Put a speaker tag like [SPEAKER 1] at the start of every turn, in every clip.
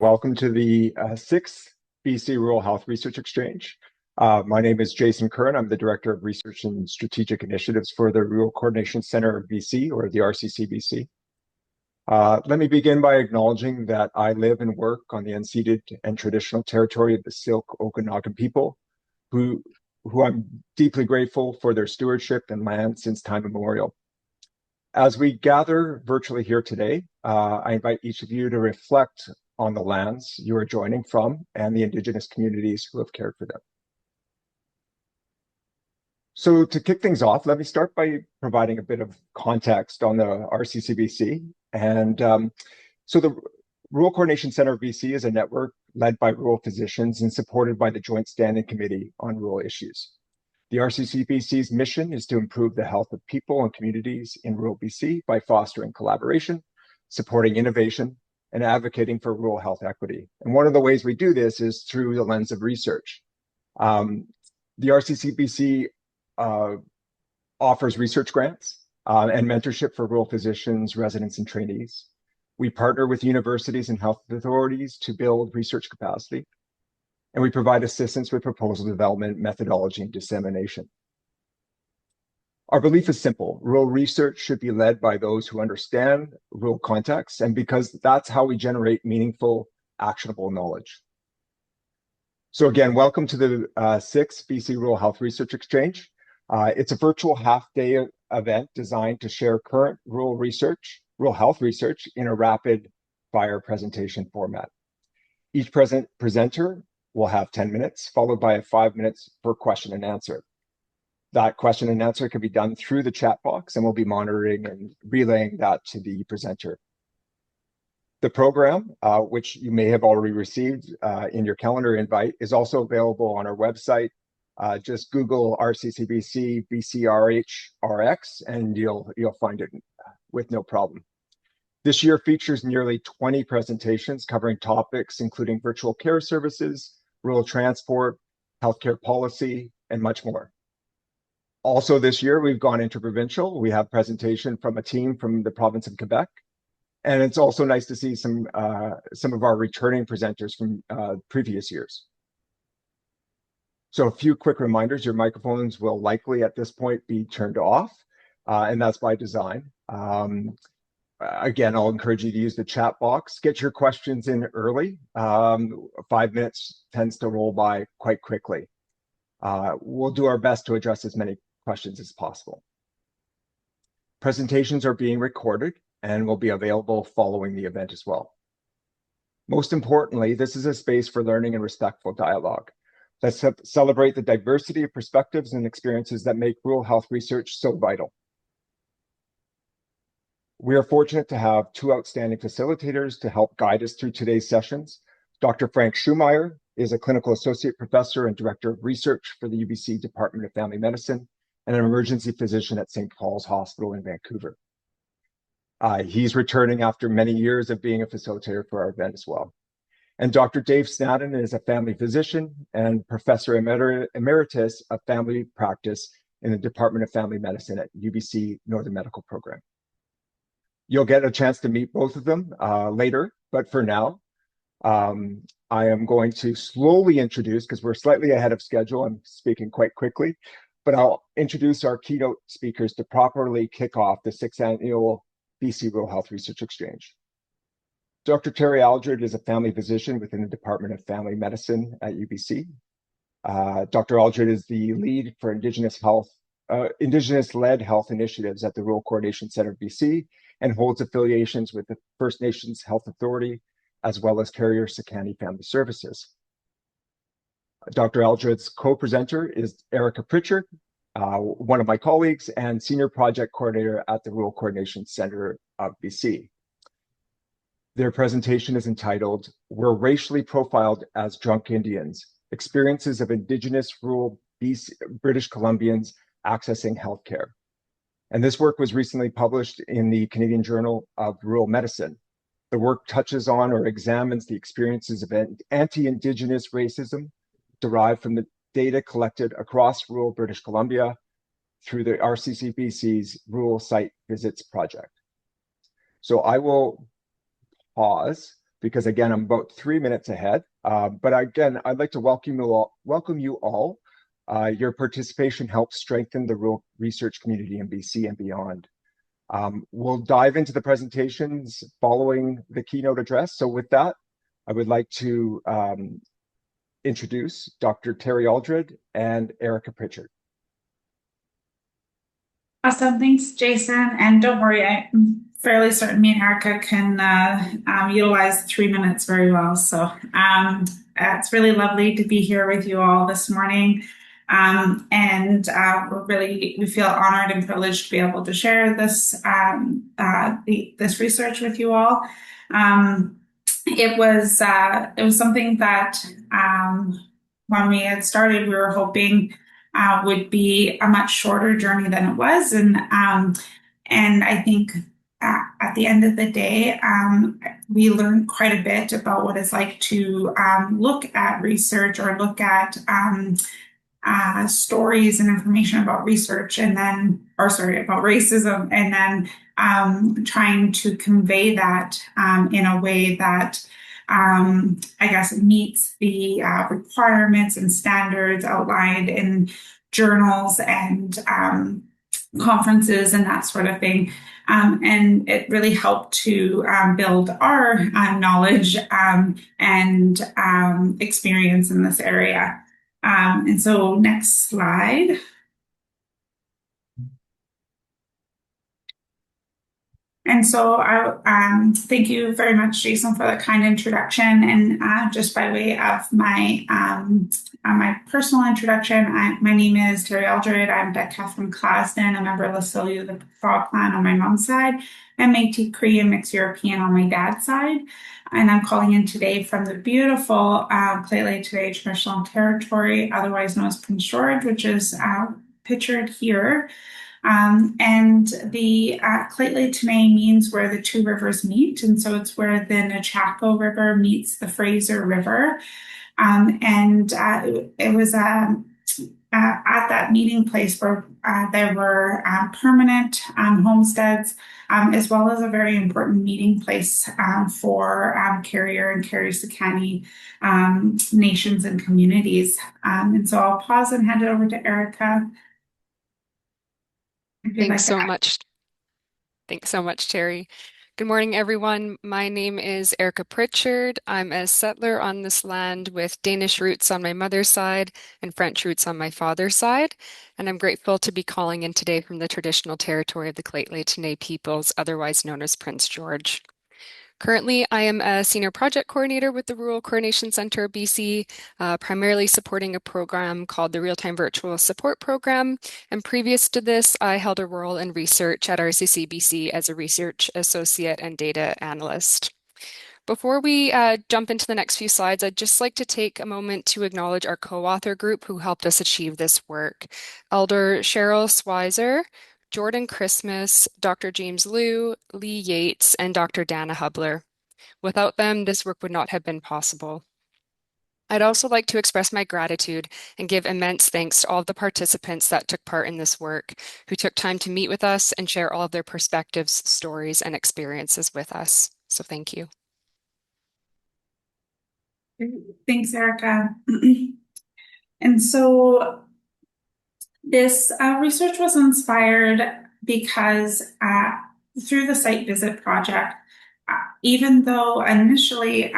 [SPEAKER 1] Welcome to the sixth BC Rural Health Research Exchange. My name is Jason Curran. I'm the Director of Research and Strategic Initiatives for the Rural Coordination Centre of BC, or the RCCBC. Let me begin by acknowledging that I live and work on the unceded and traditional territory of the Syilx Okanagan people, who I'm deeply grateful for their stewardship and land since time immemorial. As we gather virtually here today, I invite each of you to reflect on the lands you are joining from and the Indigenous communities who have cared for them. So to kick things off, let me start by providing a bit of context on the RCCBC. And so the Rural Coordination Centre of BC is a network led by rural physicians and supported by the Joint Standing Committee on Rural Issues. The RCCBC's mission is to improve the health of people and communities in rural BC by fostering collaboration, supporting innovation, and advocating for rural health equity. And one of the ways we do this is through the lens of research. The RCCBC offers research grants and mentorship for rural physicians, residents, and trainees. We partner with universities and health authorities to build research capacity. And we provide assistance with proposal development, methodology, and dissemination. Our belief is simple. Rural research should be led by those who understand rural contexts, and because that's how we generate meaningful, actionable knowledge. So again, welcome to the sixth BC Rural Health Research Exchange. It's a virtual half-day event designed to share current rural health research in a rapid-fire presentation format. Each presenter will have 10 minutes, followed by 5 minutes for question and answer. That question and answer can be done through the chat box, and we'll be monitoring and relaying that to the presenter. The program, which you may have already received in your calendar invite, is also available on our website. Just Google RCCBC BCRHRx, and you'll find it with no problem. This year features nearly 20 presentations covering topics including virtual care services, rural transport, healthcare policy, and much more. Also this year, we've gone interprovincial. We have presentation from a team from the province of Quebec. And it's also nice to see some of our returning presenters from previous years. So a few quick reminders. Your microphones will likely at this point be turned off, and that's by design. Again, I'll encourage you to use the chat box. Get your questions in early. 5 minutes tends to roll by quite quickly. We'll do our best to address as many questions as possible. Presentations are being recorded and will be available following the event as well. Most importantly, this is a space for learning and respectful dialogue. Let's celebrate the diversity of perspectives and experiences that make rural health research so vital. We are fortunate to have two outstanding facilitators to help guide us through today's sessions. Dr. Frank Schumeyer is a clinical associate professor and director of research for the UBC Department of Family Medicine and an emergency physician at St. Paul's Hospital in Vancouver. He's returning after many years of being a facilitator for our event as well. And Dr. Dave Snadden is a family physician and professor emeritus of family practice in the Department of Family Medicine at UBC Northern Medical Program. You'll get a chance to meet both of them later, but for now, I am going to slowly introduce, because we're slightly ahead of schedule, I'm speaking quite quickly, but I'll introduce our keynote speakers to properly kick off the 6th annual BC Rural Health Research Exchange. Dr. Terry Aldred is a family physician within the Department of Family Medicine at UBC. Dr. Aldred is the lead for Indigenous-led health initiatives at the Rural Coordination Centre of BC and holds affiliations with the First Nations Health Authority, as well as Carrier Sakani Family Services. Dr. Aldred's co-presenter is Erica Pritchard, one of my colleagues and senior project coordinator at the Rural Coordination Centre of BC. Their presentation is entitled, "We're Racially Profiled as Drunk Indians, Experiences of Indigenous Rural British Columbians Accessing Healthcare." And this work was recently published in the Canadian Journal of Rural Medicine. The work touches on or examines the experiences of anti-Indigenous racism derived from the data collected across rural British Columbia through the RCCBC's Rural Site Visits Project. So I will pause because again, I'm about 3 minutes ahead. But again, I'd like to welcome you all. Your participation helps strengthen the rural research community in BC and beyond. We'll dive into the presentations following the keynote address. So with that, I would like to introduce Dr. Terry Aldred and Erica Pritchard.
[SPEAKER 2] Awesome. Thanks, Jason. And don't worry, I'm fairly certain me and Erica can utilize 3 minutes very well. So it's really lovely to be here with you all this morning. We feel honored and privileged to be able to share this this research with you all. It was something that when we had started, we were hoping would be a much shorter journey than it was, and I think at the end of the day, we learned quite a bit about what it's like to look at research or look at stories and information about research, about racism, and then trying to convey that in a way that I guess meets the requirements and standards outlined in journals and conferences and that sort of thing. And it really helped to build our knowledge and experience in this area. And so next slide. And so thank you very much, Jason, for the kind introduction. And just by way of my my personal introduction, my name is Terry Aldred. I'm Betcath from Clasden, a member of the Silu, the Frog clan on my mom's side, and Métis Cree and Mixed European on my dad's side. And I'm calling in today from the beautiful Lheidli T'enneh Traditional Territory, otherwise known as Prince George, which is pictured here. And the Lheidli T'enneh means where the two rivers meet. And so it's where the Nechako River meets the Fraser River. It was at that meeting place where there were permanent homesteads, as well as a very important meeting place for Carrier and Carrier Secani nations and communities. And so I'll pause and hand it over to Erica.
[SPEAKER 3] Thanks so much. Thanks so much, Terry. Good morning, everyone. My name is Erica Pritchard. I'm a settler on this land with Danish roots on my mother's side and French roots on my father's side. And I'm grateful to be calling in today from the traditional territory of the Lheidli T'enneh peoples, otherwise known as Prince George. Currently, I am a senior project coordinator with the Rural Coordination Center of BC, primarily supporting a program called the Real-Time Virtual Support Program. And previous to this, I held a role in research at RCC BC as a research associate and data analyst. Before we jump into the next few slides, I'd just like to take a moment to acknowledge our co-author group who helped us achieve this work. Elder Cheryl Swizer, Jordan Christmas, Dr. James Liu, Lee Yates, and Dr. Dana Hubler. Without them, this work would not have been possible. I'd also like to express my gratitude and give immense thanks to all of the participants that took part in this work, who took time to meet with us and share all of their perspectives, stories, and experiences with us. So thank you.
[SPEAKER 2] Thanks, Erica. And so this research was inspired because through the site visit project, even though initially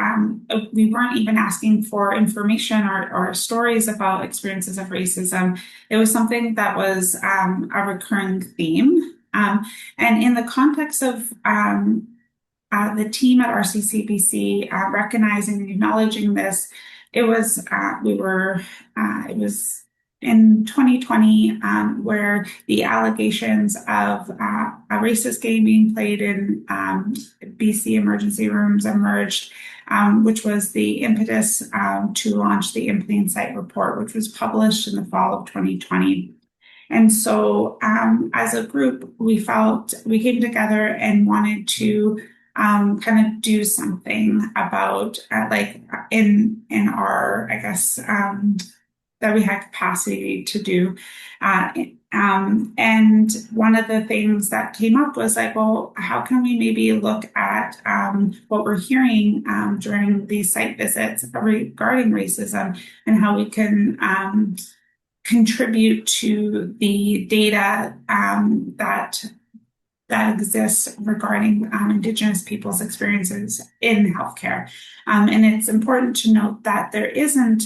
[SPEAKER 2] we weren't even asking for information or stories about experiences of racism, it was something that was a recurring theme. And in the context of the team at RCCBC recognizing and acknowledging this, it was in 2020 where the allegations of a racist game being played in BC emergency rooms emerged, which was the impetus to launch the In Plain Sight report, which was published in the fall of 2020. And so as a group, we came together and wanted to kind of do something about in our, I guess, had capacity to do. And one of the things that came up was like, well, how can we maybe look at what we're hearing during these site visits regarding racism, and how we can contribute to the data that exists regarding Indigenous people's experiences in healthcare. And it's important to note that there isn't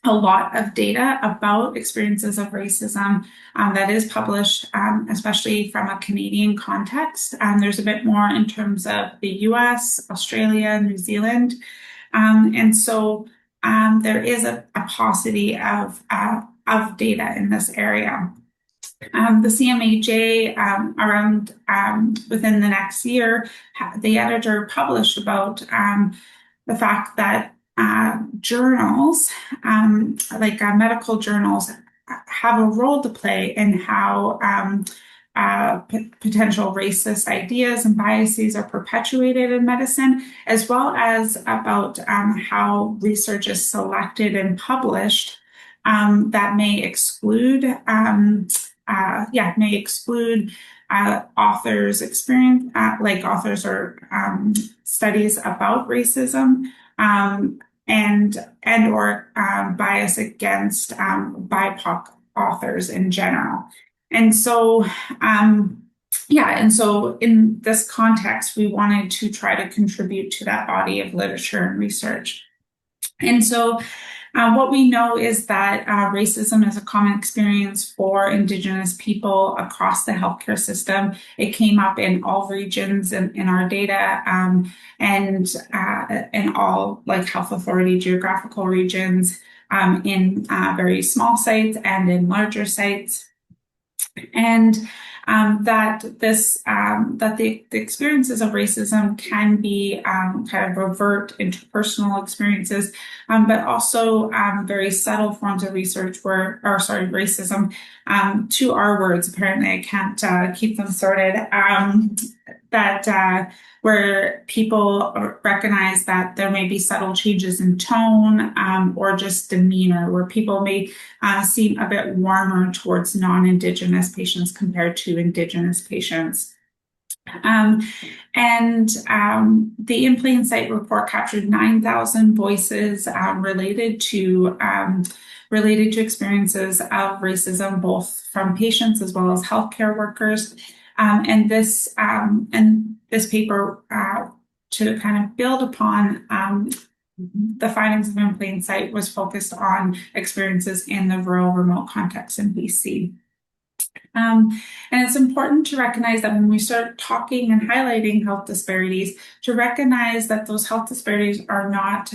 [SPEAKER 2] a lot of data about experiences of racism that is published, especially from a Canadian context. There's a bit more in terms of the US, Australia, New Zealand. And so there is a paucity of data in this area. The CMHA around within the next year, the editor published about the fact that journals, like medical journals, have a role to play in how potential racist ideas and biases are perpetuated in medicine, as well as about how research is selected and published that may exclude authors' experience, like authors or studies about racism, and or bias against BIPOC authors in general. And so, and so in this context, we wanted to try to contribute to that body of literature and research. And so what we know is that racism is a common experience for Indigenous people across the healthcare system. It came up in all regions in our data, and in all like health authority geographical regions, in very small sites and in larger sites. And that the experiences of racism can be kind of overt interpersonal experiences, but also very subtle forms of racism. To our words, apparently I can't keep them sorted. Where people recognize that there may be subtle changes in tone or just demeanor, where people may seem a bit warmer towards non-Indigenous patients compared to Indigenous patients. The In Plain Sight report captured 9,000 voices related to experiences of racism, both from patients as well as healthcare workers. And this paper, to kind of build upon the findings of In Plain Sight, was focused on experiences in the rural, remote context in BC. And it's important to recognize that when we start talking and highlighting health disparities, to recognize that those health disparities are not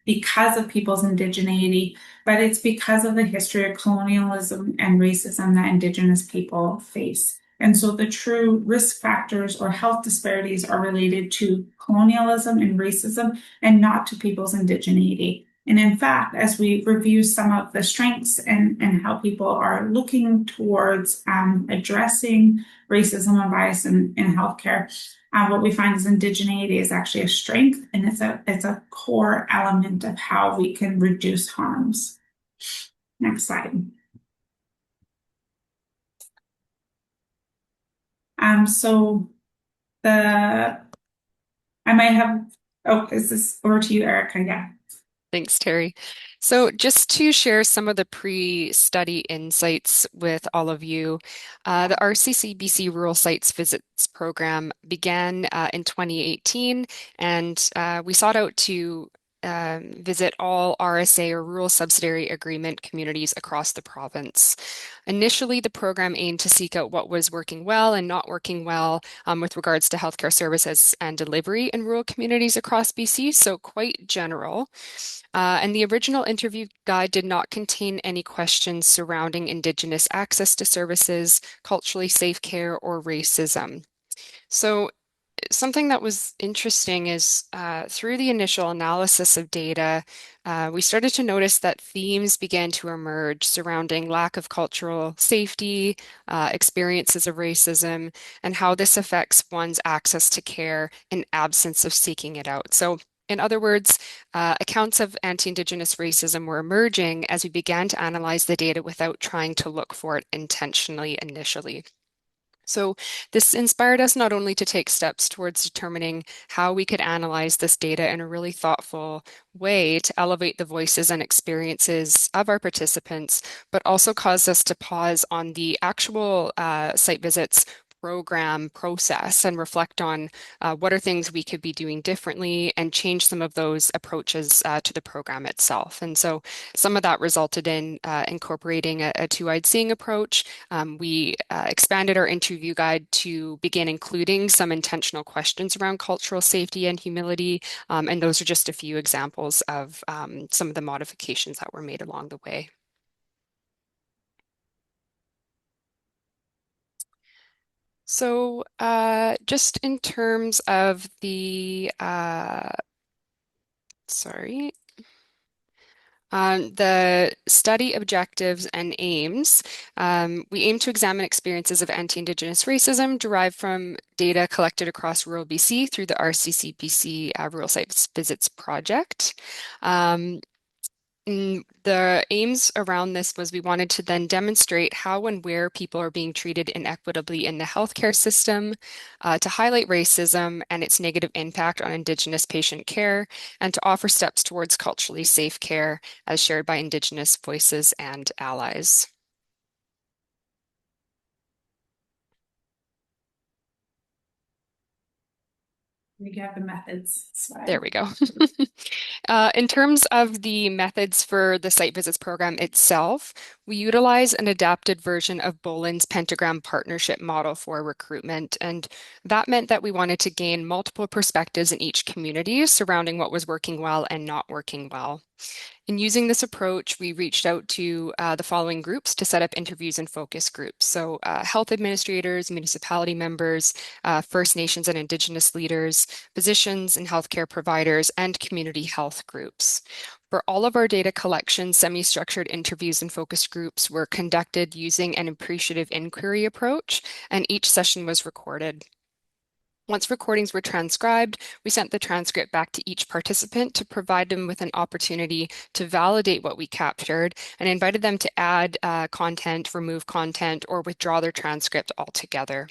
[SPEAKER 2] because of people's indigeneity, but it's because of the history of colonialism and racism that Indigenous people face. And so the true risk factors or health disparities are related to colonialism and racism and not to people's indigeneity. And in fact, as we review some of the strengths and how people are looking towards addressing racism and bias in healthcare, what we find is indigeneity is actually a strength, and it's a core element of how we can reduce harms. Next slide. Is this over to you, Erica? Yeah.
[SPEAKER 3] Thanks, Terry. So just to share some of the pre-study insights with all of you, the RCC BC Rural Sites Visits program began in 2018, and we sought out to visit all RSA or Rural Subsidiary Agreement communities across the province. Initially, the program aimed to seek out what was working well and not working well with regards to healthcare services and delivery in rural communities across BC, so quite general. And the original interview guide did not contain any questions surrounding Indigenous access to services, culturally safe care, or racism. So something that was interesting is through the initial analysis of data, we started to notice that themes began to emerge surrounding lack of cultural safety, experiences of racism, and how this affects one's access to care in absence of seeking it out. So in other words, accounts of anti-Indigenous racism were emerging as we began to analyze the data without trying to look for it intentionally initially. So this inspired us not only to take steps towards determining how we could analyze this data in a really thoughtful way to elevate the voices and experiences of our participants, but also caused us to pause on the actual site visits program process and reflect on what are things we could be doing differently and change some of those approaches to the program itself. And so some of that resulted in incorporating a two-eyed seeing approach. We expanded our interview guide to begin including some intentional questions around cultural safety and humility, and those are just a few examples of some of the modifications that were made along the way. So just in terms of the study objectives and aims, we aim to examine experiences of anti-Indigenous racism derived from data collected across rural BC through the RCCBC Rural Sites Visits Project. The aims around this was we wanted to then demonstrate how and where people are being treated inequitably in the healthcare system, to highlight racism and its negative impact on Indigenous patient care, and to offer steps towards culturally safe care as shared by Indigenous voices and allies.
[SPEAKER 2] We have the methods slide.
[SPEAKER 3] There we go. In terms of the methods for the site visits program itself, we utilize an adapted version of Boland's pentagram partnership model for recruitment. And that meant that we wanted to gain multiple perspectives in each community surrounding what was working well and not working well. In using this approach, we reached out to the following groups to set up interviews and focus groups. So health administrators, municipality members, First Nations and Indigenous leaders, physicians and healthcare providers, and community health groups. For all of our data collection, semi-structured interviews and focus groups were conducted using an appreciative inquiry approach, and each session was recorded. Once recordings were transcribed, we sent the transcript back to each participant to provide them with an opportunity to validate what we captured and invited them to add content, remove content, or withdraw their transcript altogether.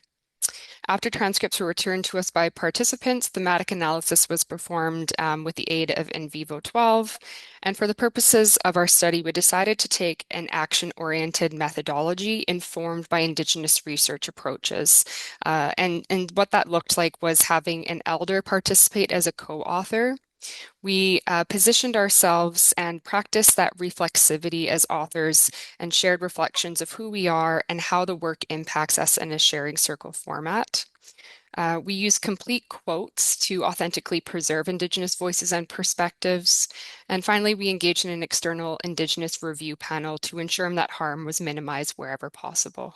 [SPEAKER 3] After transcripts were returned to us by participants, thematic analysis was performed with the aid of NVivo12. And for the purposes of our study, we decided to take an action-oriented methodology informed by Indigenous research approaches. And what that looked like was having an elder participate as a co-author. We positioned ourselves and practiced that reflexivity as authors and shared reflections of who we are and how the work impacts us in a sharing circle format. We use complete quotes to authentically preserve Indigenous voices and perspectives. And finally, we engaged in an external Indigenous review panel to ensure that harm was minimized wherever possible.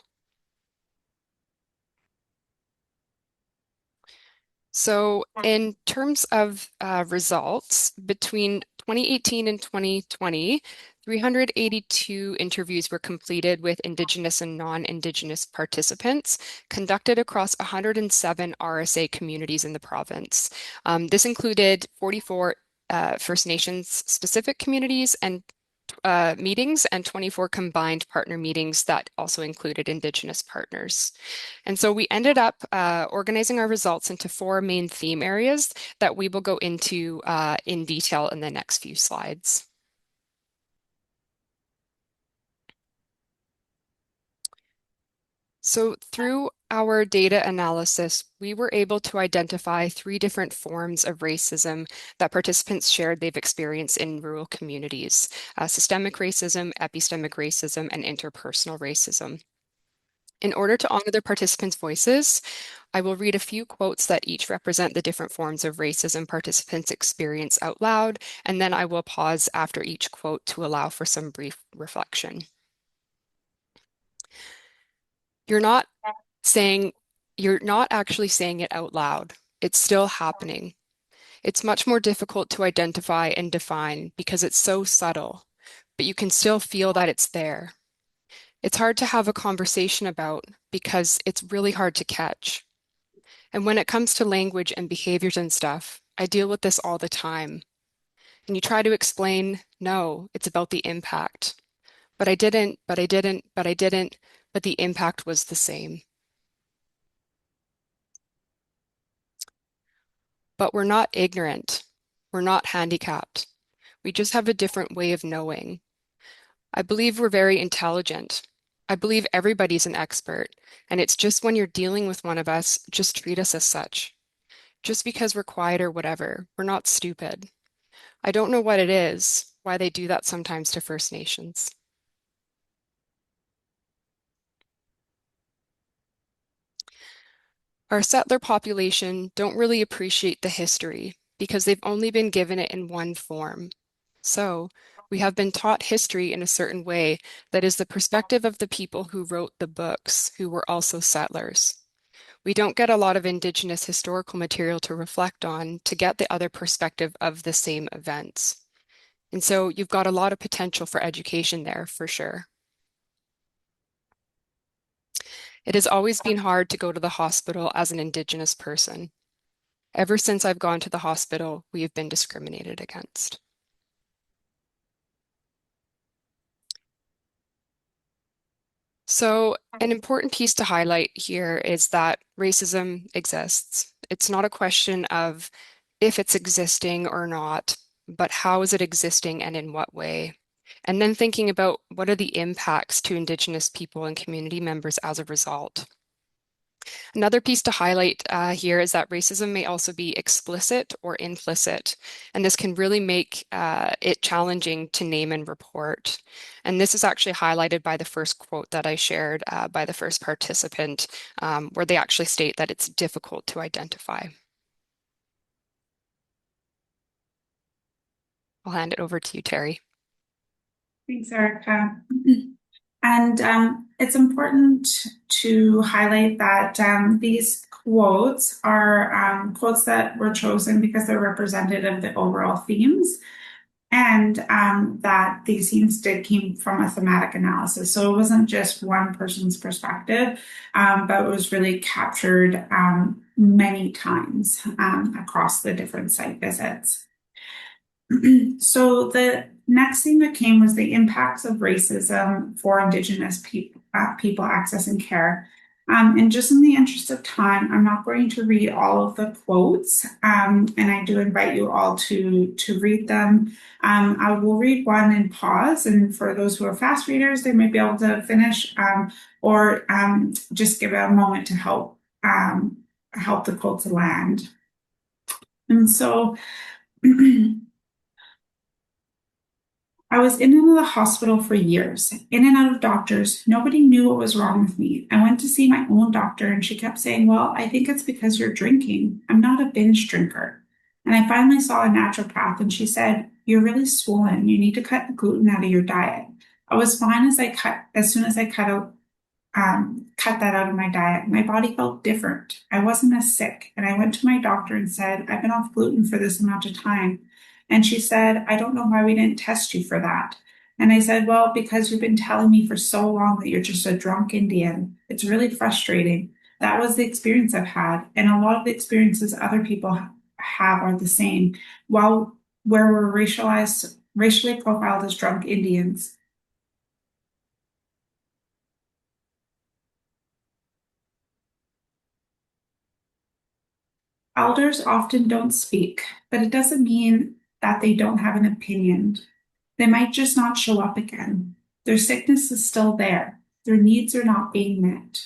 [SPEAKER 3] So in terms of results, between 2018 and 2020, 382 interviews were completed with Indigenous and non-Indigenous participants conducted across 107 RSA communities in the province. This included 44 First Nations specific communities and meetings and 24 combined partner meetings that also included Indigenous partners. And so we ended up organizing our results into 4 main theme areas that we will go into in detail in the next few slides. So through our data analysis, we were able to identify 3 different forms of racism that participants shared they've experienced in rural communities: systemic racism, epistemic racism, and interpersonal racism. In order to honor the participants' voices, I will read a few quotes that each represent the different forms of racism participants experience out loud, and then I will pause after each quote to allow for some brief reflection. You're not actually saying it out loud. It's still happening. It's much more difficult to identify and define because it's so subtle, but you can still feel that it's there. It's hard to have a conversation about because it's really hard to catch. And when it comes to language and behaviors and stuff, I deal with this all the time. And you try to explain, no, it's about the impact. But I didn't, but I didn't, but I didn't, but the impact was the same. But we're not ignorant. We're not handicapped. We just have a different way of knowing. I believe we're very intelligent. I believe everybody's an expert. And it's just when you're dealing with one of us, just treat us as such. Just because we're quiet or whatever, we're not stupid. I don't know what it is, why they do that sometimes to First Nations. Our settler population don't really appreciate the history because they've only been given it in one form. So, we have been taught history in a certain way that is the perspective of the people who wrote the books, who were also settlers. We don't get a lot of Indigenous historical material to reflect on to get the other perspective of the same events. And so you've got a lot of potential for education there for sure. It has always been hard to go to the hospital as an Indigenous person. Ever since I've gone to the hospital, we have been discriminated against. So, an important piece to highlight here is that racism exists. It's not a question of if it's existing or not, but how is it existing and in what way? And then thinking about what are the impacts to Indigenous people and community members as a result. Another piece to highlight here is that racism may also be explicit or implicit, and this can really make it challenging to name and report. And this is actually highlighted by the first quote that I shared by the first participant, where they actually state that it's difficult to identify. I'll hand it over to you, Terry.
[SPEAKER 2] Thanks, Erica. And it's important to highlight that these quotes are quotes that were chosen because they're representative of the overall themes, and that these themes did came from a thematic analysis. So it wasn't just one person's perspective, but it was really captured many times across the different site visits. So the next thing that came was the impacts of racism for Indigenous people accessing care. And just in the interest of time, I'm not going to read all of the quotes, and I do invite you all to read them. I will read one and pause, and for those who are fast readers, they may be able to finish, or just give it a moment to help the quote to land. And so I was in and out of the hospital for years, in and out of doctors. Nobody knew what was wrong with me. I went to see my own doctor and she kept saying, well, I think it's because you're drinking. I'm not a binge drinker. And I finally saw a naturopath and she said, you're really swollen. You need to cut the gluten out of your diet. I was fine as soon as I cut that out of my diet. My body felt different. I wasn't as sick. And I went to my doctor and said, I've been off gluten for this amount of time. And she said, I don't know why we didn't test you for that. And I said, well, because you've been telling me for so long that you're just a drunk Indian. It's really frustrating. That was the experience I've had. And a lot of the experiences other people have are the same. While where we're racially profiled as drunk Indians, elders often don't speak, but it doesn't mean that they don't have an opinion. They might just not show up again. Their sickness is still there. Their needs are not being met.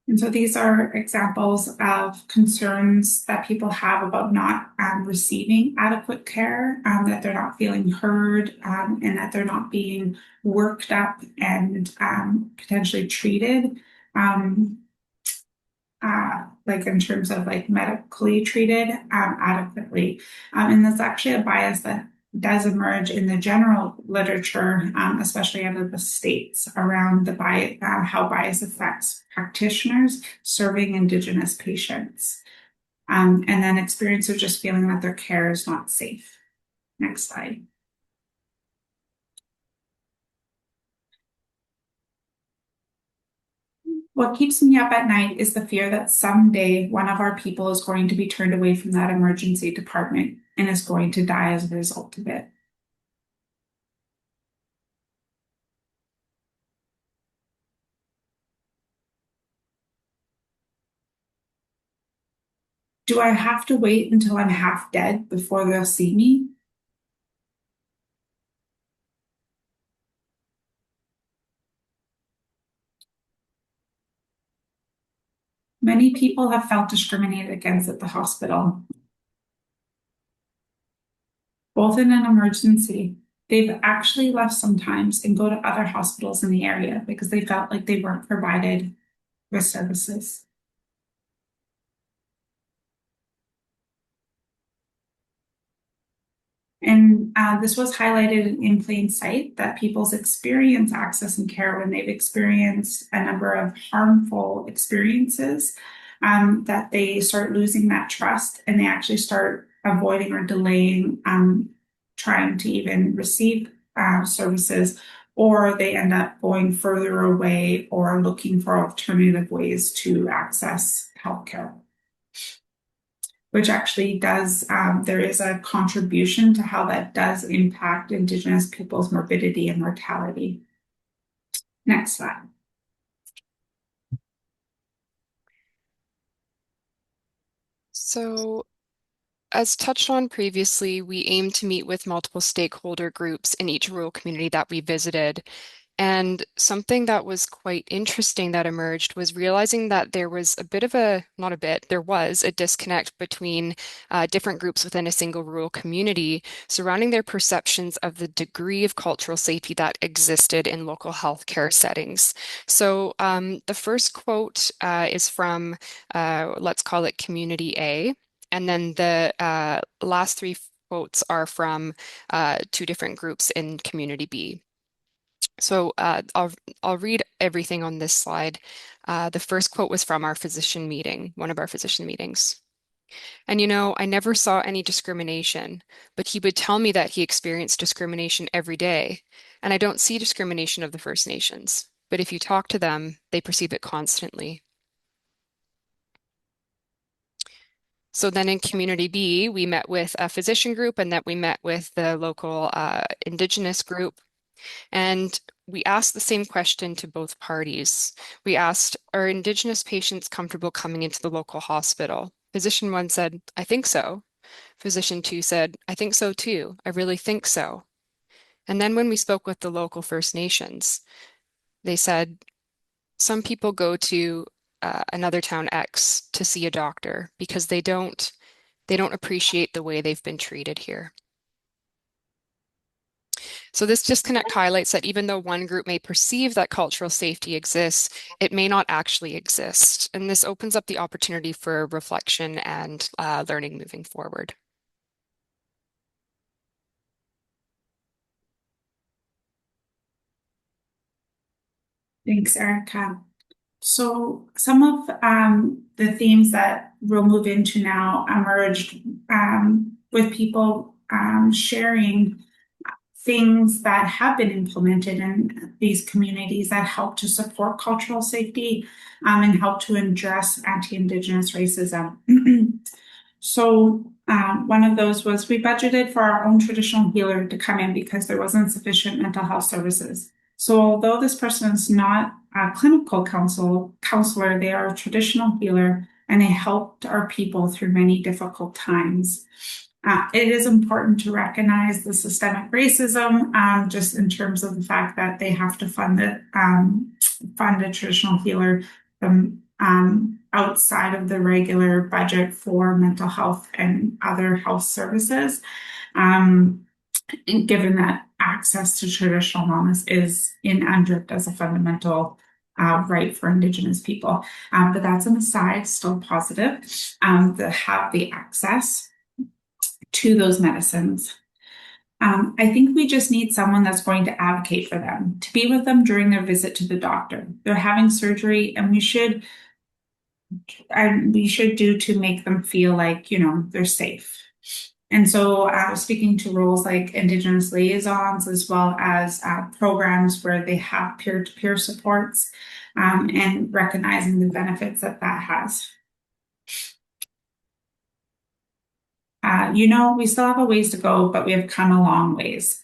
[SPEAKER 2] And so these are examples of concerns that people have about not receiving adequate care, that they're not feeling heard, and that they're not being worked up and potentially treated, like in terms of like medically treated adequately. And that's actually a bias that does emerge in the general literature, especially out of the States, around the bias, how bias affects practitioners serving Indigenous patients, and then experience of just feeling that their care is not safe. Next slide. What keeps me up at night is the fear that someday one of our people is going to be turned away from that emergency department and is going to die as a result of it. Do I have to wait until I'm half dead before they'll see me? Many people have felt discriminated against at the hospital, both in an emergency. They've actually left sometimes and go to other hospitals in the area because they felt like they weren't provided with services. And this was highlighted in plain sight that people's experience access and care when they've experienced a number of harmful experiences, that they start losing that trust and they actually start avoiding or delaying trying to even receive services, or they end up going further away or looking for alternative ways to access healthcare, which actually does, there is a contribution to how that does impact Indigenous people's morbidity and mortality. Next slide.
[SPEAKER 3] So, as touched on previously, we aim to meet with multiple stakeholder groups in each rural community that we visited. And something that was quite interesting that emerged was realizing that there was a bit of a, not a bit, there was a disconnect between different groups within a single rural community surrounding their perceptions of the degree of cultural safety that existed in local healthcare settings. So the first quote is from, let's call it Community A. And then the last three quotes are from two different groups in Community B. So I'll read everything on this slide. The first quote was from our physician meeting, one of our physician meetings. And I never saw any discrimination, but he would tell me that he experienced discrimination every day. And I don't see discrimination of the First Nations, but if you talk to them, they perceive it constantly. So then in Community B, we met with a physician group and then we met with the local Indigenous group. And we asked the same question to both parties. We asked, are Indigenous patients comfortable coming into the local hospital? Physician one said, I think so. Physician two said, I think so too. I really think so. And then when we spoke with the local First Nations, they said, some people go to another town X to see a doctor because they don't appreciate the way they've been treated here. So this disconnect highlights that even though one group may perceive that cultural safety exists, it may not actually exist. And this opens up the opportunity for reflection and learning moving forward.
[SPEAKER 2] Thanks, Erica. So some of the themes that we'll move into now emerged with people sharing things that have been implemented in these communities that help to support cultural safety and help to address anti-Indigenous racism. So one of those was we budgeted for our own traditional healer to come in because there wasn't sufficient mental health services. So although this person is not a clinical counselor, they are a traditional healer and they helped our people through many difficult times. It is important to recognize the systemic racism, just in terms of the fact that they have to fund a traditional healer outside of the regular budget for mental health and other health services. And given that access to traditional wellness is in UNDRIP as a fundamental right for Indigenous people. But that's an aside, still positive to have the access to those medicines. I think we just need someone that's going to advocate for them, to be with them during their visit to the doctor. They're having surgery, and we should do to make them feel like, they're safe. And so speaking to roles like Indigenous liaisons, as well as programs where they have peer-to-peer supports, and recognizing the benefits that that has. We still have a ways to go, but we have come a long ways.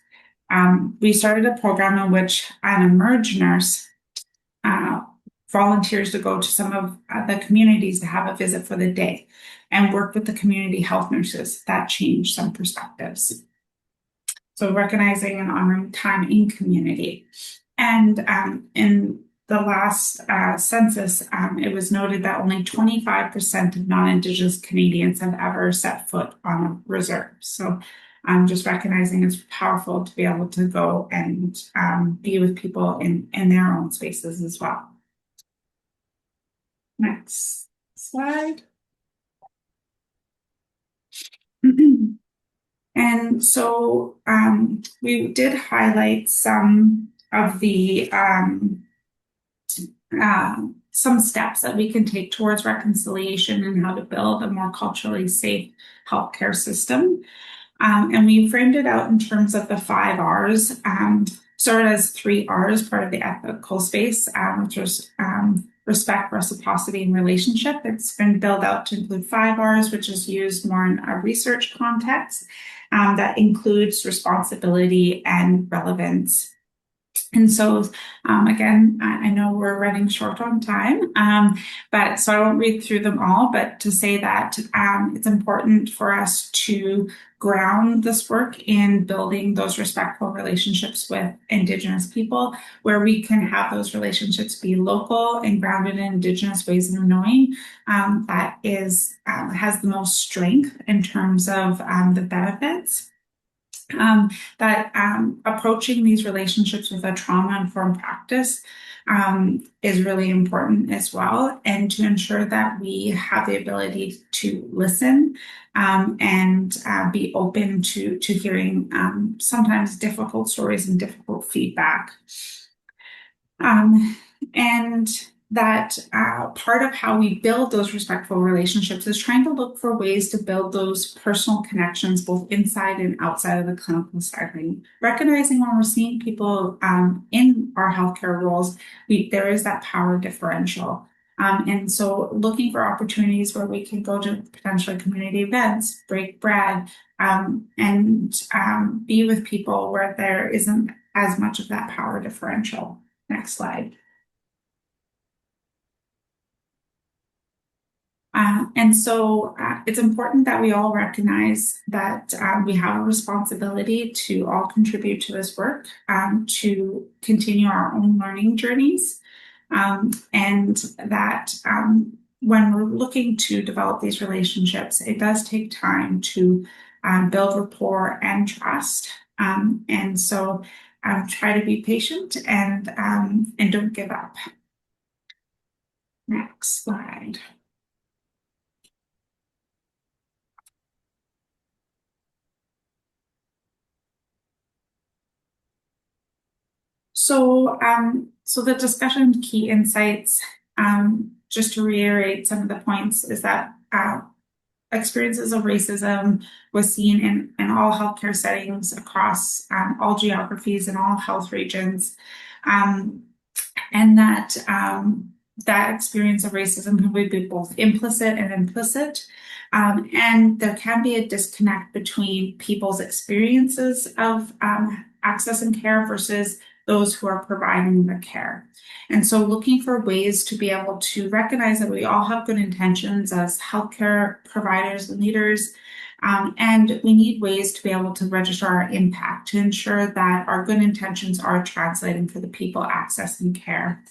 [SPEAKER 2] We started a program in which an emerge nurse volunteers to go to some of the communities to have a visit for the day and work with the community health nurses. That changed some perspectives. So recognizing and honoring time in community. And in the last census, it was noted that only 25% of non-Indigenous Canadians have ever set foot on a reserve. So just recognizing it's powerful to be able to go and be with people in their own spaces as well. Next slide. And so we did highlight some of the some steps that we can take towards reconciliation and how to build a more culturally safe healthcare system. And we framed it out in terms of the 5 R's, started as 3 R's, part of the ethical space, which was respect, reciprocity, and relationship. It's been built out to include 5 R's, which is used more in a research context that includes responsibility and relevance. And so, again, I know we're running short on time, but so I won't read through them all, but to say that it's important for us to ground this work in building those respectful relationships with Indigenous people, where we can have those relationships be local and grounded in Indigenous ways of knowing. That is has the most strength in terms of the benefits. Approaching these relationships with a trauma-informed practice is really important as well, and to ensure that we have the ability to listen and be open to hearing sometimes difficult stories and difficult feedback. And that part of how we build those respectful relationships is trying to look for ways to build those personal connections both inside and outside of the clinical setting. Recognizing when we're seeing people in our healthcare roles, there is that power differential. And so looking for opportunities where we can go to potentially community events, break bread, and be with people where there isn't as much of that power differential. Next slide. And so it's important that we all recognize that we have a responsibility to all contribute to this work, to continue our own learning journeys, and that when we're looking to develop these relationships, it does take time to build rapport and trust. And so try to be patient and don't give up. Next slide. So the discussion key insights, just to reiterate some of the points, is that experiences of racism was seen in all healthcare settings across all geographies and all health regions, and that that experience of racism can be both implicit and implicit. And there can be a disconnect between people's experiences of access and care versus those who are providing the care. And so looking for ways to be able to recognize that we all have good intentions as healthcare providers and leaders, and we need ways to be able to register our impact to ensure that our good intentions are translating for the people accessing care.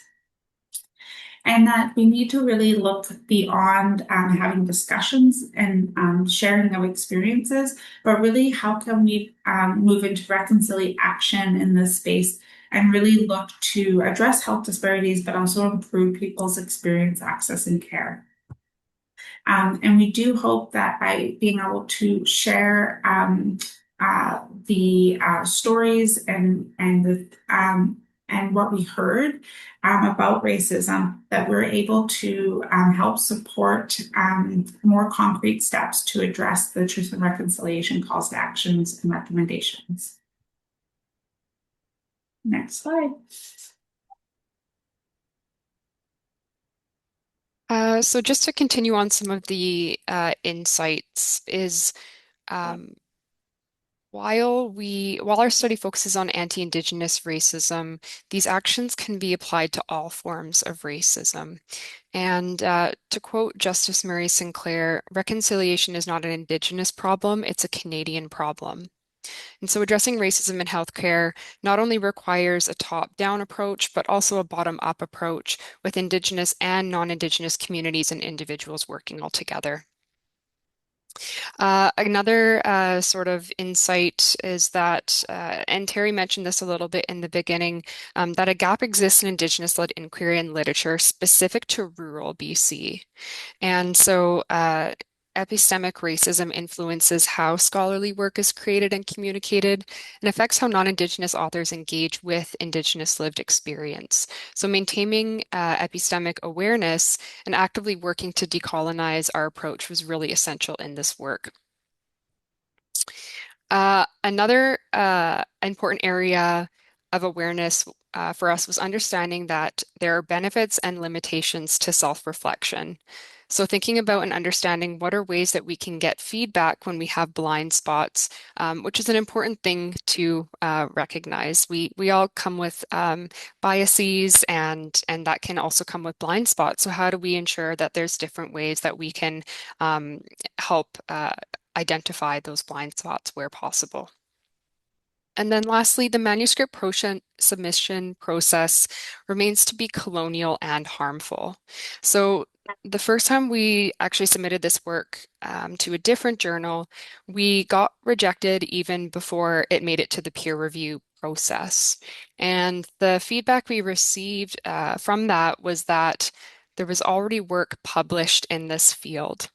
[SPEAKER 2] And that we need to really look beyond having discussions and sharing of experiences, but really how can we move into reconciliation action in this space and really look to address health disparities, but also improve people's experience, access, and care. And we do hope that by being able to share the stories and what we heard about racism, that we're able to help support more concrete steps to address the Truth and Reconciliation calls to actions and recommendations. Next slide.
[SPEAKER 3] So just to continue on some of the insights is um, while our study focuses on anti-Indigenous racism, these actions can be applied to all forms of racism. And to quote Justice Murray Sinclair, reconciliation is not an Indigenous problem, it's a Canadian problem. And so addressing racism in healthcare not only requires a top-down approach, but also a bottom-up approach with Indigenous and non-Indigenous communities and individuals working all together. Another sort of insight is that, and Terry mentioned this a little bit in the beginning, that a gap exists in Indigenous-led inquiry and literature specific to rural BC. And so epistemic racism influences how scholarly work is created and communicated and affects how non-Indigenous authors engage with Indigenous lived experience. So maintaining epistemic awareness and actively working to decolonize our approach was really essential in this work. Another important area of awareness for us was understanding that there are benefits and limitations to self-reflection. So thinking about and understanding what are ways that we can get feedback when we have blind spots, which is an important thing to recognize. We all come with biases and that can also come with blind spots. So how do we ensure that there's different ways that we can help identify those blind spots where possible? And then lastly, the manuscript submission process remains to be colonial and harmful. So the first time we actually submitted this work to a different journal, we got rejected even before it made it to the peer review process. And the feedback we received from that was that there was already work published in this field.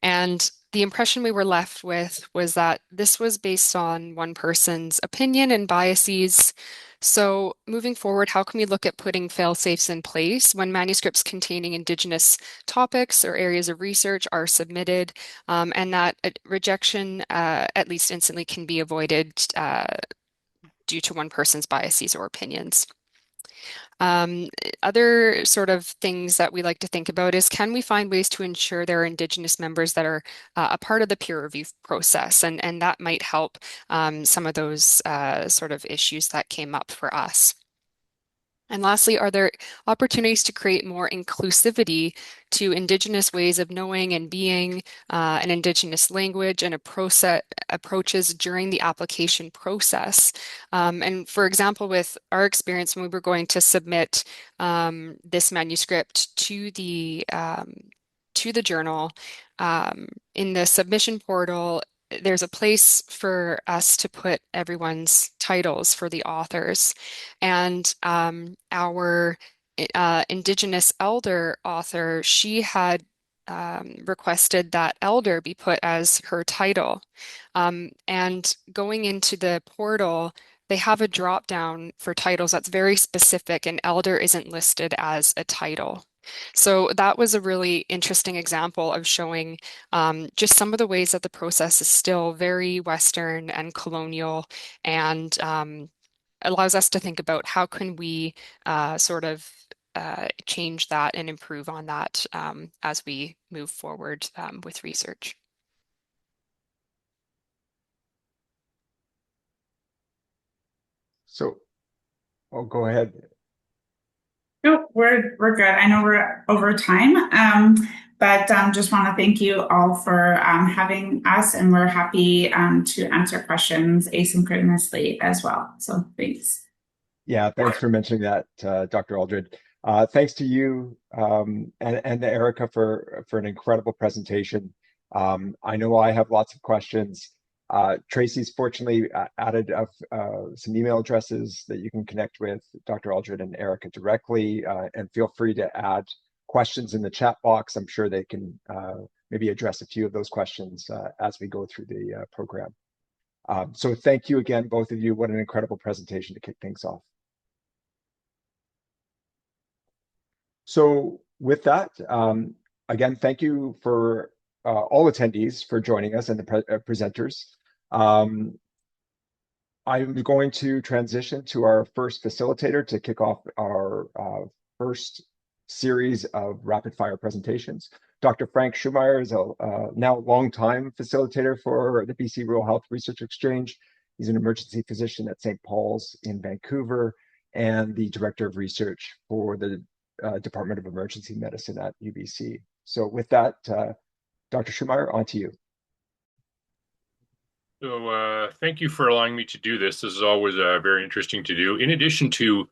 [SPEAKER 3] And the impression we were left with was that this was based on one person's opinion and biases. So moving forward, how can we look at putting fail-safes in place when manuscripts containing Indigenous topics or areas of research are submitted, and that rejection, at least instantly, can be avoided due to one person's biases or opinions? Um, Other sort of things that we like to think about is, can we find ways to ensure there are Indigenous members that are a part of the peer review process? And that might help some of those sort of issues that came up for us. And lastly, are there opportunities to create more inclusivity to Indigenous ways of knowing and being, an Indigenous language and approaches during the application process? And for example, with our experience when we were going to submit this manuscript to the journal, in the submission portal, there's a place for us to put everyone's titles for the authors. And our Indigenous elder author, she had requested that elder be put as her title. And going into the portal, they have a drop down for titles that's very specific, and elder isn't listed as a title. So that was a really interesting example of showing just some of the ways that the process is still very Western and colonial, and allows us to think about how can we sort of change that and improve on that as we move forward with research.
[SPEAKER 1] So, oh, go ahead.
[SPEAKER 2] No, we're good. I know we're over time, but just want to thank you all for having us, and we're happy to answer questions asynchronously as well. So thanks.
[SPEAKER 1] Yeah, thanks for mentioning that, Dr. Aldred. Thanks to you and to Erica for an incredible presentation. I know I have lots of questions. Tracy's fortunately added some email addresses that you can connect with Dr. Aldred and Erica directly, and feel free to add questions in the chat box. I'm sure they can maybe address a few of those questions as we go through the program. So thank you again, both of you. What an incredible presentation to kick things off. So with that, again, thank you for all attendees for joining us and the presenters. I'm going to transition to our first facilitator to kick off our first series of rapid fire presentations. Dr. Frank Schumacher is a now long-time facilitator for the BC Rural Health Research Exchange. He's an emergency physician at St. Paul's in Vancouver and the director of research for the Department of Emergency Medicine at UBC. So with that, Dr. Schumacher, on to you.
[SPEAKER 4] So thank you for allowing me to do this. This is always very interesting to do. In addition to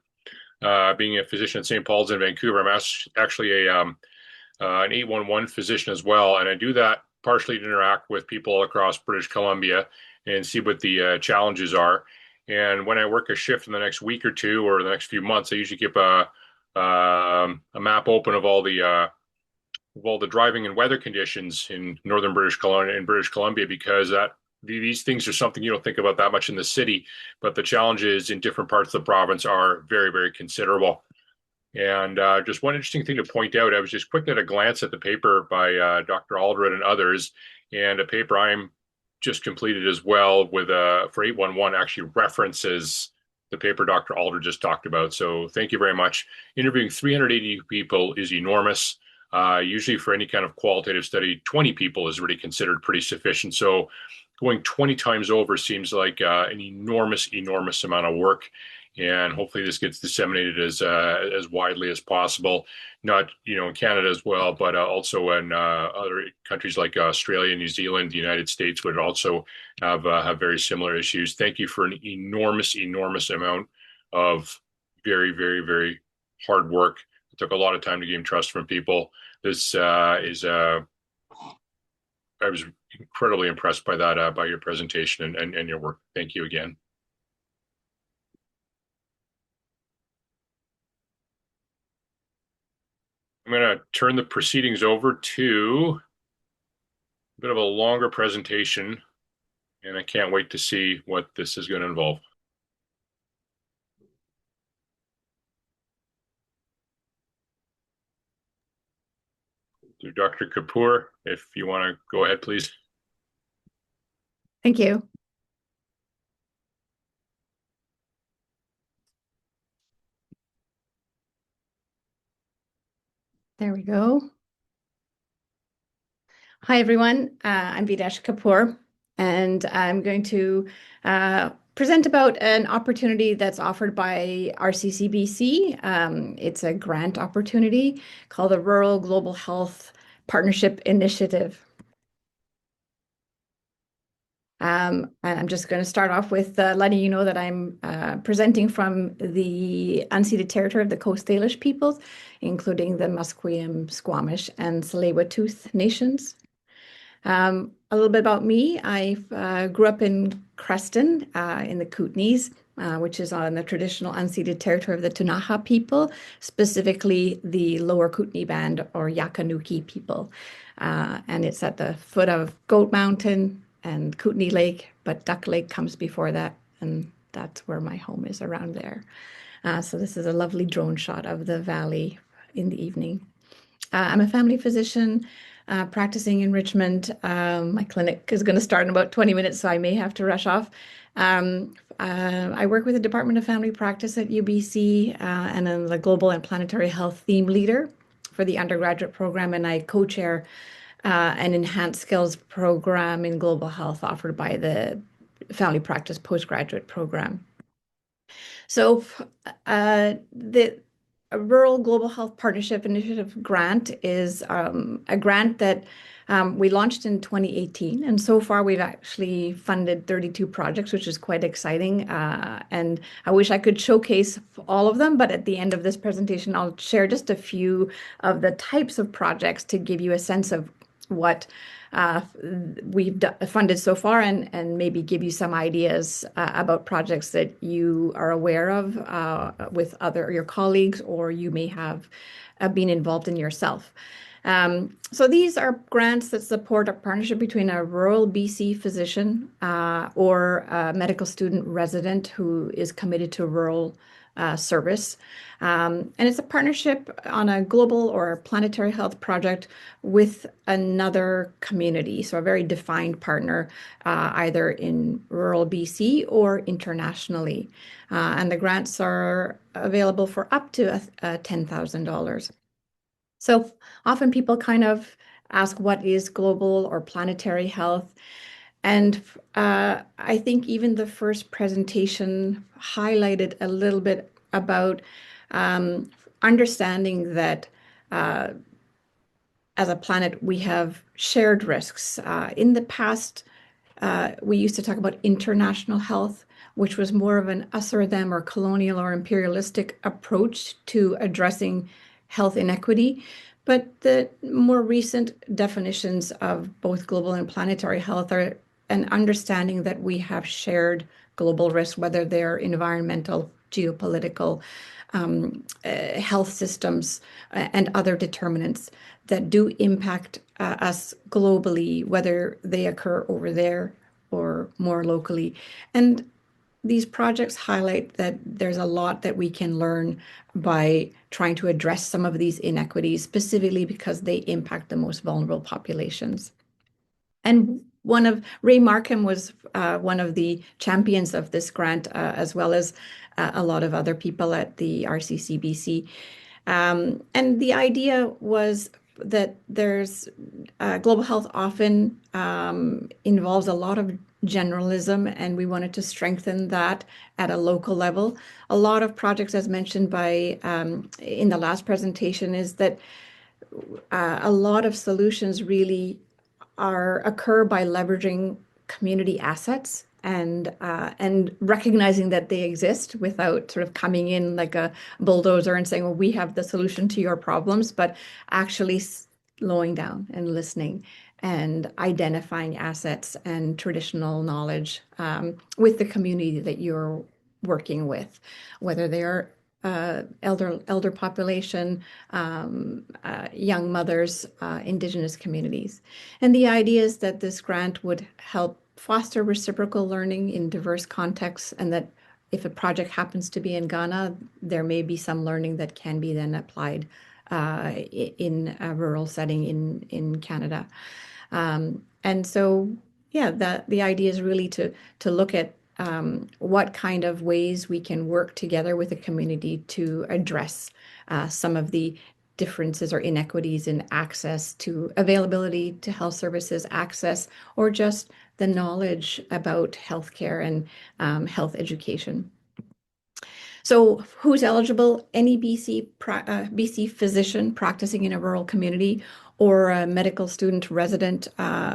[SPEAKER 4] being a physician at St. Paul's in Vancouver, I'm actually an 811 physician as well, and I do that partially to interact with people all across British Columbia and see what the challenges are. And when I work a shift in the next week or two or the next few months, I usually keep a map open of all the driving and weather conditions in northern British Columbia, because these things are something you don't think about that much in the city, but the challenges in different parts of the province are very, very considerable. And just one interesting thing to point out, I was just quick at a glance at the paper by Dr. Aldred and others, and a paper I'm just completed as well with for 811 actually references the paper Dr. Aldred just talked about. So thank you very much. Interviewing 380 people is enormous. Usually for any kind of qualitative study, 20 people is really considered pretty sufficient. So going 20 times over seems like an enormous amount of work. And hopefully this gets disseminated as widely as possible, not in Canada as well, but also in other countries like Australia, New Zealand, the United States would also have very similar issues. Thank you for an enormous amount of very, very, very hard work. It took a lot of time to gain trust from people. This I was incredibly impressed by that, by your presentation and your work. Thank you again. I'm going to turn the proceedings over to a bit of a longer presentation, and I can't wait to see what this is going to involve. So Dr. Kapoor, if you want to go ahead, please.
[SPEAKER 5] Thank you. There we go. Hi, everyone. I'm Videsh Kapoor, and I'm going to present about an opportunity that's offered by RCCBC. It's a grant opportunity called the Rural Global Health Partnership Initiative. And I'm just going to start off with letting you know that I'm presenting from the unceded territory of the Coast Salish peoples, including the Musqueam, Squamish, and Tsleil-Waututh nations. A little bit about me. I grew up in Creston in the Kootenays, which is on the traditional unceded territory of the Ktunaxa people, specifically the Lower Kootenay Band or Yakanuki people. And it's at the foot of Goat Mountain and Kootenay Lake, but Duck Lake comes before that, and that's where my home is, around there. So this is a lovely drone shot of the valley in the evening. I'm a family physician practicing in Richmond. My clinic is going to start in about 20 minutes, so I may have to rush off. I work with the Department of Family Practice at UBC, and I'm the Global and Planetary Health Theme Leader for the undergraduate program, and I co-chair an enhanced skills program in global health offered by the Family Practice postgraduate program. So the Rural Global Health Partnership Initiative grant is a grant that we launched in 2018. And so far, we've actually funded 32 projects, which is quite exciting. And I wish I could showcase all of them, but at the end of this presentation, I'll share just a few of the types of projects to give you a sense of what we've funded so far, and maybe give you some ideas about projects that you are aware of with your colleagues, or you may have been involved in yourself. So these are grants that support a partnership between a rural BC physician or a medical student resident who is committed to rural service. And it's a partnership on a global or planetary health project with another community. So a very defined partner, either in rural BC or internationally. And the grants are available for up to $10,000. So often people kind of ask, what is global or planetary health? And I think even the first presentation highlighted a little bit about understanding that as a planet, we have shared risks. In the past, we used to talk about international health, which was more of an us or them or colonial or imperialistic approach to addressing health inequity. But the more recent definitions of both global and planetary health are an understanding that we have shared global risks, whether they're environmental, geopolitical, health systems, and other determinants that do impact us globally, whether they occur over there or more locally. And these projects highlight that there's a lot that we can learn by trying to address some of these inequities, specifically because they impact the most vulnerable populations. And Ray Markham was one of the champions of this grant, as well as a lot of other people at the RCCBC. And the idea was that there's global health often involves a lot of generalism, and we wanted to strengthen that at a local level. A lot of projects, as mentioned by in the last presentation, is that a lot of solutions really occur by leveraging community assets and recognizing that they exist without sort of coming in like a bulldozer and saying, well, we have the solution to your problems, but actually slowing down and listening and identifying assets and traditional knowledge with the community that you're working with, whether they're elder population, young mothers, Indigenous communities. And the idea is that this grant would help foster reciprocal learning in diverse contexts, and that if a project happens to be in Ghana, there may be some learning that can be then applied in a rural setting in Canada. And so, yeah, the idea is really to look at what kind of ways we can work together with the community to address some of the differences or inequities in access to availability to health services, access, or just the knowledge about healthcare and health education. So who's eligible? Any BC physician practicing in a rural community or a medical student resident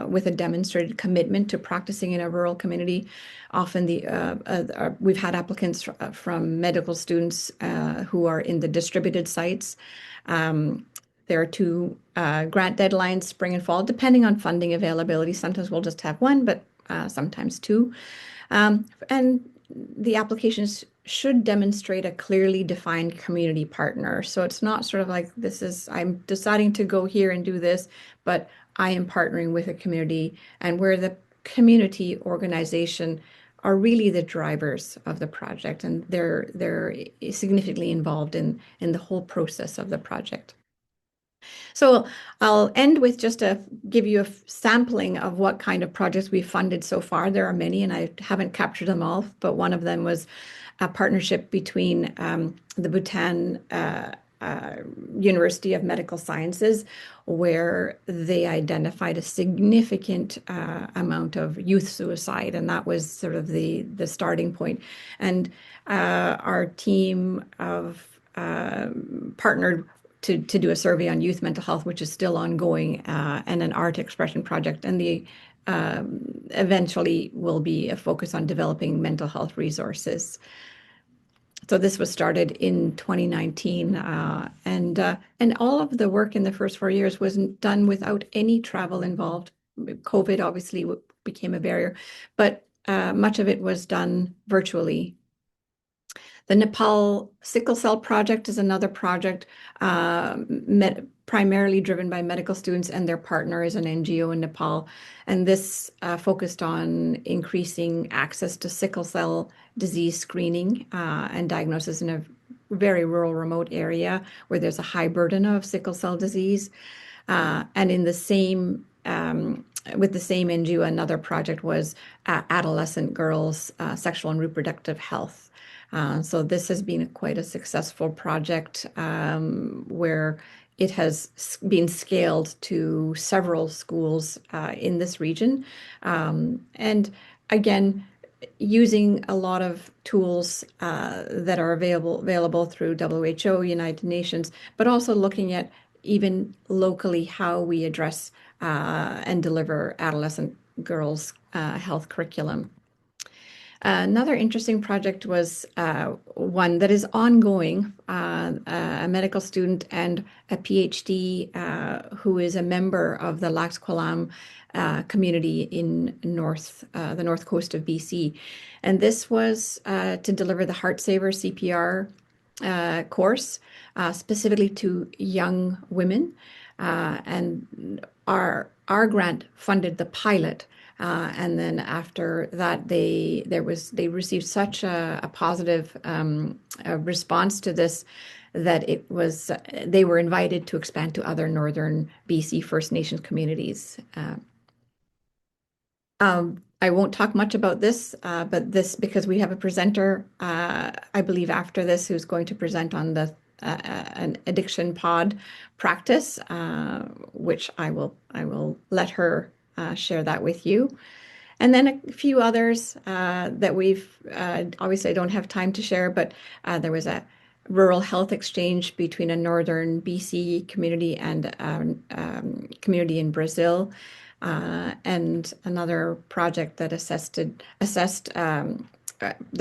[SPEAKER 5] with a demonstrated commitment to practicing in a rural community. Often we've had applicants from medical students who are in the distributed sites. There are two grant deadlines, spring and fall, depending on funding availability. Sometimes we'll just have one, but sometimes two. And the applications should demonstrate a clearly defined community partner. So it's not sort of like I'm deciding to go here and do this, but I am partnering with a community, and where the community organization are really the drivers of the project, and they're significantly involved in the whole process of the project. So I'll end with just to give you a sampling of what kind of projects we've funded so far. There are many, and I haven't captured them all, but one of them was a partnership between the Bhutan University of Medical Sciences, where they identified a significant amount of youth suicide, and that was sort of the starting point. And our team of partnered to do a survey on youth mental health, which is still ongoing, and an art expression project. And the eventually will be a focus on developing mental health resources. So this was started in 2019, and all of the work in the first 4 years was done without any travel involved. COVID obviously became a barrier, but much of it was done virtually. The Nepal Sickle Cell Project is another project primarily driven by medical students, and their partner is an NGO in Nepal. And this focused on increasing access to sickle cell disease screening and diagnosis in a very rural, remote area where there's a high burden of sickle cell disease. And in the same with the same NGO, another project was adolescent girls' sexual and reproductive health. So this has been quite a successful project where it has been scaled to several schools in this region. And again, using a lot of tools that are available through WHO, United Nations, but also looking at even locally how we address and deliver adolescent girls' health curriculum. Another interesting project was one that is ongoing. A medical student and a PhD who is a member of the Lax Kw'alaam community in the north coast of BC. And this was to deliver the Heart Saver CPR course specifically to young women. And our grant funded the pilot. And then after that, they received such a positive response to this that they were invited to expand to other northern BC First Nations communities. I won't talk much about this, but because we have a presenter, I believe after this, who's going to present on an addiction pod practice, which I will let her share that with you. And then a few others that we've, obviously I don't have time to share, but there was a rural health exchange between a northern BC community and community in Brazil, and another project that assessed the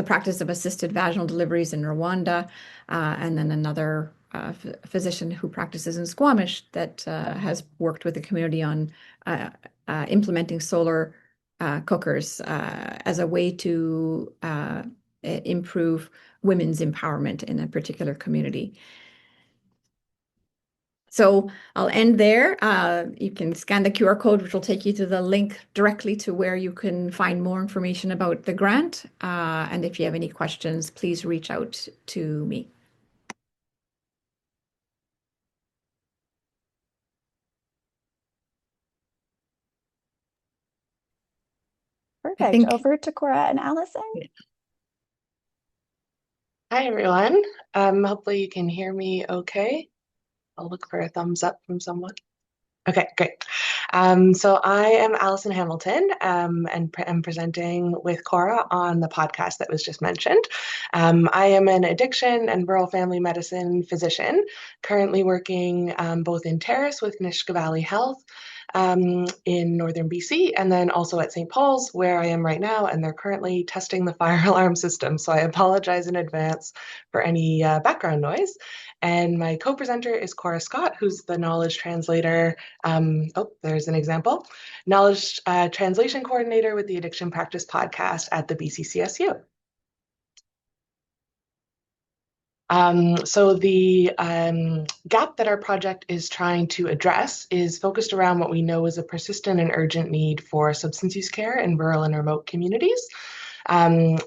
[SPEAKER 5] practice of assisted vaginal deliveries in Rwanda, and then another physician who practices in Squamish that has worked with the community on implementing solar cookers as a way to improve women's empowerment in a particular community. So I'll end there. You can scan the QR code, which will take you to the link directly to where you can find more information about the grant. And if you have any questions, please reach out to me.
[SPEAKER 6] Perfect. Over to Cora and Allison.
[SPEAKER 7] Hi, everyone. Hopefully you can hear me okay. I'll look for a thumbs up from someone. Okay, great. So I am Allison Hamilton, and I'm presenting with Cora on the podcast that was just mentioned. I am an addiction and rural family medicine physician, currently working both in Terrace with Nisga'a Valley Health in northern BC, and then also at St. Paul's, where I am right now, and they're currently testing the fire alarm system. So I apologize in advance for any background noise. And my co-presenter is Cora Scott, who's the knowledge translator. Oh, there's an example. Knowledge translation coordinator with the Addiction Practice Podcast at the BCCSU. So the gap that our project is trying to address is focused around what we know is a persistent and urgent need for substance use care in rural and remote communities.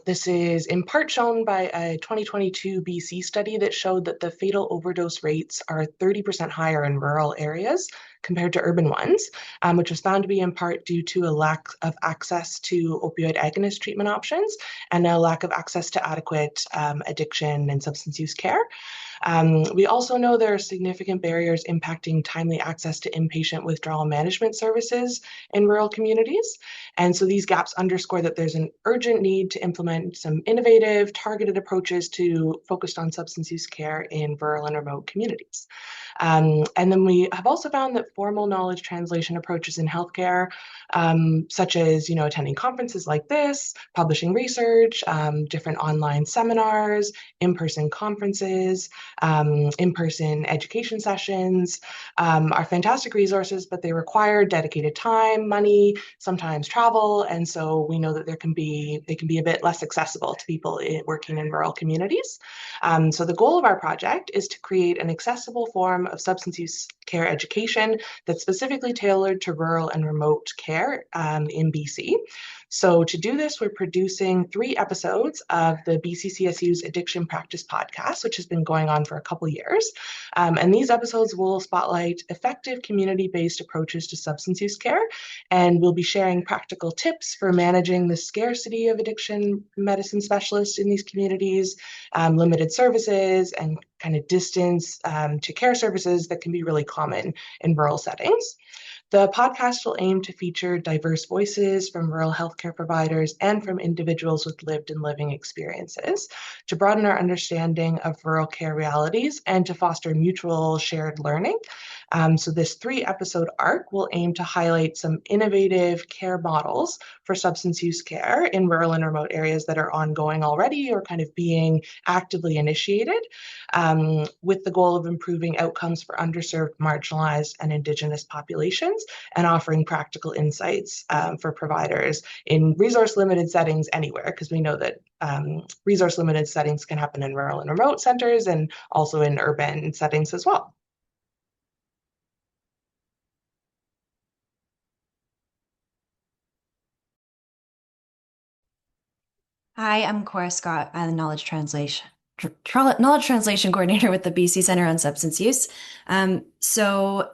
[SPEAKER 7] This is in part shown by a 2022 BC study that showed that the fatal overdose rates are 30% higher in rural areas compared to urban ones, which was found to be in part due to a lack of access to opioid agonist treatment options and a lack of access to adequate addiction and substance use care. We also know there are significant barriers impacting timely access to inpatient withdrawal management services in rural communities. And so these gaps underscore that there's an urgent need to implement some innovative, targeted approaches focused on substance use care in rural and remote communities. And then we have also found that formal knowledge translation approaches in healthcare, such as attending conferences like this, publishing research, different online seminars, in-person conferences, in-person education sessions, are fantastic resources, but they require dedicated time, money, sometimes travel, and so we know that they can be a bit less accessible to people working in rural communities. So the goal of our project is to create an accessible form of substance use care education that's specifically tailored to rural and remote care in BC. So to do this, we're producing 3 episodes of the BCCSU's Addiction Practice Podcast, which has been going on for a couple years. And these episodes will spotlight effective community-based approaches to substance use care, and we'll be sharing practical practical tips for managing the scarcity of addiction medicine specialists in these communities, limited services, and kind of distance to care services that can be really common in rural settings. The podcast will aim to feature diverse voices from rural healthcare providers and from individuals with lived and living experiences to broaden our understanding of rural care realities and to foster mutual shared learning. So this 3-episode arc will aim to highlight some innovative care models for substance use care in rural and remote areas that are ongoing already or kind of being actively initiated, with the goal of improving outcomes for underserved, marginalized, and Indigenous populations and offering practical insights for providers in resource-limited settings anywhere, because we know that resource-limited settings can happen in rural and remote centers and also in urban settings as well.
[SPEAKER 6] Hi, I'm Cora Scott. I'm the knowledge translation coordinator with the BC Center on Substance Use.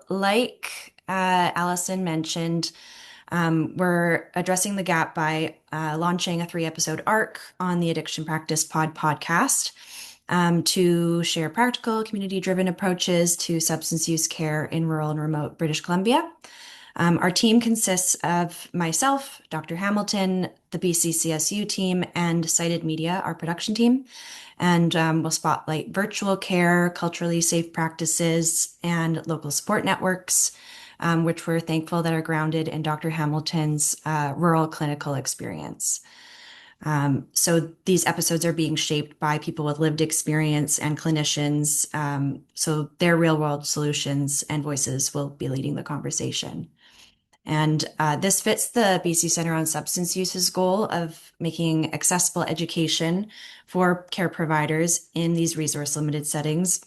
[SPEAKER 6] Like Allison mentioned, we're addressing the gap by launching a 3-episode arc on the Addiction Practice podcast to share practical, community-driven approaches to substance use care in rural and remote British Columbia. Our team consists of myself, Dr. Hamilton, the BCCSU team, and Cited Media, our production team. And we'll spotlight virtual care, culturally safe practices, and local support networks, which we're thankful that are grounded in Dr. Hamilton's rural clinical experience. So these episodes are being shaped by people with lived experience and clinicians. So their real-world solutions and voices will be leading the conversation. And this fits the BC Center on Substance Use's goal of making accessible education for care providers in these resource-limited settings,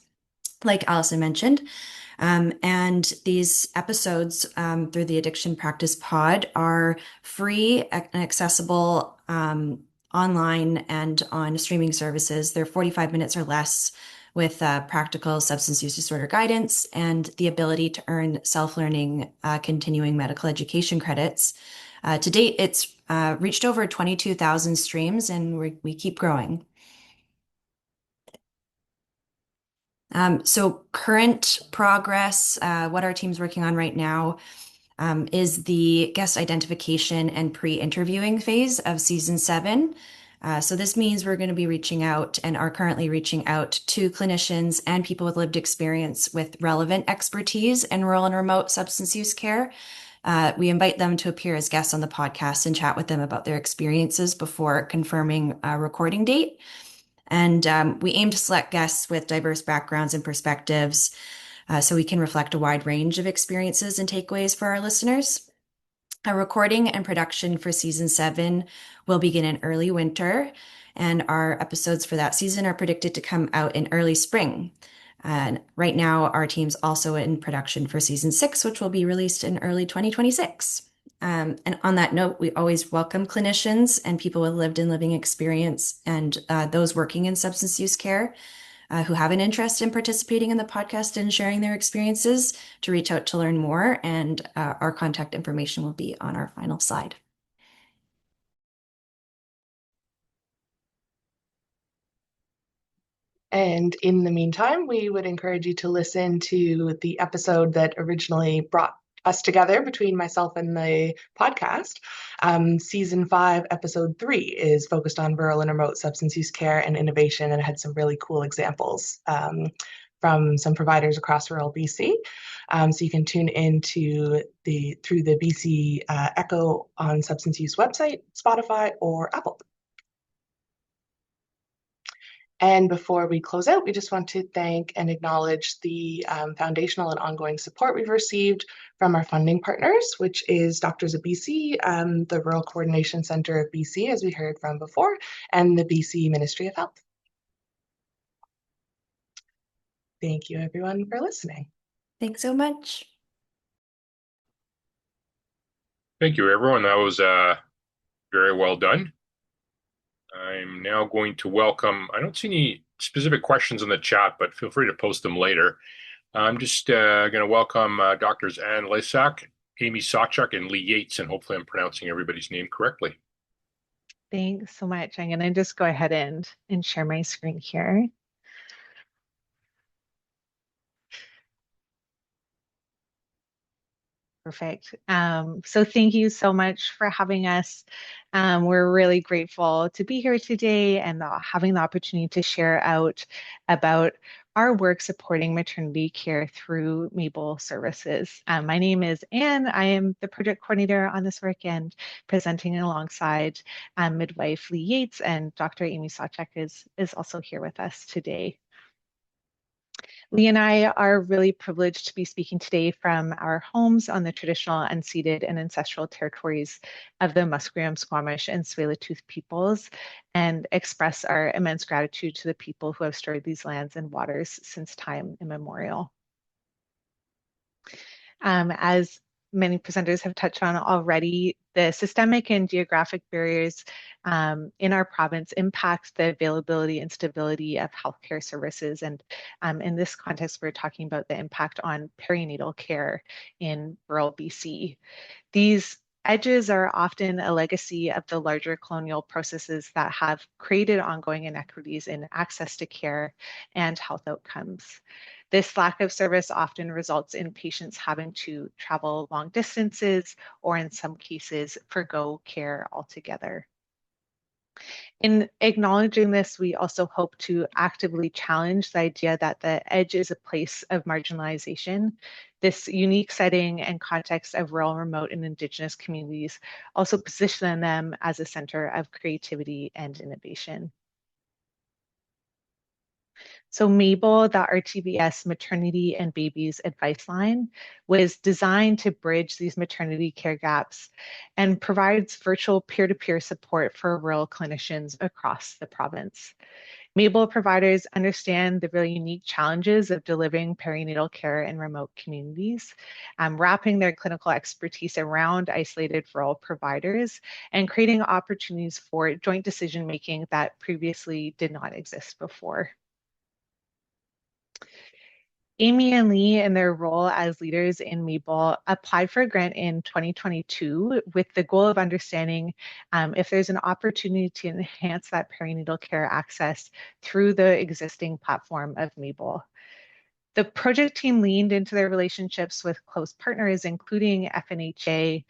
[SPEAKER 6] like Allison mentioned. And these episodes through the Addiction Practice Pod are free and accessible online and on streaming services. They're 45 minutes or less, with practical substance use disorder guidance and the ability to earn self-learning continuing medical education credits. To date, it's reached over 22,000 streams, and we keep growing. So current progress, what our team's working on right now is the guest identification and pre-interviewing phase of season 7. So this means we're going to be reaching out and are currently reaching out to clinicians and people with lived experience with relevant expertise in rural and remote substance use care. We invite them to appear as guests on the podcast and chat with them about their experiences before confirming a recording date. And we aim to select guests with diverse backgrounds and perspectives so we can reflect a wide range of experiences and takeaways for our listeners. A recording and production for season 7 will begin in early winter, and our episodes for that season are predicted to come out in early spring. And right now, our team's also in production for season 6, which will be released in early 2026. And on that note, we always welcome clinicians and people with lived and living experience and those working in substance use care who have an interest in participating in the podcast and sharing their experiences to reach out to learn more. And our contact information will be on our final slide.
[SPEAKER 7] And in the meantime, we would encourage you to listen to the episode that originally brought us together between myself and the podcast. Season 5, episode 3 is focused on rural and remote substance use care and innovation, and had some really cool examples from some providers across rural BC. So you can tune in through the BC Echo on Substance Use website, Spotify, or Apple. And before we close out, we just want to thank and acknowledge the foundational and ongoing support we've received from our funding partners, which is Doctors of BC, the Rural Coordination Centre of BC, as we heard from before, and the BC Ministry of Health. Thank you, everyone, for listening.
[SPEAKER 6] Thanks so much.
[SPEAKER 4] Thank you, everyone. That was very well done. I'm now going to welcome, I don't see any specific questions in the chat, but feel free to post them later. I'm just going to welcome Drs. Ann Lysak Amy Sawchuk and Lee Yates, and hopefully I'm pronouncing everybody's name correctly.
[SPEAKER 8] Thanks so much. I'm going to just go ahead and share my screen here. Perfect. So thank you so much for having us. We're really grateful to be here today and having the opportunity to share out about our work supporting maternity care through Mabel Services. My name is Anne. I am the project coordinator on this work and presenting alongside midwife Lee Yates, and Dr. Amy Sawchuk is also here with us today. Lee and I are really privileged to be speaking today from our homes on the traditional, unceded, and ancestral territories of the Musqueam, Squamish, and Tsleil-Waututh peoples, and express our immense gratitude to the people who have stored these lands and waters since time immemorial. As many presenters have touched on already, the systemic and geographic barriers in our province impact the availability and stability of healthcare services. And in this context, we're talking about the impact on perinatal care in rural BC. These edges are often a legacy of the larger colonial processes that have created ongoing inequities in access to care and health outcomes. This lack of service often results in patients having to travel long distances or, in some cases, forgo care altogether. In acknowledging this, we also hope to actively challenge the idea that the edge is a place of marginalization. This unique setting and context of rural, remote, and Indigenous communities also position them as a center of creativity and innovation. So Mabel, the RTVS Maternity and Babies Advice Line, was designed to bridge these maternity care gaps and provides virtual peer-to-peer support for rural clinicians across the province. Mabel providers understand the really unique challenges of delivering perinatal care in remote communities, wrapping their clinical expertise around isolated rural providers and creating opportunities for joint decision-making that previously did not exist before. Amy and Lee, in their role as leaders in Mabel, applied for a grant in 2022 with the goal of understanding if there's an opportunity to enhance that perinatal care access through the existing platform of Mabel. The project team leaned into their relationships with close partners, including FNHA,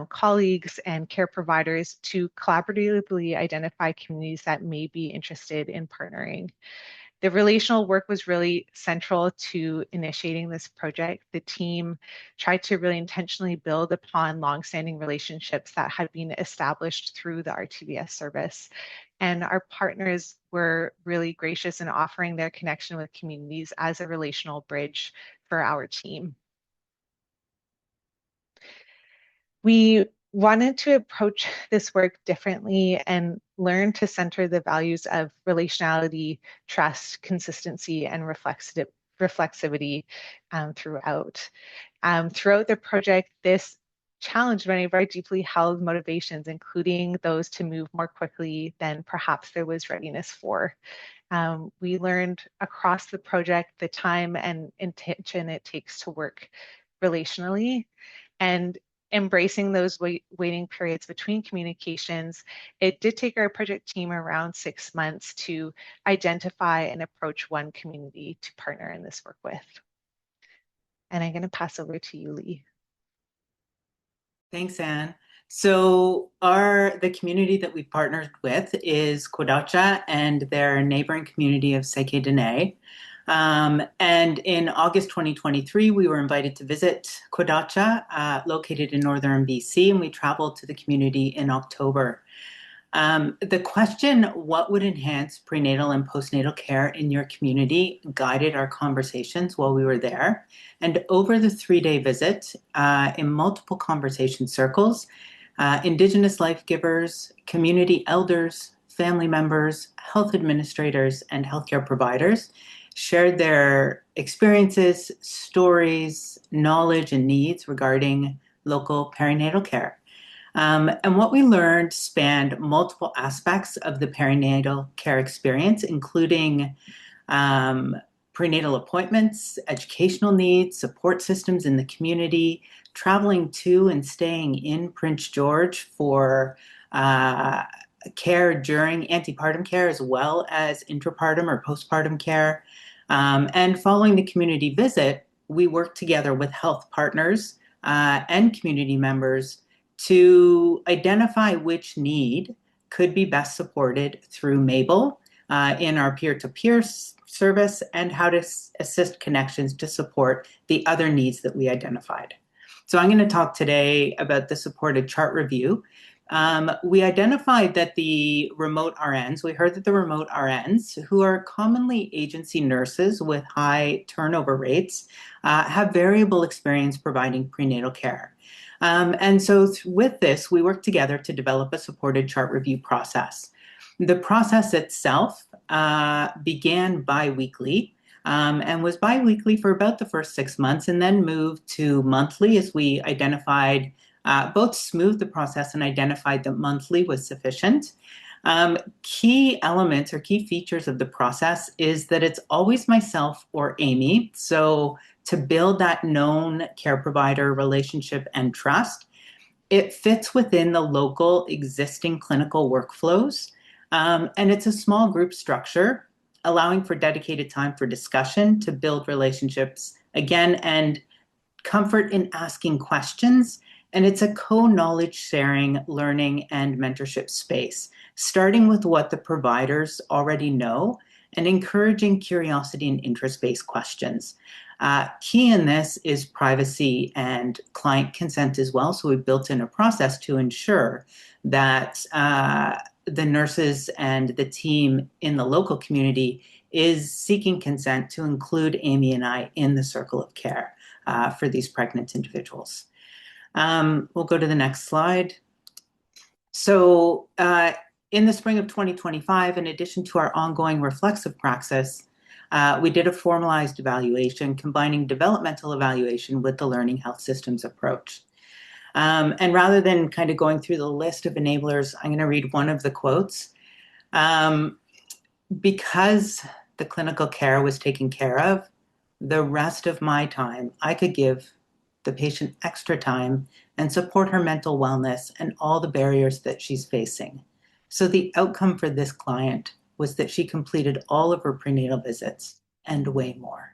[SPEAKER 8] colleagues, and care providers to collaboratively identify communities that may be interested in partnering. The relational work was really central to initiating this project. The team tried to really intentionally build upon longstanding relationships that had been established through the RTVS service. And our partners were really gracious in offering their connection with communities as a relational bridge for our team. We wanted to approach this work differently and learn to center the values of relationality, trust, consistency, and reflexivity throughout. Throughout the project, this challenged many of our deeply held motivations, including those to move more quickly than perhaps there was readiness for. We learned across the project the time and intention it takes to work relationally, and embracing those waiting periods between communications. It did take our project team around 6 months to identify and approach one community to partner in this work with. And I'm going to pass over to you, Lee.
[SPEAKER 9] Thanks, Anne. So the community that we partnered with is Quadacha and their neighboring community of Seke Dene. And in August 2023, we were invited to visit Quadacha, located in northern BC, and we traveled to the community in October. The question, what would enhance prenatal and postnatal care in your community, guided our conversations while we were there. And over the 3-day visit, in multiple conversation circles, Indigenous life givers, community elders, family members, health administrators, and healthcare providers shared their experiences, stories, knowledge, and needs regarding local perinatal care. And what we learned spanned multiple aspects of the perinatal care experience, including prenatal appointments, educational needs, support systems in the community, traveling to and staying in Prince George for care during antepartum care as well as intrapartum or postpartum care. And following the community visit, we worked together with health partners and community members to identify which need could be best supported through Mabel in our peer-to-peer service, and how to assist connections to support the other needs that we identified. So I'm going to talk today about the supported chart review. We identified that the remote RNs, we heard that the remote RNs, who are commonly agency nurses with high turnover rates, have variable experience providing prenatal care. And so with this, we worked together to develop a supported chart review process. The process itself began bi-weekly and was bi-weekly for about the first 6 months, and then moved to monthly as we identified, both smoothed the process and identified that monthly was sufficient. Key elements or key features of the process is that it's always myself or Amy. So to build that known care provider relationship and trust, it fits within the local existing clinical workflows. And it's a small group structure, allowing for dedicated time for discussion to build relationships again and comfort in asking questions. And it's a co-knowledge sharing, learning, and mentorship space, starting with what the providers already know and encouraging curiosity and interest-based questions. Key in this is privacy and client consent as well. So we've built in a process to ensure that the nurses and the team in the local community is seeking consent to include Amy and I in the circle of care for these pregnant individuals. We'll go to the next slide. So in the spring of 2025, in addition to our ongoing reflexive praxis, we did a formalized evaluation combining developmental evaluation with the learning health systems approach. And rather than kind of going through the list of enablers, I'm going to read one of the quotes. Because the clinical care was taken care of, the rest of my time I could give the patient extra time and support her mental wellness and all the barriers that she's facing. So the outcome for this client was that she completed all of her prenatal visits and way more.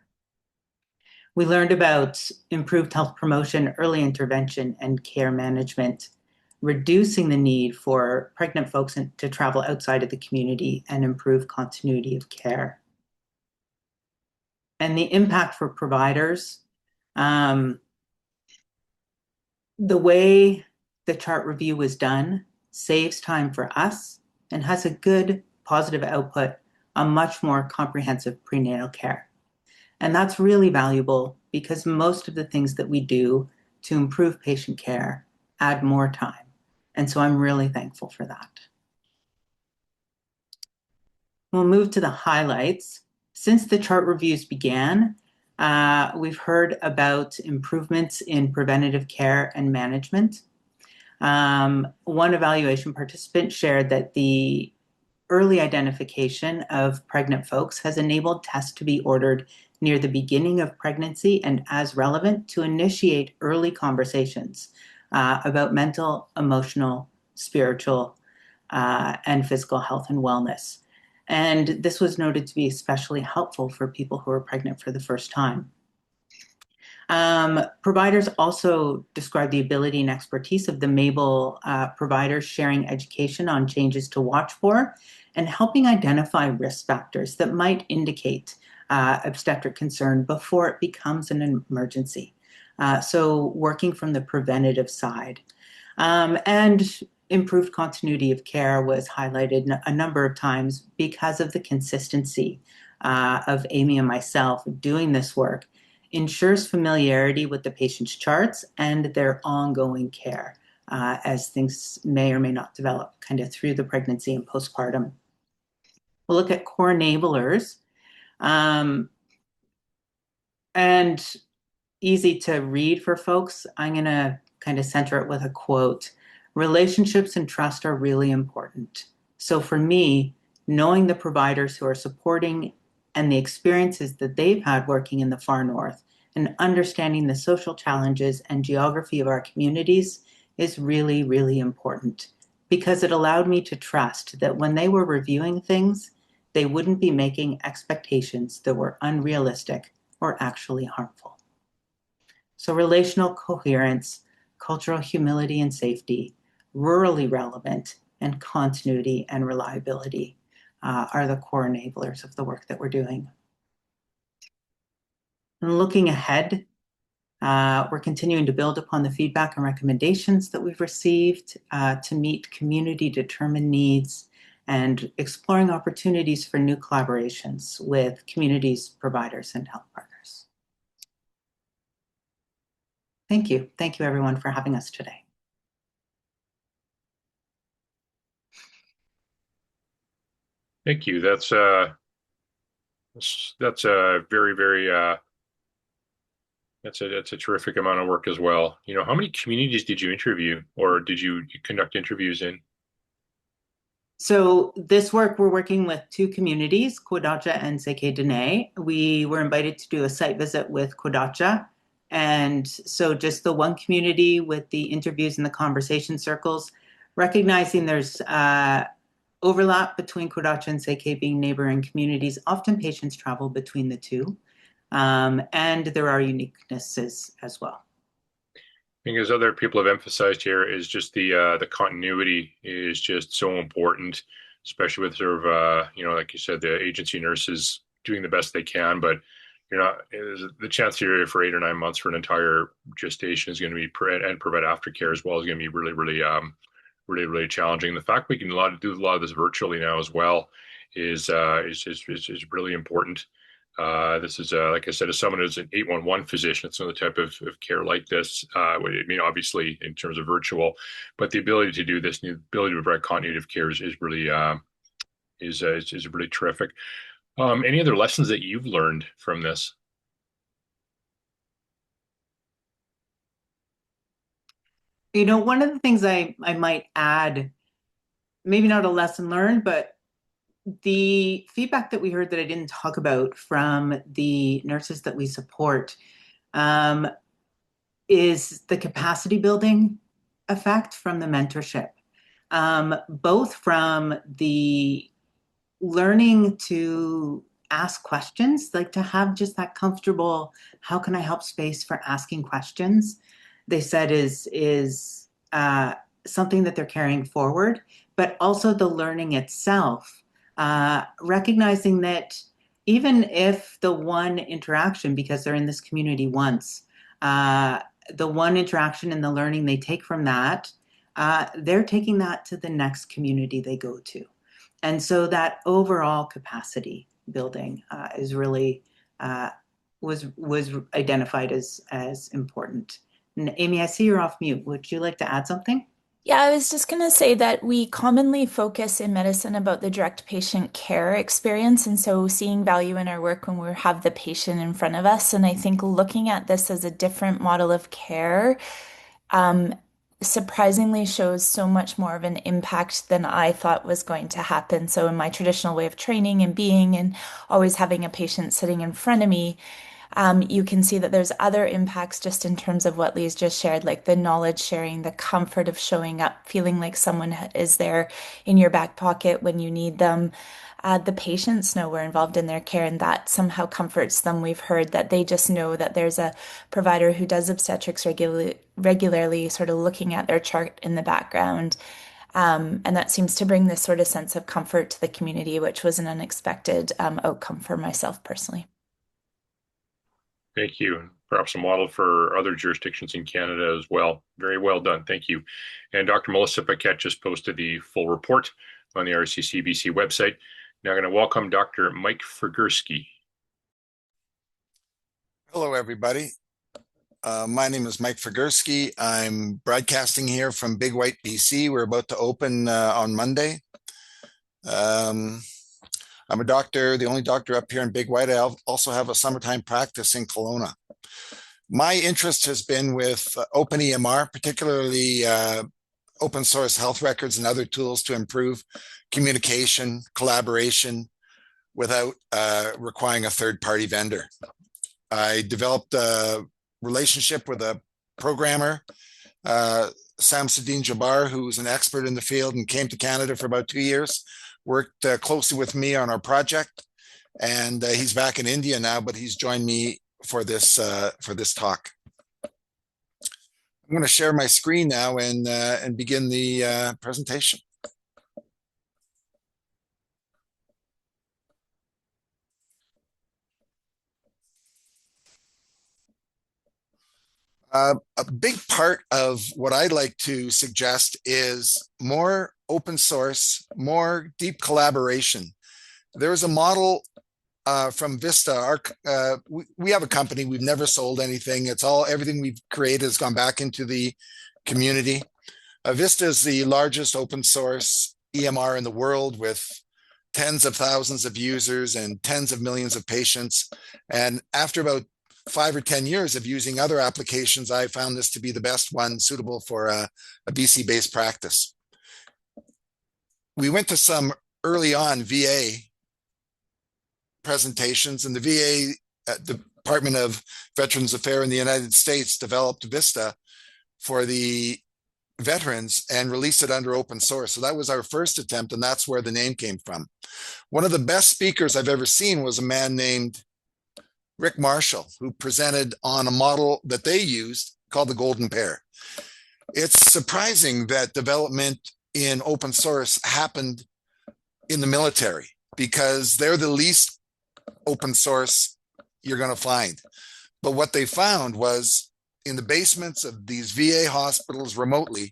[SPEAKER 9] We learned about improved health promotion, early intervention, and care management, reducing the need for pregnant folks to travel outside of the community and improve continuity of care. And the impact for providers, the way the chart review was done saves time for us and has a good positive output on much more comprehensive prenatal care. And that's really valuable because most of the things that we do to improve patient care add more time. And so I'm really thankful for that. We'll move to the highlights. Since the chart reviews began, we've heard about improvements in preventative care and management. One evaluation participant shared that the early identification of pregnant folks has enabled tests to be ordered near the beginning of pregnancy and as relevant to initiate early conversations about mental, emotional, spiritual, and physical health and wellness. And this was noted to be especially helpful for people who are pregnant for the first time. Providers also described the ability and expertise of the Mabel providers sharing education on changes to watch for and helping identify risk factors that might indicate obstetric concern before it becomes an emergency. So working from the preventative side. And improved continuity of care was highlighted a number of times because of the consistency of Amy and myself doing this work. Ensures familiarity with the patient's charts and their ongoing care as things may or may not develop kind of through the pregnancy and postpartum. We'll look at core enablers. And easy to read for folks. I'm going to kind of center it with a quote. Relationships and trust are really important. So for me, knowing the providers who are supporting and the experiences that they've had working in the far north and understanding the social challenges and geography of our communities is really, really important, because it allowed me to trust that when they were reviewing things, they wouldn't be making expectations that were unrealistic or actually harmful. So relational coherence, cultural humility and safety, rurally relevant, and continuity and reliability are the core enablers of the work that we're doing. And looking ahead, we're continuing to build upon the feedback and recommendations that we've received to meet community-determined needs and exploring opportunities for new collaborations with communities, providers, and health partners. Thank you. Thank you, everyone, for having us today.
[SPEAKER 4] Thank you. That's a very, very that's a terrific amount of work as well. You know, how many communities did you interview, or did you conduct interviews in?
[SPEAKER 9] So this work, we're working with 2 communities, Kwadacha and Seke Dene. We were invited to do a site visit with Kwadacha. And so just the one community with the interviews and the conversation circles, recognizing there's overlap between Kwadacha and Seke being neighboring communities. Often patients travel between the 2. And there are uniquenesses as well.
[SPEAKER 4] I think as other people have emphasized here is just the continuity is just so important, especially with sort of you know, like you said, the agency nurses doing the best they can, but you're not, the chance here for 8 or 9 months for an entire gestation is going to be and provide aftercare as well is going to be really, really challenging. The fact we can do a lot of this virtually now as well is really important. This is, like I said, as someone who's an 811 physician, it's another type of care like this. I mean, obviously, in terms of virtual, but the ability to do this, the ability to provide continuity of care is really really terrific. Any other lessons that you've learned from this?
[SPEAKER 9] You know, one of the things I might add, maybe not a lesson learned, but the feedback that we heard that I didn't talk about from the nurses that we support is the capacity building effect from the mentorship, both from the learning to ask questions, like to have just that comfortable, how can I help space for asking questions, they said is something that they're carrying forward, but also the learning itself, recognizing that even if the one interaction, because they're in this community once, the one interaction and the learning they take from that, they're taking that to the next community they go to. And so that overall capacity building is really, was identified as important. And Amy, I see you're off mute. Would you like to add something?
[SPEAKER 10] Yeah, I was just going to say that we commonly focus in medicine about the direct patient care experience. And so seeing value in our work when we have the patient in front of us. And I think looking at this as a different model of care surprisingly shows so much more of an impact than I thought was going to happen. So in my traditional way of training and being and always having a patient sitting in front of me, you can see that there's other impacts just in terms of what Lee's just shared, like the knowledge sharing, the comfort of showing up, feeling like someone is there in your back pocket when you need them. The patients know we're involved in their care, and that somehow comforts them. We've heard that they just know that there's a provider who does obstetrics regularly, sort of looking at their chart in the background. And that seems to bring this sort of sense of comfort to the community, which was an unexpected outcome for myself personally.
[SPEAKER 4] Thank you. Perhaps a model for other jurisdictions in Canada as well. Very well done. Thank you. And Dr. Melissa Paquette just posted the full report on the RCCBC website. Now I'm going to welcome Dr. Mike Frigursky.
[SPEAKER 11] Hello, everybody. My name is Mike Frigursky. I'm broadcasting here from Big White, BC. We're about to open on Monday. I'm a doctor, the only doctor up here in Big White. I also have a summertime practice in Kelowna. My interest has been with open EMR, particularly open source health records and other tools to improve communication, collaboration without requiring a third-party vendor. I developed a relationship with a programmer, Samsudin Jabbar, who's an expert in the field and came to Canada for about 2 years, worked closely with me on our project. And he's back in India now, but he's joined me for this talk. I'm going to share my screen now and begin the presentation. A big part of what I'd like to suggest is more open source, more deep collaboration. There's a model from Vista. We have a company. We've never sold anything. Everything we've created has gone back into the community. Vista is the largest open source EMR in the world, with tens of thousands of users and tens of millions of patients. And after about 5 or 10 years of using other applications, I found this to be the best one suitable for a BC-based practice. We went to some early on VA presentations, and the VA, Department of Veterans Affairs in the United States, developed Vista for the veterans and released it under open source. So that was our first attempt, and that's where the name came from. One of the best speakers I've ever seen was a man named Rick Marshall, who presented on a model that they used called the golden pair. It's surprising that development in open source happened in the military, because they're the least open source you're going to find. But what they found was, in the basements of these VA hospitals remotely,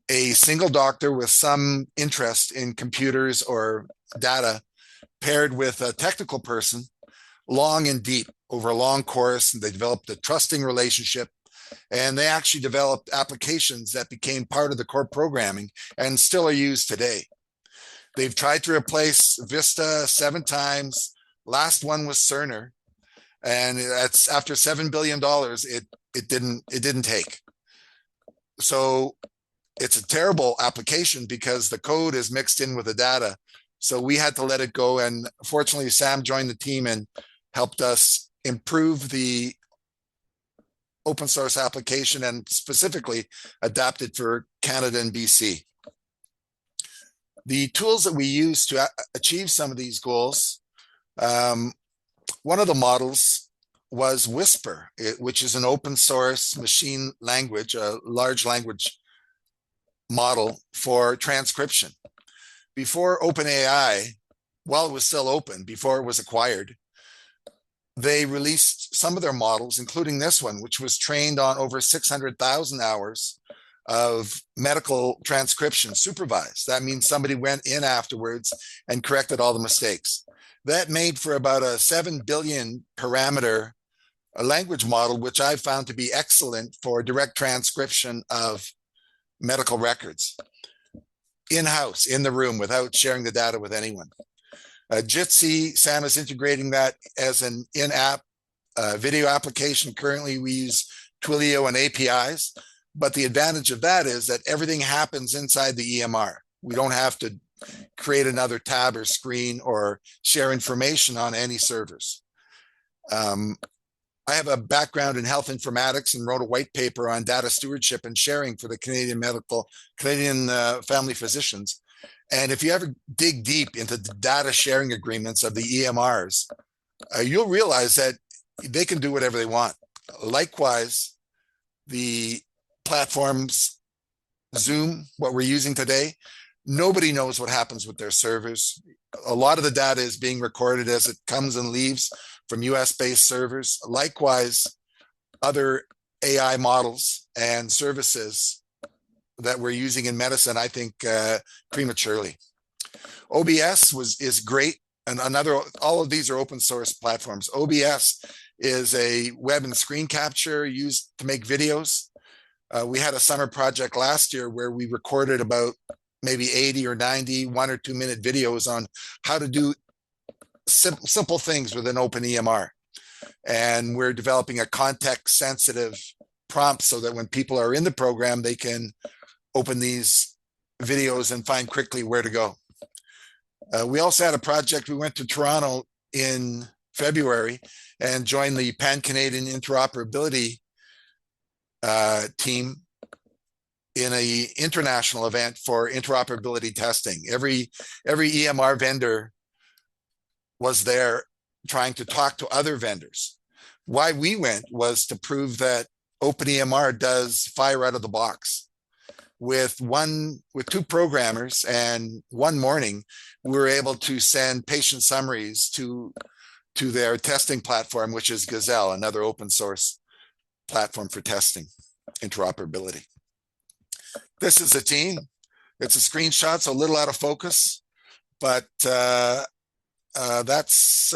[SPEAKER 11] a single doctor with some interest in computers or data paired with a technical person, long and deep, over a long course, and they developed a trusting relationship, and they actually developed applications that became part of the core programming and still are used today. They've tried to replace Vista 7 times. Last one was Cerner, and that's after $7 billion. It didn't take. So it's a terrible application because the code is mixed in with the data. So we had to let it go. And fortunately, Sam joined the team and helped us improve the open source application and specifically adapt it for Canada and BC. The tools that we use to achieve some of these goals, one of the models was Whisper, which is an open source machine language, a large language model for transcription. Before OpenAI, while it was still open, before it was acquired, they released some of their models, including this one, which was trained on over 600,000 hours of medical transcription supervised. That means somebody went in afterwards and corrected all the mistakes. That made for about a 7 billion parameter language model, which I found to be excellent for direct transcription of medical records in-house, in the room, without sharing the data with anyone. Jitsi, Sam is integrating that as an in-app video application. Currently, we use Twilio and APIs, but the advantage of that is that everything happens inside the EMR. We don't have to create another tab or screen or share information on any servers. I have a background in health informatics and wrote a white paper on data stewardship and sharing for the Canadian family physicians. And if you ever dig deep into the data sharing agreements of the EMRs, you'll realize that they can do whatever they want. Likewise, the platforms, Zoom, what we're using today, nobody knows what happens with their servers. A lot of the data is being recorded as it comes and leaves from US-based servers. Likewise, other AI models and services that we're using in medicine, I think prematurely. OBS is great, and all of these are open source platforms. OBS is a web and screen capture used to make videos. We had a summer project last year where we recorded about maybe 80 or 90 1 or 2 minute videos on how to do simple things with an open EMR. And we're developing a context sensitive prompt so that when people are in the program, they can open these videos and find quickly where to go. We also had a project. We went to Toronto in February and joined the Pan-Canadian Interoperability team in an international event for interoperability testing. Every EMR vendor was there trying to talk to other vendors. Why we went was to prove that OpenEMR does fire out of the box. With two programmers and one morning, we were able to send patient summaries to their testing platform, which is Gazelle, another open source platform for testing interoperability. This is the team. It's a screenshot, so a little out of focus, but that's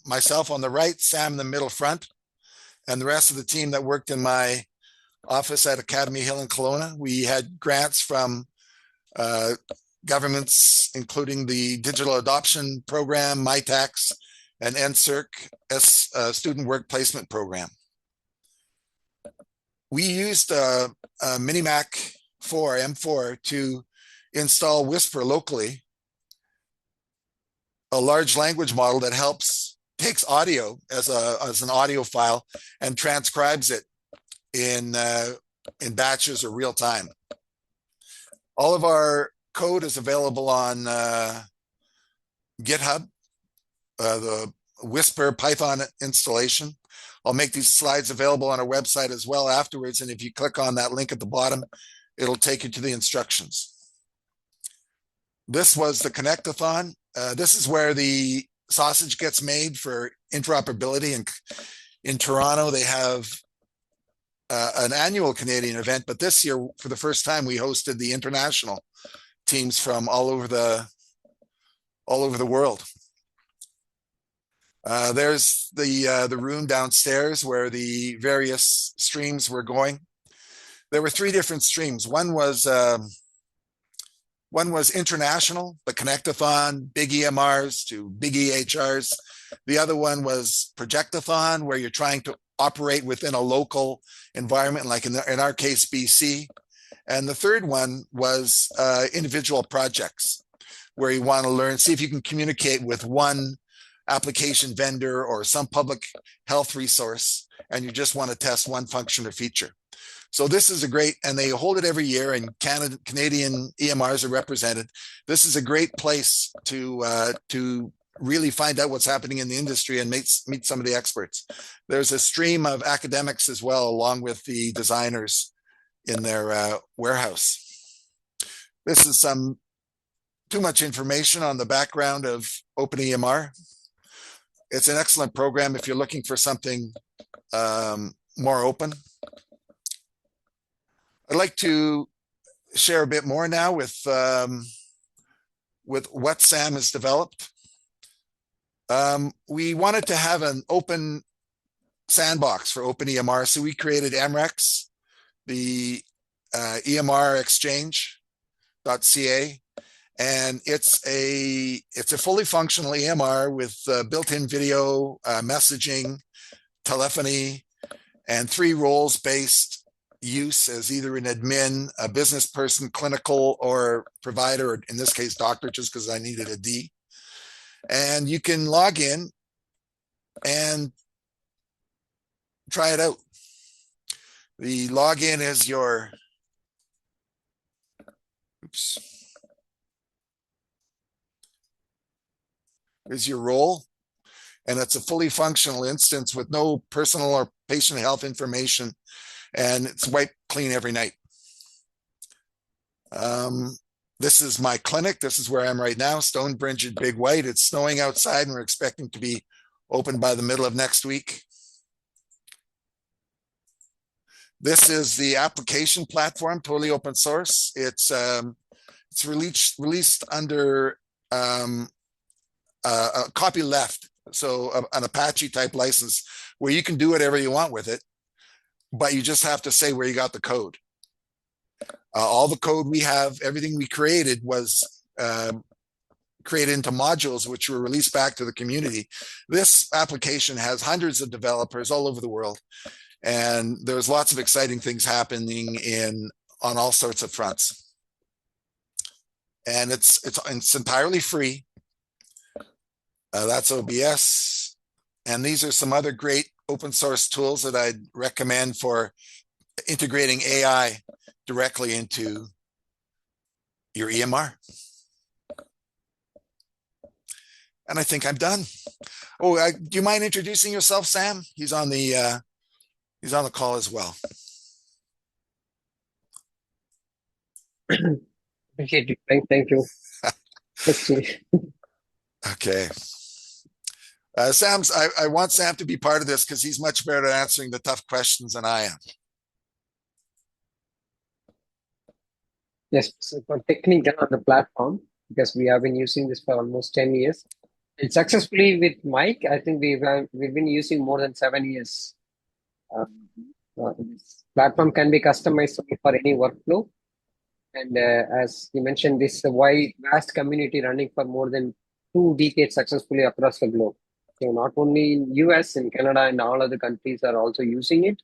[SPEAKER 11] myself on the right, Sam in the middle front, and the rest of the team that worked in my office at Academy Hill in Kelowna. We had grants from governments, including the Digital Adoption Program, MyTax, and NSERC, Student Work Placement Program. We used a Minimac 4, M4, to install Whisper locally, a large language model that takes audio as an audio file and transcribes it in batches or real time. All of our code is available on GitHub, the Whisper Python installation. I'll make these slides available on our website as well afterwards, and if you click on that link at the bottom, it'll take you to the instructions. This was the Connectathon. This is where the sausage gets made for interoperability. And in Toronto, they have an annual Canadian event, but this year, for the first time, we hosted the international teams from all over the world. There's the room downstairs where the various streams were going. There were 3 different streams. One was international, the Connectathon, big EMRs to big EHRs. The other one was Projectathon, where you're trying to operate within a local environment, like in our case, BC. And the third one was individual projects, where you want to learn, see if you can communicate with one application vendor or some public health resource, and you just want to test one function or feature. So this is a great, and they hold it every year, and Canadian EMRs are represented. This is a great place to really find out what's happening in the industry and meet some of the experts. There's a stream of academics as well, along with the designers in their warehouse. This is some too much information on the background of OpenEMR. It's an excellent program if you're looking for something more open. I'd like to share a bit more now with what Sam has developed. We wanted to have an open sandbox for OpenEMR, so we created MREX, the EMR exchange.ca, and it's a fully functional EMR with built-in video, messaging, telephony, and 3 roles-based use as either an admin, a business person, clinical, or provider, or in this case, doctor, just because I needed a D. And you can log in and try it out. The login is your, is your role, and it's a fully functional instance with no personal or patient health information, and it's wiped clean every night. This is my clinic. This is where I am right now, Stonebridge at Big White. It's snowing outside, and we're expecting to be open by the middle of next week. This is the application platform, totally open source. It's released under a copyleft, so an Apache type license, where you can do whatever you want with it, but you just have to say where you got the code. All the code we have, everything we created was created into modules, which were released back to the community. This application has hundreds of developers all over the world, and there's lots of exciting things happening on all sorts of fronts. And it's entirely free. That's OBS. And these are some other great open source tools that I'd recommend for integrating AI directly into your EMR. And I think I'm done. Oh, do you mind introducing yourself, Sam? He's on the call as well.
[SPEAKER 12] Appreciate it. Thank you.
[SPEAKER 11] Okay. I want Sam to be part of this because he's much better at answering the tough questions than I am.
[SPEAKER 12] Yes, so for technique on the platform, because we have been using this for almost 10 years. And successfully with Mike, I think we've been using more than 7 years. This platform can be customized for any workflow. And as you mentioned, this is a vast community running for more than 2 decades successfully across the globe. So not only in US, in Canada, and all other countries are also using it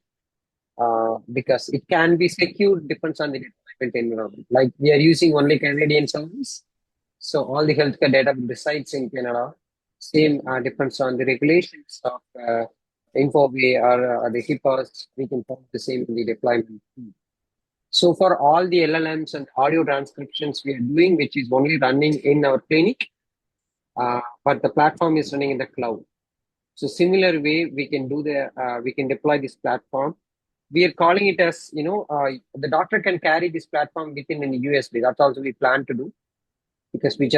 [SPEAKER 12] because it can be secure, depends on the deployment environment. Like we are using only Canadian service, so all the healthcare data resides in Canada. Same depends on the regulations of InfoWay or the HIPAAs. We can follow the same in the deployment. So for all the LLMs and audio transcriptions we are doing, which is only running in our clinic, but the platform is running in the cloud. So similar way, we can we can deploy this platform. We are calling it as, the doctor can carry this platform within an USB. That's also we plan to do because we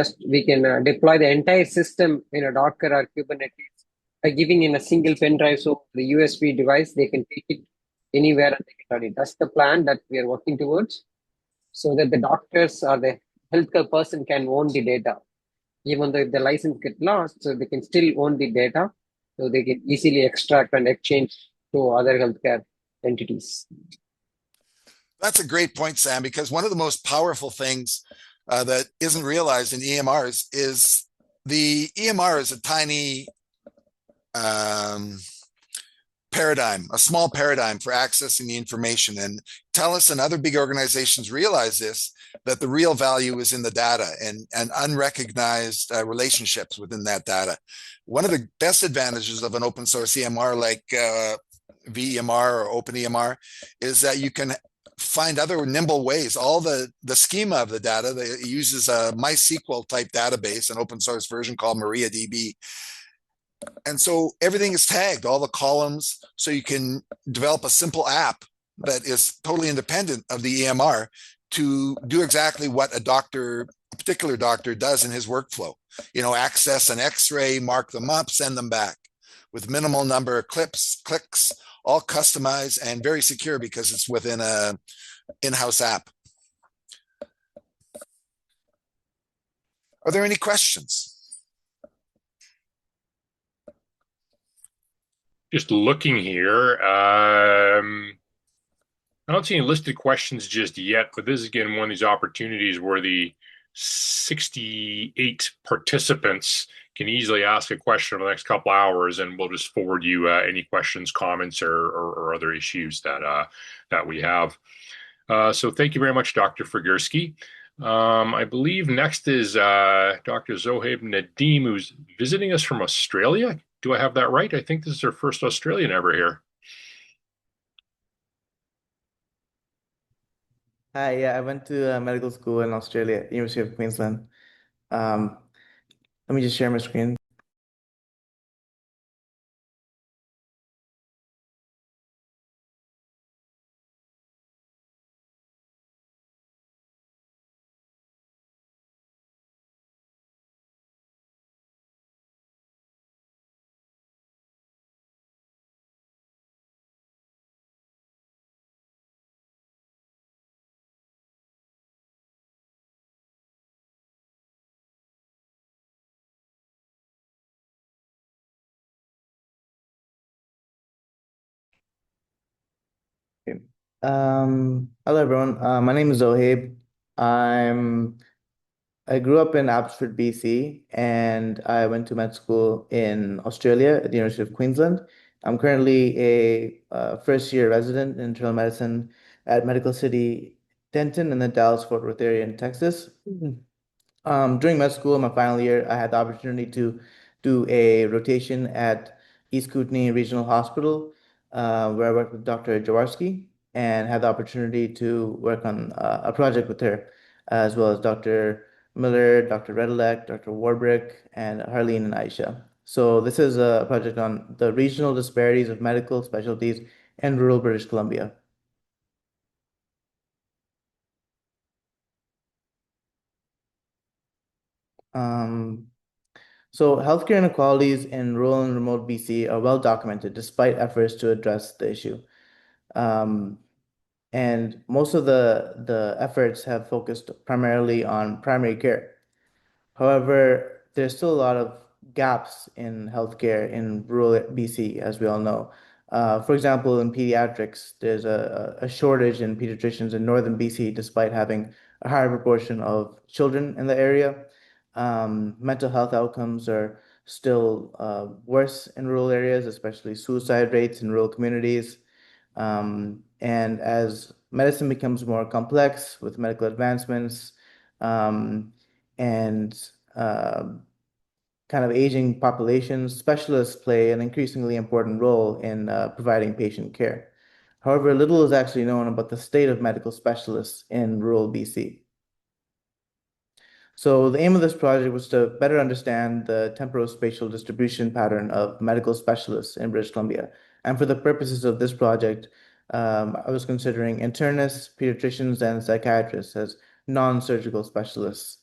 [SPEAKER 12] can deploy the entire system in a Docker or Kubernetes by giving in a single pen drive. So the USB device, they can take it anywhere and they can run it. That's the plan that we are working towards, so that the doctors or the healthcare person can own the data. Even though if the license get lost, so they can still own the data, so they can easily extract and exchange to other healthcare entities.
[SPEAKER 11] That's a great point, Sam, because one of the most powerful things that isn't realized in EMRs is the EMR is a tiny paradigm, a small paradigm for accessing the information. And TELUS and other big organizations realize this, that the real value is in the data and unrecognized relationships within that data. One of the best advantages of an open source EMR like VEMR or OpenEMR is that you can find other nimble ways. All the schema of the data, it uses a MySQL type database, an open source version called MariaDB. And so everything is tagged, all the columns, so you can develop a simple app that is totally independent of the EMR to do exactly what a particular doctor does in his workflow. Access an X-ray, mark them up, send them back with minimal number of clicks, all customized and very secure because it's within a in-house app. Are there any questions?
[SPEAKER 4] Just looking here, I don't see any listed questions just yet, but this is again one of these opportunities where the 68 participants can easily ask a question over the next couple hours, and we'll just forward you any questions, comments, or other issues that we have. So thank you very much, Dr. Frigurski. I believe next is Dr. Zohaib Nadim, who's visiting us from Australia. Do I have that right? I think this is our first Australian ever here.
[SPEAKER 13] Hi, yeah, I went to medical school in Australia, University of Queensland. Let me just share my screen. Okay. Hello everyone. My name is Zohaib. I grew up in Abbotsford, BC, and I went to med school in Australia at the University of Queensland. I'm currently a first-year resident in internal medicine at Medical City Denton in the Dallas-Fort Worth area in Texas. During med school, in my final year, I had the opportunity to do a rotation at East Kootenay Regional Hospital, where I worked with Dr. Jaworski and had the opportunity to work on a project with her, as well as Dr. Miller, Dr. Redilek, Dr. Warbrick, and Harleen and Aisha. So this is a project on the regional disparities of medical specialties in rural British Columbia. So healthcare inequalities in rural and remote BC are well documented despite efforts to address the issue. And most of the efforts have focused primarily on primary care. However, there's still a lot of gaps in healthcare in rural BC, as we all know. For example, in pediatrics, there's a shortage in pediatricians in northern BC, despite having a higher proportion of children in the area. Mental health outcomes are still worse in rural areas, especially suicide rates in rural communities. And as medicine becomes more complex with medical advancements, and kind of aging populations, specialists play an increasingly important role in providing patient care. However, little is actually known about the state of medical specialists in rural BC. So the aim of this project was to better understand the temporal-spatial distribution pattern of medical specialists in British Columbia. And for the purposes of this project, I was considering internists, pediatricians, and psychiatrists as non-surgical specialists.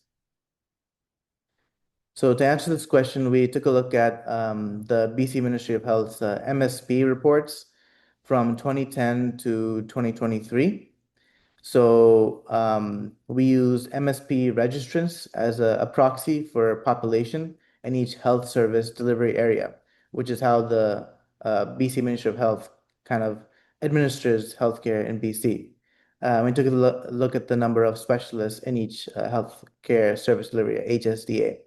[SPEAKER 13] So to answer this question, we took a look at the BC Ministry of Health's MSP reports from 2010 to 2023. So we use MSP registrants as a proxy for population in each health service delivery area, which is how the BC Ministry of Health kind of administers healthcare in BC. We took a look at the number of specialists in each healthcare service delivery, HSDA.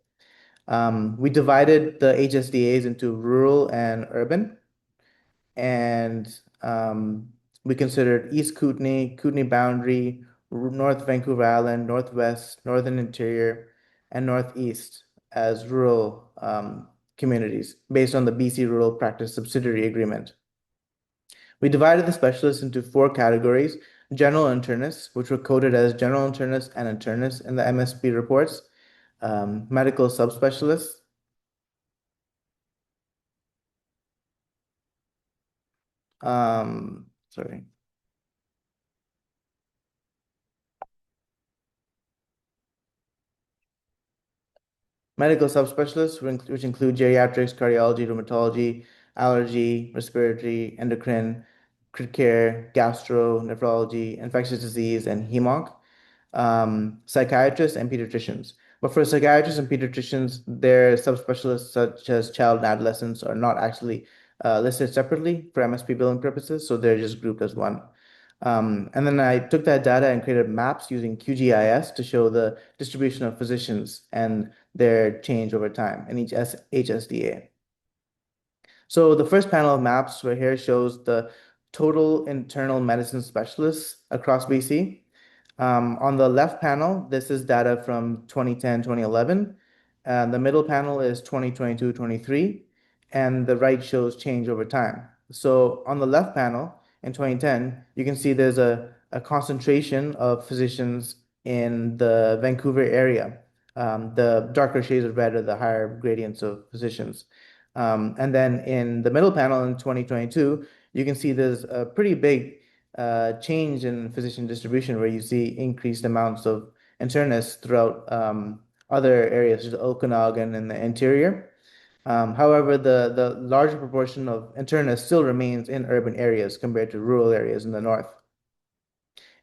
[SPEAKER 13] We divided the HSDAs into rural and urban, and we considered East Kootenay, Kootenay Boundary, North Vancouver Island, Northwest, Northern Interior, and Northeast as rural communities based on the BC Rural Practice Subsidiary Agreement. We divided the specialists into 4 categories: general internists, which were coded as general internists and internists in the MSP reports, medical subspecialists, sorry. Medical subspecialists, which include geriatrics, cardiology, rheumatology, allergy, respiratory, endocrine, crit care, gastro, nephrology, infectious disease, and hemonc. Psychiatrists and pediatricians. But for psychiatrists and pediatricians, their subspecialists such as child and adolescents are not actually listed separately for MSP billing purposes, so they're just grouped as one. And then I took that data and created maps using QGIS to show the distribution of physicians and their change over time in each HSDA. So the first panel of maps right here shows the total internal medicine specialists across BC. On the left panel, this is data from 2010, 2011. The middle panel is 2022, 23, and the right shows change over time. So on the left panel in 2010, you can see there's a concentration of physicians in the Vancouver area. The darker shades of red are the higher gradients of physicians. And then in the middle panel in 2022, you can see there's a pretty big change in physician distribution where you see increased amounts of internists throughout other areas, such as Okanagan and the interior. However, the larger proportion of internists still remains in urban areas compared to rural areas in the north.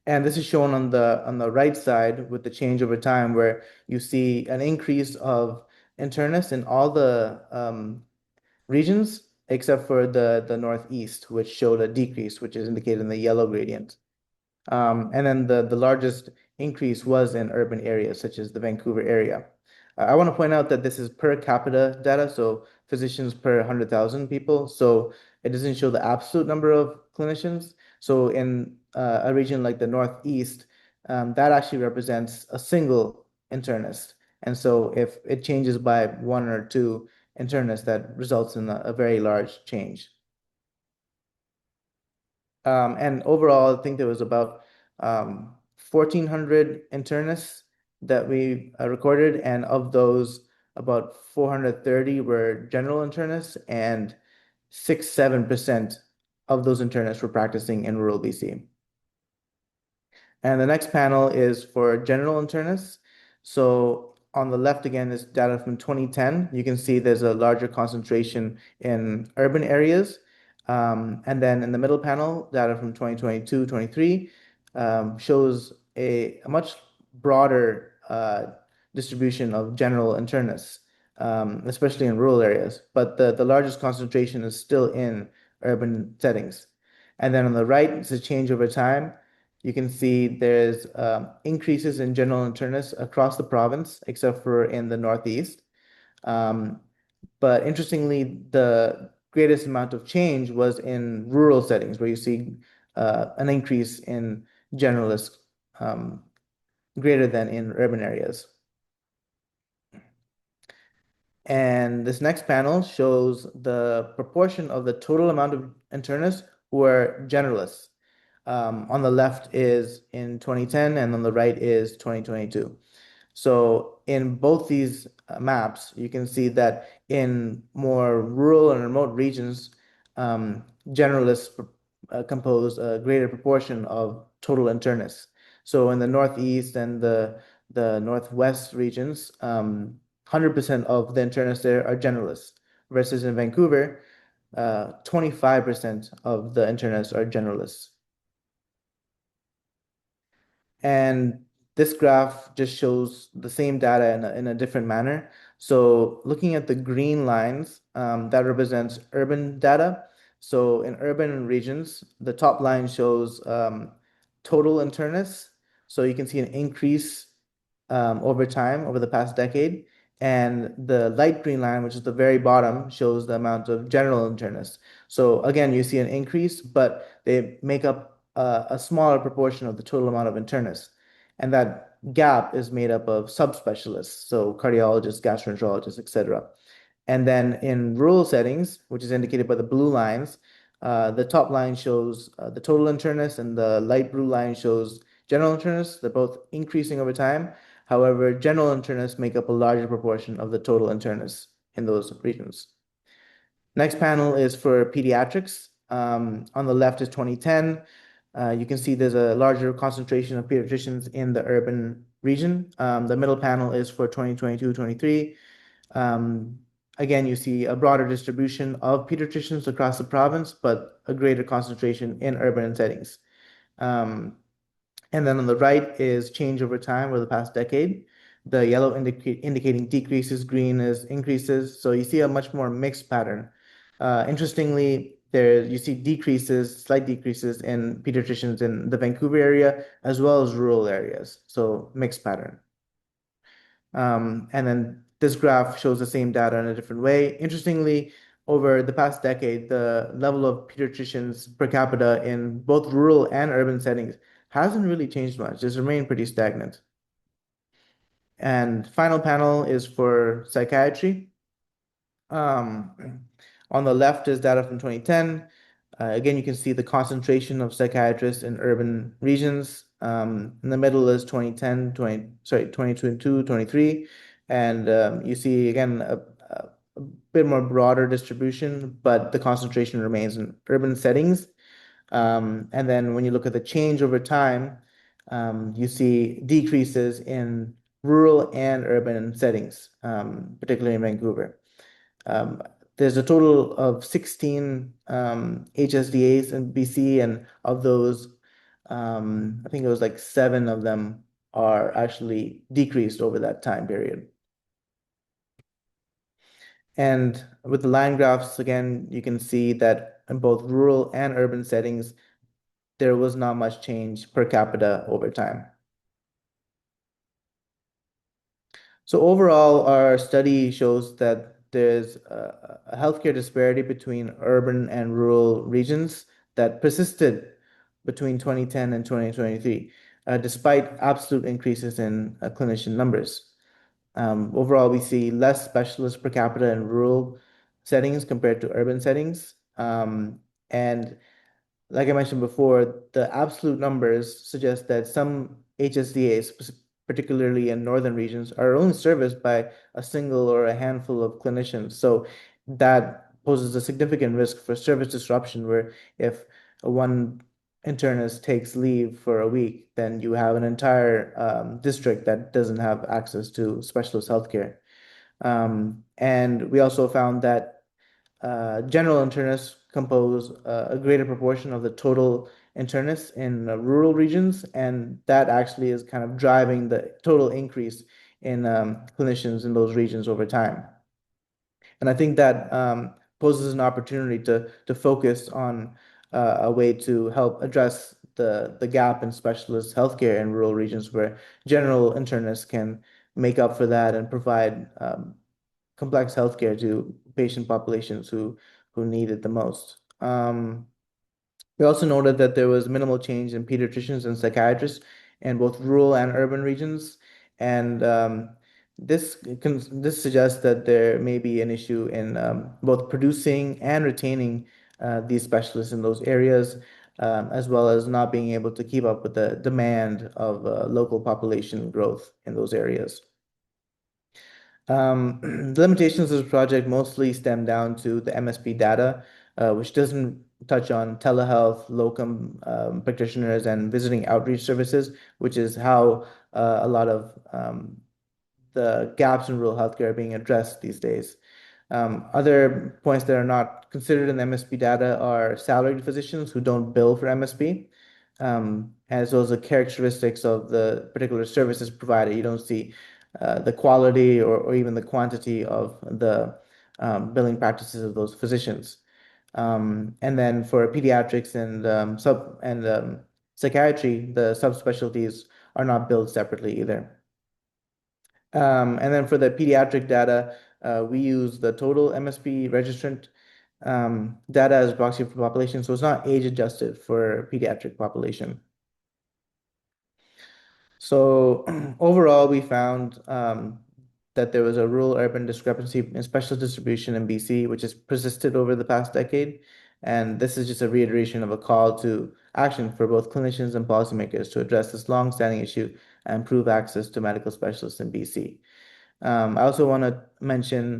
[SPEAKER 13] And this is shown on the right side with the change over time, where you see an increase of internists in all the regions except for the northeast, which showed a decrease, which is indicated in the yellow gradient. And then the largest increase was in urban areas, such as the Vancouver area. I want to point out that this is per capita data, so physicians per 100,000 people. So it doesn't show the absolute number of clinicians. So in a region like the Northeast, that actually represents a single internist. And so if it changes by 1 or 2, internists that results in a very large change. And overall, I think there was about 1,400 internists that we recorded, and of those, about 430 were general internists, and 7% of those internists were practicing in rural BC. And the next panel is for general internists. So on the left again is data from 2010. You can see there's a larger concentration in urban areas. And then in the middle panel, data from 2022, 23 shows a much broader distribution of general internists, especially in rural areas. But the largest concentration is still in urban settings. And then on the right is a change over time. You can see there's increases in general internists across the province, except for in the Northeast. But interestingly, the greatest amount of change was in rural settings, where you see an increase in generalists greater than in urban areas. And this next panel shows the proportion of the total amount of internists who are generalists. On the left is in 2010, and on the right is 2022. So in both these maps, you can see that in more rural and remote regions, generalists compose a greater proportion of total internists. So in the Northeast and the Northwest regions, 100% of the internists there are generalists, versus in Vancouver, 25% of the internists are generalists. And this graph just shows the same data in a different manner. So looking at the green lines, that represents urban data. So in urban regions, the top line shows total internists. So you can see an increase over time, over the past decade. And the light green line, which is the very bottom, shows the amount of general internists. So again, you see an increase, but they make up a smaller proportion of the total amount of internists. And that gap is made up of subspecialists, so cardiologists, gastroenterologists, etc. And then in rural settings, which is indicated by the blue lines, the top line shows the total internists, and the light blue line shows general internists. They're both increasing over time. However, general internists make up a larger proportion of the total internists in those regions. Next panel is for pediatrics. On the left is 2010. You can see there's a larger concentration of pediatricians in the urban region. The middle panel is for 2022-23. Again, you see a broader distribution of pediatricians across the province, but a greater concentration in urban settings. And then on the right is change over time over the past decade. The yellow indicating decreases, green is increases. So you see a much more mixed pattern. Interestingly, there you see decreases, slight decreases in pediatricians in the Vancouver area as well as rural areas. So mixed pattern. And then this graph shows the same data in a different way. Interestingly, over the past decade, the level of pediatricians per capita in both rural and urban settings hasn't really changed much. It's remained pretty stagnant. And final panel is for psychiatry. On the left is data from 2010. Again, you can see the concentration of psychiatrists in urban regions. In the middle is 2022, 23. And you see, again, a bit more broader distribution, but the concentration remains in urban settings. And then when you look at the change over time, you see decreases in rural and urban settings, particularly in Vancouver. There's a total of 16 HSDAs in BC, and of those, I think it was like 7 of them are actually decreased over that time period. And with the line graphs, again, you can see that in both rural and urban settings, there was not much change per capita over time. So overall, our study shows that there's a healthcare disparity between urban and rural regions that persisted between 2010 and 2023, despite absolute increases in clinician numbers. Overall, we see less specialists per capita in rural settings compared to urban settings. And like I mentioned before, the absolute numbers suggest that some HSDAs, particularly in northern regions, are only serviced by a single or a handful of clinicians. So that poses a significant risk for service disruption, where if one internist takes leave for a week, then you have an entire district that doesn't have access to specialist healthcare. And we also found that general internists compose a greater proportion of the total internists in rural regions, and that actually is kind of driving the total increase in clinicians in those regions over time. And I think that poses an opportunity to focus on a way to help address the gap in specialist healthcare in rural regions where general internists can make up for that and provide complex healthcare to patient populations who need it the most. We also noted that there was minimal change in pediatricians and psychiatrists in both rural and urban regions, and this suggests that there may be an issue in both producing and retaining these specialists in those areas, as well as not being able to keep up with the demand of local population growth in those areas. The limitations of the project mostly stem down to the MSP data, which doesn't touch on telehealth, locum practitioners, and visiting outreach services, which is how a lot of the gaps in rural healthcare are being addressed these days. Other points that are not considered in the MSP data are salaried physicians who don't bill for MSP, as well as the characteristics of the particular services provided. You don't see the quality or even the quantity of the billing practices of those physicians. And then for pediatrics and psychiatry, the subspecialties are not billed separately either. And then for the pediatric data, we use the total MSP registrant data as a proxy for population, so it's not age adjusted for pediatric population. So overall, we found that there was a rural-urban discrepancy in specialist distribution in BC, which has persisted over the past decade. And this is just a reiteration of a call to action for both clinicians and policymakers to address this long-standing issue and improve access to medical specialists in BC. I also want to mention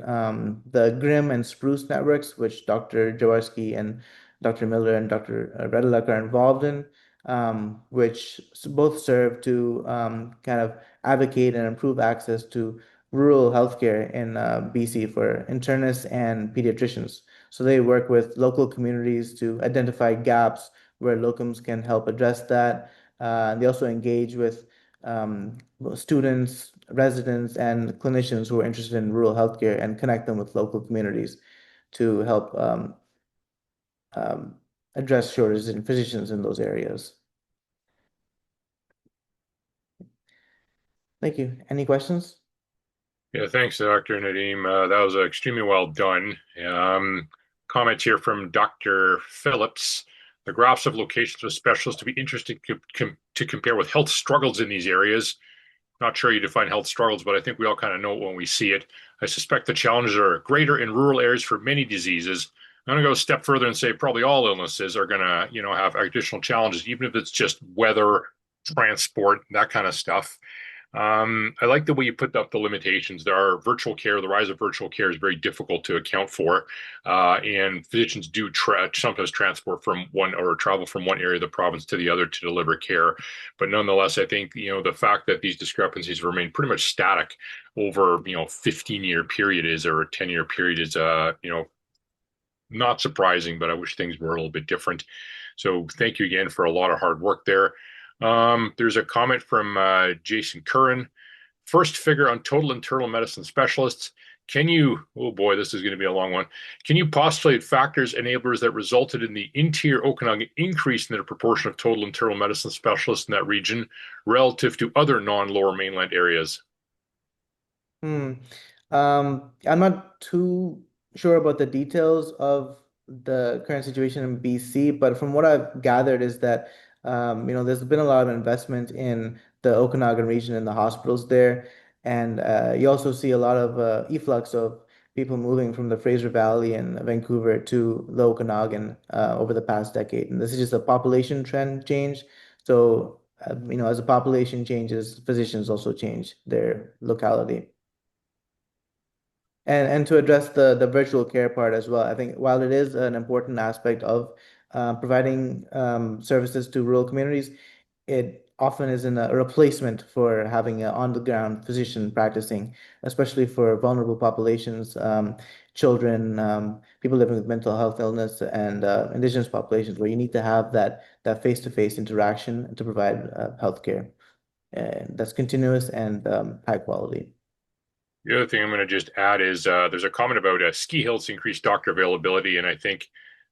[SPEAKER 13] the GRIM and Spruce networks, which Dr. Jaworski and Dr. Miller and Dr. Redelijk are involved in, which both serve to kind of advocate and improve access to rural healthcare in BC for internists and pediatricians. So they work with local communities to identify gaps where locums can help address that. They also engage with students, residents, and clinicians who are interested in rural healthcare and connect them with local communities to help address shortages in physicians in those areas. Thank you. Any questions?
[SPEAKER 4] Yeah, thanks, Dr. Nadeem. That was extremely well done. Comment here from Dr. Phillips. The graphs of locations of specialists to be interesting to compare with health struggles in these areas. Not sure you define health struggles, but I think we all kind of know it when we see it. I suspect the challenges are greater in rural areas for many diseases. I'm going to go a step further and say probably all illnesses are going to, have additional challenges, even if it's just weather, transport, that kind of stuff. I like the way you put up the limitations. There are virtual care. The rise of virtual care is very difficult to account for, and physicians do sometimes transport from one or travel from one area of the province to the other to deliver care. But nonetheless, I think the fact that these discrepancies remain pretty much static over 15-year period is or a 10-year period is not surprising. But I wish things were a little bit different. So thank you again for a lot of hard work there. There's a comment from Jason Curran. First figure on total internal medicine specialists. Can you, oh boy, this is going to be a long one. Can you postulate factors, enablers that resulted in the interior Okanagan increase in the proportion of total internal medicine specialists in that region relative to other non-lower mainland areas?
[SPEAKER 13] I'm not too sure about the details of the current situation in BC, but from what I've gathered is that there's been a lot of investment in the Okanagan region and the hospitals there, And you also see a lot of efflux of people moving from the Fraser Valley and Vancouver to the Okanagan over the past decade. And this is just a population trend change. So, as the population changes, physicians also change their locality. And to address the virtual care part as well, I think while it is an important aspect of providing services to rural communities, it often isn't a replacement for having an on-the-ground physician practicing, especially for vulnerable populations, children, people living with mental health illness, and indigenous populations, where you need to have that face-to-face interaction to provide healthcare that's continuous and high quality.
[SPEAKER 4] The other thing I'm going to just add is there's a comment about ski hills increase doctor availability, and I think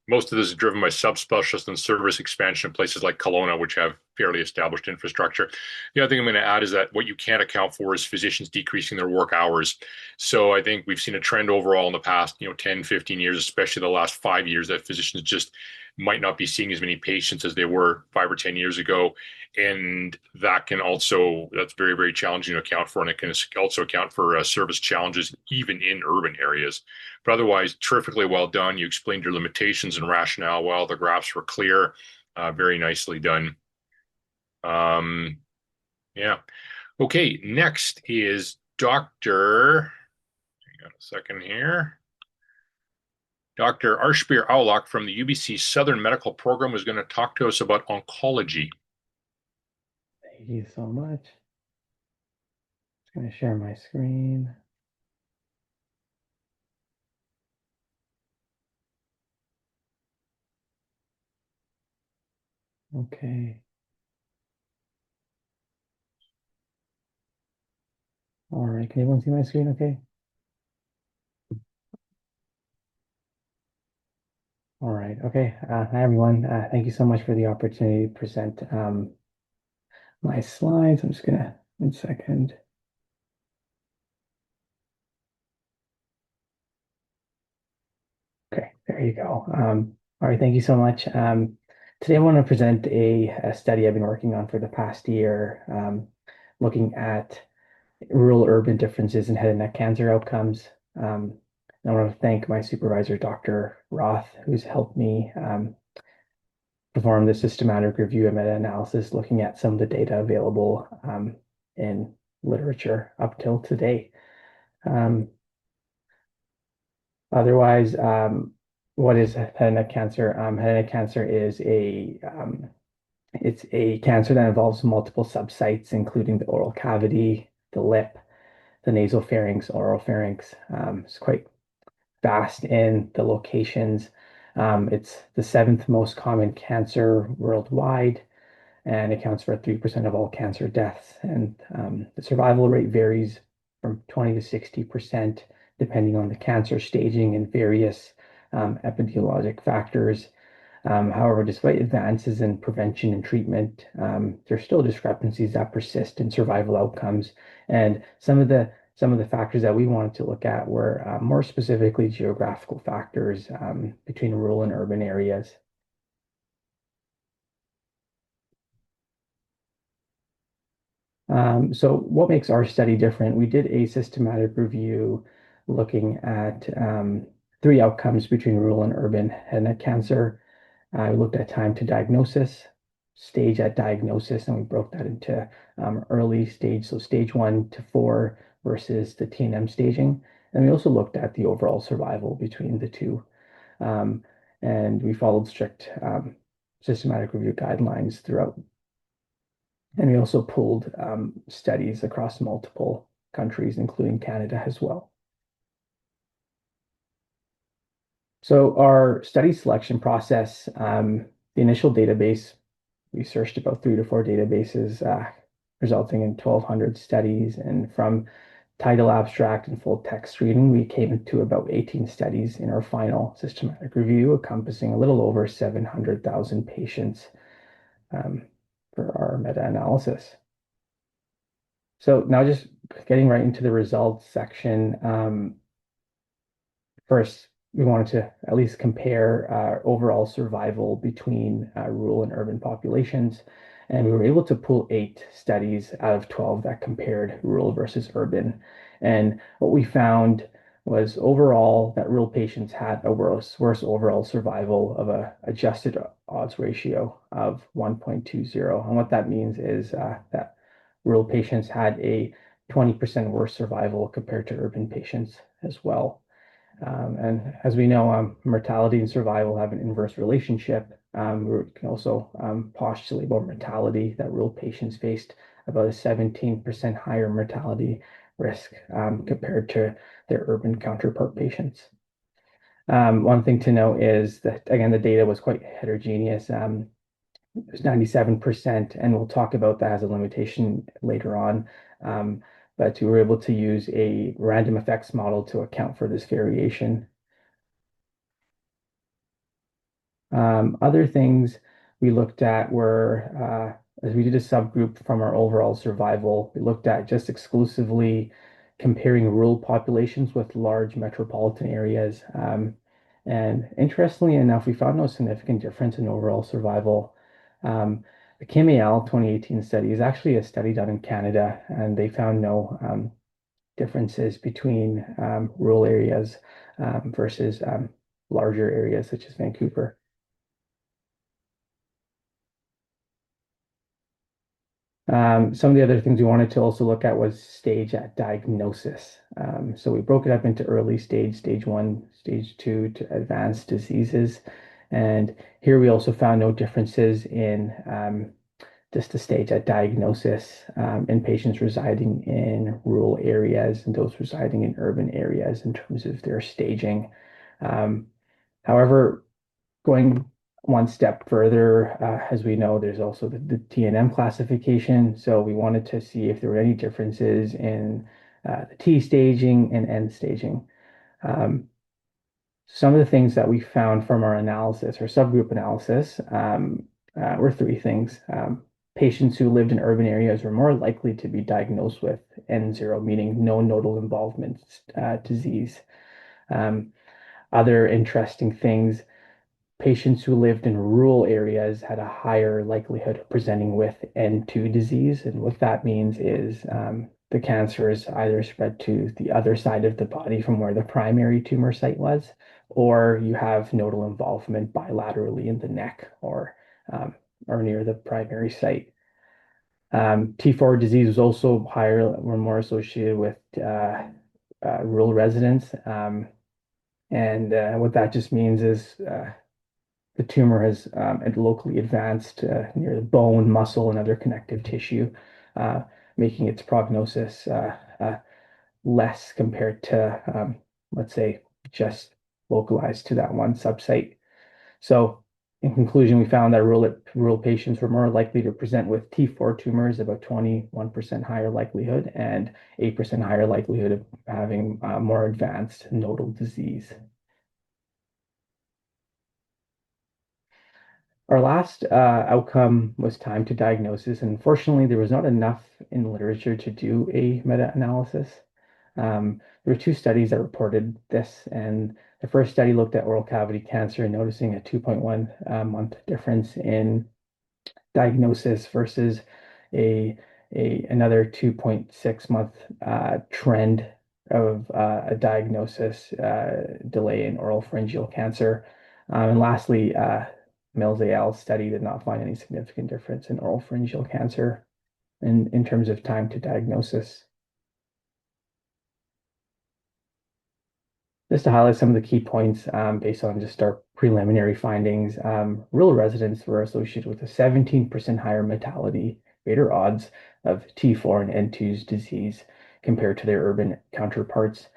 [SPEAKER 4] most of this is driven by subspecialist and service expansion in places like Kelowna, which have fairly established infrastructure. The other thing I'm going to add is that what you can't account for is physicians decreasing their work hours. So I think we've seen a trend overall in the past, 10, 15 years, especially the last 5 years, that physicians just might not be seeing as many patients as they were 5 or 10 years ago. And that's very, very challenging to account for. And it can also account for service challenges even in urban areas. But otherwise, terrifically well done. You explained your limitations and rationale well. The graphs were clear, very nicely done. Yeah. Okay, next is Dr. Hang on a second here. Dr. Arshbir Aulak from the UBC Southern Medical Program is going to talk to us about oncology.
[SPEAKER 14] Thank you so much. Just going to share my screen. Okay. All right. Can everyone see my screen okay? All right. Okay. Hi, everyone. Thank you so much for the opportunity to present my slides. I'm just going to, 1 second. Okay, there you go. All right, thank you so much. Today I want to present a study I've been working on for the past year, looking at rural-urban differences in head and neck cancer outcomes. I want to thank my supervisor, Dr. Roth, who's helped me perform the systematic review and meta-analysis looking at some of the data available in literature up till today. Otherwise, what is head and neck cancer? Head and neck cancer is it's a cancer that involves multiple subsites, including the oral cavity, the lip, the nasopharynx, oropharynx. It's quite vast in the locations. It's the 7th most common cancer worldwide and accounts for 3% of all cancer deaths. And the survival rate varies from 20 to 60%, depending on the cancer staging and various epidemiologic factors. However, despite advances in prevention and treatment, there's still discrepancies that persist in survival outcomes. And some of the factors that we wanted to look at were more specifically geographical factors between rural and urban areas. So what makes our study different? We did a systematic review looking at 3 outcomes between rural and urban head and neck cancer. We looked at time to diagnosis, stage at diagnosis, and we broke that into early stage, so stage 1 to 4 versus the TNM staging. And we also looked at the overall survival between the two. And we followed strict systematic review guidelines throughout. And we also pulled studies across multiple countries, including Canada as well. So our study selection process, the initial database, we searched about 3 to 4 databases, resulting in 1,200 studies. And from title abstract and full text screening, we came to about 18 studies in our final systematic review, encompassing a little over 700,000 patients for our meta-analysis. So now just getting right into the results section. First, we wanted to at least compare overall survival between rural and urban populations. And we were able to pull 8 studies out of 12 that compared rural versus urban. And what we found was overall that rural patients had a worse overall survival of a adjusted odds ratio of 1.20. And what that means is that rural patients had a 20% worse survival compared to urban patients as well. And as we know, mortality and survival have an inverse relationship. We can also postulate about mortality, that rural patients faced about a 17% higher mortality risk compared to their urban counterpart patients. One thing to note is that, again, the data was quite heterogeneous. It was 97%, and we'll talk about that as a limitation later on. But we were able to use a random effects model to account for this variation. Other things we looked at were, as we did a subgroup from our overall survival, we looked at just exclusively comparing rural populations with large metropolitan areas. And interestingly enough, we found no significant difference in overall survival. The KIM-AL 2018 study is actually a study done in Canada, and they found no differences between rural areas versus larger areas such as Vancouver. Some of the other things we wanted to also look at was stage at diagnosis. So we broke it up into early stage, stage 1, stage 2 to advanced diseases. And here we also found no differences in just the stage at diagnosis in patients residing in rural areas and those residing in urban areas in terms of their staging. However, going one step further, as we know, there's also the TNM classification. So we wanted to see if there were any differences in the T staging and N staging. Some of the things that we found from our analysis, our subgroup analysis, were 3 things. Patients who lived in urban areas were more likely to be diagnosed with N0, meaning no nodal involvement disease. Other interesting things, patients who lived in rural areas had a higher likelihood of presenting with N2 disease. And what that means is the cancer is either spread to the other side of the body from where the primary tumor site was, or you have nodal involvement bilaterally in the neck or near the primary site. T4 disease was also higher or more associated with rural residents. And what that just means is the tumor has locally advanced near the bone, muscle, and other connective tissue, making its prognosis less compared to, let's say, just localized to that one subsite. So in conclusion, we found that rural patients were more likely to present with T4 tumors, about 21% higher likelihood, and 8% higher likelihood of having more advanced nodal disease. Our last outcome was time to diagnosis, and unfortunately, there was not enough in the literature to do a meta-analysis. There were 2 studies that reported this, and the first study looked at oral cavity cancer, noticing a 2.1 month difference in diagnosis versus another 2.6 month trend of a diagnosis delay in oral pharyngeal cancer. And lastly, Mills et al. Study did not find any significant difference in oral pharyngeal cancer in terms of time to diagnosis. Just to highlight some of the key points based on just our preliminary findings, rural residents were associated with a 17% higher mortality rate or odds of T4 and N2's disease compared to their urban counterparts.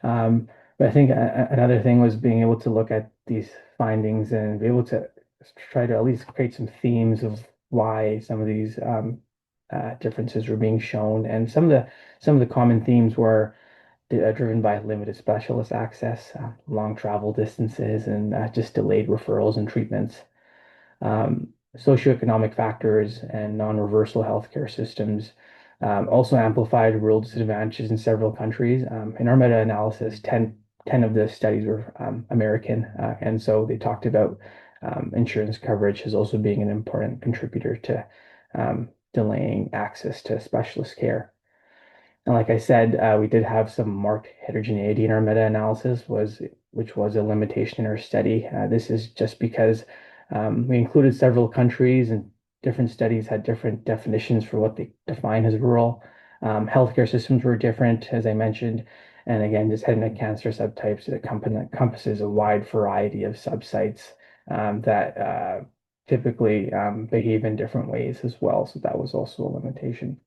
[SPEAKER 14] But I think another thing was being able to look at these findings and be able to try to at least create some themes of why some of these differences were being shown. And some of the common themes were driven by limited specialist access, long travel distances, and just delayed referrals and treatments. Socioeconomic factors and non-reversal healthcare systems also amplified rural disadvantages in several countries. In our meta-analysis, 10 of the studies were American, and so they talked about insurance coverage as also being an important contributor to delaying access to specialist care. And like I said, we did have some marked heterogeneity in our meta-analysis, which was a limitation in our study. This is just because we included several countries and different studies had different definitions for what they define as rural. Healthcare systems were different, as I mentioned. And again, just head and neck cancer subtypes that encompasses a wide variety of subsites that typically behave in different ways as well. So that was also a limitation.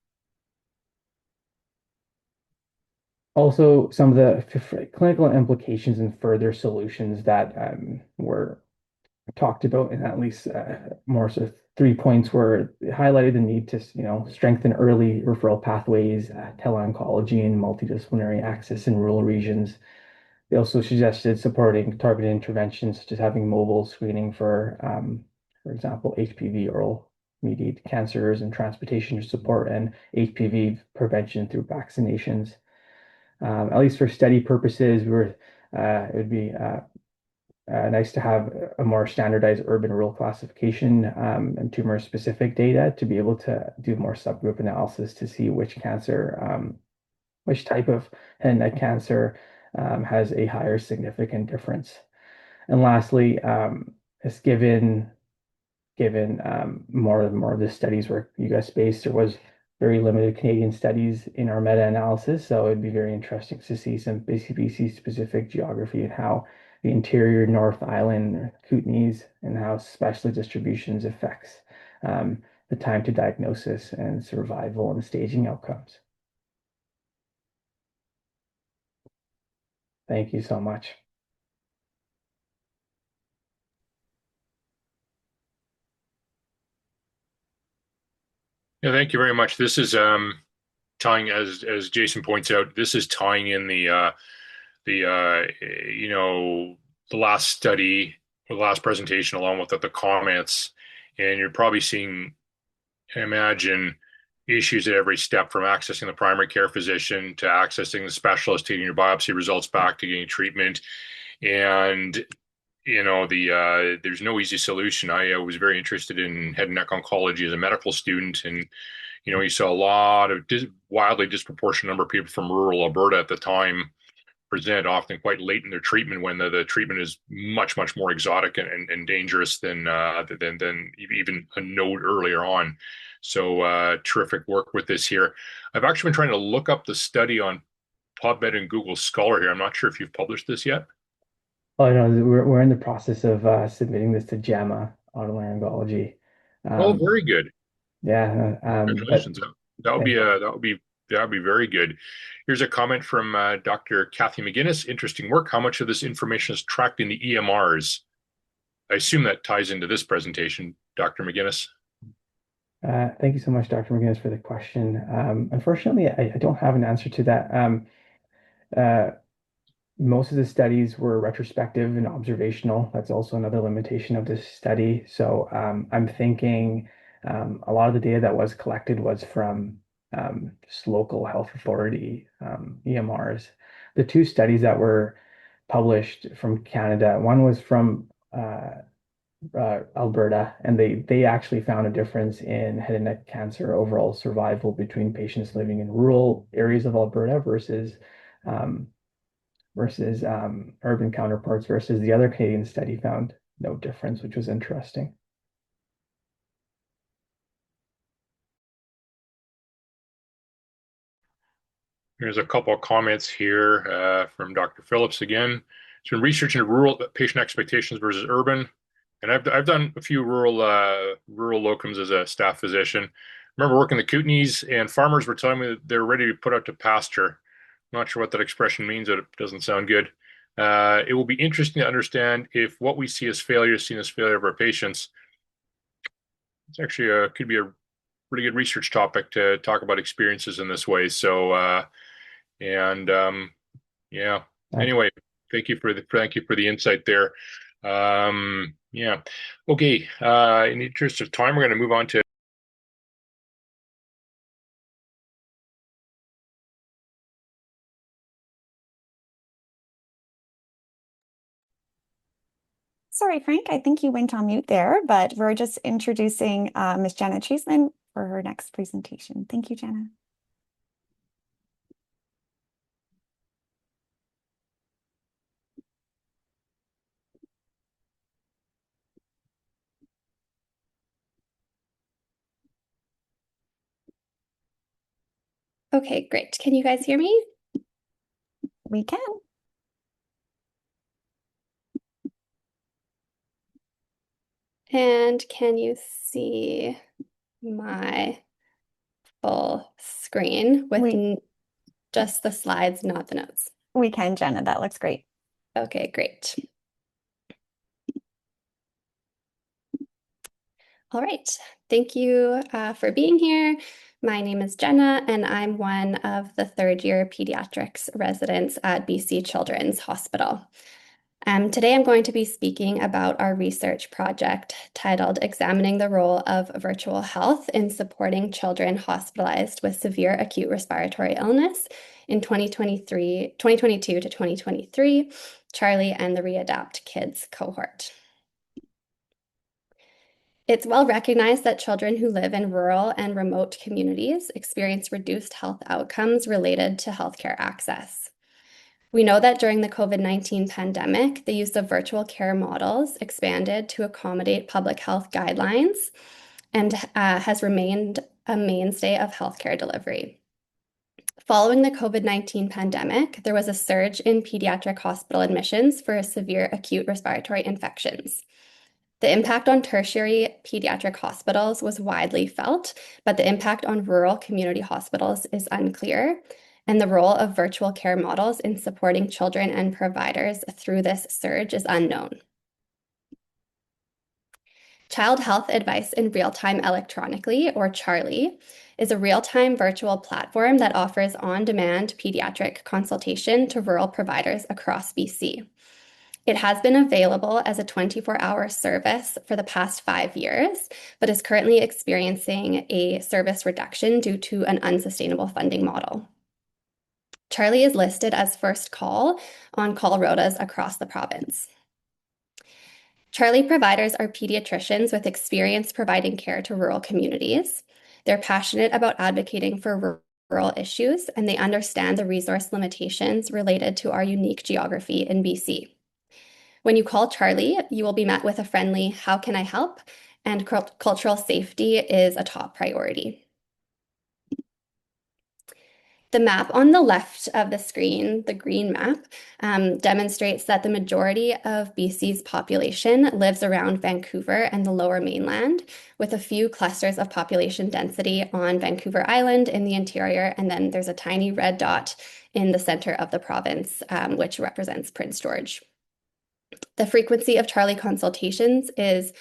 [SPEAKER 14] Also, some of the clinical implications and further solutions that were talked about, and at least more so 3 points were highlighted the need to strengthen early referral pathways, tele-oncology, and multidisciplinary access in rural regions. They also suggested supporting targeted interventions such as having mobile screening for example, HPV oral mediated cancers and transportation support and HPV prevention through vaccinations. At least for study purposes, it would be nice to have a more standardized urban-rural classification and tumor-specific data to be able to do more subgroup analysis to see which type of head and neck cancer has a higher significant difference. And lastly, it's given more of the studies were US-based, there was very limited Canadian studies in our meta-analysis, so it'd be very interesting to see some BC-specific geography and how the interior North Island, or Kootenays, and how specialty distributions affects the time to diagnosis and survival and staging outcomes. Thank you so much.
[SPEAKER 4] Yeah, thank you very much. This is tying, as Jason points out, this is tying in the last study, or the last presentation, along with the comments, and you're probably seeing, I imagine, issues at every step, from accessing the primary care physician to accessing the specialist, taking your biopsy results back to getting treatment, and there's no easy solution. I was very interested in head and neck oncology as a medical student, and you saw a lot of wildly disproportionate number of people from rural Alberta at the time present, often quite late in their treatment, when the treatment is much more exotic and dangerous than even a node earlier on. So terrific work with this here. I've actually been trying to look up the study on PubMed and Google Scholar here. I'm not sure if you've published this yet.
[SPEAKER 14] Oh no, we're in the process of submitting this to JAMA Otolaryngology.
[SPEAKER 4] Oh, very good.
[SPEAKER 14] Yeah.
[SPEAKER 4] Congratulations. That would be very good. Here's a comment from Dr. Kathy McGinnis. Interesting work. How much of this information is tracked in the EMRs? I assume that ties into this presentation, Dr. McGinnis.
[SPEAKER 14] Thank you so much, Dr. McGinnis, for the question. Unfortunately, I don't have an answer to that. Most of the studies were retrospective and observational. That's also another limitation of this study. So I'm thinking a lot of the data that was collected was from just local health authority EMRs. The two studies that were published from Canada, one was from Alberta, and they actually found a difference in head and neck cancer overall survival between patients living in rural areas of Alberta versus urban counterparts, versus the other Canadian study found no difference, which was interesting.
[SPEAKER 4] There's a couple of comments here from Dr. Phillips again. It's been research into rural patient expectations versus urban, and I've done a few rural locums as a staff physician. I remember working the Kootenays, and farmers were telling me that they're ready to put out to pasture. I'm not sure what that expression means, but it doesn't sound good. It will be interesting to understand if what we see as failure is seen as failure of our patients. It's actually could be a pretty good research topic to talk about experiences in this way. So, yeah. Anyway, thank you for the insight there. Yeah. Okay. In the interest of time, we're going to move on to.
[SPEAKER 15] Sorry, Frank, I think you went on mute there, but we're just introducing Ms. Janet Cheeseman for her next presentation. Thank you, Jenna.
[SPEAKER 16] Okay, great. Can you guys hear me?
[SPEAKER 15] We can.
[SPEAKER 16] And can you see my full screen with just the slides, not the notes?
[SPEAKER 15] We can, Jenna. That looks great.
[SPEAKER 16] Okay, great. All right. Thank you for being here. My name is Jenna, and I'm one of the third-year pediatrics residents at BC Children's Hospital. Today I'm going to be speaking about our research project titled Examining the Role of Virtual Health in Supporting Children Hospitalized with Severe Acute Respiratory Illness in 2022 to 2023, Charlie and the Readapt Kids cohort. It's well recognized that children who live in rural and remote communities experience reduced health outcomes related to healthcare access. We know that during the COVID-19 pandemic, the use of virtual care models expanded to accommodate public health guidelines and has remained a mainstay of healthcare delivery. Following the COVID-19 pandemic, there was a surge in pediatric hospital admissions for severe acute respiratory infections. The impact on tertiary pediatric hospitals was widely felt, but the impact on rural community hospitals is unclear, and the role of virtual care models in supporting children and providers through this surge is unknown. Child Health Advice in Real-Time Electronically, or CHARLIE, is a real-time virtual platform that offers on-demand pediatric consultation to rural providers across BC. It has been available as a 24-hour service for the past 5 years, but is currently experiencing a service reduction due to an unsustainable funding model. CHARLIE is listed as first call on call rotas across the province. CHARLIE providers are pediatricians with experience providing care to rural communities. They're passionate about advocating for rural issues, and they understand the resource limitations related to our unique geography in BC. When you call CHARLIE, you will be met with a friendly, "How can I help?" and cultural safety is a top priority. The map on the left of the screen, the green map, demonstrates that the majority of BC's population lives around Vancouver and the Lower Mainland, with a few clusters of population density on Vancouver Island in the interior, and then there's a tiny red dot in the center of the province, which represents Prince George. The frequency of CHARLIE consultations is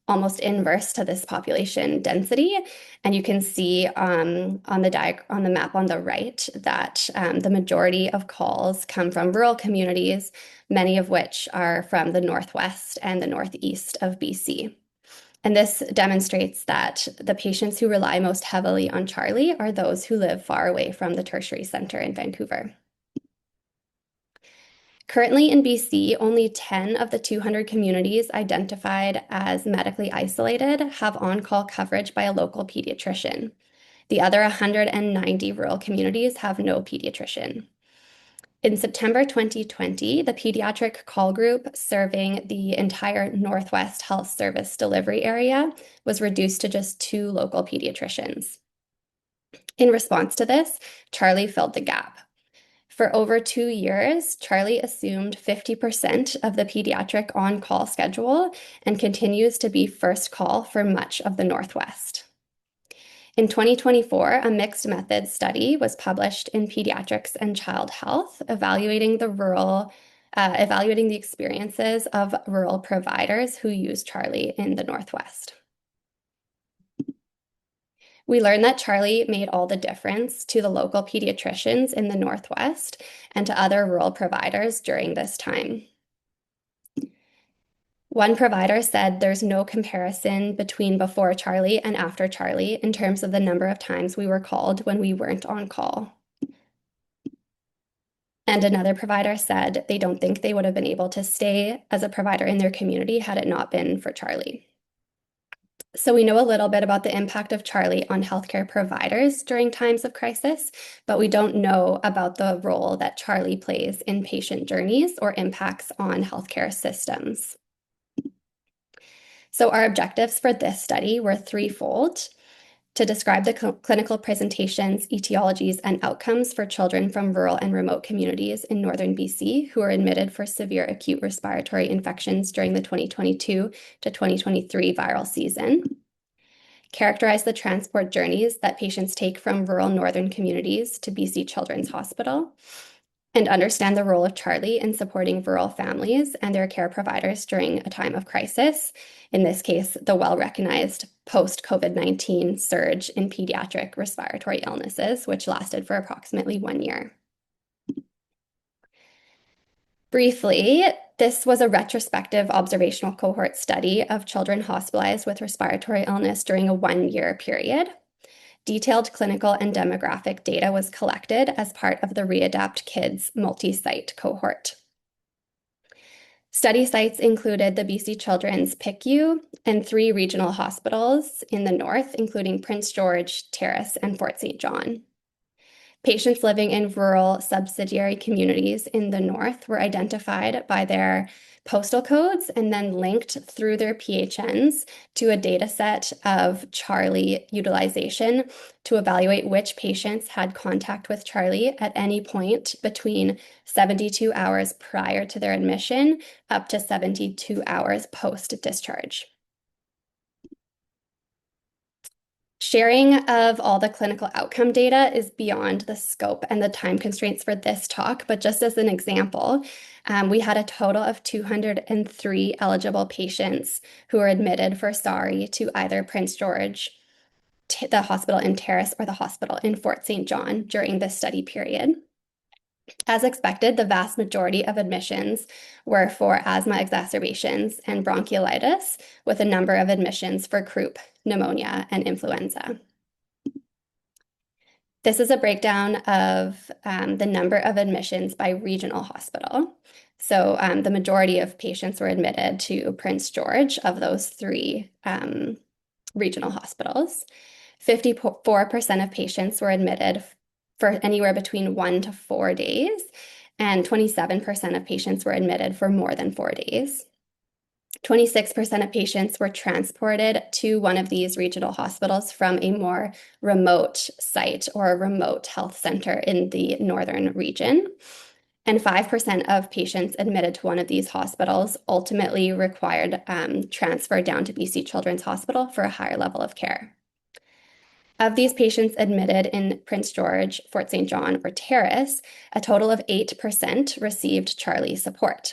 [SPEAKER 16] almost inverse to this population density, and you can see on the map on the right that the majority of calls come from rural communities, many of which are from the northwest and the northeast of BC. And this demonstrates that the patients who rely most heavily on CHARLIE are those who live far away from the tertiary center in Vancouver. Currently in BC, only 10 of the 200 communities identified as medically isolated have on-call coverage by a local pediatrician. The other 190 rural communities have no pediatrician. In September 2020, the pediatric call group serving the entire Northwest Health Service delivery area was reduced to just 2 local pediatricians. In response to this, CHARLIE filled the gap. For over 2 years, CHARLIE assumed 50% of the pediatric on-call schedule and continues to be first call for much of the Northwest. In 2024, a mixed method study was published in Pediatrics and Child Health, evaluating the experiences of rural providers who use CHARLIE in the Northwest. We learned that CHARLIE made all the difference to the local pediatricians in the Northwest and to other rural providers during this time. One provider said there's no comparison between before CHARLIE and after CHARLIE in terms of the number of times we were called when we weren't on call. And another provider said they don't think they would have been able to stay as a provider in their community had it not been for CHARLIE. So we know a little bit about the impact of Charlie on healthcare providers during times of crisis, but we don't know about the role that Charlie plays in patient journeys or impacts on healthcare systems. So our objectives for this study were threefold: to describe the clinical presentations, etiologies, and outcomes for children from rural and remote communities in northern BC who are admitted for severe acute respiratory infections during the 2022 to 2023 viral season. Characterize the transport journeys that patients take from rural northern communities to BC Children's Hospital, and understand the role of Charlie in supporting rural families and their care providers during a time of crisis, in this case, the well-recognized post-COVID-19 surge in pediatric respiratory illnesses, which lasted for approximately 1 year. Briefly, this was a retrospective observational cohort study of children hospitalized with respiratory illness during a 1-year period. Detailed clinical and demographic data was collected as part of the Readapt Kids multi-site cohort. Study sites included the BC Children's PICU and 3 regional hospitals in the north, including Prince George, Terrace, and Fort St. John. Patients living in rural subsidiary communities in the north were identified by their postal codes and then linked through their PHNs to a data set of Charlie utilization to evaluate which patients had contact with Charlie at any point between 72 hours prior to their admission up to 72 hours post-discharge. Sharing of all the clinical outcome data is beyond the scope and the time constraints for this talk, but just as an example, we had a total of 203 eligible patients who were admitted for SARI to either Prince George, the hospital in Terrace, or the hospital in Fort St. John during this study period. As expected, the vast majority of admissions were for asthma exacerbations and bronchiolitis, with a number of admissions for croup, pneumonia, and influenza. This is a breakdown of the number of admissions by regional hospital. So the majority of patients were admitted to Prince George of those 3 regional hospitals. 54% of patients were admitted for anywhere between 1 to 4 days, and 27% of patients were admitted for more than 4 days. 26% of patients were transported to one of these regional hospitals from a more remote site or a remote health center in the northern region. And 5% of patients admitted to one of these hospitals ultimately required transfer down to BC Children's Hospital for a higher level of care. Of these patients admitted in Prince George, Fort St. John, or Terrace, a total of 8% received Charlie support.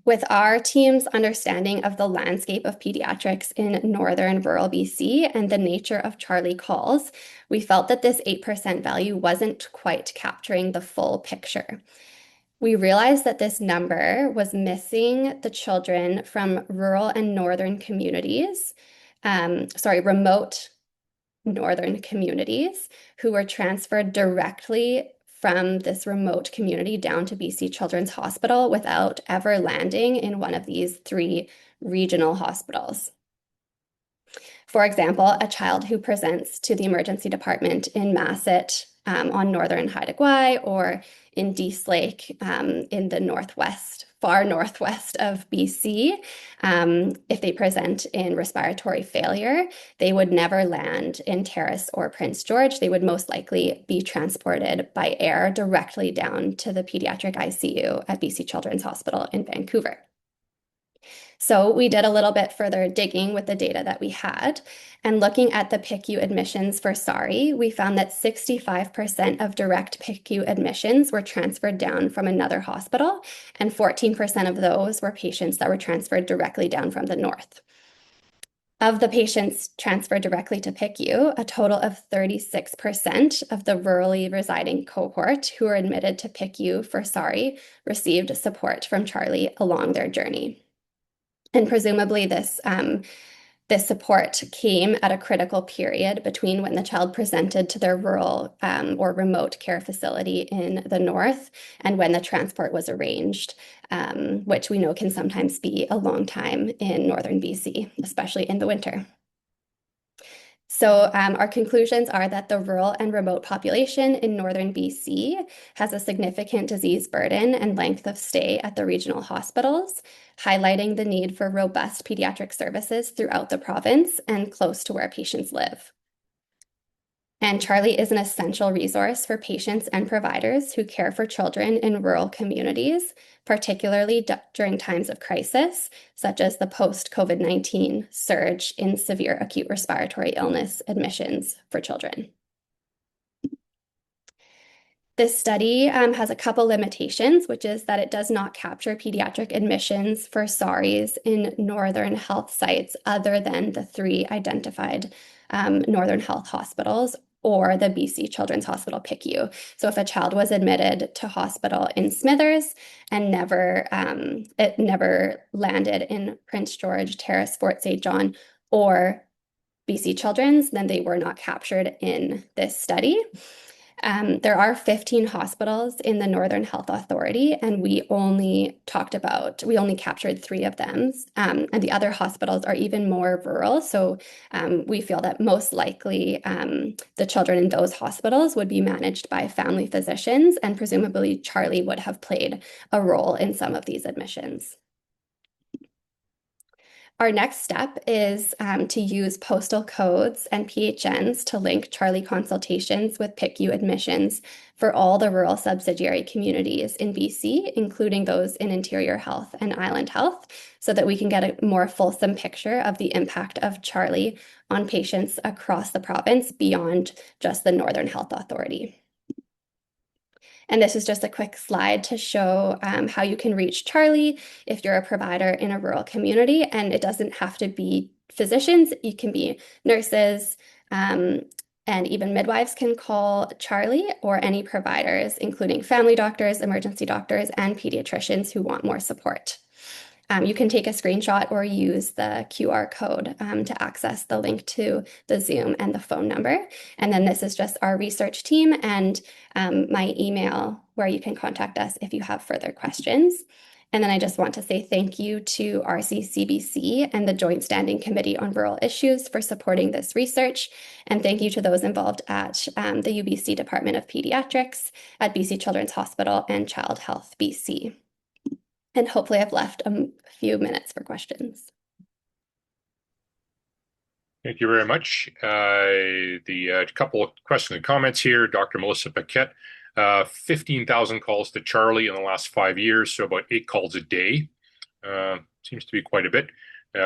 [SPEAKER 16] With our team's understanding of the landscape of pediatrics in northern rural BC and the nature of Charlie calls, we felt that this 8% value wasn't quite capturing the full picture. We realized that this number was missing the children from rural and northern communities, remote northern communities who were transferred directly from this remote community down to BC Children's Hospital without ever landing in one of these 3 regional hospitals. For example, a child who presents to the emergency department in Masset on northern Haida Gwaii or in Dease Lake in the northwest, far northwest of BC, if they present in respiratory failure, they would never land in Terrace or Prince George. They would most likely be transported by air directly down to the pediatric ICU at BC Children's Hospital in Vancouver. So we did a little bit further digging with the data that we had, and looking at the PICU admissions for SARI, we found that 65% of direct PICU admissions were transferred down from another hospital, and 14% of those were patients that were transferred directly down from the north. Of the patients transferred directly to PICU, a total of 36% of the rurally residing cohort who were admitted to PICU for SARI received support from Charlie along their journey. And presumably this This support came at a critical period between when the child presented to their rural or remote care facility in the north and when the transport was arranged, which we know can sometimes be a long time in northern BC, especially in the winter. So our conclusions are that the rural and remote population in northern BC has a significant disease burden and length of stay at the regional hospitals, highlighting the need for robust pediatric services throughout the province and close to where patients live. And Charlie is an essential resource for patients and providers who care for children in rural communities, particularly during times of crisis, such as the post-COVID-19 surge in severe acute respiratory illness admissions for children. This study has a couple limitations, which is that it does not capture pediatric admissions for SARIs in Northern Health sites other than the 3 identified Northern Health hospitals or the BC Children's Hospital PICU. So if a child was admitted to hospital in Smithers and it never landed in Prince George, Terrace, Fort St. John, or BC Children's, then they were not captured in this study. There are 15 hospitals in the Northern Health Authority, and we only captured 3 of them. And the other hospitals are even more rural. So we feel that most likely the children in those hospitals would be managed by family physicians, and presumably Charlie would have played a role in some of these admissions. Our next step is to use postal codes and PHNs to link Charlie consultations with PICU admissions for all the rural subsidiary communities in BC, including those in Interior Health and Island Health, so that we can get a more fulsome picture of the impact of Charlie on patients across the province beyond just the Northern Health Authority. And this is just a quick slide to show how you can reach Charlie if you're a provider in a rural community. And it doesn't have to be physicians, it can be nurses, and even midwives can call Charlie, or any providers, including family doctors, emergency doctors, and pediatricians who want more support. You can take a screenshot or use the QR code to access the link to the Zoom and the phone number. And then this is just our research team and my email where you can contact us if you have further questions. And then I just want to say thank you to RCCBC and the Joint Standing Committee on Rural Issues for supporting this research. And thank you to those involved at the UBC Department of Pediatrics, at BC Children's Hospital, and Child Health BC. And hopefully I've left a few minutes for questions.
[SPEAKER 4] Thank you very much. The couple of questions and comments here. Dr. Melissa Paquette, 15,000 calls to Charlie in the last 5 years, so about 8 calls a day. Seems to be quite a bit.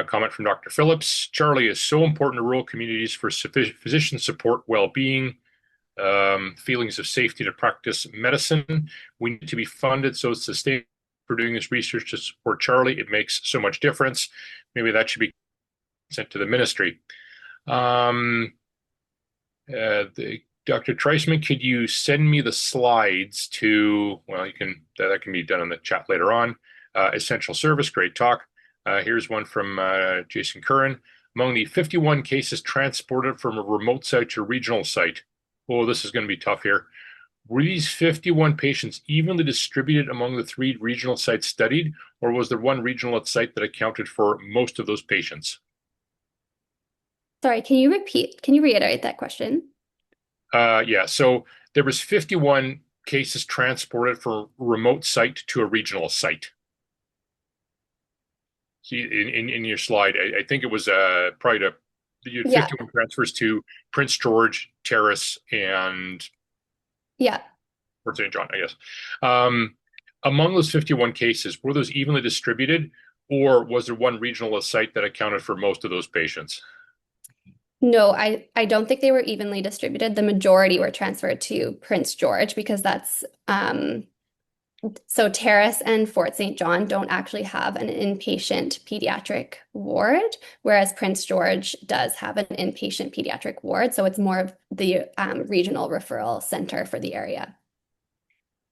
[SPEAKER 4] Comment from Dr. Phillips. Charlie is so important to rural communities for physician support, well-being, feelings of safety to practice medicine. We need to be funded so it's sustainable. For doing this research to support Charlie. It makes so much difference. Maybe that should be sent to the ministry. Dr. Treisman, could you send me the slides to, well, that can be done in the chat later on. Essential service, great talk. Here's one from Jason Curran. Among the 51 cases transported from a remote site to a regional site. Oh, this is going to be tough here. Were these 51 patients evenly distributed among the 3 regional sites studied, or was there one regional site that accounted for most of those patients?
[SPEAKER 16] Sorry, can you reiterate that question?
[SPEAKER 4] Yeah, so there was 51 cases transported from a remote site to a regional site. See, in your slide, I think it was probably 51 transfers to Prince George, Terrace, and Fort St. John, I guess. Among those 51 cases, were those evenly distributed, or was there one regional site that accounted for most of those patients?
[SPEAKER 16] No, I don't think they were evenly distributed. The majority were transferred to Prince George because that's so Terrace and Fort St. John don't actually have an inpatient pediatric ward, whereas Prince George does have an inpatient pediatric ward. So it's more of the regional referral center for the area.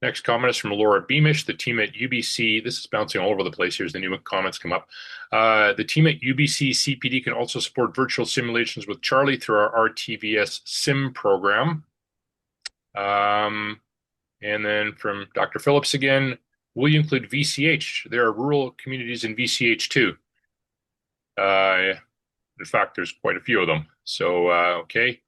[SPEAKER 4] Next comment is from Laura Beamish, the team at UBC. This is bouncing all over the place here as the new comments come up. The team at UBC CPD can also support virtual simulations with Charlie through our RTVS sim program. And then from Dr. Phillips again, will you include VCH? There are rural communities in VCH too. In fact, there's quite a few of them. So, okay.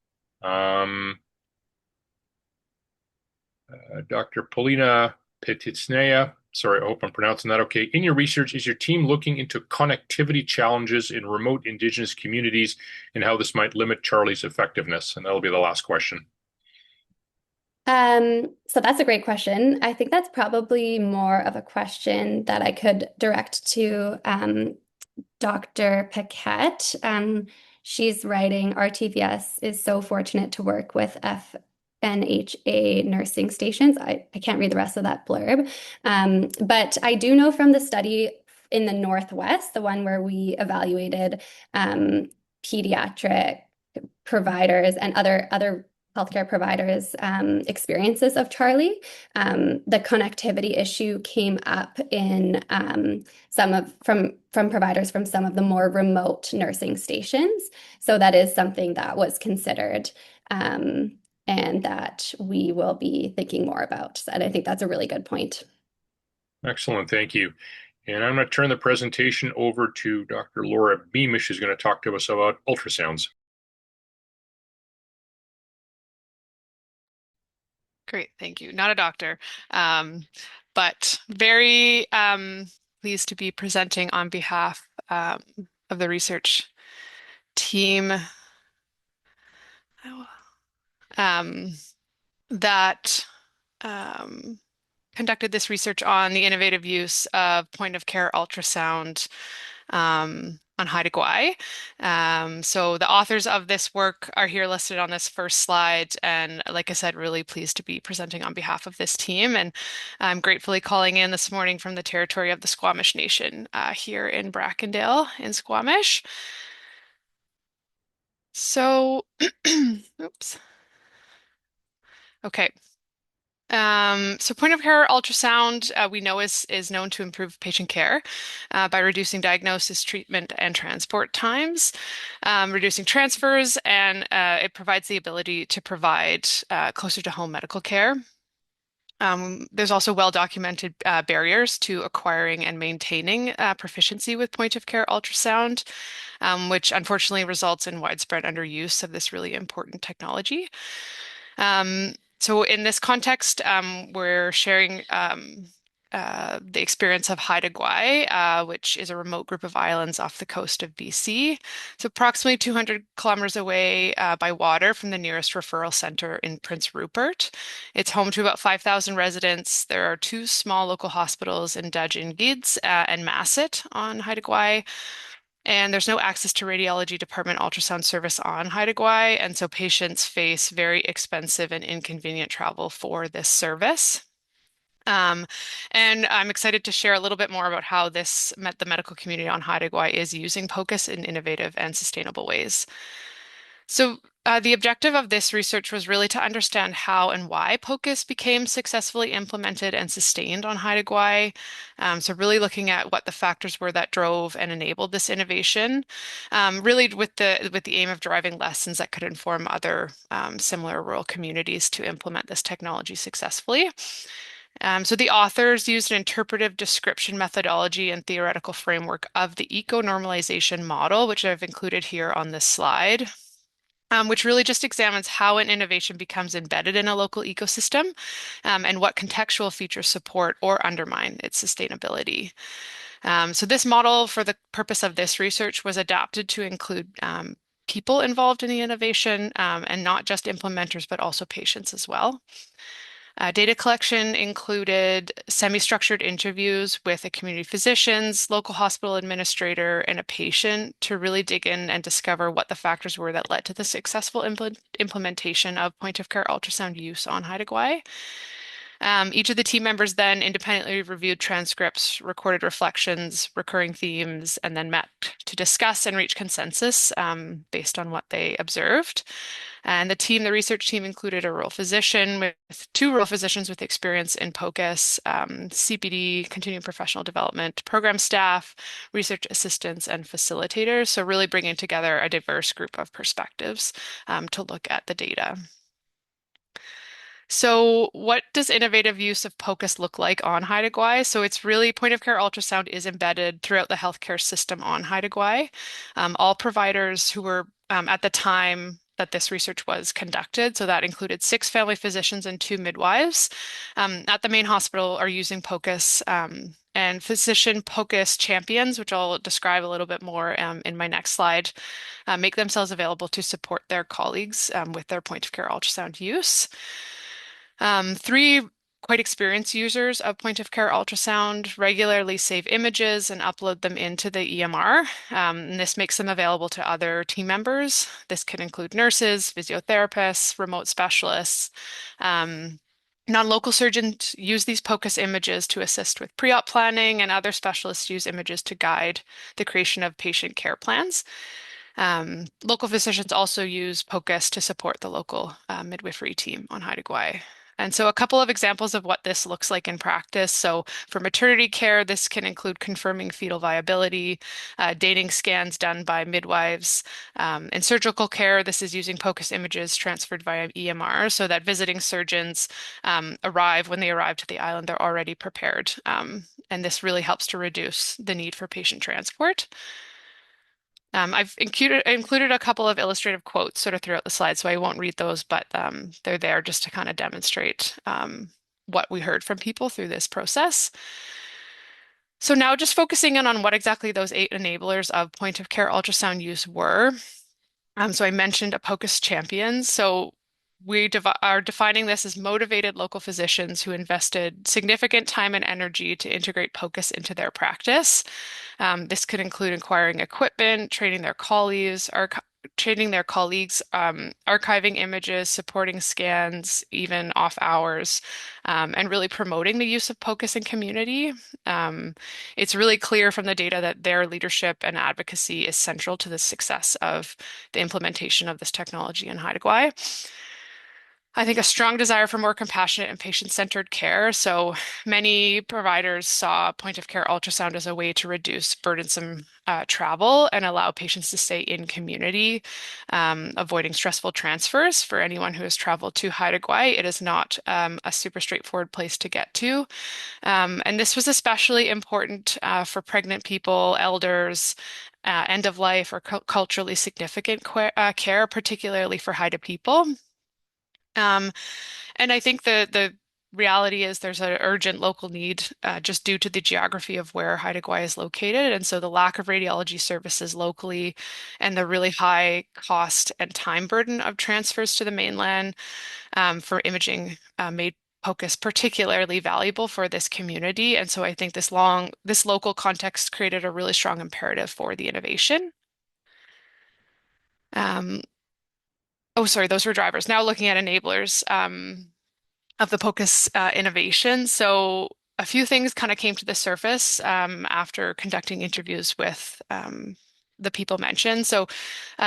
[SPEAKER 4] Dr. Polina Petitsnaya, sorry, I hope I'm pronouncing that okay. In your research, is your team looking into connectivity challenges in remote Indigenous communities and how this might limit Charlie's effectiveness? And that'll be the last question.
[SPEAKER 16] So that's a great question. I think that's probably more of a question that I could direct to Dr. Paquette. She's writing, RTVS is so fortunate to work with FNHA nursing stations. I can't read the rest of that blurb. But I do know from the study in the Northwest, the one where we evaluated pediatric providers and other healthcare providers' experiences of Charlie. The connectivity issue came up in from providers from some of the more remote nursing stations. So that is something that was considered and that we will be thinking more about. And I think that's a really good point.
[SPEAKER 4] Excellent, thank you. And I'm going to turn the presentation over to Dr. Laura Beamish, who's going to talk to us about ultrasounds.
[SPEAKER 17] Great, thank you. Not a doctor, but very pleased to be presenting on behalf of the research team that conducted this research on the innovative use of point-of-care ultrasound on Haida Gwaii. So the authors of this work are here listed on this first slide. And like I said, really pleased to be presenting on behalf of this team. And I'm gratefully calling in this morning from the territory of the Squamish Nation here in Brackendale in Squamish. So, oops. Okay. So point-of-care ultrasound, we know is known to improve patient care by reducing diagnosis, treatment, and transport times, reducing transfers, and it provides the ability to provide closer to home medical care. There's also well-documented barriers to acquiring and maintaining proficiency with point-of-care ultrasound, which unfortunately results in widespread underuse of this really important technology. So in this context, we're sharing the experience of Haida Gwaii, which is a remote group of islands off the coast of BC. So approximately 200 kilometers away by water from the nearest referral center in Prince Rupert. It's home to about 5,000 residents. There are two small local hospitals in Dajin Gids and Masset on Haida Gwaii. And there's no access to radiology department ultrasound service on Haida Gwaii, and so patients face very expensive and inconvenient travel for this service. And I'm excited to share a little bit more about how the medical community on Haida Gwaii is using POCUS in innovative and sustainable ways. So the objective of this research was really to understand how and why POCUS became successfully implemented and sustained on Haida Gwaii. So really looking at what the factors were that drove and enabled this innovation, really with the aim of deriving lessons that could inform other similar rural communities to implement this technology successfully. So the authors used an interpretive description methodology and theoretical framework of the eco-normalization model, which I've included here on this slide. Which really just examines how an innovation becomes embedded in a local ecosystem and what contextual features support or undermine its sustainability. So this model, for the purpose of this research, was adapted to include people involved in the innovation and not just implementers, but also patients as well. Data collection included semi-structured interviews with a community physicians, local hospital administrator, and a patient to really dig in and discover what the factors were that led to the successful implementation of point-of-care ultrasound use on Haida Gwaii. Each of the team members then independently reviewed transcripts, recorded reflections, recurring themes, and then met to discuss and reach consensus based on what they observed. And the research team included a rural physician with two rural physicians with experience in POCUS, CPD, continuing professional development, program staff, research assistants, and facilitators. So really bringing together a diverse group of perspectives to look at the data. So what does innovative use of POCUS look like on Haida Gwaii? So it's really point of care ultrasound is embedded throughout the healthcare system on Haida Gwaii. All providers who were at the time that this research was conducted, so that included 6 family physicians and 2 midwives at the main hospital are using POCUS. And physician POCUS champions, which I'll describe a little bit more in my next slide, make themselves available to support their colleagues with their point of care ultrasound use. 3 quite experienced users of point of care ultrasound regularly save images and upload them into the EMR. And this makes them available to other team members. This can include nurses, physiotherapists, remote specialists. Non-local surgeons use these POCUS images to assist with pre-op planning, and other specialists use images to guide the creation of patient care plans. Local physicians also use POCUS to support the local midwifery team on Haida Gwaii. And so a couple of examples of what this looks like in practice. So for maternity care, this can include confirming fetal viability, dating scans done by midwives. In surgical care, this is using POCUS images transferred via EMR so that visiting surgeons when they arrive to the island, they're already prepared. And this really helps to reduce the need for patient transport. I've included a couple of illustrative quotes sort of throughout the slide, so I won't read those, but they're there just to kind of demonstrate what we heard from people through this process. So now just focusing in on what exactly those 8 enablers of point of care ultrasound use were. So I mentioned a POCUS champions. So we are defining this as motivated local physicians who invested significant time and energy to integrate POCUS into their practice. This could include acquiring equipment, training their colleagues, archiving images, supporting scans, even off hours, and really promoting the use of POCUS in community. It's really clear from the data that their leadership and advocacy is central to the success of the implementation of this technology in Haida Gwaii. I think a strong desire for more compassionate and patient-centered care. So many providers saw point of care ultrasound as a way to reduce burdensome travel and allow patients to stay in community, avoiding stressful transfers. For anyone who has traveled to Haida Gwaii, it is not a super straightforward place to get to. And this was especially important for pregnant people, elders, end of life, or culturally significant care, particularly for Haida people. And I think the reality is there's an urgent local need just due to the geography of where Haida Gwaii is located. And so the lack of radiology services locally and the really high cost and time burden of transfers to the mainland for imaging made POCUS particularly valuable for this community. And so I think this local context created a really strong imperative for the innovation. Oh, sorry, those were drivers. Now looking at enablers of the POCUS innovation. So a few things kind of came to the surface after conducting interviews with the people mentioned. So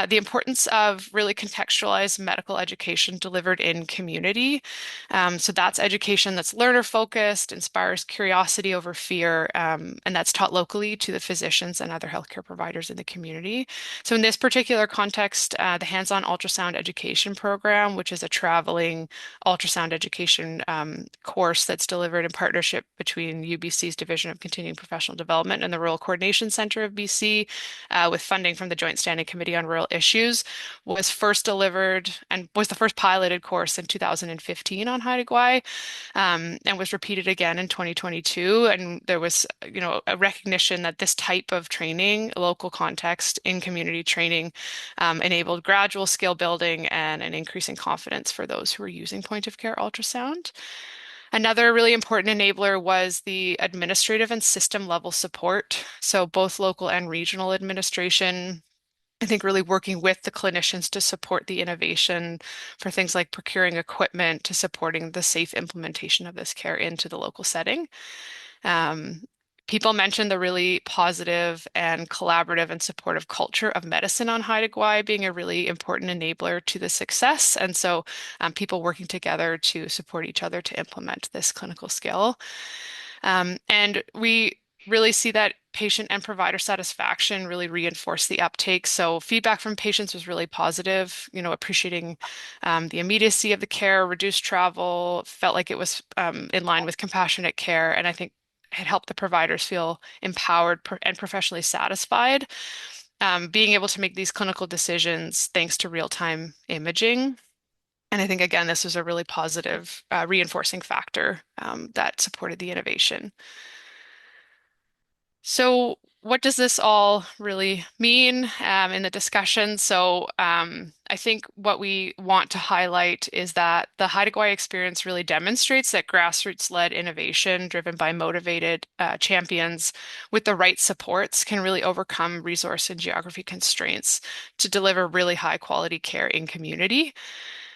[SPEAKER 17] the importance of really contextualized medical education delivered in community. So that's education that's learner focused, inspires curiosity over fear, and that's taught locally to the physicians and other healthcare providers in the community. So in this particular context, the hands-on ultrasound education program, which is a traveling ultrasound education course that's delivered in partnership between UBC's Division of Continuing Professional Development and the Rural Coordination Center of BC, with funding from the Joint Standing Committee on Rural Issues, was first delivered and was the first piloted course in 2015 on Haida Gwaii, and was repeated again in 2022. And there was, a recognition that this type of training, local context in community training, enabled gradual skill building and an increase in confidence for those who were using point of care ultrasound. Another really important enabler was the administrative and system level support. So both local and regional administration I think really working with the clinicians to support the innovation for things like procuring equipment to supporting the safe implementation of this care into the local setting. People mentioned the really positive and collaborative and supportive culture of medicine on Haida Gwaii being a really important enabler to the success. And so people working together to support each other to implement this clinical skill. And we really see that patient and provider satisfaction really reinforce the uptake. So feedback from patients was really positive, appreciating the immediacy of the care, reduced travel, felt like it was in line with compassionate care. And I think it helped the providers feel empowered and professionally satisfied, being able to make these clinical decisions thanks to real-time imaging. And I think, again, this was a really positive reinforcing factor that supported the innovation. So what does this all really mean in the discussion? So I think what we want to highlight is that the Haida Gwaii experience really demonstrates that grassroots-led innovation driven by motivated champions with the right supports can really overcome resource and geography constraints to deliver really high quality care in community.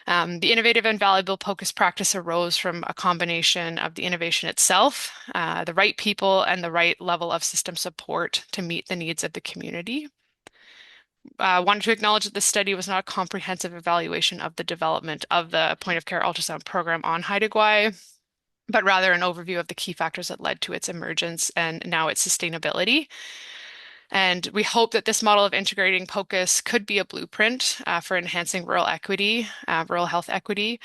[SPEAKER 17] The innovative and valuable POCUS practice arose from a combination of the innovation itself, the right people, and the right level of system support to meet the needs of the community. Wanted to acknowledge that this study was not a comprehensive evaluation of the development of the point of care ultrasound program on Haida Gwaii, but rather an overview of the key factors that led to its emergence and now its sustainability. And we hope that this model of integrating POCUS could be a blueprint for enhancing rural equity, rural health equity,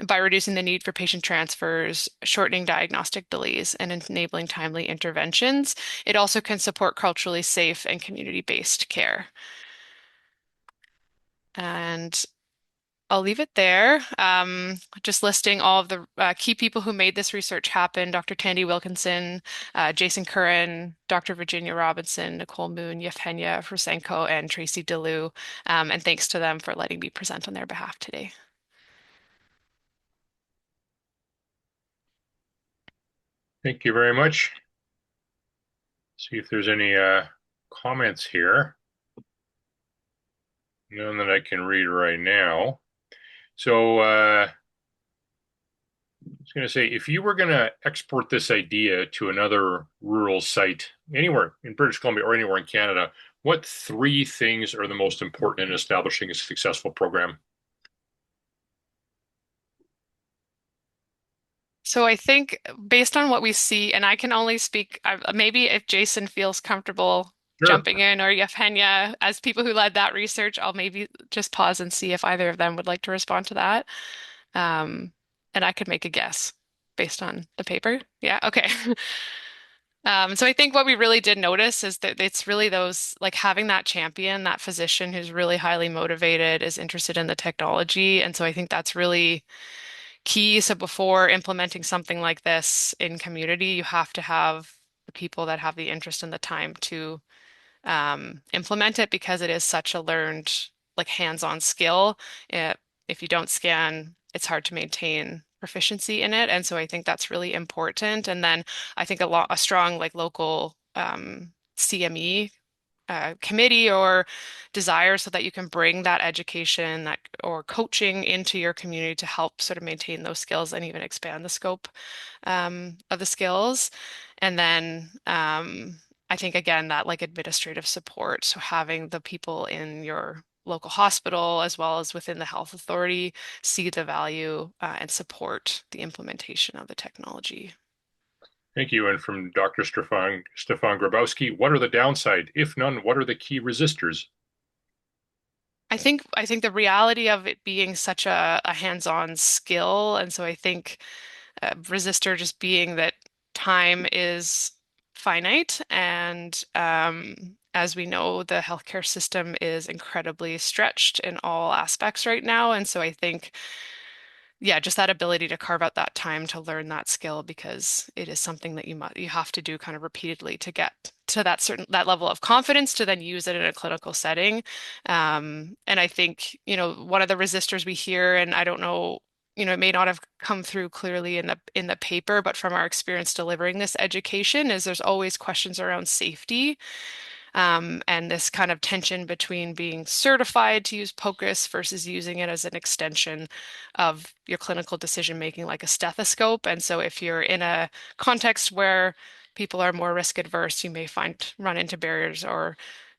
[SPEAKER 17] by reducing the need for patient transfers, shortening diagnostic delays, and enabling timely interventions. It also can support culturally safe and community-based care. And I'll leave it there. Just listing all of the key people who made this research happen: Dr. Tandy Wilkinson, Jason Curran, Dr. Virginia Robinson, Nicole Moon, Yevgenia Frusenko, and Tracy DeLu. And thanks to them for letting me present on their behalf today.
[SPEAKER 4] Thank you very much. See if there's any comments here. None that I can read right now. So I was going to say, if you were going to export this idea to another rural site, anywhere in British Columbia or anywhere in Canada, what 3 things are the most important in establishing a successful program?
[SPEAKER 17] So I think based on what we see, and I can only speak, maybe if Jason feels comfortable jumping in, or Yevgenia, as people who led that research, I'll maybe just pause and see if either of them would like to respond to that. And I could make a guess based on the paper. Yeah, okay. So I think what we really did notice is that it's really those, like having that champion, that physician who's really highly motivated, is interested in the technology. And so I think that's really key. So before implementing something like this in community, you have to have the people that have the interest and the time to implement it, because it is such a learned, like hands-on skill. If you don't scan, it's hard to maintain proficiency in it. And so I think that's really important. And then I think a strong like local CME committee or desire, so that you can bring that education that or coaching into your community to help sort of maintain those skills and even expand the scope of the skills. And then I think again that like administrative support, so having the people in your local hospital as well as within the health authority see the value and support the implementation of the technology.
[SPEAKER 4] Thank you. And from Dr. Stefan Grabowski, what are the downside? If none, what are the key resistors?
[SPEAKER 17] I think the reality of it being such a hands-on skill, and so I think resistor just being that time is finite, and as we know, the healthcare system is incredibly stretched in all aspects right now, and so I think, yeah, just that ability to carve out that time to learn that skill, because it is something that you have to do kind of repeatedly to get to that level of confidence to then use it in a clinical setting. And I think, one of the resistors we hear, and I don't know, it may not have come through clearly in the paper, but from our experience delivering this education, is there's always questions around safety. and this kind of tension between being certified to use POCUS versus using it as an extension of your clinical decision making, like a stethoscope. And so if you're in a context where people are more risk adverse, you may run into barriers or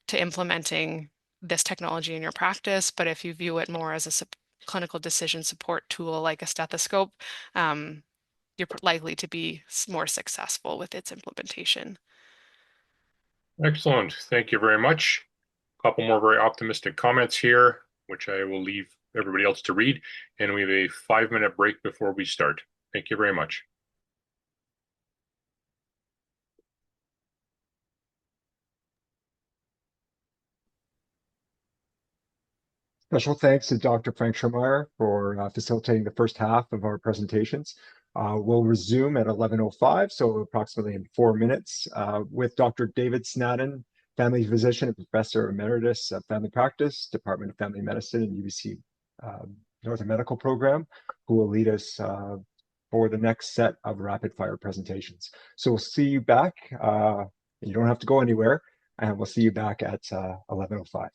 [SPEAKER 17] to implementing this technology in your practice. But if you view it more as a clinical decision support tool like a stethoscope, you're likely to be more successful with its implementation.
[SPEAKER 4] Excellent. Thank you very much. A couple more very optimistic comments here, which I will leave everybody else to read. And we have a 5-minute break before we start. Thank you very much.
[SPEAKER 1] Special thanks to Dr. Frank Schirmeyer for facilitating the first half of our presentations. We'll resume at 11:05, so approximately in 4 minutes, with Dr. David Snadden, family physician and professor emeritus of family practice, Department of Family Medicine and UBC Northern Medical Program, who will lead us for the next set of rapid fire presentations. So we'll see you back. You don't have to go anywhere, and we'll see you back at 11:05.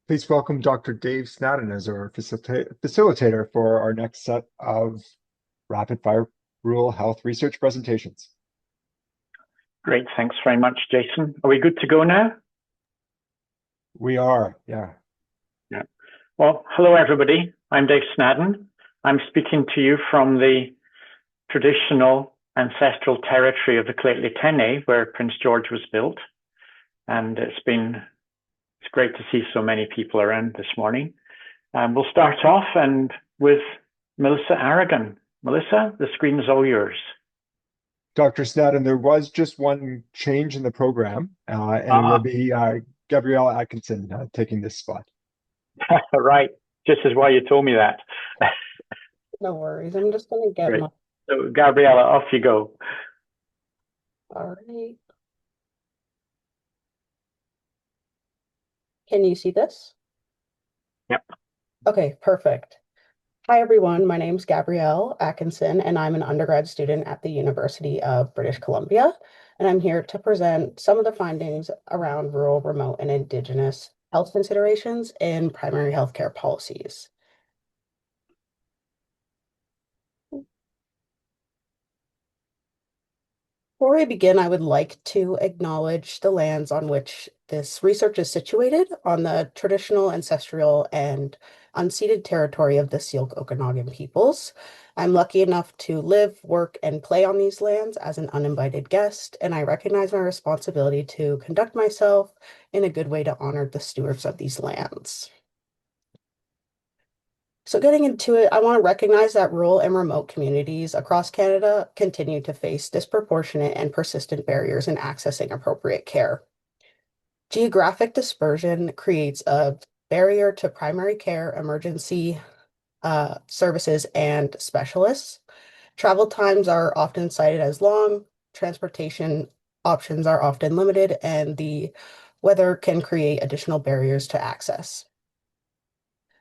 [SPEAKER 1] Please welcome Dr. Dave Snadden as our facilitator for our next set of rapid fire rural health research presentations.
[SPEAKER 18] Great, thanks very much, Jason. Are we good to go now?
[SPEAKER 1] We are, yeah.
[SPEAKER 18] Well, hello everybody. I'm Dave Snadden. I'm speaking to you from the traditional ancestral territory of the Coatla Tene, where Prince George was built. And it's great to see so many people around this morning. We'll start off with Melissa Aragon. Melissa, the screen is all yours.
[SPEAKER 1] Dr. Snadden, there was just one change in the program, and it will be Gabrielle Atkinson taking this spot.
[SPEAKER 18] Right, just as why you told me that.
[SPEAKER 19] No worries. I'm just going to get
[SPEAKER 18] Great.
[SPEAKER 19] my.
[SPEAKER 18] So, Gabriella, off you go.
[SPEAKER 19] All right. Can you see this?
[SPEAKER 18] Yep.
[SPEAKER 19] Okay, perfect. Hi, everyone. My name's Gabrielle Atkinson, and I'm an undergrad student at the University of British Columbia. And I'm here to present some of the findings around rural, remote, and Indigenous health considerations in primary healthcare policies. Before we begin, I would like to acknowledge the lands on which this research is situated on the traditional, ancestral, and unceded territory of the Syilx Okanagan peoples. I'm lucky enough to live, work, and play on these lands as an uninvited guest, and I recognize my responsibility to conduct myself in a good way to honor the stewards of these lands. So getting into it, I want to recognize that rural and remote communities across Canada continue to face disproportionate and persistent barriers in accessing appropriate care. Geographic dispersion creates a barrier to primary care, emergency services, and specialists. Travel times are often cited as long, transportation options are often limited, and the weather can create additional barriers to access.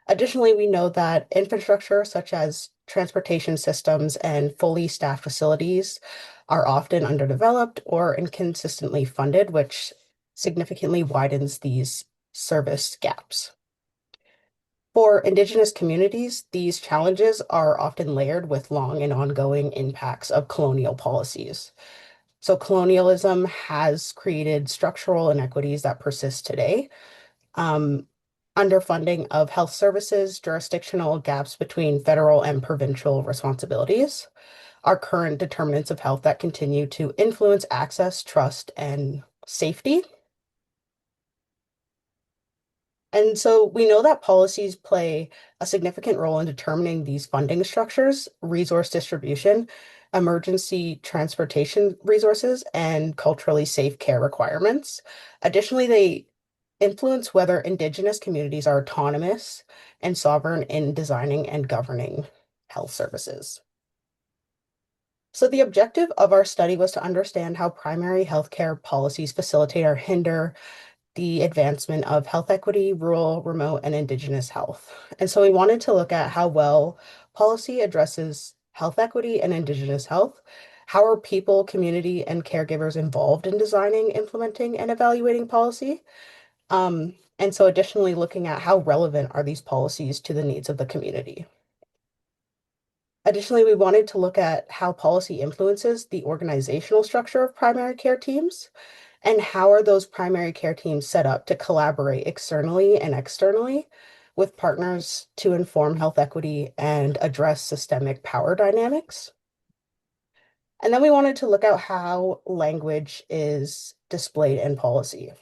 [SPEAKER 19] Additionally, we know that infrastructure such as transportation systems and fully staffed facilities are often underdeveloped or inconsistently funded, which significantly widens these service gaps. For Indigenous communities, these challenges are often layered with long and ongoing impacts of colonial policies. So colonialism has created structural inequities that persist today. Underfunding of health services, jurisdictional gaps between federal and provincial responsibilities, our current determinants of health that continue to influence access, trust, and safety. And so we know that policies play a significant role in determining these funding structures, resource distribution, emergency transportation resources, and culturally safe care requirements. Additionally, they influence whether Indigenous communities are autonomous and sovereign in designing and governing health services. So the objective of our study was to understand how primary healthcare policies facilitate or hinder the advancement of health equity, rural, remote, and Indigenous health. And so we wanted to look at how well policy addresses health equity and Indigenous health. How are people, community, and caregivers involved in designing, implementing, and evaluating policy? And so additionally, looking at how relevant are these policies to the needs of the community. Additionally, we wanted to look at how policy influences the organizational structure of primary care teams, and how are those primary care teams set up to collaborate externally and externally with partners to inform health equity and address systemic power dynamics. And then we wanted to look at how language is displayed in policy.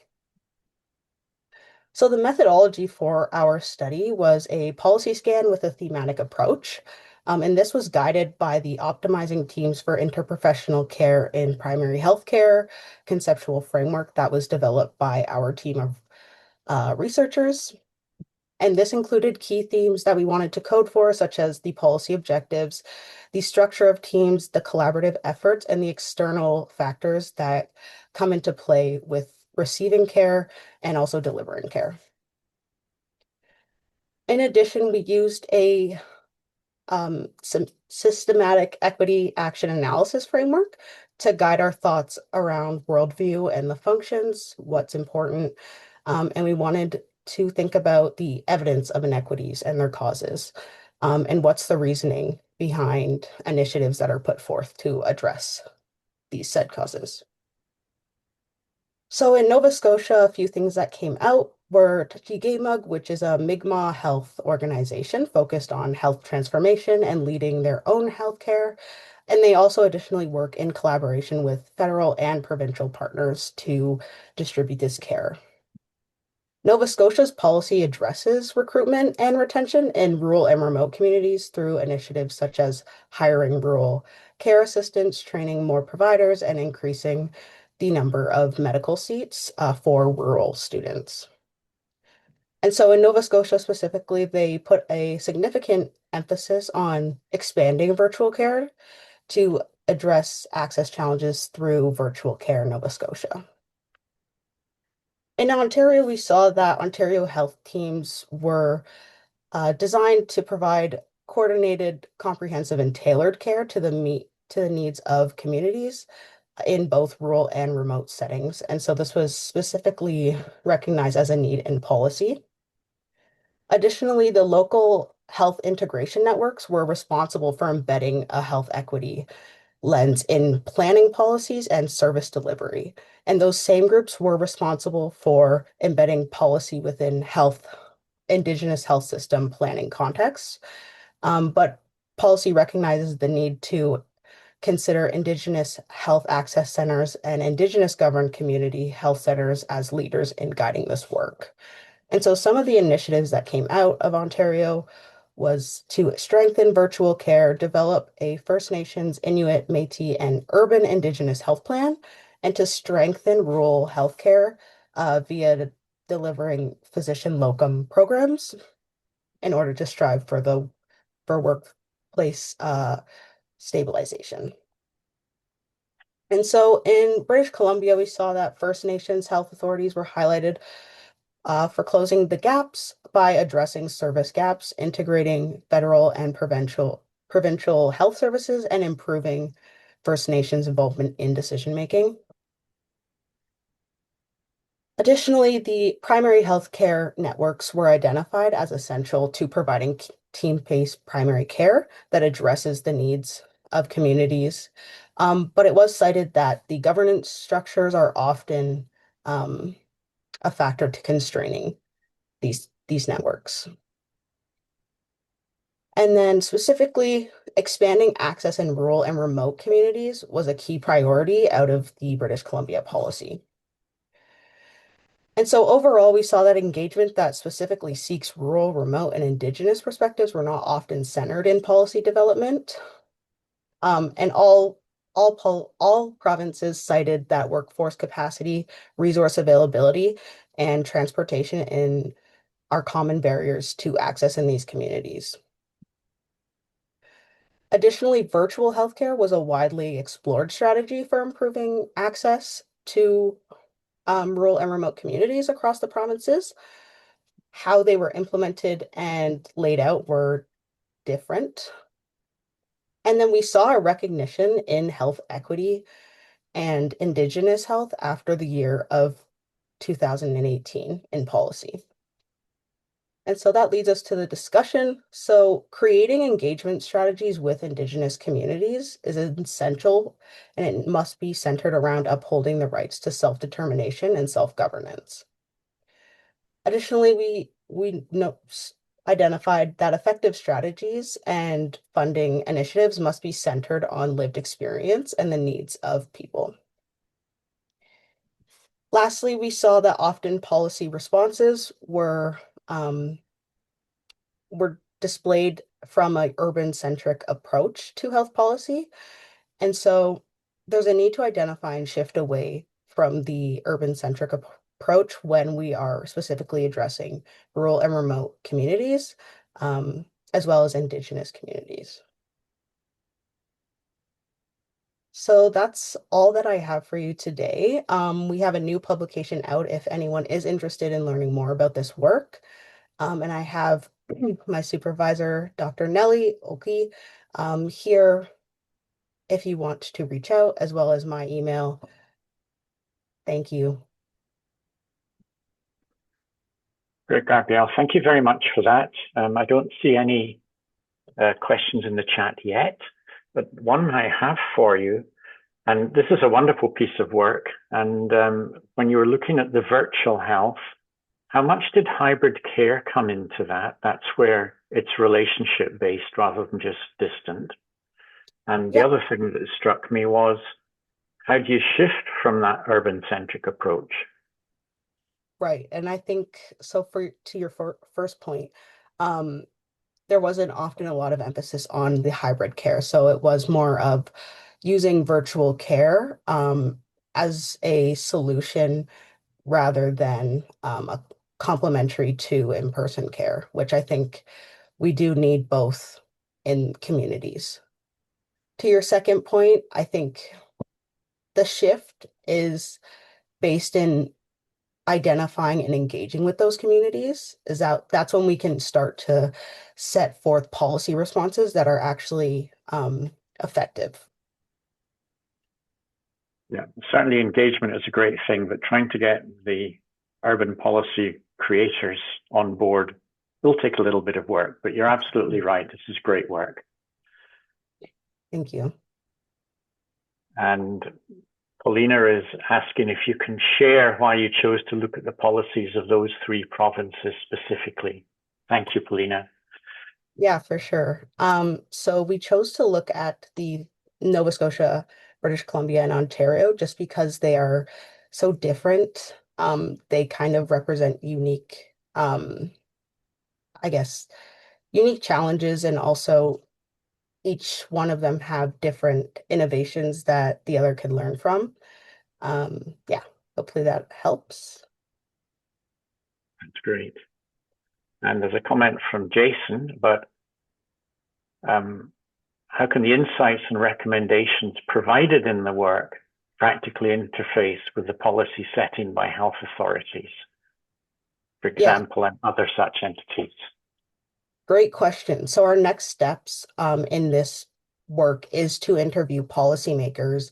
[SPEAKER 19] So the methodology for our study was a policy scan with a thematic approach. And this was guided by the Optimizing Teams for Interprofessional Care in Primary Healthcare conceptual framework that was developed by our team of researchers. And this included key themes that we wanted to code for, such as the policy objectives, the structure of teams, the collaborative efforts, and the external factors that come into play with receiving care and also delivering care. In addition, we used a some systematic equity action analysis framework to guide our thoughts around worldview and the functions, what's important, and we wanted to think about the evidence of inequities and their causes, and what's the reasoning behind initiatives that are put forth to address these said causes. So in Nova Scotia, a few things that came out were Tachigamug, which is a Mi'kmaq health organization focused on health transformation and leading their own healthcare. And they also additionally work in collaboration with federal and provincial partners to distribute this care. Nova Scotia's policy addresses recruitment and retention in rural and remote communities through initiatives such as hiring rural care assistants, training more providers, and increasing the number of medical seats for rural students. And so in Nova Scotia specifically, they put a significant emphasis on expanding virtual care to address access challenges through virtual care in Nova Scotia. In Ontario, we saw that Ontario health teams were designed to provide coordinated, comprehensive, and tailored care to the needs of communities in both rural and remote settings. And so this was specifically recognized as a need in policy. Additionally, the local health integration networks were responsible for embedding a health equity lens in planning policies and service delivery. And those same groups were responsible for embedding policy within Indigenous health system planning contexts. But policy recognizes the need to consider Indigenous health access centers and Indigenous governed community health centers as leaders in guiding this work. And so some of the initiatives that came out of Ontario was to strengthen virtual care, develop a First Nations, Inuit, Métis, and urban Indigenous health plan, and to strengthen rural healthcare via delivering physician locum programs in order to strive for workplace stabilization. And so in British Columbia, we saw that First Nations health authorities were highlighted for closing the gaps by addressing service gaps, integrating federal and provincial health services, and improving First Nations involvement in decision-making. Additionally, the primary healthcare networks were identified as essential to providing team-based primary care that addresses the needs of communities. But it was cited that the governance structures are often a factor to constraining these networks. And then specifically, expanding access in rural and remote communities was a key priority out of the British Columbia policy. And so overall, we saw that engagement that specifically seeks rural, remote, and Indigenous perspectives were not often centered in policy development. And all provinces cited that workforce capacity, resource availability, and transportation are common barriers to access in these communities. Additionally, virtual healthcare was a widely explored strategy for improving access to rural and remote communities across the provinces. How they were implemented and laid out were different. And then we saw a recognition in health equity and Indigenous health after the year of 2018 in policy. And so that leads us to the discussion. So creating engagement strategies with Indigenous communities is essential, and it must be centered around upholding the rights to self-determination and self-governance. Additionally, we identified that effective strategies and funding initiatives must be centered on lived experience and the needs of people. Lastly, we saw that often policy responses were displayed from an urban-centric approach to health policy. And so there's a need to identify and shift away from the urban-centric approach when we are specifically addressing rural and remote communities, as well as Indigenous communities. So that's all that I have for you today. We have a new publication out if anyone is interested in learning more about this work. And I have my supervisor, Dr. Nellie Oki, here if you want to reach out, as well as my email. Thank you.
[SPEAKER 18] Great, Gabrielle. Thank you very much for that. I don't see any questions in the chat yet, but one I have for you, and this is a wonderful piece of work. And when you were looking at the virtual health, how much did hybrid care come into that? That's where it's relationship based rather than just distant. And the other thing that struck me was, how do you shift from that urban centric approach?
[SPEAKER 19] Right. And I think so to your first point, there wasn't often a lot of emphasis on the hybrid care. So it was more of using virtual care as a solution rather than a complementary to in-person care, which I think we do need both in communities. To your second point, I think the shift is based in identifying and engaging with those communities. That's when we can start to set forth policy responses that are actually effective.
[SPEAKER 18] Yeah, certainly engagement is a great thing, but trying to get the urban policy creators on board will take a little bit of work, but you're absolutely right. This is great work.
[SPEAKER 19] Thank you.
[SPEAKER 18] And Paulina is asking if you can share why you chose to look at the policies of those 3 provinces specifically. Thank you, Paulina.
[SPEAKER 19] Yeah, for sure. So we chose to look at the Nova Scotia, British Columbia, and Ontario just because they are so different. They kind of represent unique, I guess, unique challenges, and also each one of them have different innovations that the other can learn from. Yeah, hopefully that helps.
[SPEAKER 18] That's great. And there's a comment from Jason, but how can the insights and recommendations provided in the work practically interface with the policy setting by health authorities, for example, and other such entities?
[SPEAKER 19] Great question. So our next steps in this work is to interview policymakers,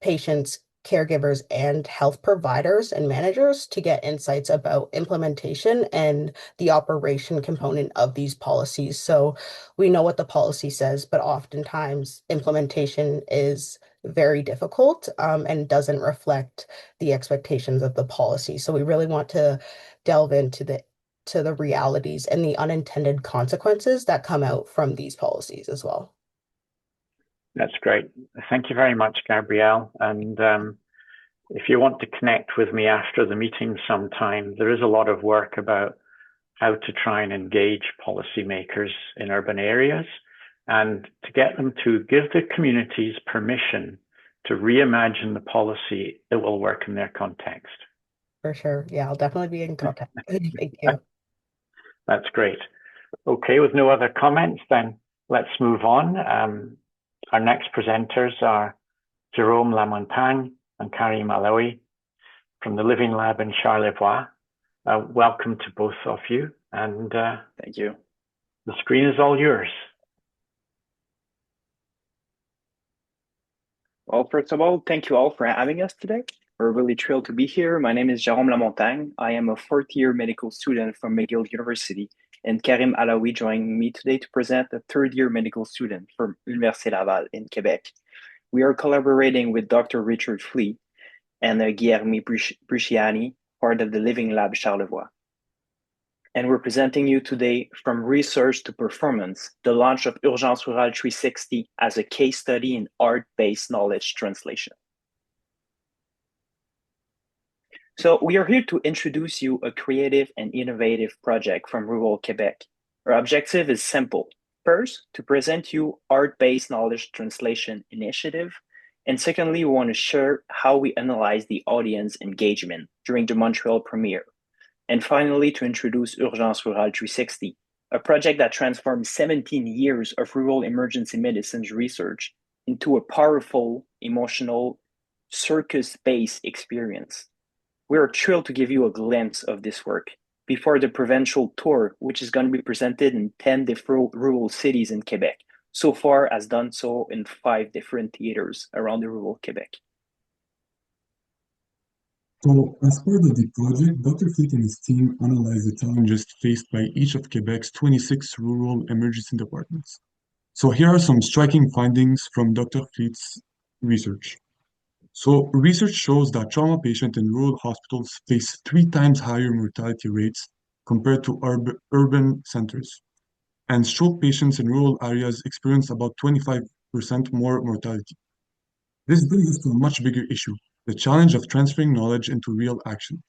[SPEAKER 19] patients, caregivers, and health providers and managers to get insights about implementation and the operation component of these policies. So we know what the policy says, but oftentimes implementation is very difficult and doesn't reflect the expectations of the policy. So we really want to delve into the realities and the unintended consequences that come out from these policies as well.
[SPEAKER 18] That's great. Thank you very much, Gabrielle. And if you want to connect with me after the meeting sometime, there is a lot of work about how to try and engage policymakers in urban areas and to get them to give the communities permission to reimagine the policy that will work in their context.
[SPEAKER 19] For sure. Yeah, I'll definitely be in contact. Thank you.
[SPEAKER 18] That's great. Okay, with no other comments, then let's move on. Our next presenters are Jerome Lamontagne and Karim Alaoui from the Living Lab in Charlevoix. Welcome to both of you. And
[SPEAKER 20] thank you.
[SPEAKER 18] The screen is all yours.
[SPEAKER 20] Well, first of all, thank you all for having us today. We're really thrilled to be here. My name is Jerome Lamontagne. I am a 4th-year medical student from McGill University, and Karim Alaoui joining me today to present a 3rd-year medical student from Université Laval in Quebec. We are collaborating with Dr. Richard Flea and Guilherme Briciani, part of the Living Lab Charlevoix. And we're presenting you today from research to performance, the launch of Urgence Rurale 360 as a case study in art-based knowledge translation. So we are here to introduce you a creative and innovative project from rural Quebec. Our objective is simple. First, to present you art-based knowledge translation initiative. And secondly, we want to share how we analyze the audience engagement during the Montreal premiere. And finally, to introduce Urgence Rurale 360, a project that transformed 17 years of rural emergency medicine research into a powerful, emotional, circus-based experience. We are thrilled to give you a glimpse of this work before the provincial tour, which is going to be presented in 10 different rural cities in Quebec. So far has done so in 5 different theaters around the rural Quebec.
[SPEAKER 21] So, as part of the project, Dr. Fleet and his team analyzed the challenges faced by each of Quebec's 26 rural emergency departments. So here are some striking findings from Dr. Fleet's research. So research shows that trauma patients in rural hospitals face 3 times higher mortality rates compared to urban centers. And stroke patients in rural areas experience about 25% more mortality. This brings us to a much bigger issue, the challenge of transferring knowledge into real action.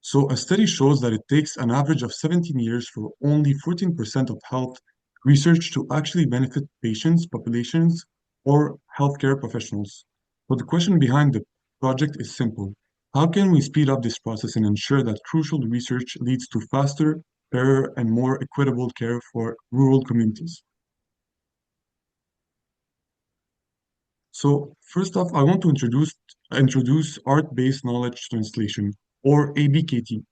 [SPEAKER 21] So a study shows that it takes an average of 17 years for only 14% of health research to actually benefit patients, populations, or healthcare professionals. So the question behind the project is simple. How can we speed up this process and ensure that crucial research leads to faster, fairer, and more equitable care for rural communities? So first off, I want to introduce art-based knowledge translation, or ABKT.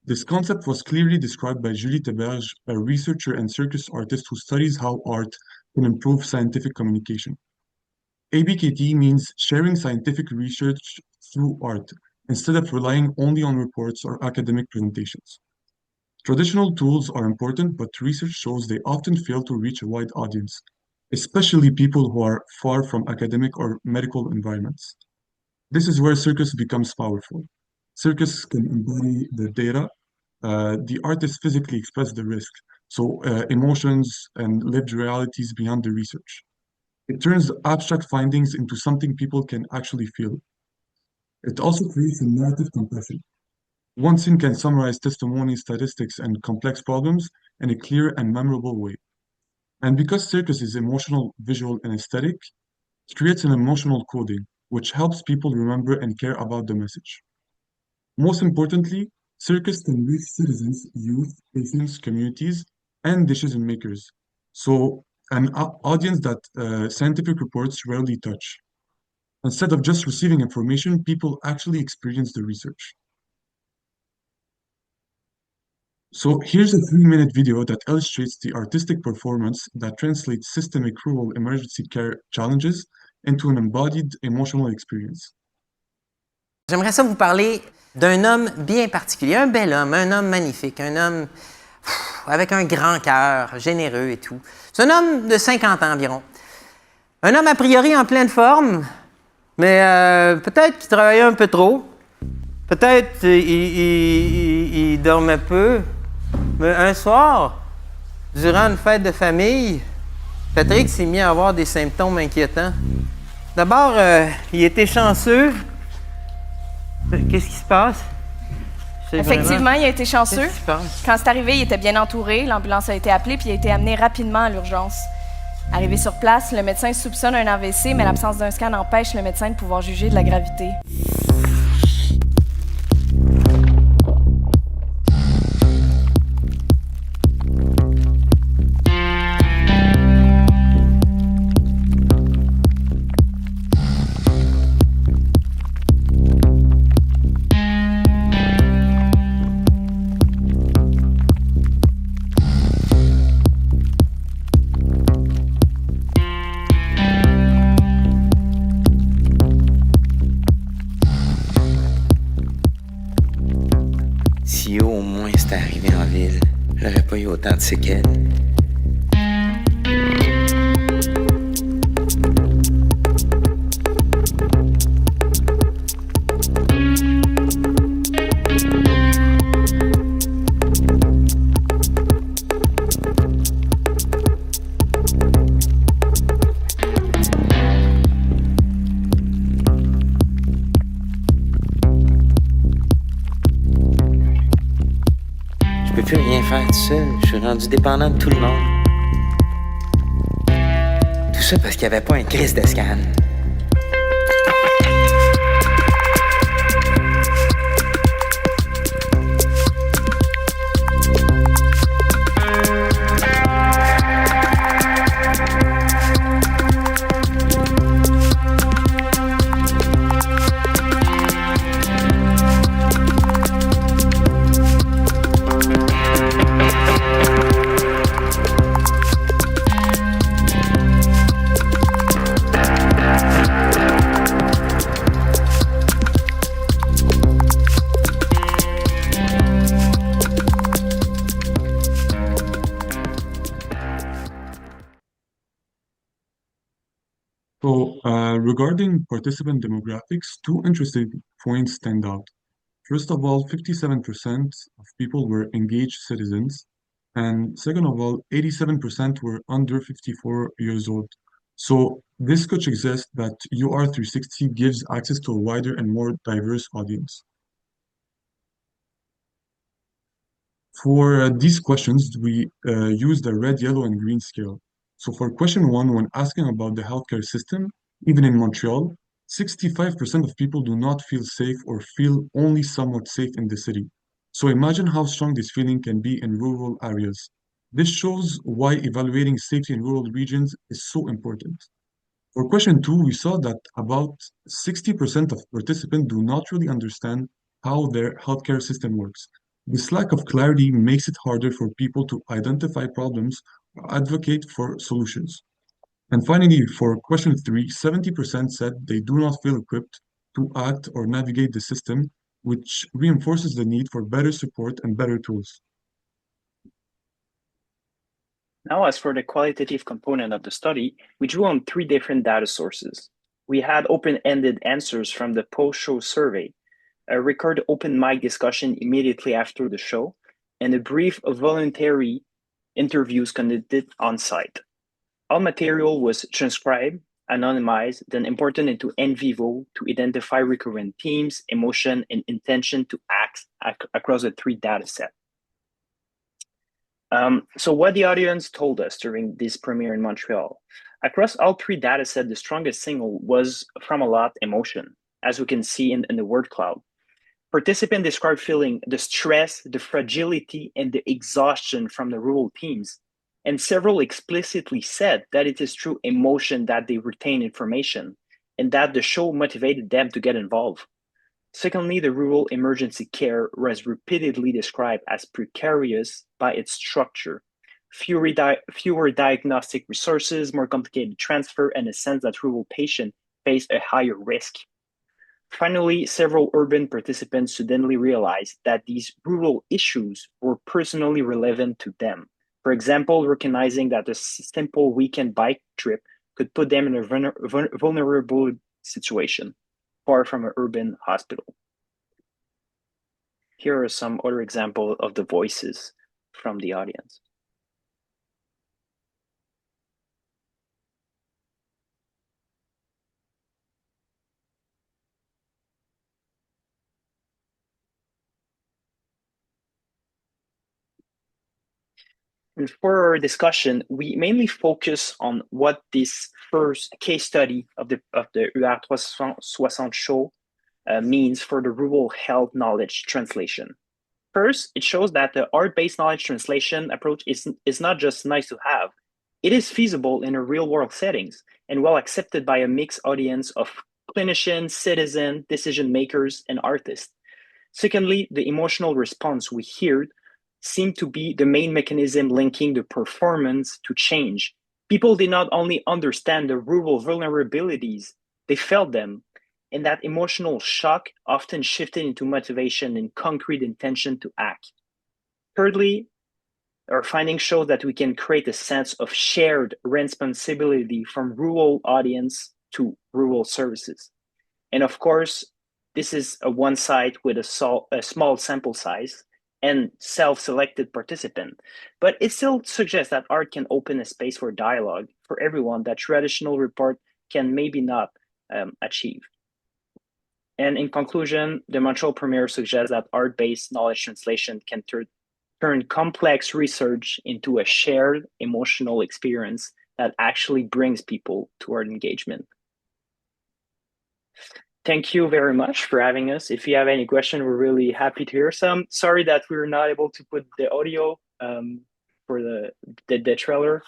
[SPEAKER 21] This concept was clearly described by Julie Teberge, a researcher and circus artist who studies how art can improve scientific communication. ABKT means sharing scientific research through art, instead of relying only on reports or academic presentations. Traditional tools are important, but research shows they often fail to reach a wide audience, especially people who are far from academic or medical environments. This is where circus becomes powerful. Circus can embody the data. The artist physically express the risk, so emotions and lived realities beyond the research. It turns abstract findings into something people can actually feel. It also creates a narrative compression. One scene can summarize testimony, statistics, and complex problems in a clear and memorable way. And because circus is emotional, visual, and aesthetic, it creates an emotional coding, which helps people remember and care about the message. Most importantly, circus can reach citizens, youth, patients, communities, and decision makers. So an audience that scientific reports rarely touch. Instead of just receiving information, people actually experience the research. So here's a 3-minute video that illustrates the artistic performance that translates systemic rural emergency care challenges into an embodied emotional experience.
[SPEAKER 3] J'aimerais ça vous parler d'un homme bien particulier, un bel homme, un homme magnifique, un homme avec un grand cœur, généreux et tout. C'est un homme de 50 ans environ. Un homme a priori en pleine forme, mais peut-être qu'il travaillait un peu trop. Peut-être qu'il dormait peu. Mais un soir, durant une fête de famille, Patrick s'est mis à avoir des symptômes inquiétants. D'abord, il était chanceux. Qu'est-ce qui se passe?
[SPEAKER 22] Effectivement, il a été chanceux.
[SPEAKER 3] Qu'est-ce qui se passe?
[SPEAKER 22] Quand c'est arrivé, il était bien entouré. L'ambulance a été appelée puis il a été amené rapidement à l'urgence. Arrivé sur place, le médecin soupçonne un AVC, mais l'absence d'un scan empêche le médecin de pouvoir juger de la gravité.
[SPEAKER 3] Si au moins c'était arrivé en ville, j'aurais pas eu autant de séquelles. Je peux plus rien faire tout seul, je suis rendu dépendant de tout le monde. Tout ça parce qu'il n'y avait pas un crise de scan.
[SPEAKER 21] Regarding participant demographics, two interesting points stand out. First of all, 57% of people were engaged citizens. And second of all, 87% were under 54 years old. So this could suggest that UR360 gives access to a wider and more diverse audience. For these questions, we use the red, yellow, and green scale. So for question one, when asking about the healthcare system, even in Montreal, 65% of people do not feel safe or feel only somewhat safe in the city. So imagine how strong this feeling can be in rural areas. This shows why evaluating safety in rural regions is so important. For question two, we saw that about 60% of participants do not really understand how their healthcare system works. This lack of clarity makes it harder for people to identify problems or advocate for solutions. And finally, for question three, 70% said they do not feel equipped to act or navigate the system, which reinforces the need for better support and better tools.
[SPEAKER 20] Now, as for the qualitative component of the study, we drew on 3 different data sources. We had open-ended answers from the post-show survey, a record open mic discussion immediately after the show, and a brief voluntary interviews conducted on site. All material was transcribed, anonymized, then imported into NVivo to identify recurrent themes, emotion, and intention to act across the 3 data sets. So what the audience told us during this premiere in Montreal, across all 3 data sets, the strongest signal was from a lot emotion, as we can see in the word cloud. Participants described feeling the stress, the fragility, and the exhaustion from the rural teams. And several explicitly said that it is through emotion that they retain information and that the show motivated them to get involved. Secondly, the rural emergency care was repeatedly described as precarious by its structure. Fewer diagnostic resources, more complicated transfer, and a sense that rural patients face a higher risk. Finally, several urban participants suddenly realized that these rural issues were personally relevant to them. For example, recognizing that a simple weekend bike trip could put them in a vulnerable situation, far from an urban hospital. Here are some other examples of the voices from the audience. And for our discussion, we mainly focus on what this first case study of the UR360 show means for the rural health knowledge translation. First, it shows that the art-based knowledge translation approach is not just nice to have, it is feasible in a real-world settings and well accepted by a mixed audience of clinicians, citizens, decision makers, and artists. Secondly, the emotional response we heard seemed to be the main mechanism linking the performance to change. People did not only understand the rural vulnerabilities, they felt them. And that emotional shock often shifted into motivation and concrete intention to act. Thirdly, our findings show that we can create a sense of shared responsibility from rural audience to rural services. And of course, this is a one site with a small sample size and self-selected participant, but it still suggests that art can open a space for dialogue for everyone that traditional report can maybe not achieve. And in conclusion, the Montreal premiere suggests that art-based knowledge translation can turn complex research into a shared emotional experience that actually brings people to art engagement. Thank you very much for having us. If you have any question, we're really happy to hear some. Sorry that we were not able to put the audio for the trailer,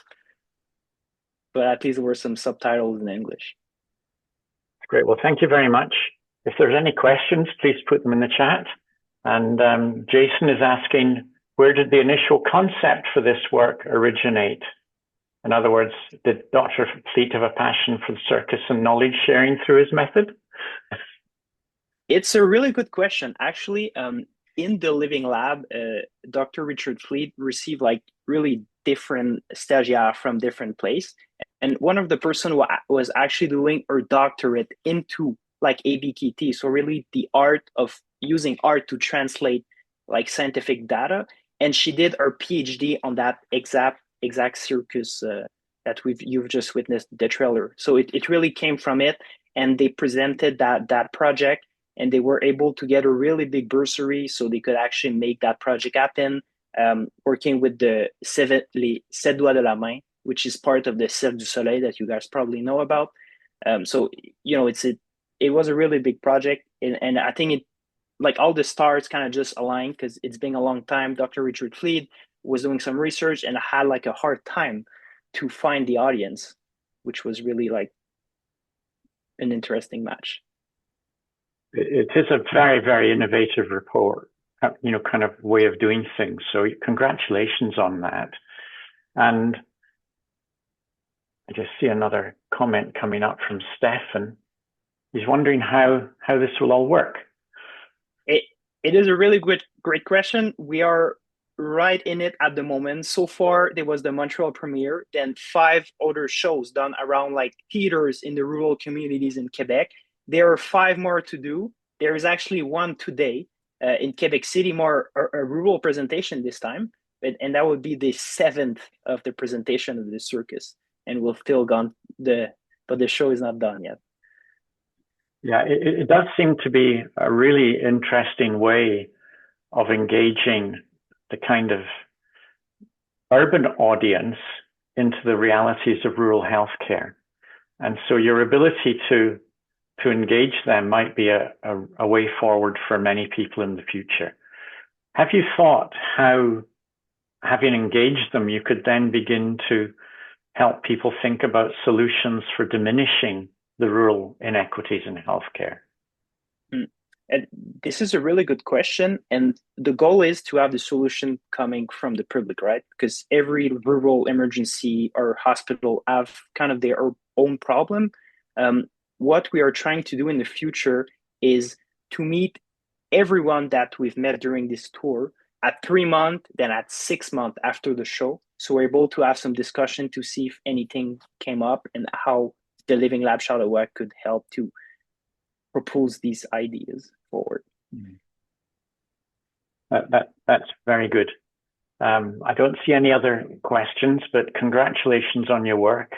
[SPEAKER 20] but at least there were some subtitles in English.
[SPEAKER 18] Great. Well, thank you very much. If there's any questions, please put them in the chat. And Jason is asking, where did the initial concept for this work originate? In other words, did Dr. Fleet have a passion for the circus and knowledge sharing through his method?
[SPEAKER 20] It's a really good question. Actually, in the Living Lab, Dr. Richard Fleet received like really different stagiaires from different places. And one of the person who was actually doing her doctorate into like ABKT, so really the art of using art to translate like scientific data, and she did her PhD on that exact circus that you've just witnessed the trailer. So it really came from it, and they presented that project, and they were able to get a really big bursary, so they could actually make that project happen. Working with the les 7 doigts de la main, which is part of the Cirque du Soleil that you guys probably know about. So you know, it was a really big project, and I think it, like, all the stars kind of just aligned because it's been a long time. Dr. Richard Fleet was doing some research and had like a hard time to find the audience, which was really like an interesting match.
[SPEAKER 18] It is a very, very innovative report, you know, kind of way of doing things. So congratulations on that. And I just see another comment coming up from Stefan. He's wondering how this will all work.
[SPEAKER 20] It is a really great question. We are right in it at the moment. So far, there was the Montreal premiere, then 5 other shows done around like theaters in the rural communities in Quebec. There are 5 more to do. There is actually one today in Quebec City, more a rural presentation this time, and that would be the 7th of the presentation of the circus, and we'll still gone but the show is not done yet.
[SPEAKER 18] Yeah, it does seem to be a really interesting way of engaging the kind of urban audience into the realities of rural healthcare. And so your ability to engage them might be a way forward for many people in the future. Have you thought how, having engaged them, you could then begin to help people think about solutions for diminishing the rural inequities in healthcare?
[SPEAKER 20] And this is a really good question. And the goal is to have the solution coming from the public, right? Because every rural emergency or hospital have kind of their own problem. What we are trying to do in the future is to meet everyone that we've met during this tour at 3 months, then at 6 months after the show. So we're able to have some discussion to see if anything came up and how the Living Lab Shadow work could help to propose these ideas forward.
[SPEAKER 18] That's very good. I don't see any other questions, but congratulations on your work.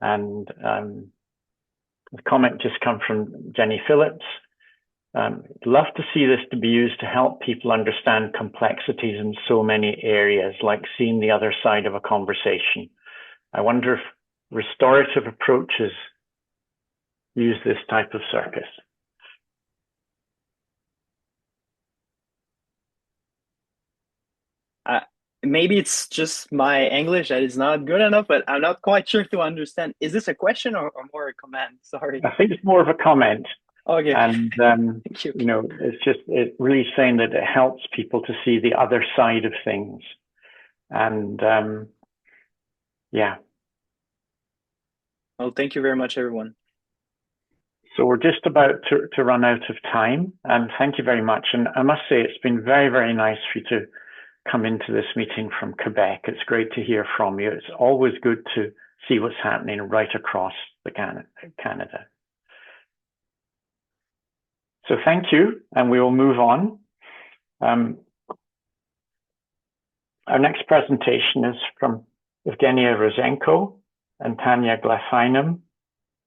[SPEAKER 18] And the comment just come from Jenny Phillips. Love to see this to be used to help people understand complexities in so many areas, like seeing the other side of a conversation. I wonder if restorative approaches use this type of circus.
[SPEAKER 20] Maybe it's just my English that is not good enough, but I'm not quite sure to understand. Is this a question or more a comment? Sorry.
[SPEAKER 18] I think it's more of a comment.
[SPEAKER 20] Okay.
[SPEAKER 18] And, you know, it's really saying that it helps people to see the other side of things. And yeah.
[SPEAKER 20] Well, thank you very much, everyone.
[SPEAKER 18] So we're just about to run out of time, and thank you very much. And I must say, it's been very, very nice for you to come into this meeting from Quebec. It's great to hear from you. It's always good to see what's happening right across the Canada. So thank you, and we will move on. Our next presentation is from Evgenia Rosenko and Tanya Glafinum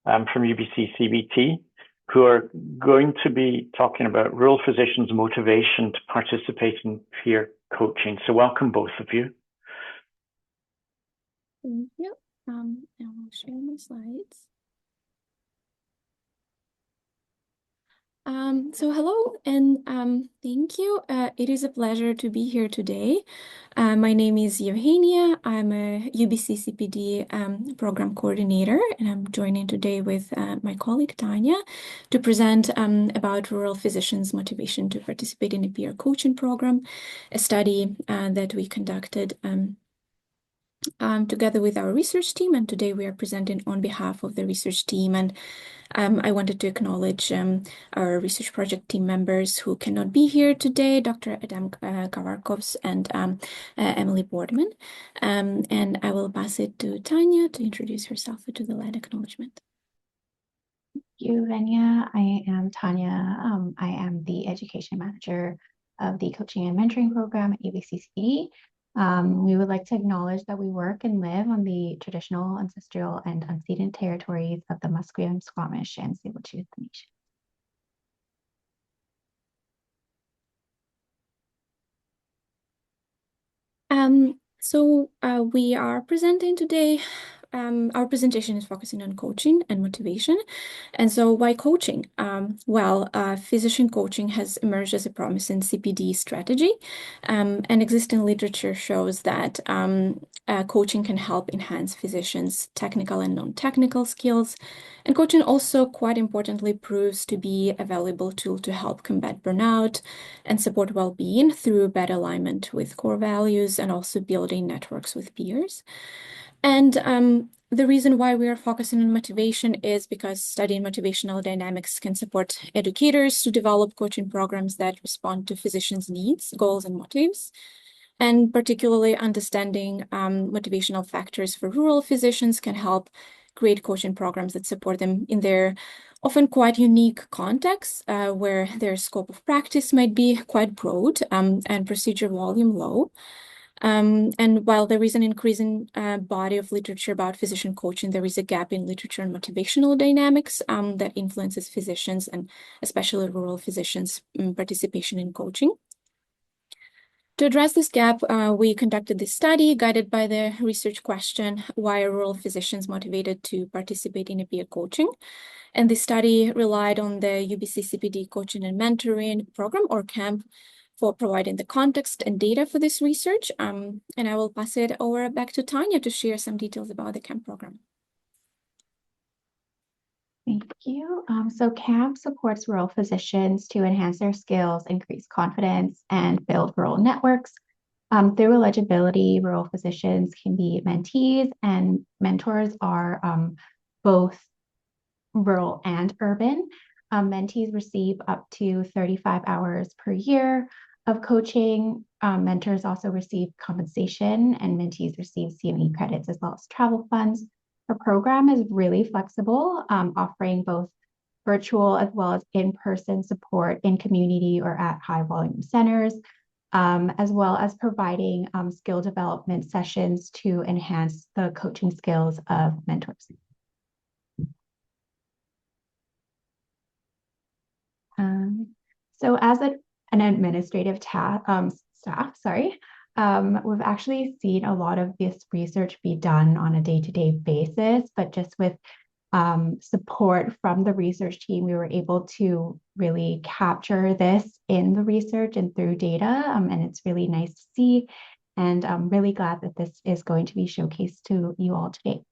[SPEAKER 18] from UBC CBT, who are going to be talking about rural physicians' motivation to participate in peer coaching. So welcome, both of you.
[SPEAKER 2] Yep. And I'll share my slides. So hello and thank you. It is a pleasure to be here today. My name is Eugenia. I'm a UBC CPD program coordinator, and I'm joining today with my colleague Tanya to present about rural physicians' motivation to participate in a peer coaching program, a study that we conducted together with our research team, and today we are presenting on behalf of the research team. And I wanted to acknowledge our research project team members who cannot be here today, Dr. Adam Kavarkovs and Emily Boardman. And I will pass it to Tanya to introduce herself to the lead acknowledgement.
[SPEAKER 5] Thank you, Venya. I am Tanya. I am the education manager of the coaching and mentoring program at UBCCD. We would like to acknowledge that we work and live on the traditional, ancestral, and unceded territories of the Musqueam, Squamish, and Tsleil-Waututh Nation.
[SPEAKER 2] So we are presenting today. Our presentation is focusing on coaching and motivation. And so why coaching? Physician coaching has emerged as a promising CPD strategy, and existing literature shows that coaching can help enhance physicians' technical and non-technical skills. And coaching also, quite importantly, proves to be a valuable tool to help combat burnout and support well-being through better alignment with core values and also building networks with peers. And the reason why we are focusing on motivation is because studying motivational dynamics can support educators to develop coaching programs that respond to physicians' needs, goals, and motives. And particularly understanding motivational factors for rural physicians can help create coaching programs that support them in their often quite unique contexts, where their scope of practice might be quite broad and procedure volume low. And while there is an increasing body of literature about physician coaching, there is a gap in literature and motivational dynamics that influences physicians and especially rural physicians' participation in coaching. To address this gap, we conducted this study guided by the research question, why are rural physicians motivated to participate in a peer coaching? And this study relied on the UBC CPD Coaching and Mentoring Program, or CAMP, for providing the context and data for this research. And I will pass it over back to Tanya to share some details about the CAMP program.
[SPEAKER 5] Thank you. So CAMP supports rural physicians to enhance their skills, increase confidence, and build rural networks. Through eligibility, rural physicians can be mentees, and mentors are both rural and urban. Mentees receive up to 35 hours per year of coaching. Mentors also receive compensation, and mentees receive CME credits as well as travel funds. The program is really flexible, offering both virtual as well as in-person support in community or at high volume centers, as well as providing skill development sessions to enhance the coaching skills of mentors. So as an administrative staff, we've actually seen a lot of this research be done on a day-to-day basis, but just with support from the research team, we were able to really capture this in the research and through data, and it's really nice to see, and I'm really glad that this is going to be showcased to you all today.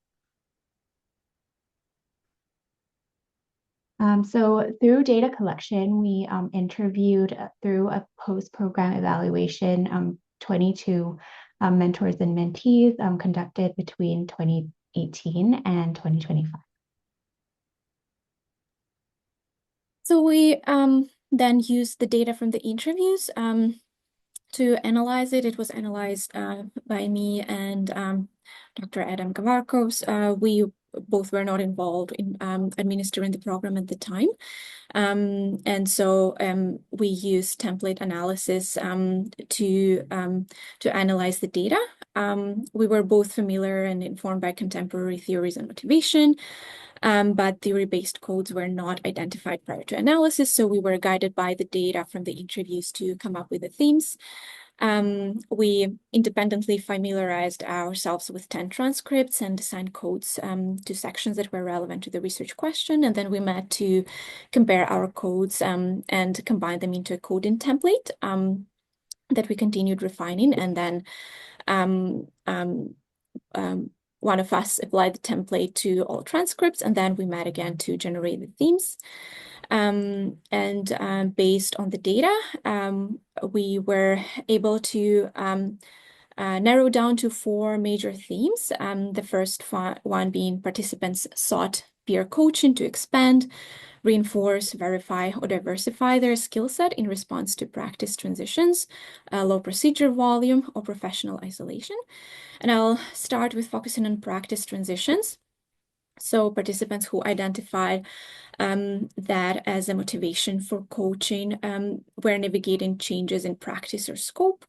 [SPEAKER 5] So through data collection, we interviewed through a post-program evaluation 22 mentors and mentees conducted between 2018 and 2025.
[SPEAKER 2] So we then used the data from the interviews to analyze it. It was analyzed by me and Dr. Adam Kavarkovs. We both were not involved in administering the program at the time. And so we used template analysis to analyze the data. We were both familiar and informed by contemporary theories on motivation, but theory-based codes were not identified prior to analysis. So we were guided by the data from the interviews to come up with the themes. We independently familiarized ourselves with 10 transcripts and assigned codes to sections that were relevant to the research question. And then we met to compare our codes and combine them into a coding template that we continued refining. And then one of us applied the template to all transcripts, and then we met again to generate the themes. Based on the data, we were able to narrowed down to 4 major themes. The first one being participants sought peer coaching to expand, reinforce, verify, or diversify their skill set in response to practice transitions, low procedure volume, or professional isolation. And I'll start with focusing on practice transitions. So participants who identified that as a motivation for coaching were navigating changes in practice or scope.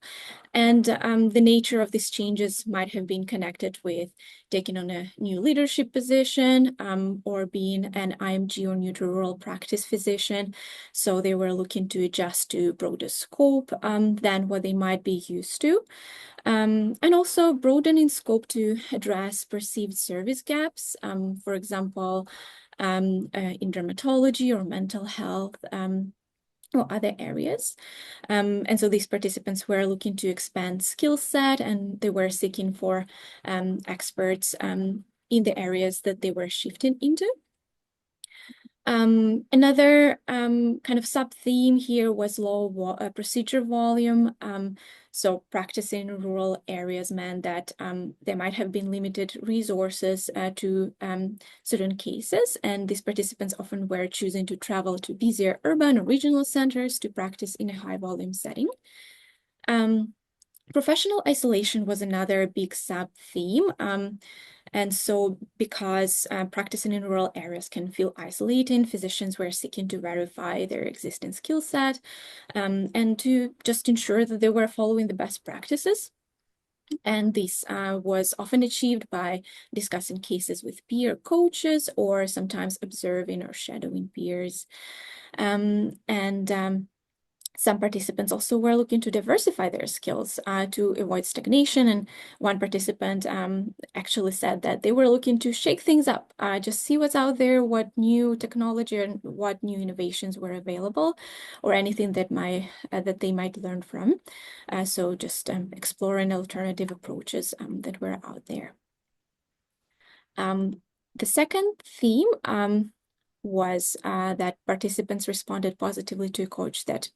[SPEAKER 2] And the nature of these changes might have been connected with taking on a new leadership position or being an IMG or neutral rural practice physician. So they were looking to adjust to broader scope than what they might be used to. And also broadening scope to address perceived service gaps, for example, in dermatology or mental health or other areas. And so these participants were looking to expand skill set, and they were seeking for experts in the areas that they were shifting into. Another kind of sub-theme here was low procedure volume. So practicing in rural areas meant that there might have been limited resources to certain cases, and these participants often were choosing to travel to busier urban or regional centers to practice in a high-volume setting. Professional isolation was another big sub-theme. And so because practicing in rural areas can feel isolating, physicians were seeking to verify their existing skill set and to just ensure that they were following the best practices. And this was often achieved by discussing cases with peer coaches or sometimes observing or shadowing peers. Some participants also were looking to diversify their skills to avoid stagnation. And one participant actually said that they were looking to shake things up, just see what's out there, what new technology and what new innovations were available, or anything that they might learn from. So just exploring alternative approaches that were out there. The second theme was that participants responded positively to a coach that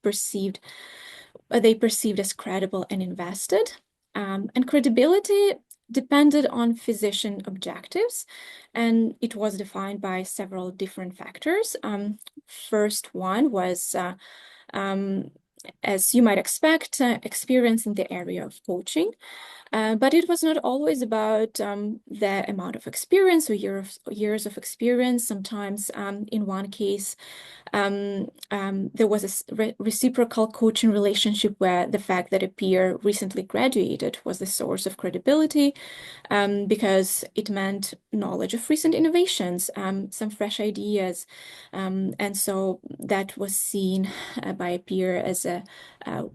[SPEAKER 2] they perceived as credible and invested. And credibility depended on physician objectives, and it was defined by several different factors. First one was, as you might expect, experience in the area of coaching. But it was not always about the amount of experience or years of experience. Sometimes in one case, there was a reciprocal coaching relationship where the fact that a peer recently graduated was the source of credibility because it meant knowledge of recent innovations, some fresh ideas. And so that was seen by a peer as a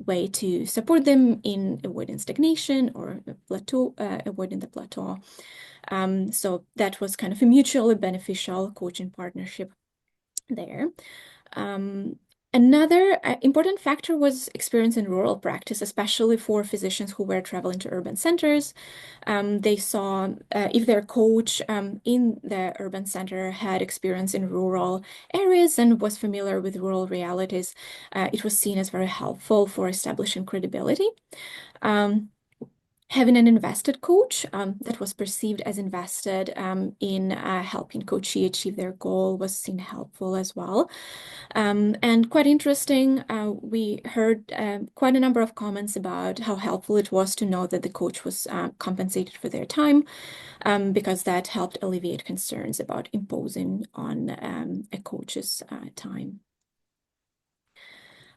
[SPEAKER 2] way to support them in avoiding stagnation or avoiding the plateau. So that was kind of a mutually beneficial coaching partnership there. Another important factor was experience in rural practice, especially for physicians who were traveling to urban centers. They saw if their coach in the urban center had experience in rural areas and was familiar with rural realities, it was seen as very helpful for establishing credibility. Having an invested coach that was perceived as invested in helping coachee achieve their goal was seen helpful as well. And quite interesting, we heard quite a number of comments about how helpful it was to know that the coach was compensated for their time because that helped alleviate concerns about imposing on a coach's time.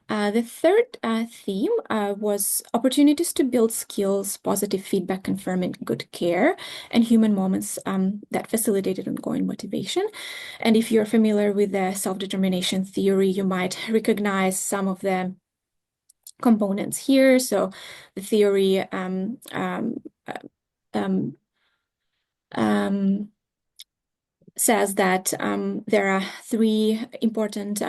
[SPEAKER 2] The third theme was opportunities to build skills, positive feedback, confirming good care, and human moments that facilitated ongoing motivation. And if you're familiar with the self-determination theory, you might recognize some of the components here. So the theory says that there are 3 important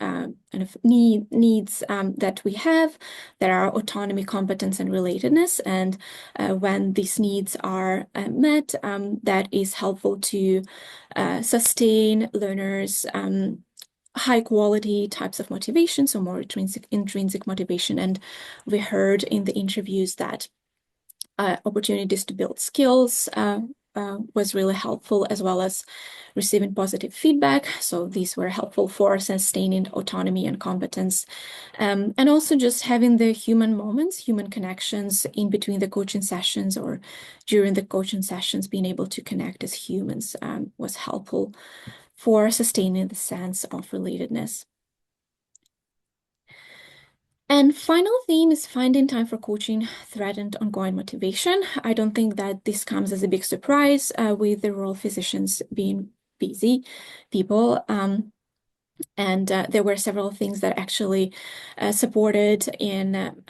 [SPEAKER 2] kind of needs that we have. There are autonomy, competence, and relatedness. And when these needs are met, that is helpful to sustain learners' high quality types of motivation, so more intrinsic motivation. And we heard in the interviews that opportunities to build skills was really helpful, as well as receiving positive feedback. So these were helpful for sustaining autonomy and competence. And also just having the human moments, human connections in between the coaching sessions or during the coaching sessions, being able to connect as humans was helpful for sustaining the sense of relatedness. And final theme is finding time for coaching threatened ongoing motivation. I don't think that this comes as a big surprise with the rural physicians being busy people. And there were several things that actually supported in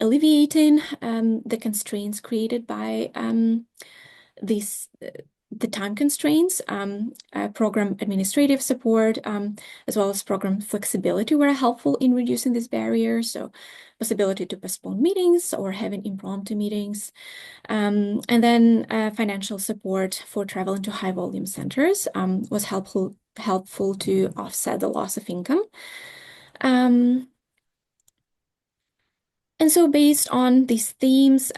[SPEAKER 2] alleviating the constraints created by the time constraints. Program administrative support, as well as program flexibility were helpful in reducing these barriers. So possibility to postpone meetings or having impromptu meetings. And then financial support for traveling to high volume centers was helpful to offset the loss of income. And so based on these themes,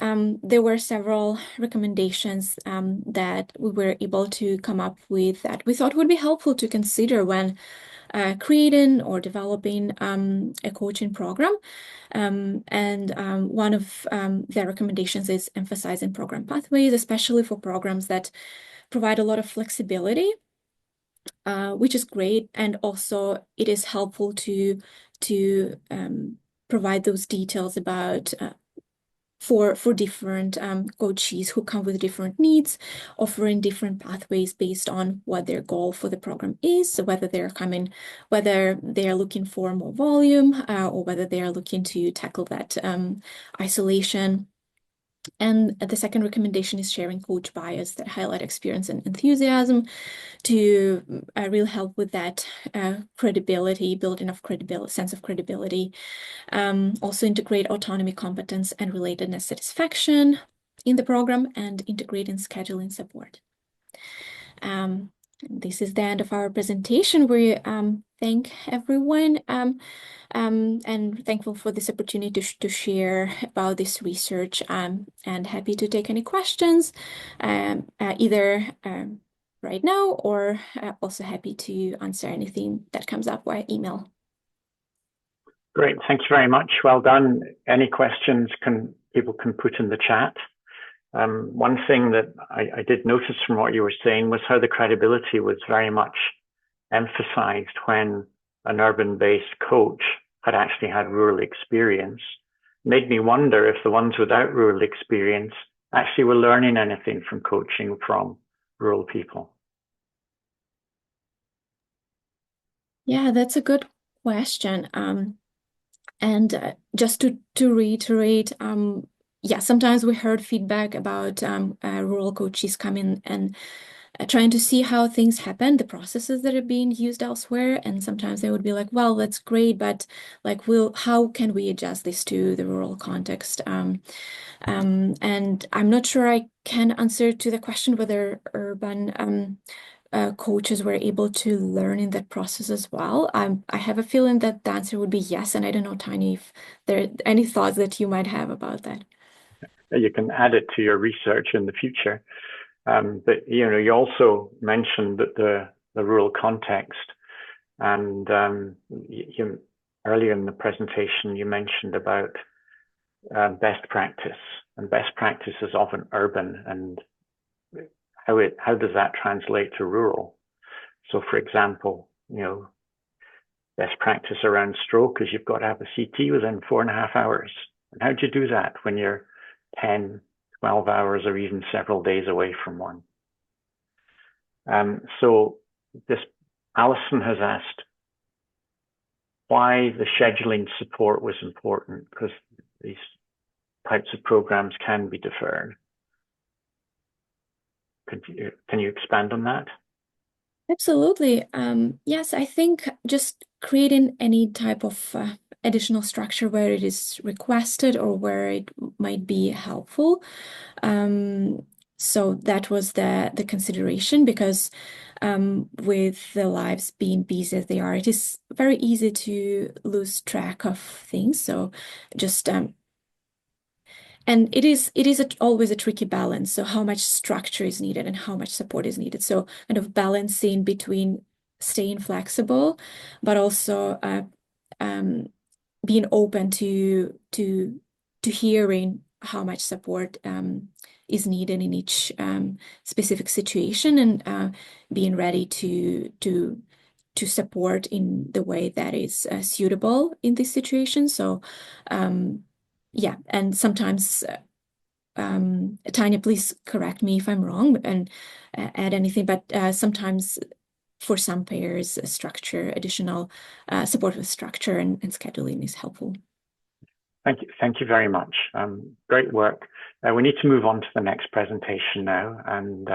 [SPEAKER 2] there were several recommendations that we were able to come up with that we thought would be helpful to consider when creating or developing a coaching program. And one of their recommendations is emphasizing program pathways, especially for programs that provide a lot of flexibility, which is great. And also it is helpful to provide those details about for different coachees who come with different needs, offering different pathways based on what their goal for the program is. So whether they're looking for more volume or whether they are looking to tackle that isolation. And the second recommendation is sharing coach bias that highlight experience and enthusiasm to really help with that credibility, building of credibility, sense of credibility. Also integrate autonomy, competence, and relatedness satisfaction in the program, and integrating scheduling support. This is the end of our presentation. We thank everyone and thankful for this opportunity to share about this research, and happy to take any questions either right now or also happy to answer anything that comes up via email.
[SPEAKER 18] Great, thank you very much. Well done. Any questions people can put in the chat. One thing that I did notice from what you were saying was how the credibility was very much emphasized when an urban-based coach had actually had rural experience. Made me wonder if the ones without rural experience actually were learning anything from coaching from rural people.
[SPEAKER 2] Yeah, that's a good question. And just to reiterate, yeah, sometimes we heard feedback about rural coaches coming and trying to see how things happen, the processes that are being used elsewhere. And sometimes they would be like, well, that's great, but like, how can we adjust this to the rural context? And I'm not sure I can answer to the question whether urban coaches were able to learn in that process as well. I have a feeling that the answer would be yes, and I don't know, Tiny, if there are any thoughts that you might have about that.
[SPEAKER 18] You can add it to your research in the future. But you also mentioned that the rural context, and earlier in the presentation you mentioned about best practice, and best practice is often urban, and how does that translate to rural? So, for example, best practice around stroke is you've got to have a CT within 4.5 hours. And how do you do that when you're 10, 12 hours or even several days away from one? So Alison has asked why the scheduling support was important, because these types of programs can be deferred. Can you expand on that?
[SPEAKER 2] Absolutely. Yes, I think just creating any type of additional structure where it is requested or where it might be helpful. So that was the consideration, because with the lives being busy as they are, it is very easy to lose track of things. So just And it is always a tricky balance. So how much structure is needed and how much support is needed. So kind of balancing between staying flexible, but also being open to hearing how much support is needed in each specific situation, and being ready to support in the way that is suitable in this situation. So yeah, and sometimes Tanya, please correct me if I'm wrong and add anything, but sometimes for some pairs, additional support with structure and scheduling is helpful.
[SPEAKER 18] Thank you very much. Great work. We need to move on to the next presentation now, and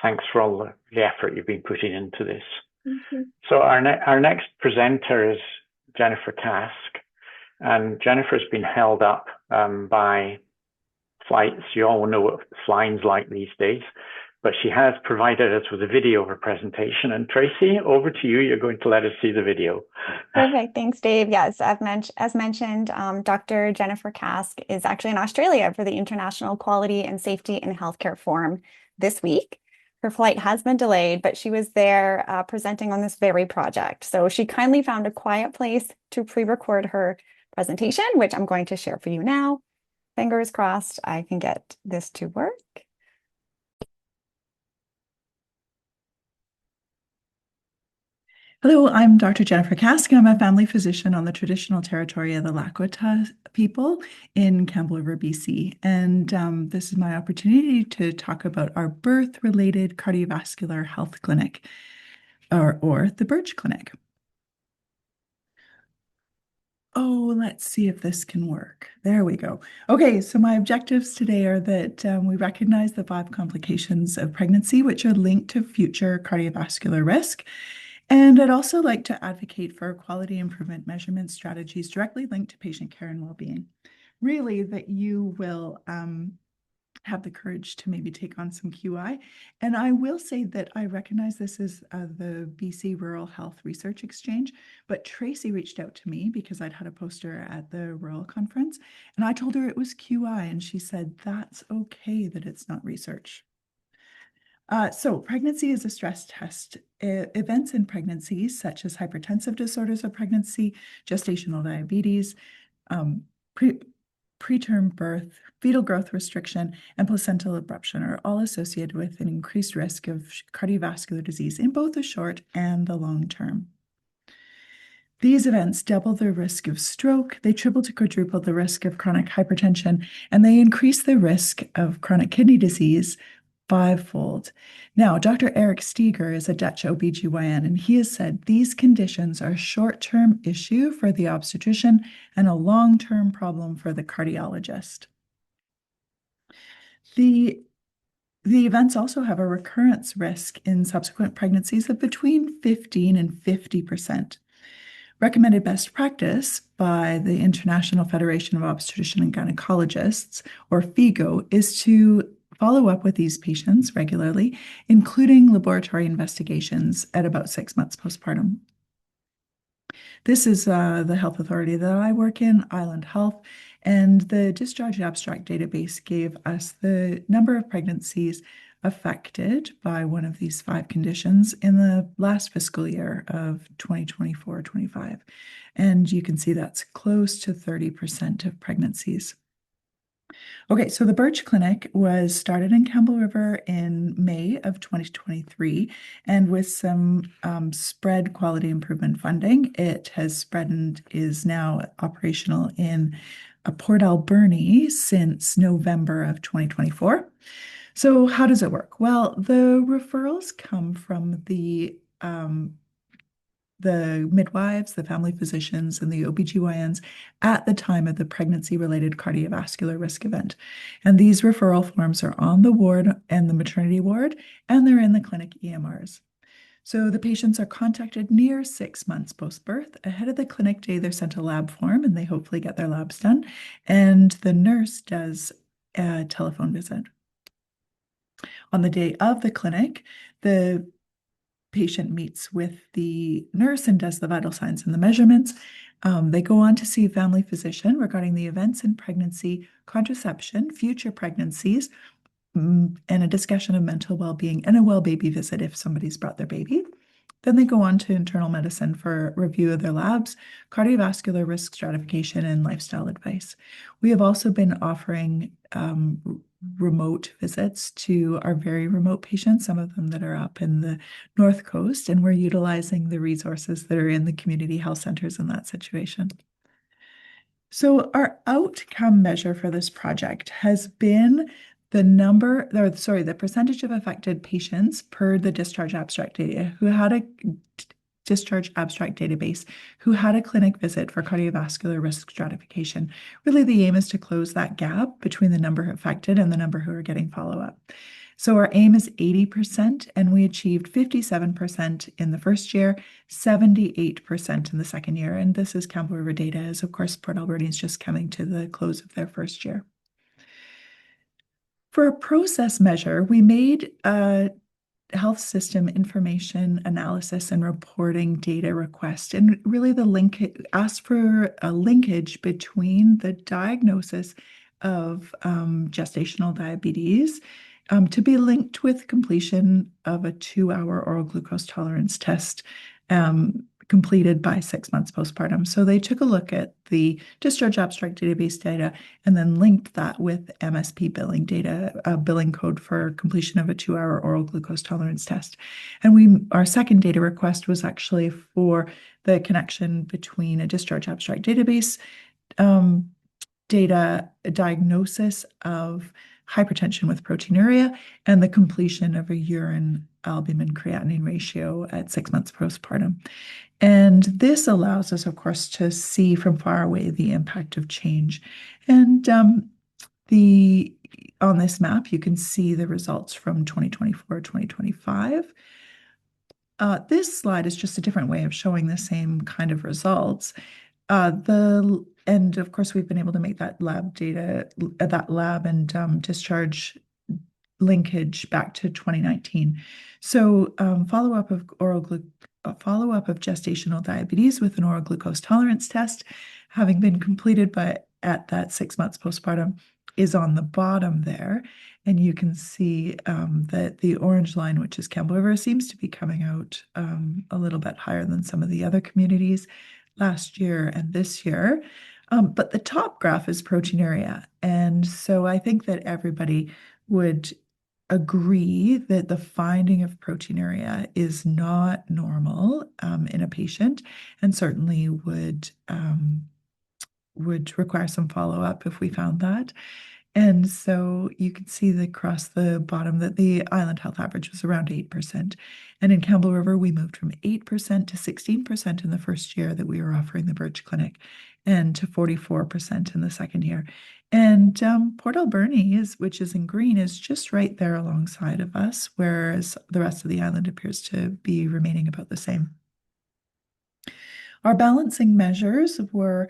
[SPEAKER 18] thanks for all the effort you've been putting into this.
[SPEAKER 2] Thank you.
[SPEAKER 18] So our next presenter is Jennifer Kask, and Jennifer's been held up by flights. You all know what flying's like these days, but she has provided us with a video of her presentation. And Tracy, over to you. You're going to let us see the video.
[SPEAKER 15] Perfect. Thanks, Dave. Yes, as mentioned, Dr. Jennifer Kask is actually in Australia for the International Quality and Safety in Healthcare Forum this week. Her flight has been delayed, but she was there presenting on this very project. So she kindly found a quiet place to pre-record her presentation, which I'm going to share for you now. Fingers crossed I can get this to work.
[SPEAKER 6] Hello, I'm Dr. Jennifer Kask, and I'm a family physician on the traditional territory of the Lakota people in Campbell River, BC. And this is my opportunity to talk about our birth-related cardiovascular health clinic, or the Birch Clinic. Oh, let's see if this can work. There we go. Okay, so my objectives today are that we recognize the 5 complications of pregnancy, which are linked to future cardiovascular risk. And I'd also like to advocate for quality improvement measurement strategies directly linked to patient care and well-being. Really, that you will have the courage to maybe take on some QI. And I will say that I recognize this as the BC Rural Health Research Exchange, but Tracy reached out to me because I'd had a poster at the Rural Conference, and I told her it was QI, and she said, that's okay that it's not research. So pregnancy is a stress test. Events in pregnancy, such as hypertensive disorders of pregnancy, gestational diabetes, preterm birth, fetal growth restriction, and placental abruption are all associated with an increased risk of cardiovascular disease in both the short and the long term. These events double the risk of stroke, they triple to quadruple the risk of chronic hypertension, and they increase the risk of chronic kidney disease 5-fold. Now, Dr. Eric Steger is a Dutch OBGYN, and he has said these conditions are a short-term issue for the obstetrician and a long-term problem for the cardiologist. The events also have a recurrence risk in subsequent pregnancies of between 15 and 50%. Recommended best practice by the International Federation of Obstetrician and Gynecologists, or FIGO, is to follow up with these patients regularly, including laboratory investigations at about 6 months postpartum. This is the health authority that I work in, Island Health, and the discharge abstract database gave us the number of pregnancies affected by one of these 5 conditions in the last fiscal year of 2024-25. And you can see that's close to 30% of pregnancies. Okay, so the Birch Clinic was started in Campbell River in May of 2023, and with some spread quality improvement funding, it has spread and is now operational in Port Alberni since November of 2024. So how does it work? Well, the referrals come from the midwives, the family physicians, and the OBGYNs at the time of the pregnancy-related cardiovascular risk event. And these referral forms are on the ward and the maternity ward, and they're in the clinic EMRs. So the patients are contacted near 6 months post-birth. Ahead of the clinic day, they're sent a lab form, and they hopefully get their labs done. And the nurse does a telephone visit. On the day of the clinic, the patient meets with the nurse and does the vital signs and the measurements. They go on to see a family physician regarding the events in pregnancy, contraception, future pregnancies, and a discussion of mental well-being and a well baby visit if somebody's brought their baby. Then they go on to internal medicine for review of their labs, cardiovascular risk stratification, and lifestyle advice. We have also been offering remote visits to our very remote patients, some of them that are up in the North Coast, and we're utilizing the resources that are in the community health centers in that situation. So our outcome measure for this project has been the percentage of affected patients per the discharge abstract data who had a discharge abstract database who had a clinic visit for cardiovascular risk stratification. Really, the aim is to close that gap between the number affected and the number who are getting follow-up. So our aim is 80%, and we achieved 57% in the first year, 78% in the second year. And this is Campbell River data, as of course, Port Alberni is just coming to the close of their first year. For a process measure, we made a health system information analysis and reporting data request, and really asked for a linkage between the diagnosis of gestational diabetes to be linked with completion of a 2-hour oral glucose tolerance test completed by 6 months postpartum. So they took a look at the discharge abstract database data and then linked that with MSP billing data, a billing code for completion of a 2-hour oral glucose tolerance test. And our second data request was actually for the connection between a discharge abstract database data, a diagnosis of hypertension with proteinuria, and the completion of a urine albumin creatinine ratio at 6 months postpartum. And this allows us, of course, to see from far away the impact of change. And on this map, you can see the results from 2024, 2025. This slide is just a different way of showing the same kind of results. And of course, we've been able to make that lab data, that lab and discharge linkage back to 2019. So follow-up of gestational diabetes with an oral glucose tolerance test, having been completed at that 6 months postpartum, is on the bottom there. And you can see that the orange line, which is Campbell River, seems to be coming out a little bit higher than some of the other communities last year and this year. But the top graph is proteinuria. And so I think that everybody would agree that the finding of proteinuria is not normal in a patient, and certainly would require some follow-up if we found that. And so you can see across the bottom that the Island Health average was around 8%. And in Campbell River, we moved from 8% to 16% in the first year that we were offering the Birch Clinic, and to 44% in the second year. And Port Alberni, which is in green, is just right there alongside of us, whereas the rest of the island appears to be remaining about the same. Our balancing measures were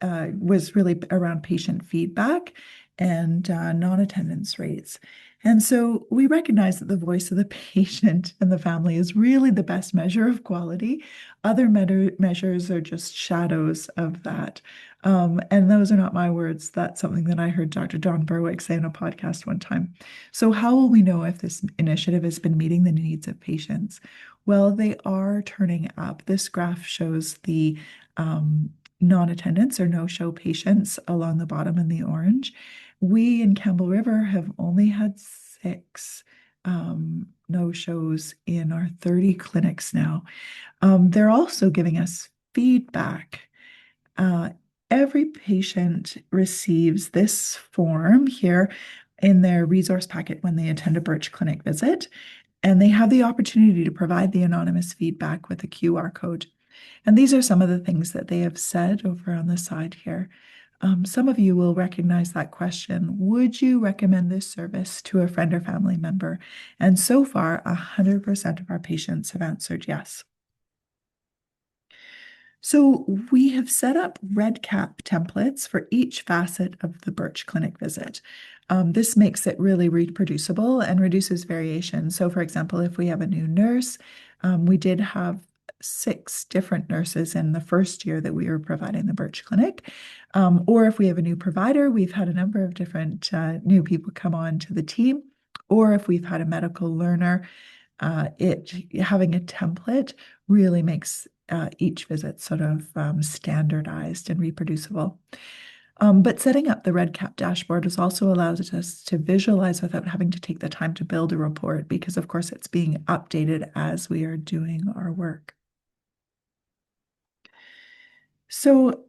[SPEAKER 6] was really around patient feedback and non-attendance rates. And so we recognize that the voice of the patient and the family is really the best measure of quality. Other measures are just shadows of that. And those are not my words. That's something that I heard Dr. John Berwick say on a podcast one time. So how will we know if this initiative has been meeting the needs of patients? Well, they are turning up. This graph shows the non-attendance or no-show patients along the bottom in the orange. We in Campbell River have only had 6 no-shows in our 30 clinics now. They're also giving us feedback. Every patient receives this form here in their resource packet when they attend a Birch Clinic visit, and they have the opportunity to provide the anonymous feedback with a QR code. And these are some of the things that they have said over on the side here. Some of you will recognize that question. Would you recommend this service to a friend or family member? And so far, 100% of our patients have answered yes. So we have set up red cap templates for each facet of the Birch Clinic visit. This makes it really reproducible and reduces variation. So for example, if we have a new nurse, we did have 6 different nurses in the first year that we were providing the Birch Clinic. Or if we have a new provider, we've had a number of different new people come on to the team. Or if we've had a medical learner, having a template really makes each visit sort of standardized and reproducible. But setting up the REDCap dashboard has also allowed us to visualize without having to take the time to build a report, because of course it's being updated as we are doing our work. So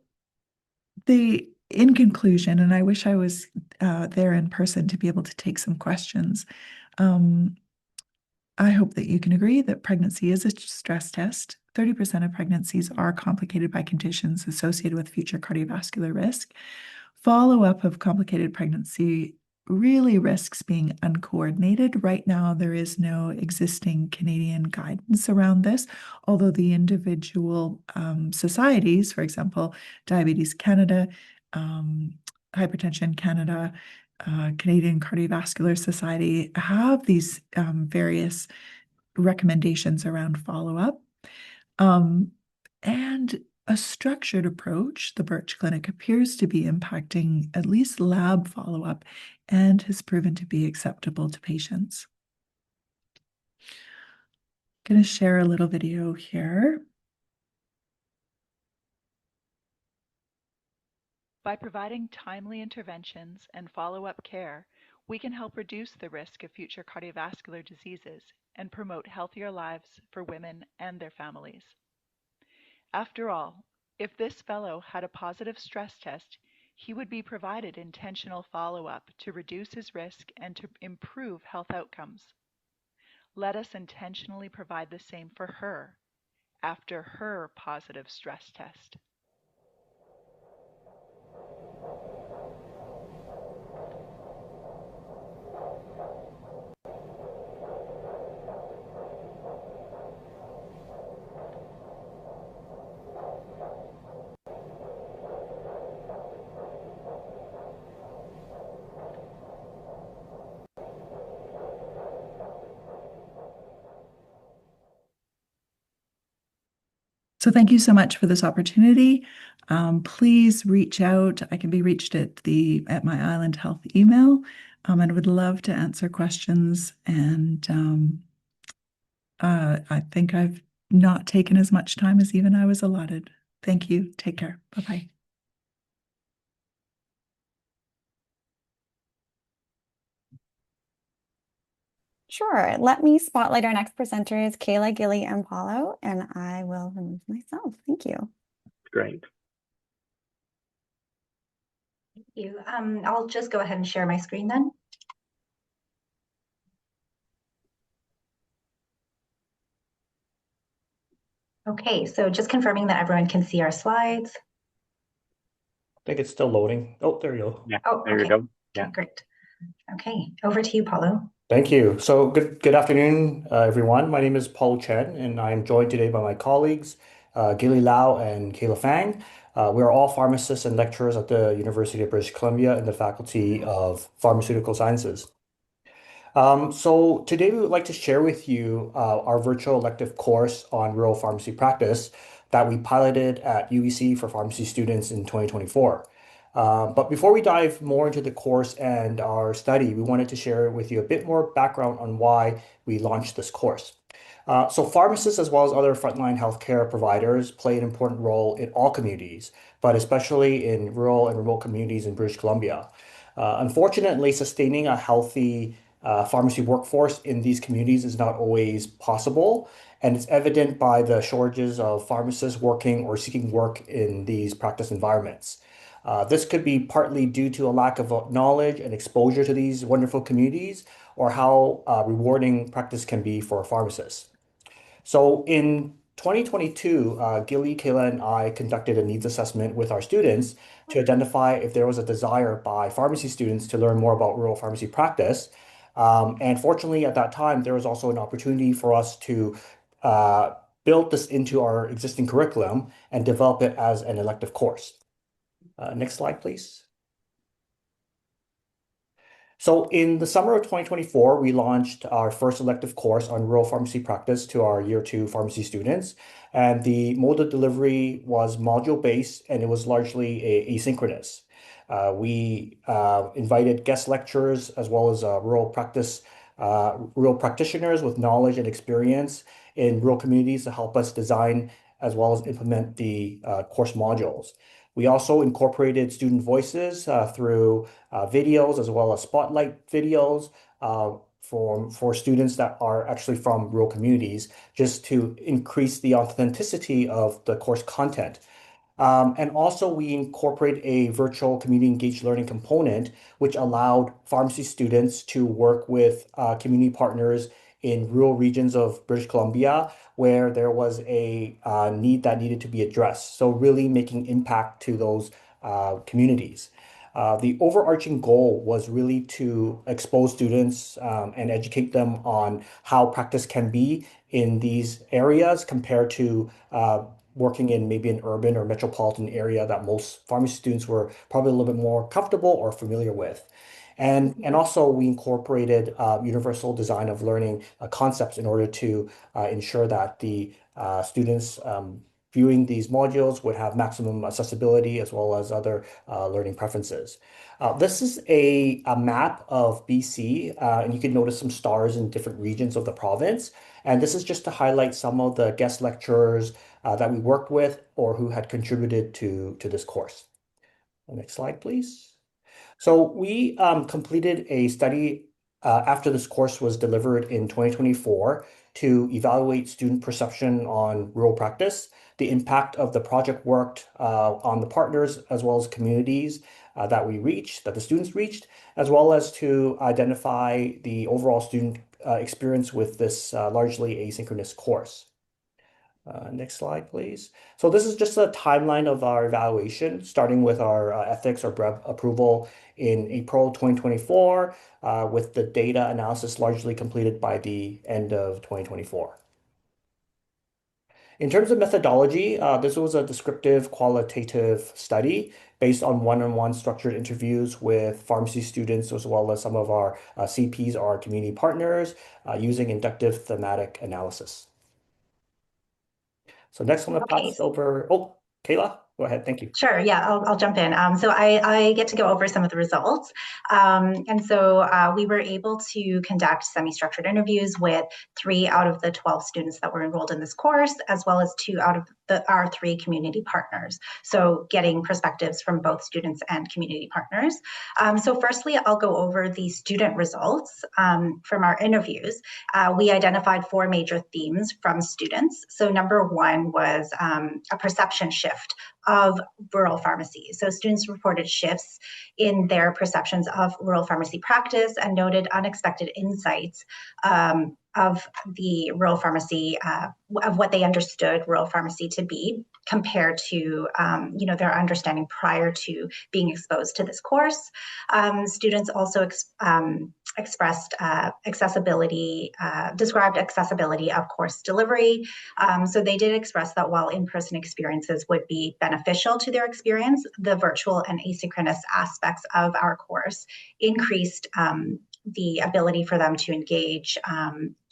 [SPEAKER 6] in conclusion, and I wish I was there in person to be able to take some questions, I hope that you can agree that pregnancy is a stress test. 30% of pregnancies are complicated by conditions associated with future cardiovascular risk. Follow-up of complicated pregnancy really risks being uncoordinated. Right now, there is no existing Canadian guidance around this, although the individual societies, for example, Diabetes Canada, Hypertension Canada, Canadian Cardiovascular Society, have these various recommendations around follow-up. And a structured approach, the Birch Clinic, appears to be impacting at least lab follow-up and has proven to be acceptable to patients. I'm going to share a little video here.
[SPEAKER 7] By providing timely interventions and follow-up care, we can help reduce the risk of future cardiovascular diseases and promote healthier lives for women and their families. After all, if this fellow had a positive stress test, he would be provided intentional follow-up to reduce his risk and to improve health outcomes. Let us intentionally provide the same for her after her positive stress test.
[SPEAKER 6] So thank you so much for this opportunity. Please reach out. I can be reached at my Island Health email, and would love to answer questions. And I think I've not taken as much time as even I was allotted. Thank you. Take care. Bye-bye.
[SPEAKER 15] Sure. Let me spotlight our next presenters, Kayla, Gilly, and Paulo, and I will remove myself. Thank you.
[SPEAKER 18] Great.
[SPEAKER 8] Thank you. I'll just go ahead and share my screen then. Okay, so just confirming that everyone can see our slides.
[SPEAKER 23] I think it's still loading. Oh, there you go.
[SPEAKER 18] Yeah,
[SPEAKER 8] Oh,
[SPEAKER 18] there
[SPEAKER 8] okay.
[SPEAKER 18] you go. Yeah.
[SPEAKER 8] Okay, great. Okay, over to you, Paulo.
[SPEAKER 23] Thank you. So good afternoon, everyone. My name is Paul Chen, and I'm joined today by my colleagues, Gilly Lau and Kayla Fang. We are all pharmacists and lecturers at the University of British Columbia in the Faculty of Pharmaceutical Sciences. So today we would like to share with you our virtual elective course on rural pharmacy practice that we piloted at UBC for pharmacy students in 2024. But before we dive more into the course and our study, we wanted to share with you a bit more background on why we launched this course. So pharmacists, as well as other frontline healthcare providers, play an important role in all communities, but especially in rural and remote communities in British Columbia. Unfortunately, sustaining a healthy pharmacy workforce in these communities is not always possible, and it's evident by the shortages of pharmacists working or seeking work in these practice environments. This could be partly due to a lack of knowledge and exposure to these wonderful communities, or how rewarding practice can be for pharmacists. So in 2022, Gilly, Kayla, and I conducted a needs assessment with our students to identify if there was a desire by pharmacy students to learn more about rural pharmacy practice. And fortunately, at that time, there was also an opportunity for us to build this into our existing curriculum and develop it as an elective course. Next slide, please. So in the summer of 2024, we launched our first elective course on rural pharmacy practice to our year 2 pharmacy students. And the mode of delivery was module-based, and it was largely asynchronous. We invited guest lecturers as well as rural practitioners with knowledge and experience in rural communities to help us design as well as implement the course modules. We also incorporated student voices through videos as well as spotlight videos for students that are actually from rural communities, just to increase the authenticity of the course content. And also we incorporate a virtual community engaged learning component, which allowed pharmacy students to work with community partners in rural regions of British Columbia, where there was a need that needed to be addressed. So really making impact to those communities. The overarching goal was really to expose students and educate them on how practice can be in these areas compared to working in maybe an urban or metropolitan area that most pharmacy students were probably a little bit more comfortable or familiar with. And also we incorporated universal design of learning concepts in order to ensure that the students viewing these modules would have maximum accessibility as well as other learning preferences. This is a map of BC, and you can notice some stars in different regions of the province. And this is just to highlight some of the guest lecturers that we worked with or who had contributed to this course. Next slide, please. So we completed a study after this course was delivered in 2024 to evaluate student perception on rural practice, the impact of the project worked on the partners as well as communities that the students reached, as well as to identify the overall student experience with this largely asynchronous course. Next slide, please. So this is just a timeline of our evaluation, starting with our ethics or BREB approval in April 2024, with the data analysis largely completed by the end of 2024. In terms of methodology, this was a descriptive qualitative study based on one-on-one structured interviews with pharmacy students as well as some of our CPs or our community partners using inductive thematic analysis. So next I'm going to pass over. Oh, Kayla, go ahead. Thank you.
[SPEAKER 8] Sure. Yeah, I'll jump in. So I get to go over some of the results. And so we were able to conduct semi-structured interviews with 3 out of the 12 students that were enrolled in this course, as well as 2 out of our 3 community partners. So getting perspectives from both students and community partners. So firstly, I'll go over the student results from our interviews. We identified 4 major themes from students. So number 1 was a perception shift of rural pharmacy. So students reported shifts in their perceptions of rural pharmacy practice and noted unexpected insights of the rural pharmacy, of what they understood rural pharmacy to be compared to their understanding prior to being exposed to this course. Students also expressed described accessibility of course delivery. So they did express that while in-person experiences would be beneficial to their experience, the virtual and asynchronous aspects of our course increased the ability for them to engage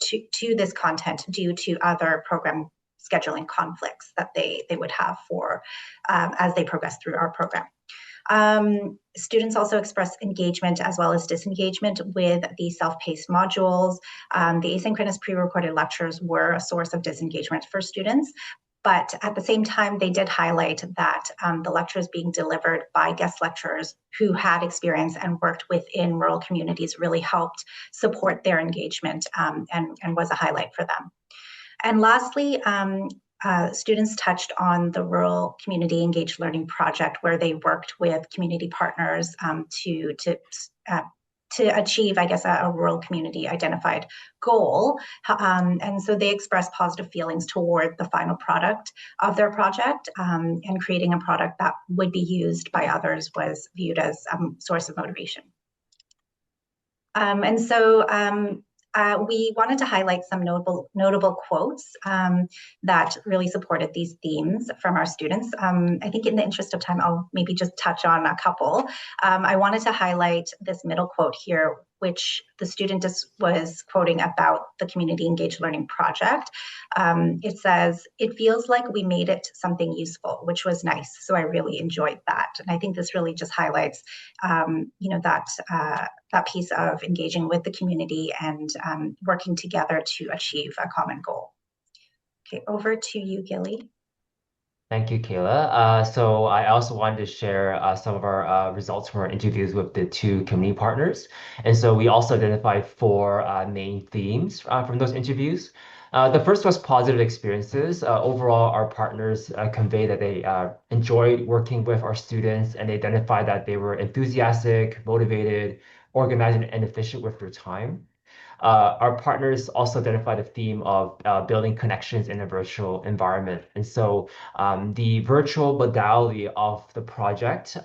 [SPEAKER 8] to this content due to other program scheduling conflicts that they would have for as they progress through our program. Students also expressed engagement as well as disengagement with the self-paced modules. The asynchronous pre-recorded lectures were a source of disengagement for students, but at the same time, they did highlight that the lectures being delivered by guest lecturers who had experience and worked within rural communities really helped support their engagement and was a highlight for them. And lastly, students touched on the Rural Community Engaged Learning Project, where they worked with community partners to achieve, I guess, a rural community identified goal. And so they expressed positive feelings toward the final product of their project, and creating a product that would be used by others was viewed as a source of motivation. And so we wanted to highlight some notable quotes that really supported these themes from our students. I think in the interest of time, I'll maybe just touch on a couple. I wanted to highlight this middle quote here, which the student was quoting about the Community Engaged Learning Project. It says, "It feels like we made it something useful," which was nice. So I really enjoyed that. And I think this really just highlights, that piece of engaging with the community and working together to achieve a common goal. Okay, over to you, Gilly.
[SPEAKER 9] Thank you, Kayla. So I also wanted to share some of our results from our interviews with the two community partners. And so we also identified four main themes from those interviews. The first was positive experiences. Overall, our partners conveyed that they enjoyed working with our students, and they identified that they were enthusiastic, motivated, organized, and efficient with their time. Our partners also identified a theme of building connections in a virtual environment. And so the virtual modality of the project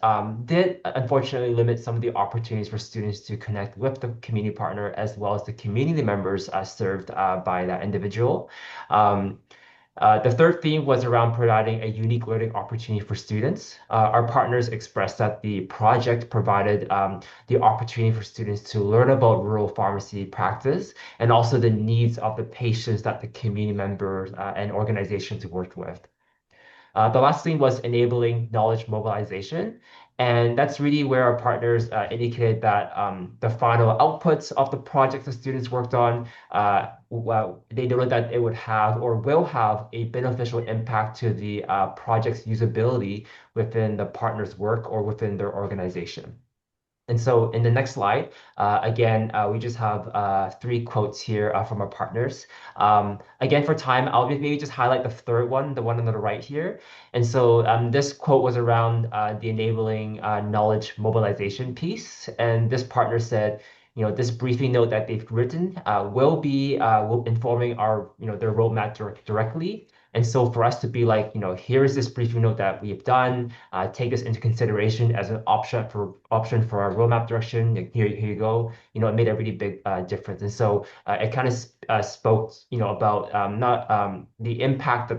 [SPEAKER 9] did unfortunately limit some of the opportunities for students to connect with the community partner as well as the community members served by that individual. The third theme was around providing a unique learning opportunity for students. Our partners expressed that the project provided the opportunity for students to learn about rural pharmacy practice and also the needs of the patients that the community members and organizations worked with. The last thing was enabling knowledge mobilization. And that's really where our partners indicated that the final outputs of the project the students worked on, they noted that it would have or will have a beneficial impact to the project's usability within the partner's work or within their organization. And so in the next slide, again, we just have three quotes here from our partners. Again, for time, I'll maybe just highlight the third one, the one on the right here. And so this quote was around the enabling knowledge mobilization piece. And this partner said, this briefing note that they've written will be informing our, their roadmap directly. And so for us to be like, here is this briefing note that we've done, take this into consideration as an option for our roadmap direction. Here you go. It made a really big difference. And so it kind of spoke, about not the impact that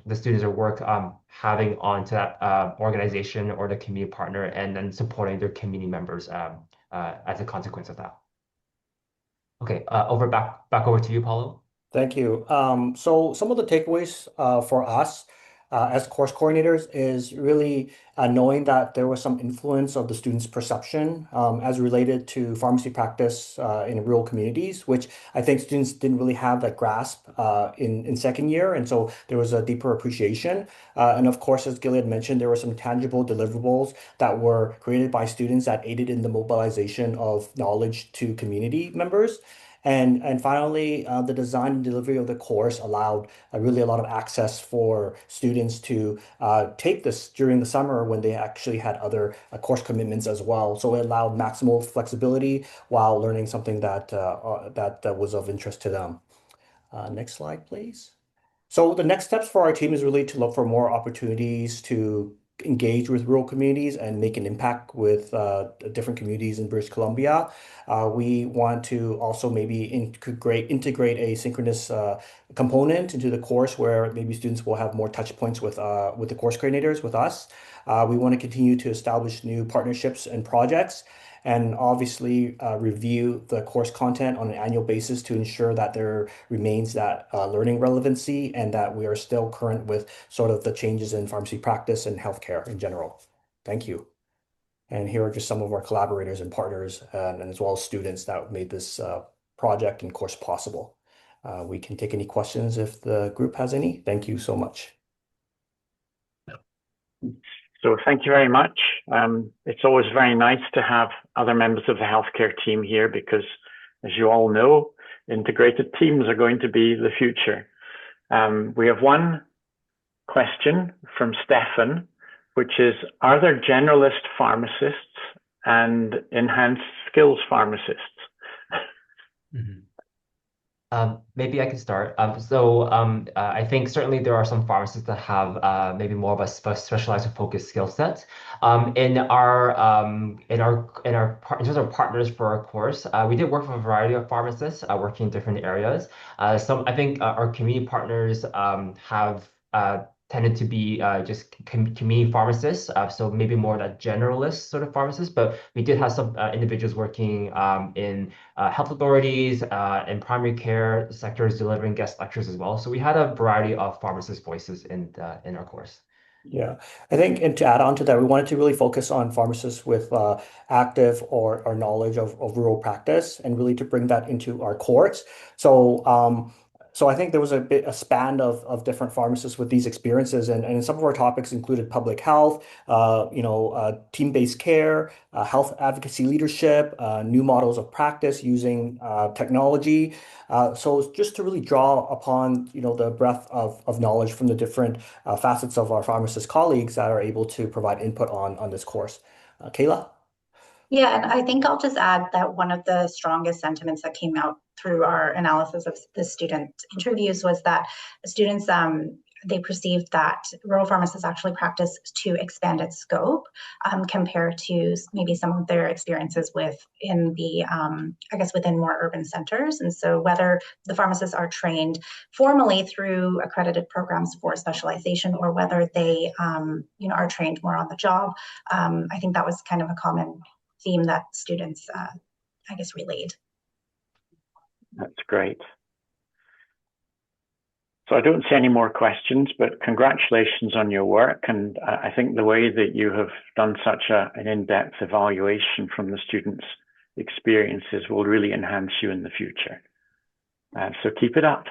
[SPEAKER 9] the students at work having onto that organization or the community partner, and then supporting their community members as a consequence of that. Okay, back over to you, Paulo.
[SPEAKER 23] Thank you. So some of the takeaways for us as course coordinators is really knowing that there was some influence of the students' perception as related to pharmacy practice in rural communities, which I think students didn't really have that grasp in second year. And so there was a deeper appreciation. And of course, as Gilead mentioned, there were some tangible deliverables that were created by students that aided in the mobilization of knowledge to community members. And finally, the design and delivery of the course allowed really a lot of access for students to take this during the summer when they actually had other course commitments as well. So it allowed maximal flexibility while learning something that was of interest to them. Next slide, please. So the next steps for our team is really to look for more opportunities to engage with rural communities and make an impact with different communities in British Columbia. We want to also maybe integrate a synchronous component into the course where maybe students will have more touch points with the course coordinators, with us. We want to continue to establish new partnerships and projects, and obviously review the course content on an annual basis to ensure that there remains that learning relevancy and that we are still current with sort of the changes in pharmacy practice and healthcare in general. Thank you. And here are just some of our collaborators and partners, and as well as students that made this project and course possible. We can take any questions if the group has any. Thank you so much.
[SPEAKER 18] So thank you very much. It's always very nice to have other members of the healthcare team here because, as you all know, integrated teams are going to be the future. We have one question from Stefan, which is, are there generalist pharmacists and enhanced skills pharmacists?
[SPEAKER 9] Maybe I can start. I think certainly there are some pharmacists that have maybe more of a specialized or focused skill set. In terms of partners for our course, we did work with a variety of pharmacists working in different areas. I think our community partners have tended to be just community pharmacists, so maybe more that generalist sort of pharmacist. But we did have some individuals working in health authorities and primary care sectors delivering guest lectures as well. So we had a variety of pharmacist voices in our course.
[SPEAKER 23] Yeah, I think, and to add on to that, we wanted to really focus on pharmacists with active or knowledge of rural practice and really to bring that into our course. So I think there was a span of different pharmacists with these experiences, and some of our topics included public health, team-based care, health advocacy leadership, new models of practice using technology. So just to really draw upon the breadth of knowledge from the different facets of our pharmacist colleagues that are able to provide input on this course. Kayla?
[SPEAKER 8] Yeah, and I think I'll just add that one of the strongest sentiments that came out through our analysis of the student interviews was that students they perceived that rural pharmacists actually practice to expand its scope compared to maybe some of their experiences within more urban centers. And so whether the pharmacists are trained formally through accredited programs for specialization or whether they are trained more on the job, I think that was kind of a common theme that students, relayed.
[SPEAKER 18] That's great. So I don't see any more questions, but congratulations on your work. And I think the way that you have done such an in-depth evaluation from the students' experiences will really enhance you in the future. So keep it up.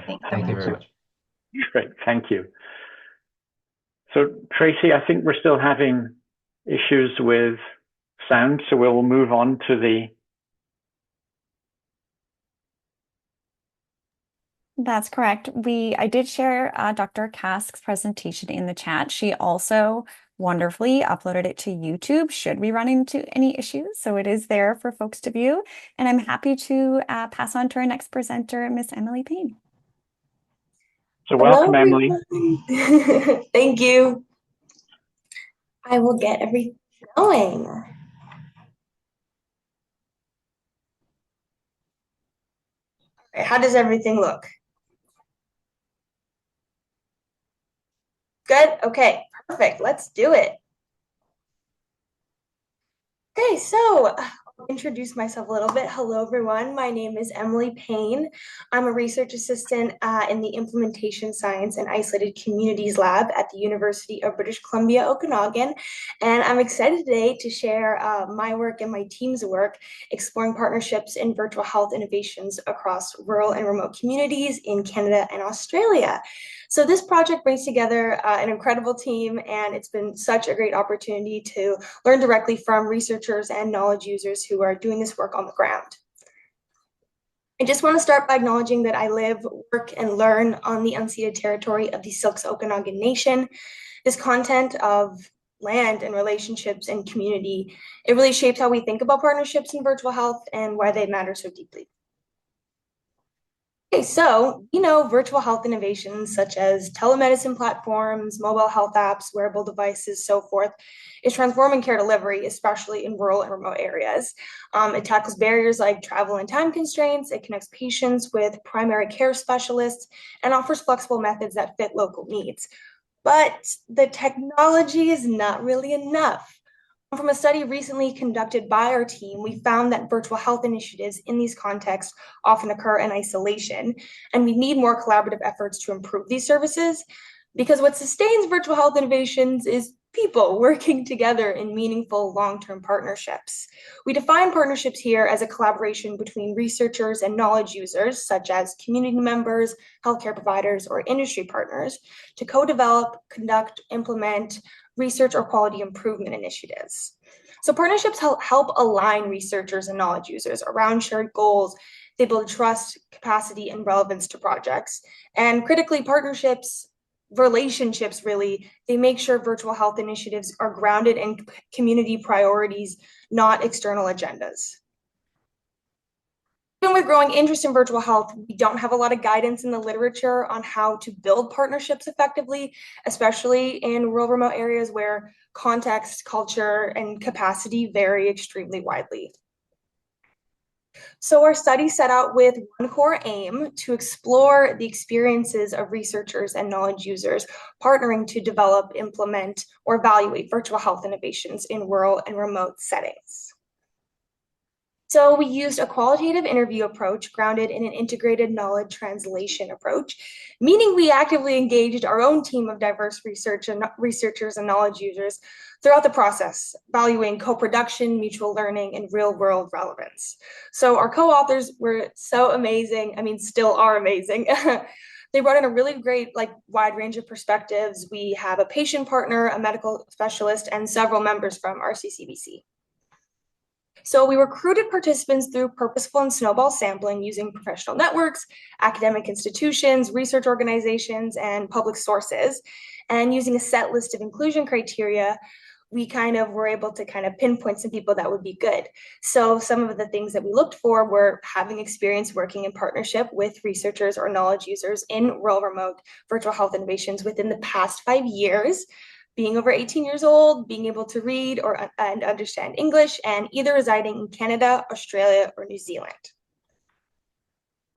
[SPEAKER 9] Thank you very much.
[SPEAKER 18] Great, thank you. So Tracy, I think we're still having issues with sound, so we'll move on to the...
[SPEAKER 15] That's correct. I did share Dr. Kask's presentation in the chat. She also wonderfully uploaded it to YouTube should we run into any issues. So it is there for folks to view. And I'm happy to pass on to our next presenter, Miss Emily Payne.
[SPEAKER 18] So welcome, Emily.
[SPEAKER 10] Thank you. I will get everything going. Okay, how does everything look? Good? Okay, perfect. Let's do it. Okay, so I'll introduce myself a little bit. Hello, everyone. My name is Emily Payne. I'm a research assistant in the Implementation Science and Isolated Communities Lab at the University of British Columbia, Okanagan. And I'm excited today to share my work and my team's work exploring partnerships in virtual health innovations across rural and remote communities in Canada and Australia. So this project brings together an incredible team, and it's been such a great opportunity to learn directly from researchers and knowledge users who are doing this work on the ground. I just want to start by acknowledging that I live, work, and learn on the unceded territory of the Syilx Okanagan Nation. This content of land and relationships and community, it really shapes how we think about partnerships in virtual health and why they matter so deeply. Okay, so, virtual health innovations such as telemedicine platforms, mobile health apps, wearable devices, so forth, is transforming care delivery, especially in rural and remote areas. It tackles barriers like travel and time constraints, it connects patients with primary care specialists, and offers flexible methods that fit local needs. But the technology is not really enough. From a study recently conducted by our team, we found that virtual health initiatives in these contexts often occur in isolation, and we need more collaborative efforts to improve these services, because what sustains virtual health innovations is people working together in meaningful long-term partnerships. We define partnerships here as a collaboration between researchers and knowledge users, such as community members, healthcare providers, or industry partners, to co-develop, conduct, implement research or quality improvement initiatives. So partnerships help align researchers and knowledge users around shared goals. They build trust, capacity, and relevance to projects. And critically, relationships really, they make sure virtual health initiatives are grounded in community priorities, not external agendas. Even with growing interest in virtual health, we don't have a lot of guidance in the literature on how to build partnerships effectively, especially in rural, remote areas where context, culture, and capacity vary extremely widely. So our study set out with one core aim to explore the experiences of researchers and knowledge users partnering to develop, implement, or evaluate virtual health innovations in rural and remote settings. So we used a qualitative interview approach grounded in an integrated knowledge translation approach, meaning we actively engaged our own team of diverse researchers and knowledge users throughout the process, valuing co-production, mutual learning, and real-world relevance. So our co-authors were so amazing, still are amazing. They brought in a really great, wide range of perspectives. We have a patient partner, a medical specialist, and several members from RCCBC. So we recruited participants through purposeful and snowball sampling using professional networks, academic institutions, research organizations, and public sources. And using a set list of inclusion criteria, we were able to pinpoint some people that would be good. So some of the things that we looked for were having experience working in partnership with researchers or knowledge users in rural remote virtual health innovations within the past 5 years, being over 18 years old, being able to read and understand English, and either residing in Canada, Australia, or New Zealand.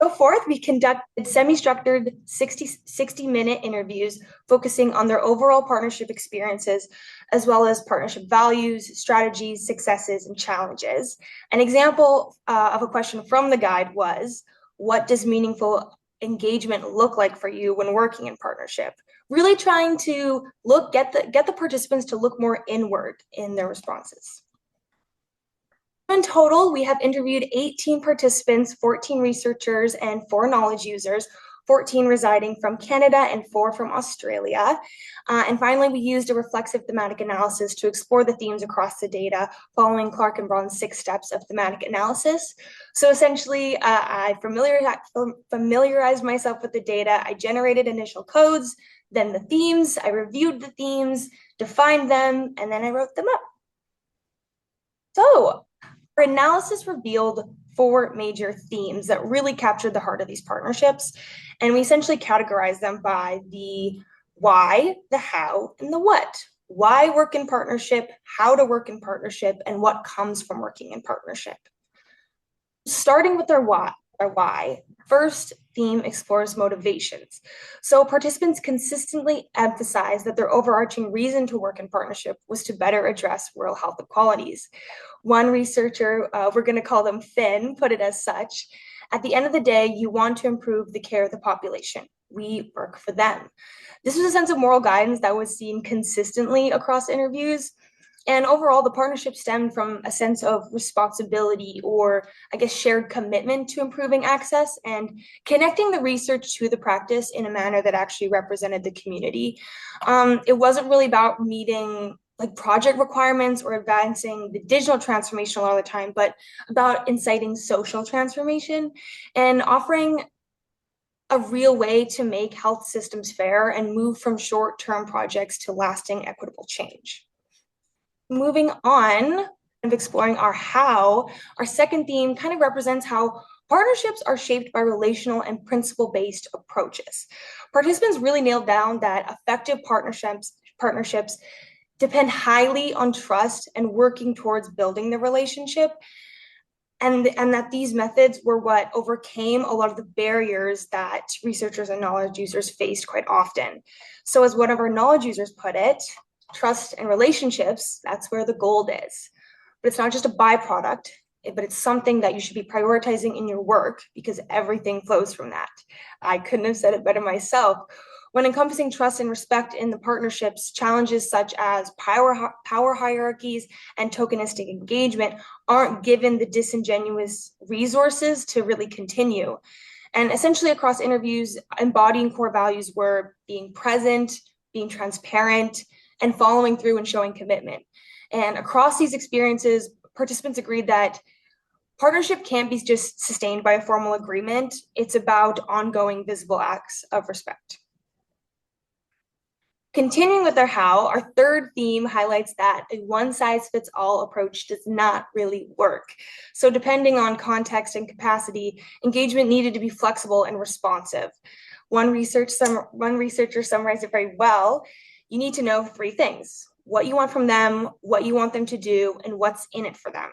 [SPEAKER 10] So fourth, we conducted semi-structured 60-minute interviews focusing on their overall partnership experiences, as well as partnership values, strategies, successes, and challenges. An example of a question from the guide was, what does meaningful engagement look like for you when working in partnership? Really trying to get the participants to look more inward in their responses. In total, we have interviewed 18 participants, 14 researchers, and 4 knowledge users, 14 residing from Canada and 4 from Australia. And finally, we used a reflexive thematic analysis to explore the themes across the data, following Clark and Braun's 6 steps of thematic analysis. So essentially, I familiarized myself with the data. I generated initial codes, then the themes, I reviewed the themes, defined them, and then I wrote them up. So our analysis revealed 4 major themes that really captured the heart of these partnerships. And we essentially categorized them by the why, the how, and the what. Why work in partnership, how to work in partnership, and what comes from working in partnership. Starting with our why. First theme explores motivations. So participants consistently emphasize that their overarching reason to work in partnership was to better address rural health inequalities. One researcher, we're going to call them Finn, put it as such. At the end of the day, you want to improve the care of the population. We work for them. This was a sense of moral guidance that was seen consistently across interviews. And overall, the partnership stemmed from a sense of responsibility, or shared commitment to improving access and connecting the research to the practice in a manner that actually represented the community. It wasn't really about meeting project requirements or advancing the digital transformation all the time, but about inciting social transformation and offering a real way to make health systems fair and move from short-term projects to lasting equitable change. Moving on and exploring our how, our second theme represents how partnerships are shaped by relational and principle-based approaches. Participants really nailed down that effective partnerships depend highly on trust and working towards building the relationship, and that these methods were what overcame a lot of the barriers that researchers and knowledge users faced quite often. So as one of our knowledge users put it, trust and relationships, that's where the gold is. But it's not just a byproduct, but it's something that you should be prioritizing in your work because everything flows from that. I couldn't have said it better myself. When encompassing trust and respect in the partnerships, challenges such as power hierarchies and tokenistic engagement aren't given the disingenuous resources to really continue. And essentially across interviews, embodying core values were being present, being transparent, and following through and showing commitment. And across these experiences, participants agreed that partnership can't be just sustained by a formal agreement. It's about ongoing visible acts of respect. Continuing with our how, our third theme highlights that a one-size-fits-all approach does not really work. So depending on context and capacity, engagement needed to be flexible and responsive. One researcher summarized it very well. You need to know 3 things: what you want from them, what you want them to do, and what's in it for them.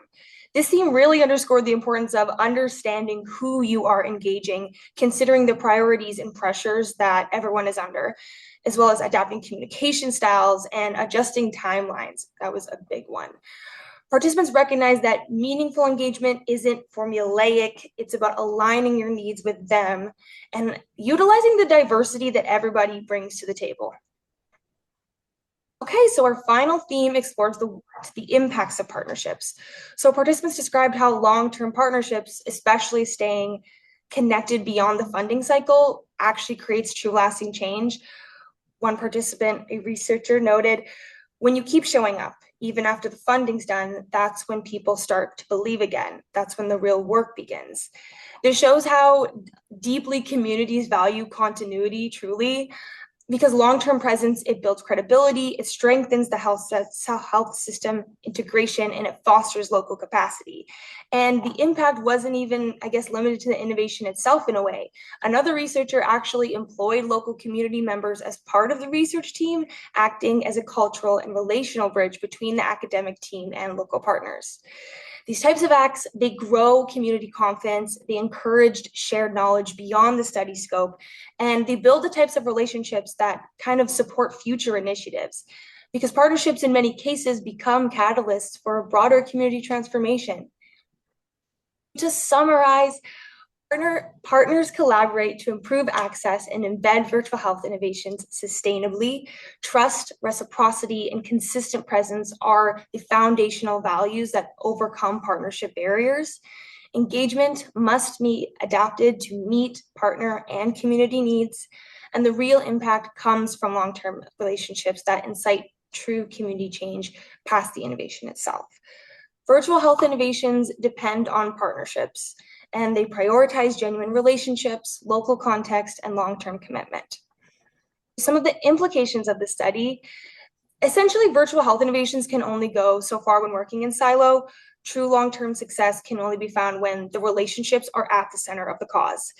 [SPEAKER 10] This theme really underscored the importance of understanding who you are engaging, considering the priorities and pressures that everyone is under, as well as adapting communication styles and adjusting timelines. That was a big one. Participants recognize that meaningful engagement isn't formulaic. It's about aligning your needs with them and utilizing the diversity that everybody brings to the table. Okay, so our final theme explores the impacts of partnerships. So participants described how long-term partnerships, especially staying connected beyond the funding cycle, actually creates true lasting change. One participant, a researcher, noted, when you keep showing up, even after the funding's done, that's when people start to believe again. That's when the real work begins. This shows how deeply communities value continuity, truly, because long-term presence, it builds credibility, it strengthens the health system integration, and it fosters local capacity. And the impact wasn't even, I guess, limited to the innovation itself in a way. Another researcher actually employed local community members as part of the research team, acting as a cultural and relational bridge between the academic team and local partners. These types of acts, they grow community confidence, they encouraged shared knowledge beyond the study scope, and they build the types of relationships that kind of support future initiatives. Because partnerships in many cases become catalysts for broader community transformation. To summarize, partners collaborate to improve access and embed virtual health innovations sustainably. Trust, reciprocity, and consistent presence are the foundational values that overcome partnership barriers. Engagement must be adapted to meet partner and community needs, and the real impact comes from long-term relationships that incite true community change past the innovation itself. Virtual health innovations depend on partnerships, and they prioritize genuine relationships, local context, and long-term commitment. Some of the implications of the study: essentially, virtual health innovations can only go so far when working in silo. True long-term success can only be found when the relationships are at the center of the cause.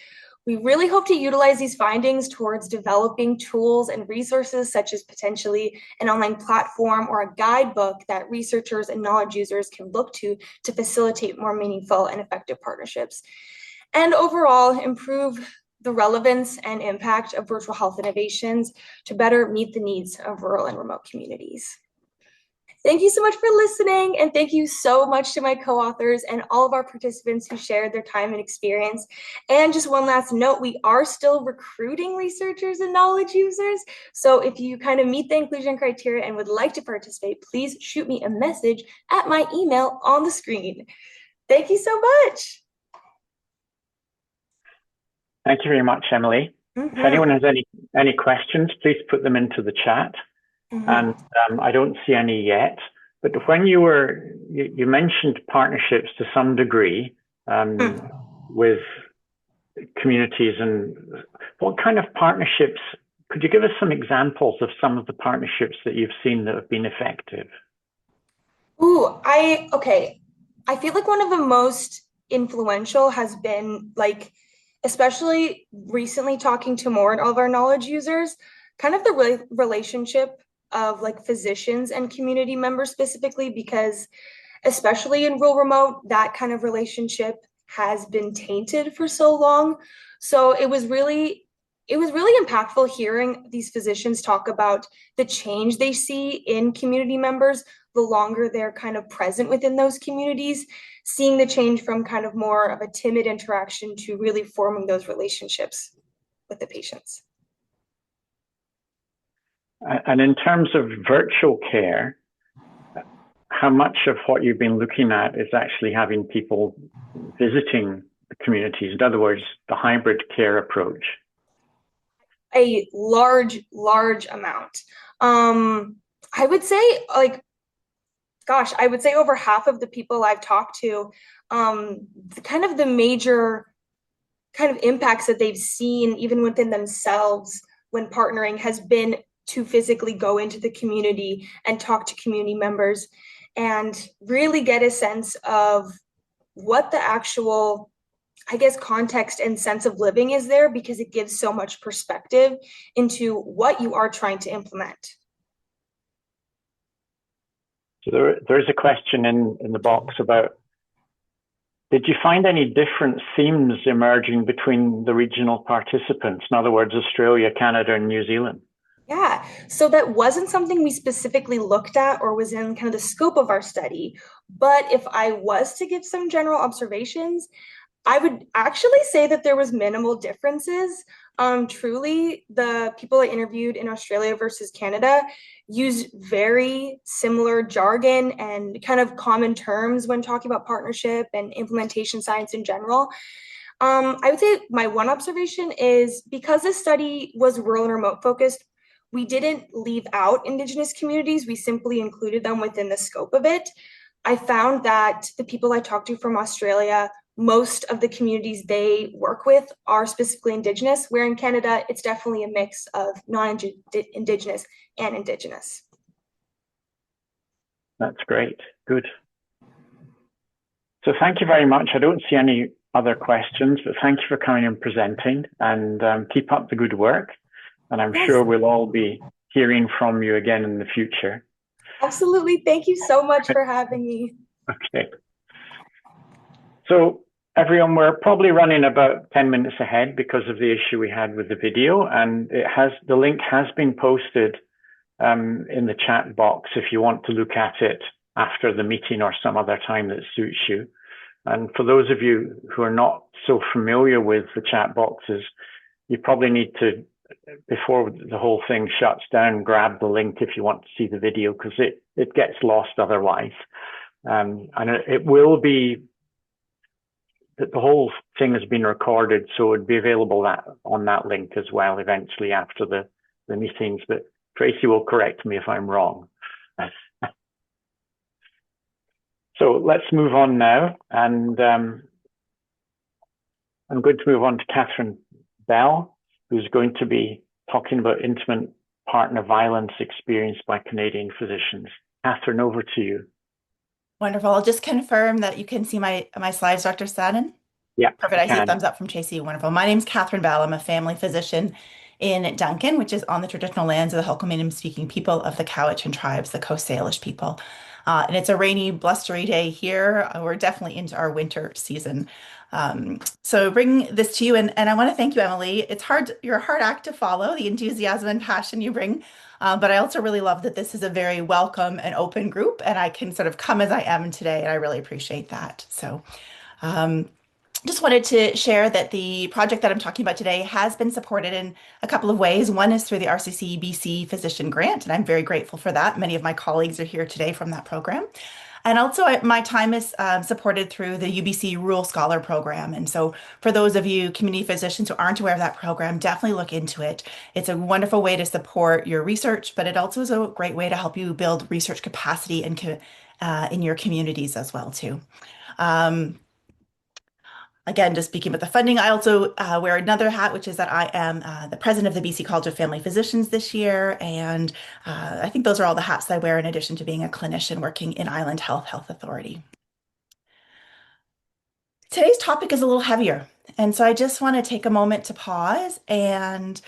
[SPEAKER 10] We really hope to utilize these findings towards developing tools and resources, such as potentially an online platform or a guidebook that researchers and knowledge users can look to facilitate more meaningful and effective partnerships, and overall improve the relevance and impact of virtual health innovations to better meet the needs of rural and remote communities. Thank you so much for listening, and thank you so much to my co-authors and all of our participants who shared their time and experience. And just one last note, we are still recruiting researchers and knowledge users. So if you kind of meet the inclusion criteria and would like to participate, please shoot me a message at my email on the screen. Thank you so much.
[SPEAKER 18] Thank you very much, Emily. If anyone has any questions, please put them into the chat. And I don't see any yet, but when you mentioned partnerships to some degree with communities, and what kind of partnerships, could you give us some examples of some of the partnerships that you've seen that have been effective?
[SPEAKER 10] I feel like one of the most influential has been, like, especially recently talking to more of our knowledge users, kind of the relationship of like physicians and community members specifically, because especially in rural remote, that kind of relationship has been tainted for so long. So it was really impactful hearing these physicians talk about the change they see in community members the longer they're kind of present within those communities, seeing the change from kind of more of a timid interaction to really forming those relationships with the patients.
[SPEAKER 18] And in terms of virtual care, how much of what you've been looking at is actually having people visiting the communities? In other words, the hybrid care approach?
[SPEAKER 10] A large amount. I would say, I would say over half of the people I've talked to, the major kind of impacts that they've seen even within themselves when partnering has been to physically go into the community and talk to community members and really get a sense of what the actual, I guess, context and sense of living is there, because it gives so much perspective into what you are trying to implement.
[SPEAKER 18] So there's a question in the box about, did you find any different themes emerging between the regional participants? In other words, Australia, Canada, and New Zealand?
[SPEAKER 10] Yeah, so that wasn't something we specifically looked at or was in kind of the scope of our study. But if I was to give some general observations, I would actually say that there was minimal differences. Truly, the people I interviewed in Australia versus Canada use very similar jargon and kind of common terms when talking about partnership and implementation science in general. I would say my one observation is, because this study was rural and remote focused, we didn't leave out Indigenous communities. We simply included them within the scope of it. I found that the people I talked to from Australia, most of the communities they work with are specifically Indigenous, where in Canada, it's definitely a mix of non-Indigenous and Indigenous.
[SPEAKER 18] That's great. Good. So thank you very much. I don't see any other questions, but thank you for coming and presenting, and keep up the good work. And I'm sure we'll all be hearing from you again in the future.
[SPEAKER 10] Absolutely. Thank you so much for having me.
[SPEAKER 18] Okay. So everyone, we're probably running about 10 minutes ahead because of the issue we had with the video, and the link has been posted in the chat box if you want to look at it after the meeting or some other time that suits you. And for those of you who are not so familiar with the chat boxes, you probably need to, before the whole thing shuts down, grab the link if you want to see the video, because it gets lost otherwise. And it will be, the whole thing has been recorded, so it'd be available on that link as well eventually after the meetings. But Tracy will correct me if I'm wrong. So let's move on now, and I'm going to move on to Catherine Bell, who's going to be talking about intimate partner violence experienced by Canadian physicians. Catherine, over to you.
[SPEAKER 11] Wonderful. I'll just confirm that you can see my slides, Dr. Sadin.
[SPEAKER 18] Yeah.
[SPEAKER 11] Perfect. I see a thumbs up from Tracy. Wonderful. My name's Catherine Bell. I'm a family physician in Duncan, which is on the traditional lands of the Hul'qumi'num speaking people of the Cowichan tribes, the Coast Salish people. And it's a rainy, blustery day here. We're definitely into our winter season. So bring this to you, and I want to thank you, Emily. You're a hard act to follow, the enthusiasm and passion you bring. But I also really love that this is a very welcome and open group, and I can sort of come as I am today, and I really appreciate that. So just wanted to share that the project that I'm talking about today has been supported in a couple of ways. One is through the RCC BC Physician Grant, and I'm very grateful for that. Many of my colleagues are here today from that program. And also my time is supported through the UBC Rural Scholar Program. And so for those of you community physicians who aren't aware of that program, definitely look into it. It's a wonderful way to support your research, but it also is a great way to help you build research capacity in your communities as well too. Again, just speaking about the funding, I also wear another hat, which is that I am the president of the BC College of Family Physicians this year. And I think those are all the hats that I wear in addition to being a clinician working in Island Health Authority. Today's topic is a little heavier. And so I just want to take a moment to pause and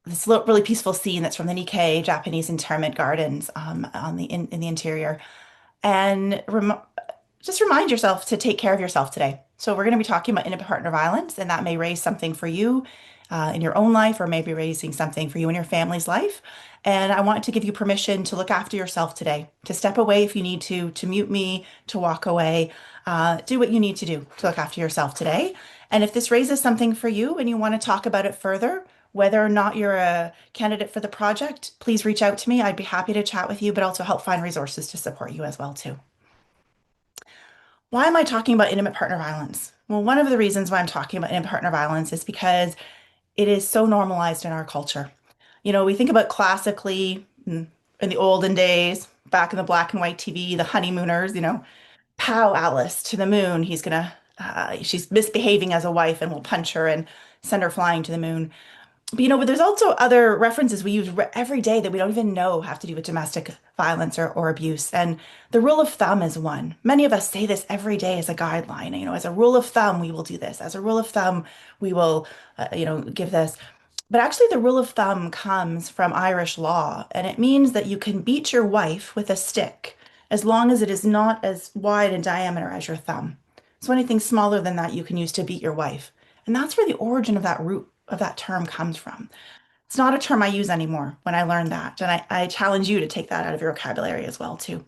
[SPEAKER 11] this really peaceful scene that's from the Nikkei Japanese internment gardens in the interior. And just remind yourself to take care of yourself today. So we're going to be talking about intimate partner violence, and that may raise something for you in your own life, or maybe raising something for you in your family's life. And I want to give you permission to look after yourself today, to step away if you need to mute me, to walk away, do what you need to do to look after yourself today. And if this raises something for you and you want to talk about it further, whether or not you're a candidate for the project, please reach out to me. I'd be happy to chat with you, but also help find resources to support you as well too. Why am I talking about intimate partner violence? Well, one of the reasons why I'm talking about intimate partner violence is because it is so normalized in our culture. You know, we think about classically in the olden days, back in the black and white TV, the honeymooners, pow, Alice to the moon. She's misbehaving as a wife and will punch her and send her flying to the moon. But there's also other references we use every day that we don't even know have to do with domestic violence or abuse. And the rule of thumb is one. Many of us say this every day as a guideline. As a rule of thumb, we will do this. As a rule of thumb, we will, give this. But actually, the rule of thumb comes from Irish law, and it means that you can beat your wife with a stick as long as it is not as wide in diameter as your thumb. So anything smaller than that you can use to beat your wife. And that's where the origin of that root of that term comes from. It's not a term I use anymore when I learned that. And I challenge you to take that out of your vocabulary as well, too.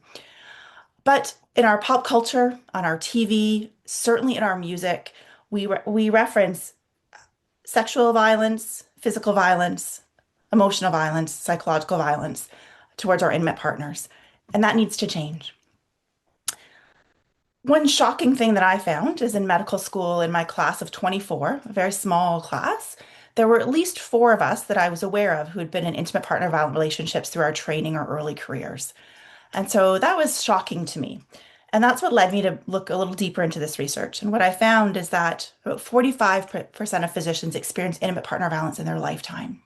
[SPEAKER 11] But in our pop culture, on our TV, certainly in our music, we reference sexual violence, physical violence, emotional violence, psychological violence towards our intimate partners. And that needs to change. One shocking thing that I found is in medical school in my class of 24, a very small class, there were at least 4 of us that I was aware of who had been in intimate partner violent relationships through our training or early careers. And so that was shocking to me. And that's what led me to look a little deeper into this research. And what I found is that about 45% of physicians experience intimate partner violence in their lifetime.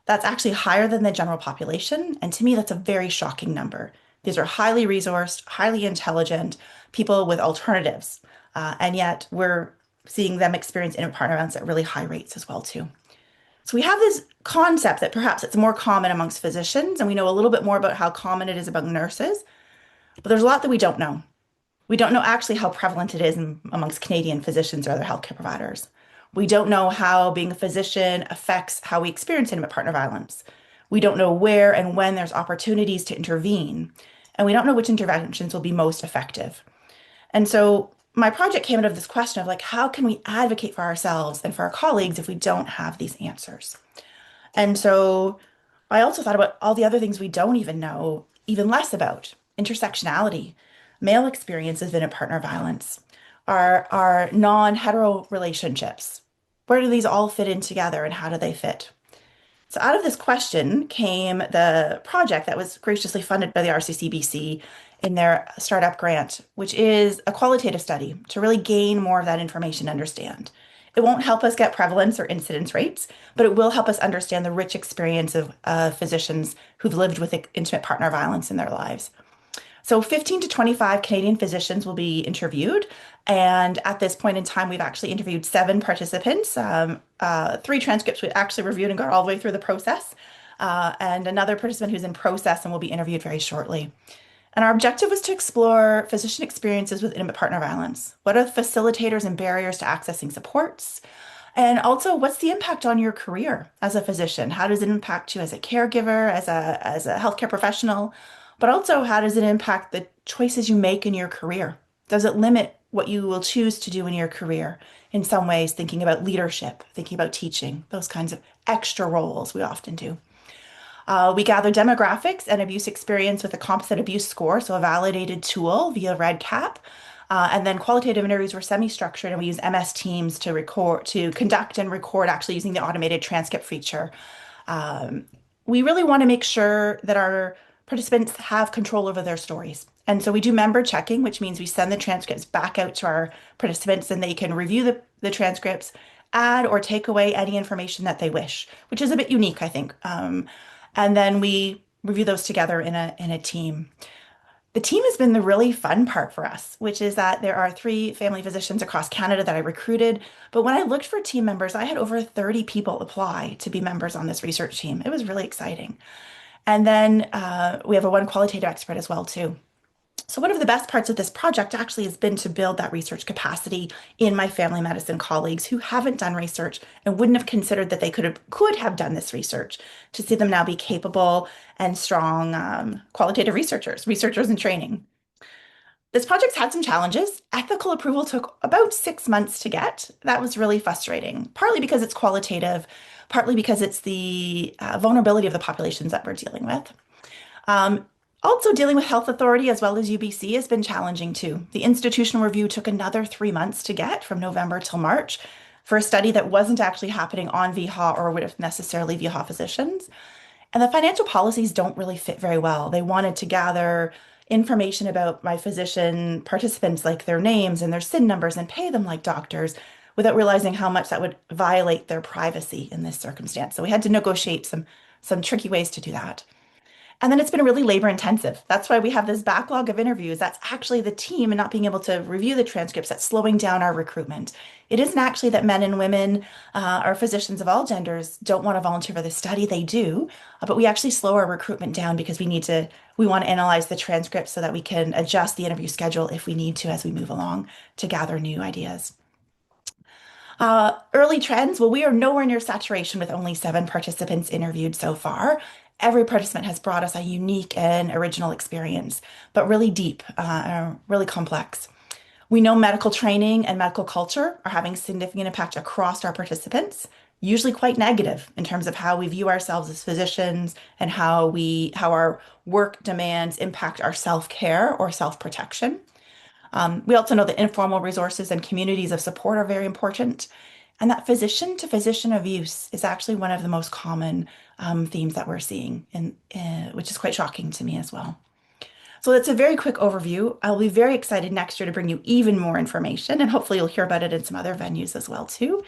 [SPEAKER 11] That's actually higher than the general population. And to me, that's a very shocking number. These are highly resourced, highly intelligent people with alternatives. And yet we're seeing them experience intimate partner violence at really high rates as well, too. So we have this concept that perhaps it's more common amongst physicians, and we know a little bit more about how common it is among nurses, but there's a lot that we don't know. We don't know actually how prevalent it is amongst Canadian physicians or other healthcare providers. We don't know how being a physician affects how we experience intimate partner violence. We don't know where and when there's opportunities to intervene, and we don't know which interventions will be most effective. And so my project came out of this question of how can we advocate for ourselves and for our colleagues if we don't have these answers? And so I also thought about all the other things we don't even know, even less about: intersectionality, male experiences in a partner violence, our non-hetero relationships. Where do these all fit in together and how do they fit? So out of this question came the project that was graciously funded by the RCCBC in their startup grant, which is a qualitative study to really gain more of that information and understand. It won't help us get prevalence or incidence rates, but it will help us understand the rich experience of physicians who've lived with intimate partner violence in their lives. So 15 to 25 Canadian physicians will be interviewed. And at this point in time, we've actually interviewed 7 participants, 3 transcripts we actually reviewed and got all the way through the process, and another participant who's in process and will be interviewed very shortly. And our objective was to explore physician experiences with intimate partner violence. What are the facilitators and barriers to accessing supports? And also, what's the impact on your career as a physician? How does it impact you as a caregiver, as a healthcare professional? But also, how does it impact the choices you make in your career? Does it limit what you will choose to do in your career? In some ways, thinking about leadership, thinking about teaching, those kinds of extra roles we often do. We gather demographics and abuse experience with a composite abuse score, so a validated tool via REDCap. And then qualitative interviews were semi-structured, and we use MS Teams to conduct and record, actually using the automated transcript feature. We really want to make sure that our participants have control over their stories. And so we do member checking, which means we send the transcripts back out to our participants and they can review the transcripts, add or take away any information that they wish, which is a bit unique, I think. And then we review those together in a team. The team has been the really fun part for us, which is that there are 3 family physicians across Canada that I recruited. But when I looked for team members, I had over 30 people apply to be members on this research team. It was really exciting. And then we have one qualitative expert as well, too. So one of the best parts of this project actually has been to build that research capacity in my family medicine colleagues who haven't done research and wouldn't have considered that they could have done this research, to see them now be capable and strong qualitative researchers in training. This project's had some challenges. Ethical approval took about 6 months to get. That was really frustrating, partly because it's qualitative, partly because it's the vulnerability of the populations that we're dealing with. Also, dealing with health authority as well as UBC has been challenging too. The institutional review took another 3 months to get, from November till March, for a study that wasn't actually happening on VHA or would have necessarily VHA physicians. And the financial policies don't really fit very well. They wanted to gather information about my physician participants, like their names and their SIN numbers, and pay them like doctors, without realizing how much that would violate their privacy in this circumstance. So we had to negotiate some tricky ways to do that. And then it's been really labor intensive. That's why we have this backlog of interviews. That's actually the team and not being able to review the transcripts that's slowing down our recruitment. It isn't actually that men and women or physicians of all genders don't want to volunteer for the study. They do, but we actually slow our recruitment down because we want to analyze the transcripts so that we can adjust the interview schedule if we need to as we move along to gather new ideas. Early trends, well, we are nowhere near saturation with only 7 participants interviewed so far. Every participant has brought us a unique and original experience, but really deep, really complex. We know medical training and medical culture are having significant impact across our participants, usually quite negative in terms of how we view ourselves as physicians and how our work demands impact our self-care or self-protection. We also know that informal resources and communities of support are very important, and that physician to physician abuse is actually one of the most common themes that we're seeing, which is quite shocking to me as well. So that's a very quick overview. I'll be very excited next year to bring you even more information, and hopefully you'll hear about it in some other venues as well too.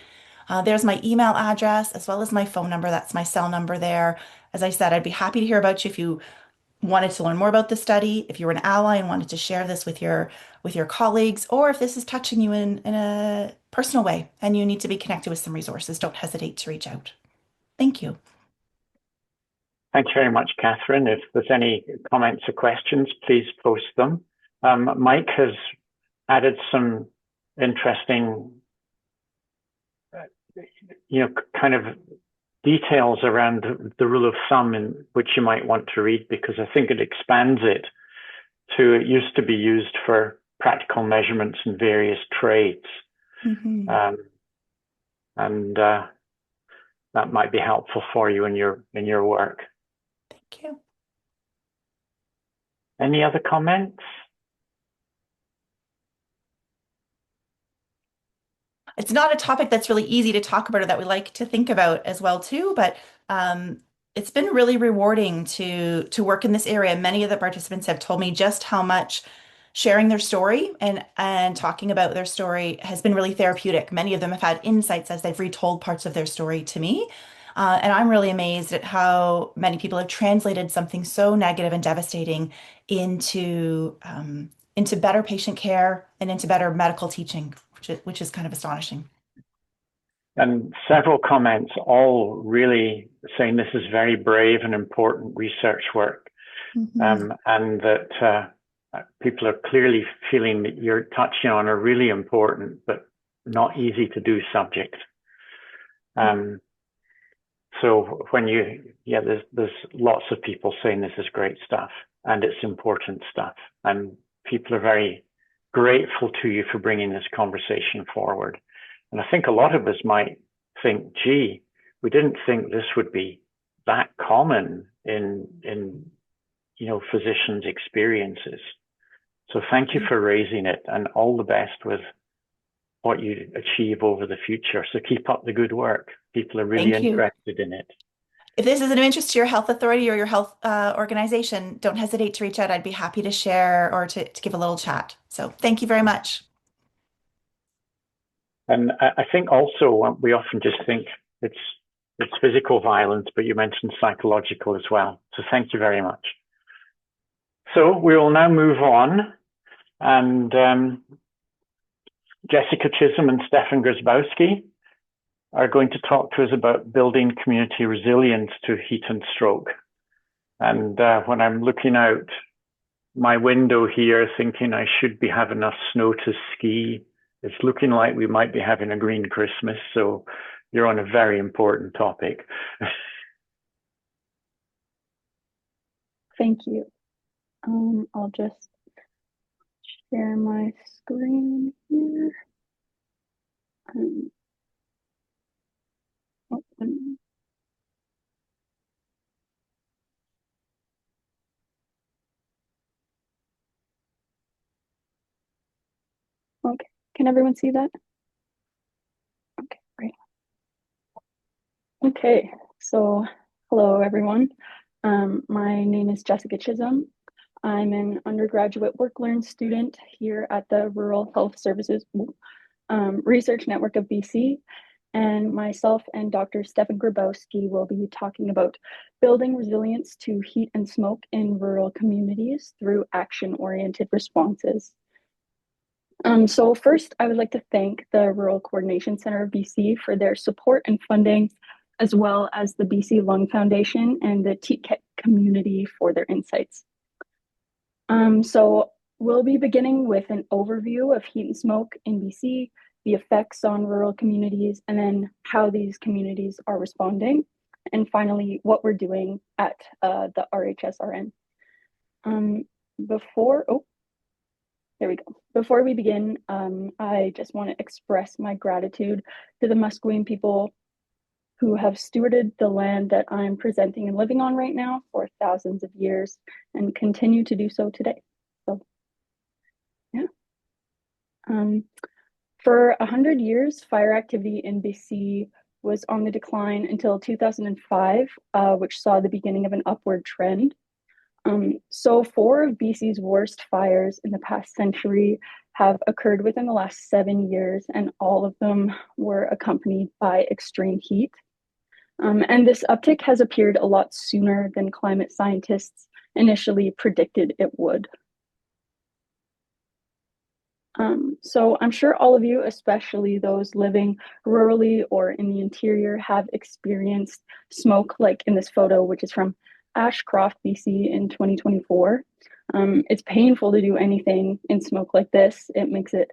[SPEAKER 11] There's my email address as well as my phone number. That's my cell number there. As I said, I'd be happy to hear about you if you wanted to learn more about the study, if you were an ally and wanted to share this with your colleagues, or if this is touching you in a personal way and you need to be connected with some resources, don't hesitate to reach out. Thank you.
[SPEAKER 18] Thank you very much, Catherine. If there's any comments or questions, please post them. Mike has added some interesting, kind of details around the rule of thumb in which you might want to read, because I think it expands it to, it used to be used for practical measurements in various trades.
[SPEAKER 11] Mm-hmm.
[SPEAKER 18] And that might be helpful for you in your work.
[SPEAKER 11] Thank you.
[SPEAKER 18] Any other comments?
[SPEAKER 11] It's not a topic that's really easy to talk about or that we like to think about as well too, but it's been really rewarding to work in this area. Many of the participants have told me just how much sharing their story and talking about their story has been really therapeutic. Many of them have had insights as they've retold parts of their story to me. And I'm really amazed at how many people have translated something so negative and devastating into better patient care and into better medical teaching, which is kind of astonishing.
[SPEAKER 18] And several comments, all really saying this is very brave and important research work,
[SPEAKER 11] Mm-hmm.
[SPEAKER 18] and that people are clearly feeling that you're touching on a really important but not easy to do subject. So when there's lots of people saying this is great stuff and it's important stuff, and people are very grateful to you for bringing this conversation forward. And I think a lot of us might think, gee, we didn't think this would be that common in physicians' experiences. So thank you for raising it, and all the best with what you achieve over the future. So keep up the good work. People are really interested in it.
[SPEAKER 11] If this is of interest to your health authority or your health organization, don't hesitate to reach out. I'd be happy to share or to give a little chat. So thank you very much.
[SPEAKER 18] And I think also we often just think it's physical violence, but you mentioned psychological as well. So thank you very much. So we will now move on, and Jessica Chisholm and Stefan Grzybowski are going to talk to us about building community resilience to heat and stroke. And when I'm looking out my window here thinking I should be having enough snow to ski, it's looking like we might be having a green Christmas. So you're on a very important topic.
[SPEAKER 12] Thank you. I'll just share my screen here. Okay, can everyone see that? Okay, great. Okay, so hello everyone. My name is Jessica Chisholm. I'm an undergraduate work-learn student here at the Rural Health Services Research Network of BC, and myself and Dr. Stefan Grabowski will be talking about building resilience to heat and smoke in rural communities through action-oriented responses. So first, I would like to thank the Rural Coordination Center of BC for their support and funding, as well as the BC Lung Foundation and the TKET community for their insights. So we'll be beginning with an overview of heat and smoke in BC, the effects on rural communities, and then how these communities are responding, and finally, what we're doing at the RHSRN. There we go. Before we begin, I just want to express my gratitude to the Musqueam people who have stewarded the land that I'm presenting and living on right now for thousands of years and continue to do so today. So, yeah. For 100 years, fire activity in BC was on the decline until 2005, which saw the beginning of an upward trend. So 4 of BC's worst fires in the past century have occurred within the last 7 years, and all of them were accompanied by extreme heat. And this uptick has appeared a lot sooner than climate scientists initially predicted it would. So I'm sure all of you, especially those living rurally or in the interior, have experienced smoke like in this photo, which is from Ashcroft, BC in 2024. It's painful to do anything in smoke like this. It makes it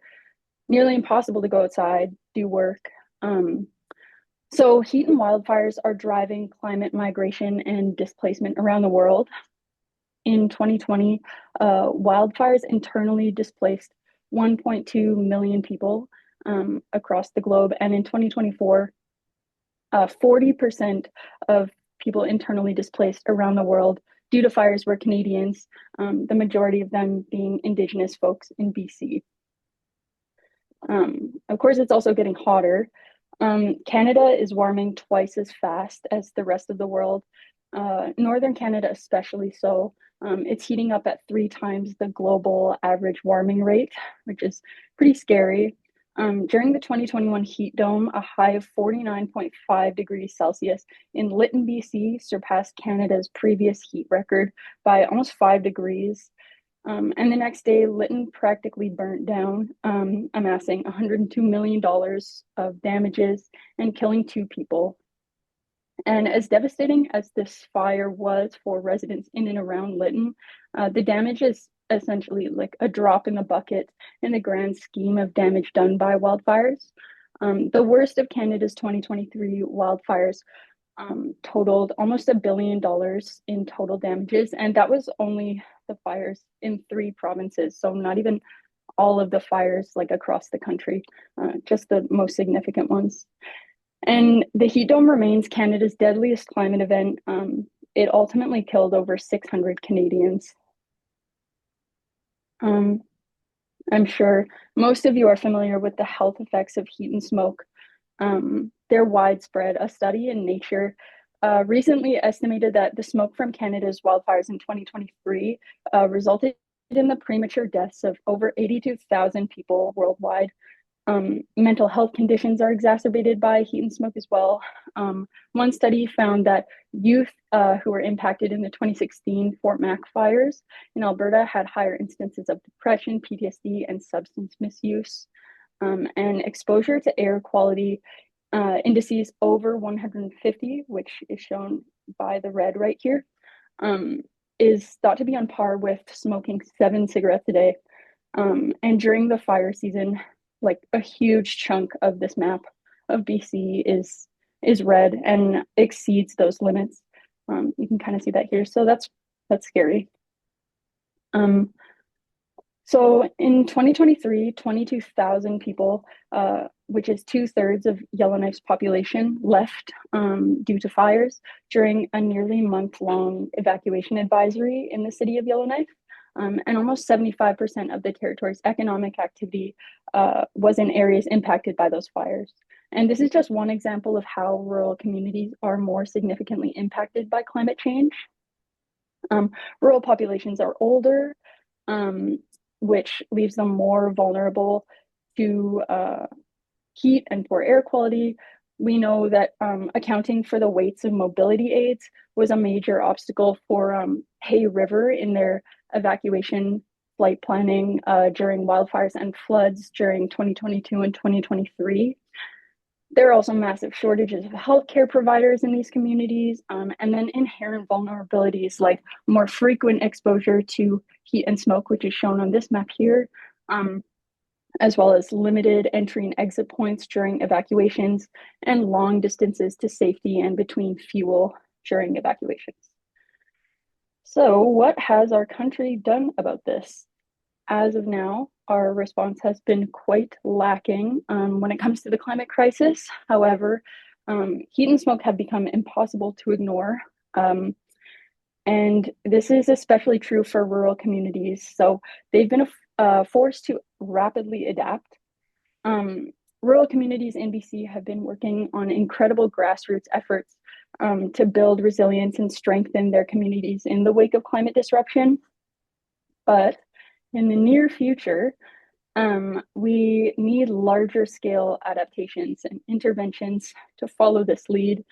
[SPEAKER 12] nearly impossible to go outside, do work. So heat and wildfires are driving climate migration and displacement around the world. In 2020, wildfires internally displaced 1.2 million people across the globe. And in 2024, 40% of people internally displaced around the world due to fires were Canadians, the majority of them being Indigenous folks in BC. Of course, it's also getting hotter. Canada is warming twice as fast as the rest of the world. Northern Canada especially so. It's heating up at 3 times the global average warming rate, which is pretty scary. During the 2021 heat dome, a high of 49.5 degrees Celsius in Lytton, BC surpassed Canada's previous heat record by almost 5 degrees. And the next day, Lytton practically burnt down, amassing $102 million of damages and killing 2 people. And as devastating as this fire was for residents in and around Lytton, the damage is essentially like a drop in the bucket in the grand scheme of damage done by wildfires. The worst of Canada's 2023 wildfires totaled almost $1 billion in total damages, and that was only the fires in 3 provinces, so not even all of the fires like across the country, just the most significant ones. And the heat dome remains Canada's deadliest climate event. It ultimately killed over 600 Canadians. I'm sure most of you are familiar with the health effects of heat and smoke. They're widespread. A study in Nature recently estimated that the smoke from Canada's wildfires in 2023 resulted in the premature deaths of over 82,000 people worldwide. Mental health conditions are exacerbated by heat and smoke as well. One study found that youth who were impacted in the 2016 Fort Mac fires in Alberta had higher instances of depression, PTSD, and substance misuse. And exposure to air quality indices over 150, which is shown by the red right here, is thought to be on par with smoking 7 cigarettes a day. And during the fire season, like a huge chunk of this map of BC is red and exceeds those limits. You can kind of see that here. So that's scary. So in 2023, 22,000 people, which is 2/3 of Yellowknife's population, left due to fires during a nearly month-long evacuation advisory in the city of Yellowknife. And almost 75% of the territory's economic activity was in areas impacted by those fires. And this is just one example of how rural communities are more significantly impacted by climate change. Rural populations are older, which leaves them more vulnerable to heat and poor air quality. We know that accounting for the weights of mobility aids was a major obstacle for Hay River in their evacuation flight planning during wildfires and floods during 2022 and 2023. There are also massive shortages of healthcare providers in these communities, and then inherent vulnerabilities like more frequent exposure to heat and smoke, which is shown on this map here, as well as limited entry and exit points during evacuations and long distances to safety and between fuel during evacuations. So what has our country done about this? As of now, our response has been quite lacking when it comes to the climate crisis. However, heat and smoke have become impossible to ignore. And this is especially true for rural communities. So they've been forced to rapidly adapt. Rural communities in BC have been working on incredible grassroots efforts to build resilience and strengthen their communities in the wake of climate disruption. But in the near future, we need larger scale adaptations and interventions to follow this lead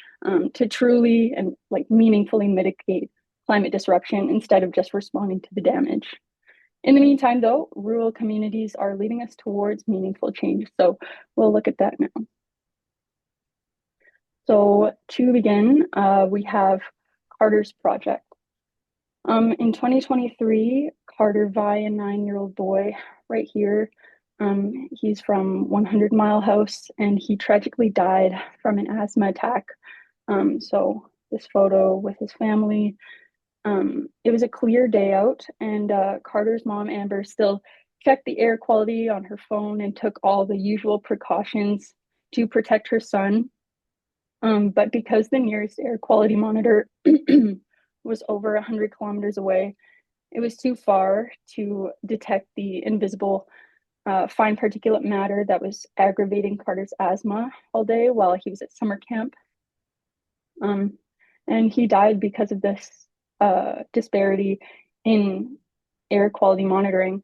[SPEAKER 12] to truly and meaningfully mitigate climate disruption instead of just responding to the damage. In the meantime, though, rural communities are leading us towards meaningful change. So we'll look at that now. So to begin, we have Carter's Project. In 2023, Carter Vi, a 9-year-old boy right here, he's from 100 Mile House, and he tragically died from an asthma attack. So this photo with his family, it was a clear day out, and Carter's mom, Amber, still checked the air quality on her phone and took all the usual precautions to protect her son. But because the nearest air quality monitor was over 100 kilometers away, it was too far to detect the invisible fine particulate matter that was aggravating Carter's asthma all day while he was at summer camp. And he died because of this disparity in air quality monitoring.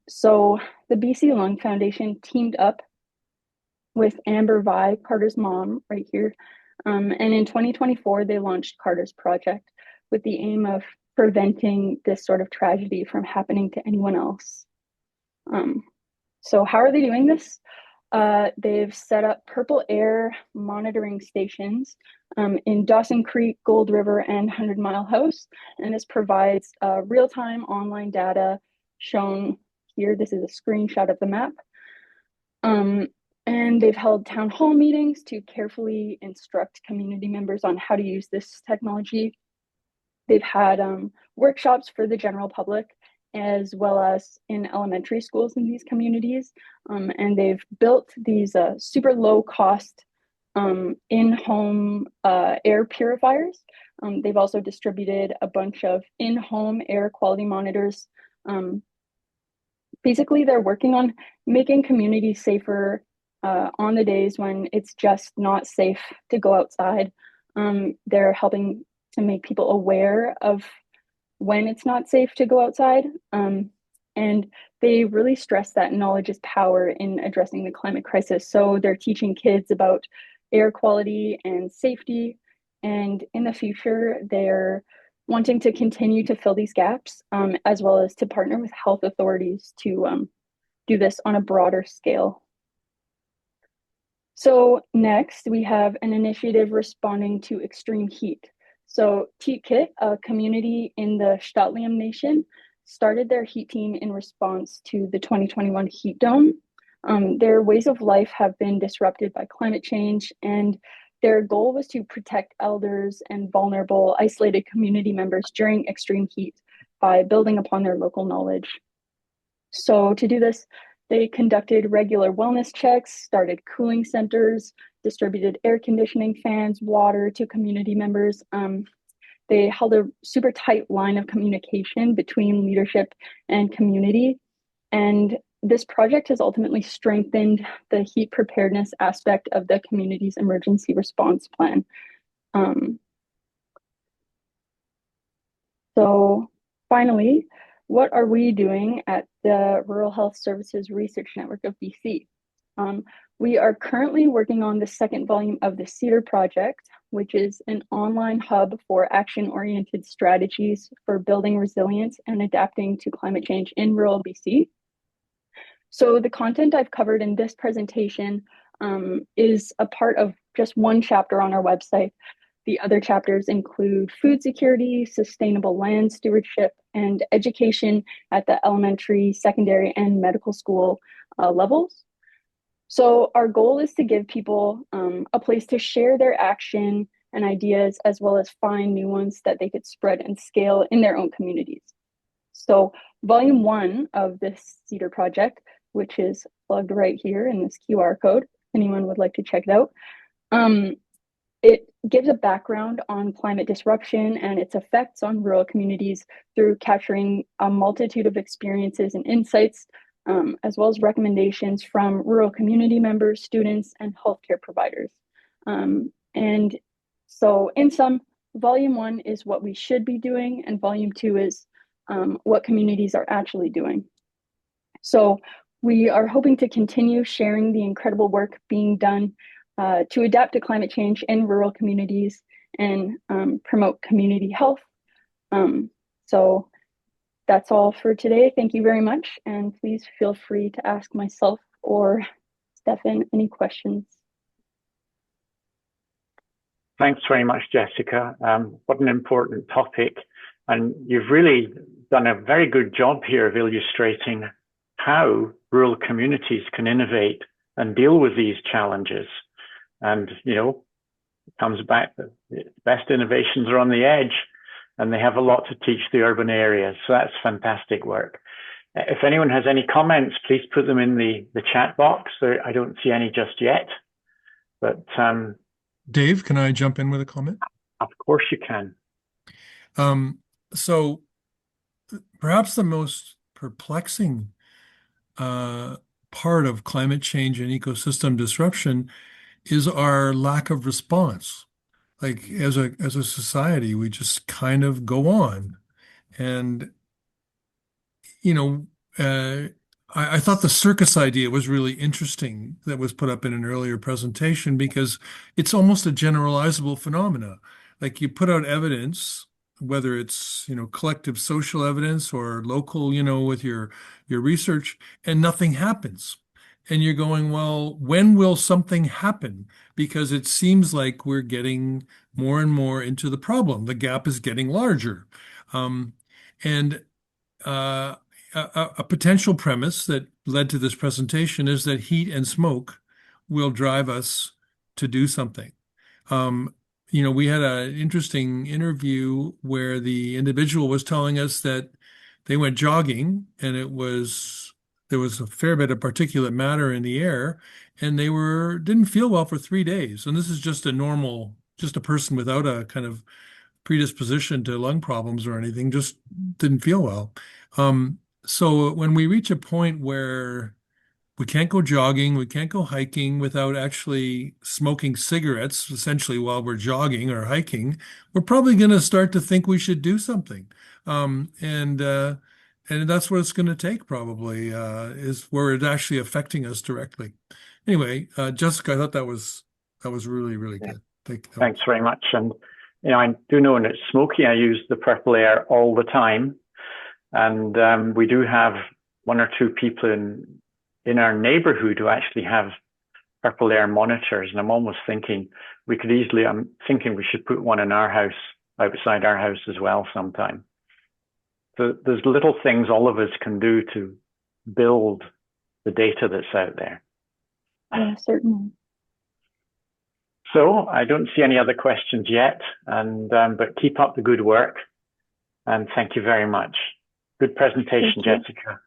[SPEAKER 12] So the BC Lung Foundation teamed up with Amber Vi, Carter's mom, right here. And in 2024, they launched Carter's Project with the aim of preventing this sort of tragedy from happening to anyone else. So how are they doing this? They've set up purple air monitoring stations in Dawson Creek, Gold River, and 100 Mile House. And this provides real-time online data shown here. This is a screenshot of the map. And they've held town hall meetings to carefully instruct community members on how to use this technology. They've had workshops for the general public, as well as in elementary schools in these communities. And they've built these super low cost in-home air purifiers. They've also distributed a bunch of in-home air quality monitors. Basically, they're working on making communities safer on the days when it's just not safe to go outside. They're helping to make people aware of when it's not safe to go outside. And they really stress that knowledge is power in addressing the climate crisis. So they're teaching kids about air quality and safety. And in the future, they're wanting to continue to fill these gaps, as well as to partner with health authorities to do this on a broader scale. So next, we have an initiative responding to extreme heat. So Teetkit, a community in the St'át'imc Nation, started their heat team in response to the 2021 heat dome. Their ways of life have been disrupted by climate change, and their goal was to protect elders and vulnerable, isolated community members during extreme heat by building upon their local knowledge. So to do this, they conducted regular wellness checks, started cooling centers, distributed air conditioning fans, water to community members. They held a super tight line of communication between leadership and community. And this project has ultimately strengthened the heat preparedness aspect of the community's emergency response plan. So finally, what are we doing at the Rural Health Services Research Network of BC? We are currently working on the second volume of the CEDAR project, which is an online hub for action-oriented strategies for building resilience and adapting to climate change in rural BC. So the content I've covered in this presentation is a part of just one chapter on our website. The other chapters include food security, sustainable land stewardship, and education at the elementary, secondary, and medical school levels. So our goal is to give people a place to share their action and ideas, as well as find new ones that they could spread and scale in their own communities. So volume 1 of this CEDAR project, which is plugged right here in this QR code, if anyone would like to check it out, it gives a background on climate disruption and its effects on rural communities through capturing a multitude of experiences and insights, as well as recommendations from rural community members, students, and healthcare providers. And so in sum, volume 1 is what we should be doing, and volume 2 is what communities are actually doing. So we are hoping to continue sharing the incredible work being done to adapt to climate change in rural communities and promote community health. So that's all for today. Thank you very much. And please feel free to ask myself or Stefan any questions.
[SPEAKER 18] Thanks very much, Jessica. What an important topic. And you've really done a very good job here of illustrating how rural communities can innovate and deal with these challenges. And, you know, it comes back that the best innovations are on the edge, and they have a lot to teach the urban areas. So that's fantastic work. If anyone has any comments, please put them in the chat box. I don't see any just yet. But
[SPEAKER 13] Dave, can I jump in with a comment?
[SPEAKER 18] Of course you can.
[SPEAKER 13] So perhaps the most perplexing part of climate change and ecosystem disruption is our lack of response. Like as a society, we just kind of go on. And, you know, I thought the circus idea was really interesting that was put up in an earlier presentation, because it's almost a generalizable phenomena. Like you put out evidence, whether it's, you know, collective social evidence or local, you know, with your research, and nothing happens. And you're going, well, when will something happen? Because it seems like we're getting more and more into the problem. The gap is getting larger. And a potential premise that led to this presentation is that heat and smoke will drive us to do something. You know, we had an interesting interview where the individual was telling us that they went jogging and there was a fair bit of particulate matter in the air, and they didn't feel well for 3 days. And this is just a person without a kind of predisposition to lung problems or anything, just didn't feel well. So when we reach a point where we can't go jogging, we can't go hiking without actually smoking cigarettes, essentially while we're jogging or hiking, we're probably going to start to think we should do something. And that's what it's going to take, probably, is where it's actually affecting us directly. Anyway, Jessica, I thought that was really, really good.
[SPEAKER 18] Thanks very much. And you know, I do know when it's smoky, I use the purple air all the time. And we do have 1 or 2 people in our neighborhood who actually have purple air monitors. And I'm almost thinking I'm thinking we should put one in our house, outside our house as well sometime. So there's little things all of us can do to build the data that's out there.
[SPEAKER 12] Yeah, certainly.
[SPEAKER 18] So I don't see any other questions yet, but keep up the good work, and thank you very much. Good presentation, Jessica.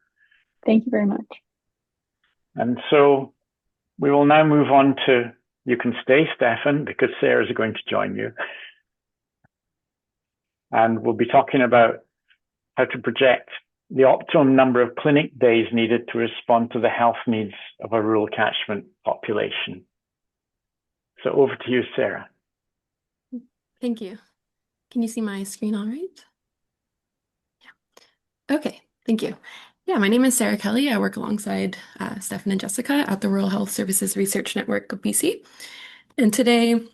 [SPEAKER 12] Thank you very much.
[SPEAKER 18] And so we will now move on to, you can stay, Stefan, because Sarah's going to join you. And we'll be talking about how to project the optimum number of clinic days needed to respond to the health needs of a rural catchment population. So over to you, Sarah.
[SPEAKER 14] Thank you. Can you see my screen all right? Yeah. Okay, thank you.
[SPEAKER 4] Yeah, my name is Sarah Kelly. I work alongside Stefan and Jessica at the Rural Health Services Research Network of BC. And today I'm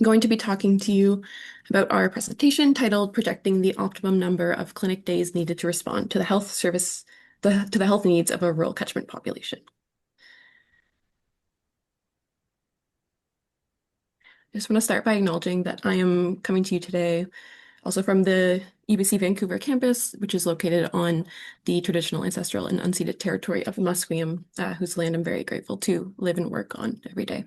[SPEAKER 4] going to be talking to you about our presentation titled Projecting the Optimum Number of Clinic Days Needed to Respond to the Health Needs of a Rural Catchment Population. I just want to start by acknowledging that I am coming to you today also from the UBC Vancouver campus, which is located on the traditional, ancestral, and unceded territory of the Musqueam, whose land I'm very grateful to live and work on every day.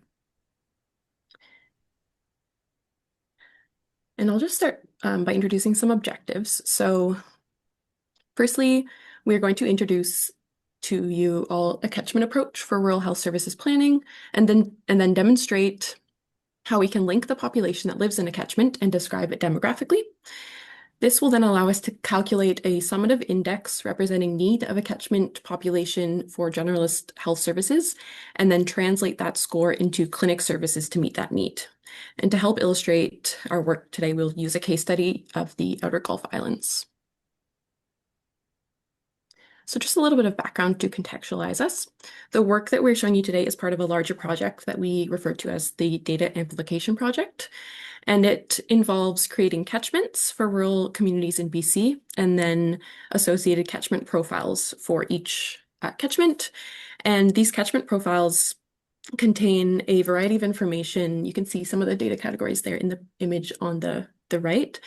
[SPEAKER 4] And I'll just start by introducing some objectives. So firstly, we're going to introduce to you all a catchment approach for rural health services planning, and then demonstrate how we can link the population that lives in a catchment and describe it demographically. This will then allow us to calculate a summative index representing need of a catchment population for generalist health services, and then translate that score into clinic services to meet that need. And to help illustrate our work today, we'll use a case study of the Outer Gulf Islands. So just a little bit of background to contextualize us. The work that we're showing you today is part of a larger project that we refer to as the Data Amplification Project. And it involves creating catchments for rural communities in BC and then associated catchment profiles for each catchment. And these catchment profiles contain a variety of information. You can see some of the data categories there in the image on the right.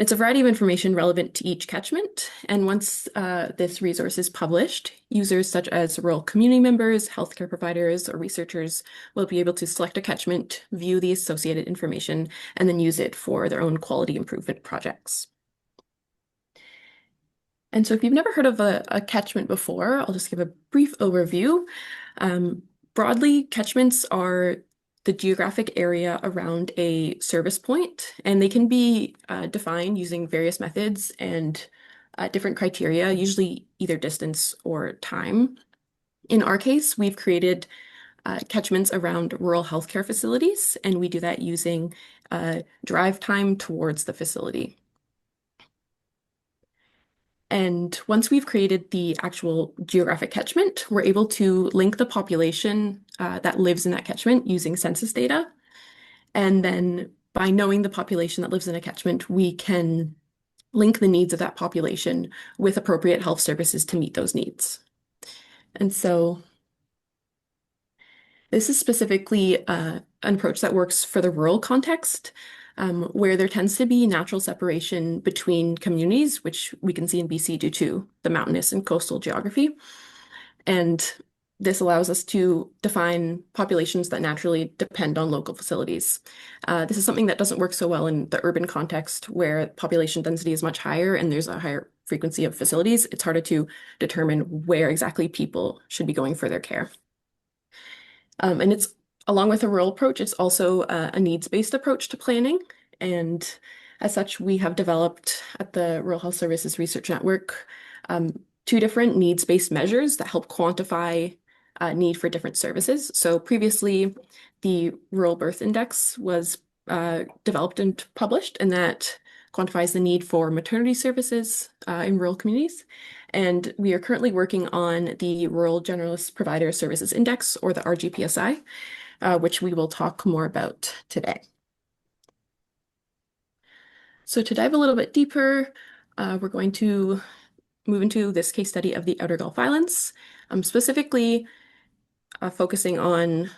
[SPEAKER 4] It's a variety of information relevant to each catchment. And once this resource is published, users such as rural community members, healthcare providers, or researchers will be able to select a catchment, view the associated information, and then use it for their own quality improvement projects. And so if you've never heard of a catchment before, I'll just give a brief overview. Broadly, catchments are the geographic area around a service point, and they can be defined using various methods and different criteria, usually either distance or time. In our case, we've created catchments around rural healthcare facilities, and we do that using drive time towards the facility. And once we've created the actual geographic catchment, we're able to link the population that lives in that catchment using census data. And then by knowing the population that lives in a catchment, we can link the needs of that population with appropriate health services to meet those needs. And so this is specifically an approach that works for the rural context, where there tends to be natural separation between communities, which we can see in BC due to the mountainous and coastal geography. And this allows us to define populations that naturally depend on local facilities. This is something that doesn't work so well in the urban context, where population density is much higher and there's a higher frequency of facilities. It's harder to determine where exactly people should be going for their care. And it's along with a rural approach, it's also a needs-based approach to planning. And as such, we have developed at the Rural Health Services Research Network two different needs-based measures that help quantify need for different services. So previously, the Rural Birth Index was developed and published, and that quantifies the need for maternity services in rural communities. And we are currently working on the Rural Generalist Provider Services Index, or the RGPSI, which we will talk more about today. So to dive a little bit deeper, we're going to move into this case study of the Outer Gulf Islands, specifically focusing on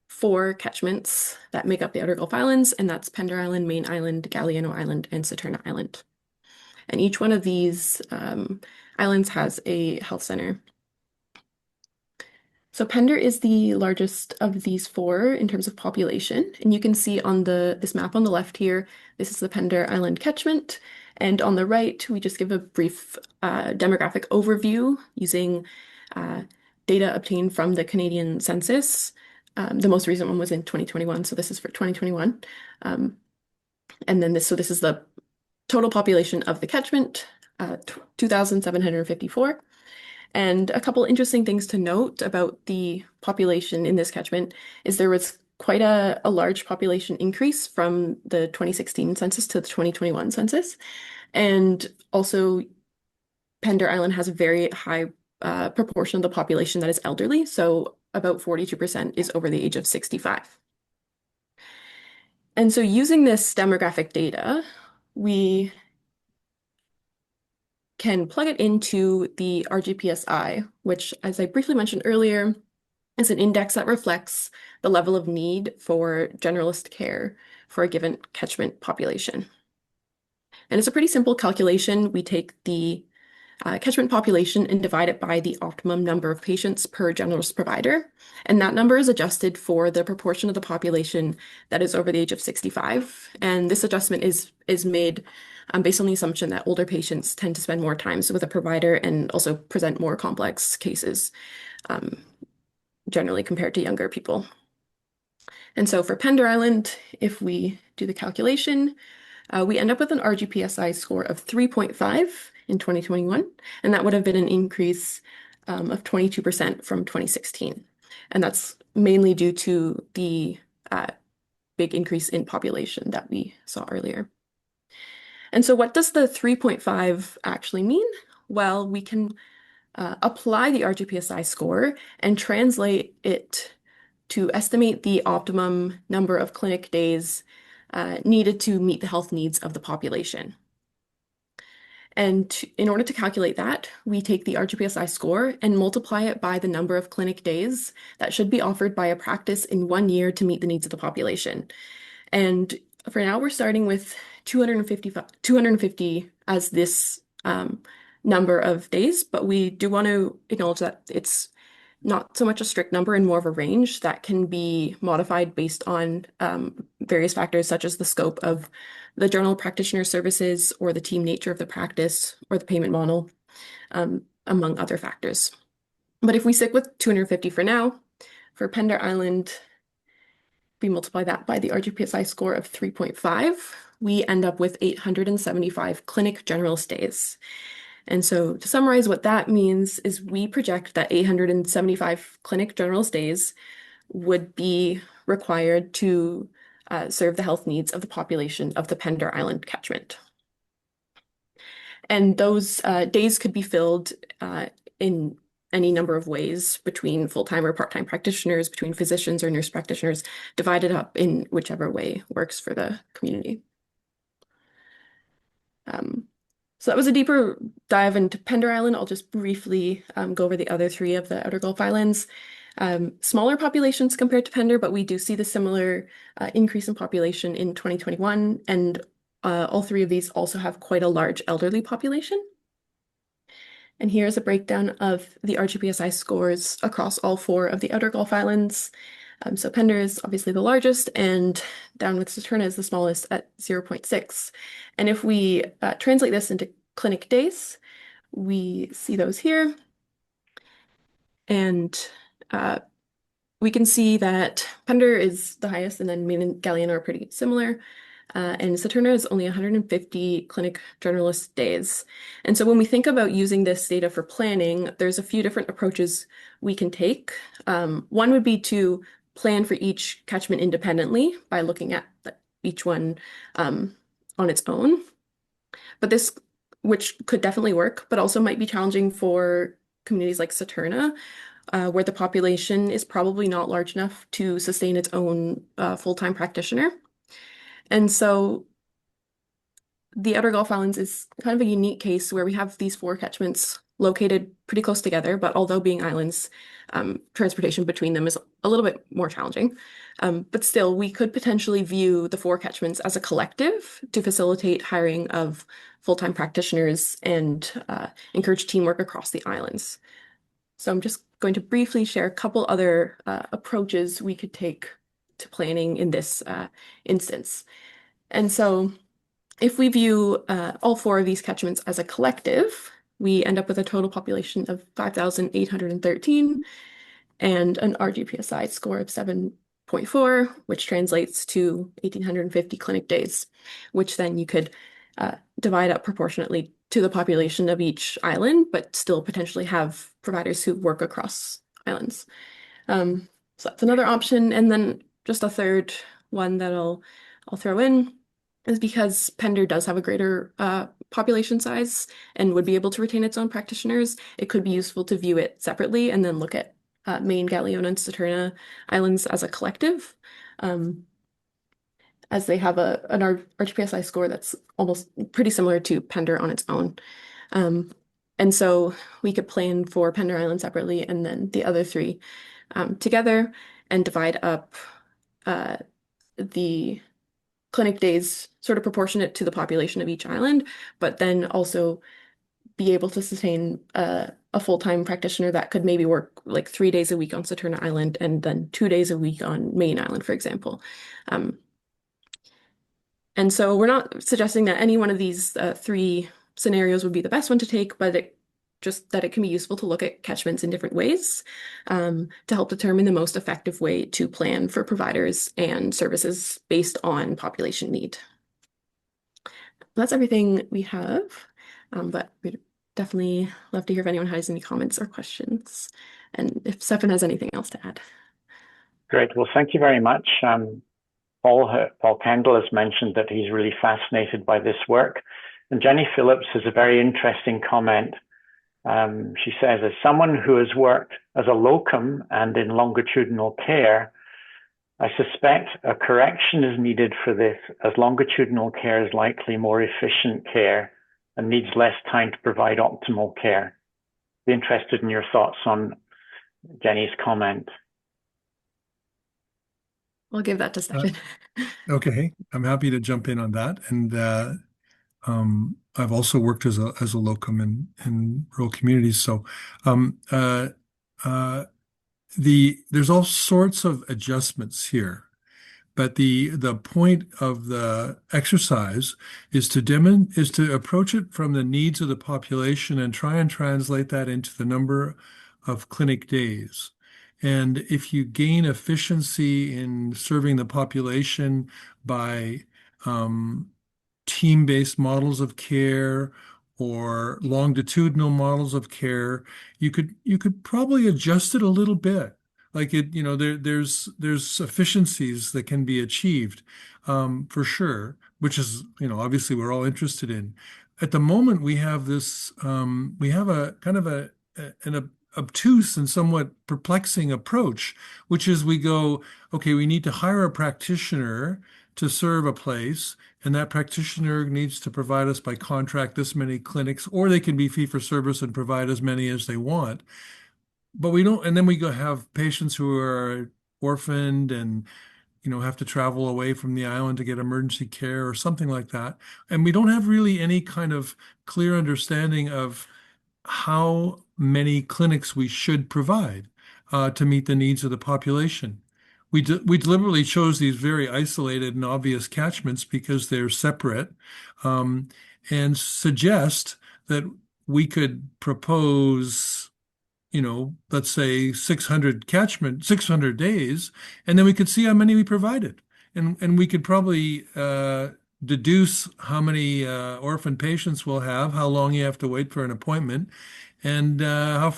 [SPEAKER 4] 4 catchments that make up the Outer Gulf Islands, and that's Pender Island, Main Island, Galiano Island, and Saturna Island. And each one of these islands has a health center. So Pender is the largest of these 4 in terms of population. And you can see on this map on the left here, this is the Pender Island catchment. And on the right, we just give a brief demographic overview using data obtained from the Canadian census. The most recent one was in 2021, so this is for 2021. And then this is the total population of the catchment, 2,754. And a couple interesting things to note about the population in this catchment is there was quite a large population increase from the 2016 census to the 2021 census. And also, Pender Island has a very high proportion of the population that is elderly, so about 42% is over the age of 65. And so using this demographic data, we can plug it into the RGPSI, which, as I briefly mentioned earlier, is an index that reflects the level of need for generalist care for a given catchment population. And it's a pretty simple calculation. We take the catchment population and divide it by the optimum number of patients per generalist provider. And that number is adjusted for the proportion of the population that is over the age of 65. And this adjustment is made based on the assumption that older patients tend to spend more time with a provider and also present more complex cases, generally compared to younger people. And so for Pender Island, if we do the calculation, we end up with an RGPSI score of 3.5 in 2021, and that would have been an increase of 22% from 2016. And that's mainly due to the big increase in population that we saw earlier. And so what does the 3.5 actually mean? Well, we can apply the RGPSI score and translate it to estimate the optimum number of clinic days needed to meet the health needs of the population. And in order to calculate that, we take the RGPSI score and multiply it by the number of clinic days that should be offered by a practice in 1 year to meet the needs of the population. And for now, we're starting with 250 as this number of days, but we do want to acknowledge that it's not so much a strict number and more of a range that can be modified based on various factors such as the scope of the general practitioner services or the team nature of the practice or the payment model, among other factors. But if we stick with 250 for now, for Pender Island, we multiply that by the RGPSI score of 3.5, we end up with 875 clinic general stays. And so to summarize what that means is we project that 875 clinic general stays would be required to serve the health needs of the population of the Pender Island catchment. And those days could be filled in any number of ways between full-time or part-time practitioners, between physicians or nurse practitioners, divided up in whichever way works for the community. So that was a deeper dive into Pender Island. I'll just briefly go over the other 3 of the Outer Gulf Islands. Smaller populations compared to Pender, but we do see the similar increase in population in 2021, and all 3 of these also have quite a large elderly population. And here's a breakdown of the RGPSI scores across all 4 of the Outer Gulf Islands. So Pender is obviously the largest, and down with Saturna is the smallest at 0.6. And if we translate this into clinic days, we see those here. And we can see that Pender is the highest, and then Main and Galleon are pretty similar. And Saturna is only 150 clinic generalist days. And so when we think about using this data for planning, there's a few different approaches we can take. One would be to plan for each catchment independently by looking at each one on its own. But this, which could definitely work, but also might be challenging for communities like Saturna, where the population is probably not large enough to sustain its own full-time practitioner. And so the Outer Gulf Islands is kind of a unique case where we have these 4 catchments located pretty close together, but although being islands, transportation between them is a little bit more challenging. But still, we could potentially view the 4 catchments as a collective to facilitate hiring of full-time practitioners and encourage teamwork across the islands. So I'm just going to briefly share a couple other approaches we could take to planning in this instance. And so if we view all 4 of these catchments as a collective, we end up with a total population of 5,813 and an RGPSI score of 7.4, which translates to 1,850 clinic days, which then you could divide up proportionately to the population of each island, but still potentially have providers who work across islands. So that's another option. And then just a third one that I'll throw in is because Pender does have a greater population size and would be able to retain its own practitioners. It could be useful to view it separately and then look at Maine, Galeona, and Saturna Islands as a collective, as they have an RGPSI score that's almost pretty similar to Pender on its own. And so we could plan for Pender Island separately and then the other three together and divide up the clinic days sort of proportionate to the population of each island, but then also be able to sustain a full-time practitioner that could maybe work like 3 days a week on Saturna Island and then 2 days a week on Main Island, for example. And so we're not suggesting that any one of these three scenarios would be the best one to take, but just that it can be useful to look at catchments in different ways to help determine the most effective way to plan for providers and services based on population need. That's everything we have, but we'd definitely love to hear if anyone has any comments or questions, and if Stefan has anything else to add.
[SPEAKER 18] Great. Well, thank you very much. Paul Kendall has mentioned that he's really fascinated by this work. And Jenny Phillips has a very interesting comment. She says, as someone who has worked as a locum and in longitudinal care, I suspect a correction is needed for this, as longitudinal care is likely more efficient care and needs less time to provide optimal care. Be interested in your thoughts on Jenny's comment.
[SPEAKER 4] I'll give that to Stefan.
[SPEAKER 13] Okay, I'm happy to jump in on that. And I've also worked as a locum in rural communities. So there's all sorts of adjustments here. But the point of the exercise is to approach it from the needs of the population and try and translate that into the number of clinic days. And if you gain efficiency in serving the population by team-based models of care or longitudinal models of care, you could probably adjust it a little bit. Like there's efficiencies that can be achieved for sure, which is, obviously we're all interested in. At the moment, we have this, we have a kind of an obtuse and somewhat perplexing approach, which is we go, okay, we need to hire a practitioner to serve a place, and that practitioner needs to provide us by contract this many clinics, or they can be fee for service and provide as many as they want. But we don't, and then we go have patients who are orphaned and have to travel away from the island to get emergency care or something like that. And we don't have really any kind of clear understanding of how many clinics we should provide to meet the needs of the population. We deliberately chose these very isolated and obvious catchments because they're separate, and suggest that we could propose, let's say 600 days, and then we could see how many we provided. And we could probably deduce how many orphan patients we'll have, how long you have to wait for an appointment, and how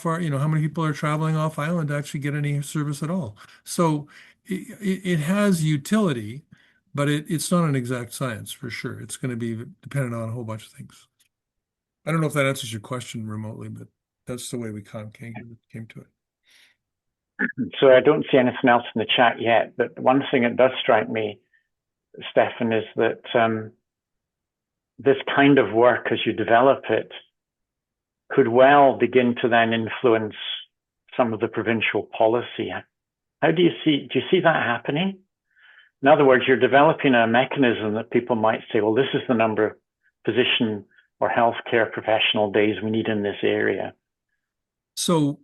[SPEAKER 13] many people are traveling off island to actually get any service at all. So it has utility, but it's not an exact science for sure. It's going to be dependent on a whole bunch of things. I don't know if that answers your question remotely, but that's the way we came to it.
[SPEAKER 18] So I don't see anything else in the chat yet, but one thing that does strike me, Stefan, is that this kind of work, as you develop it, could well begin to then influence some of the provincial policy. How do you see that happening? In other words, you're developing a mechanism that people might say, well, this is the number of physician or healthcare professional days we need in this area.
[SPEAKER 13] So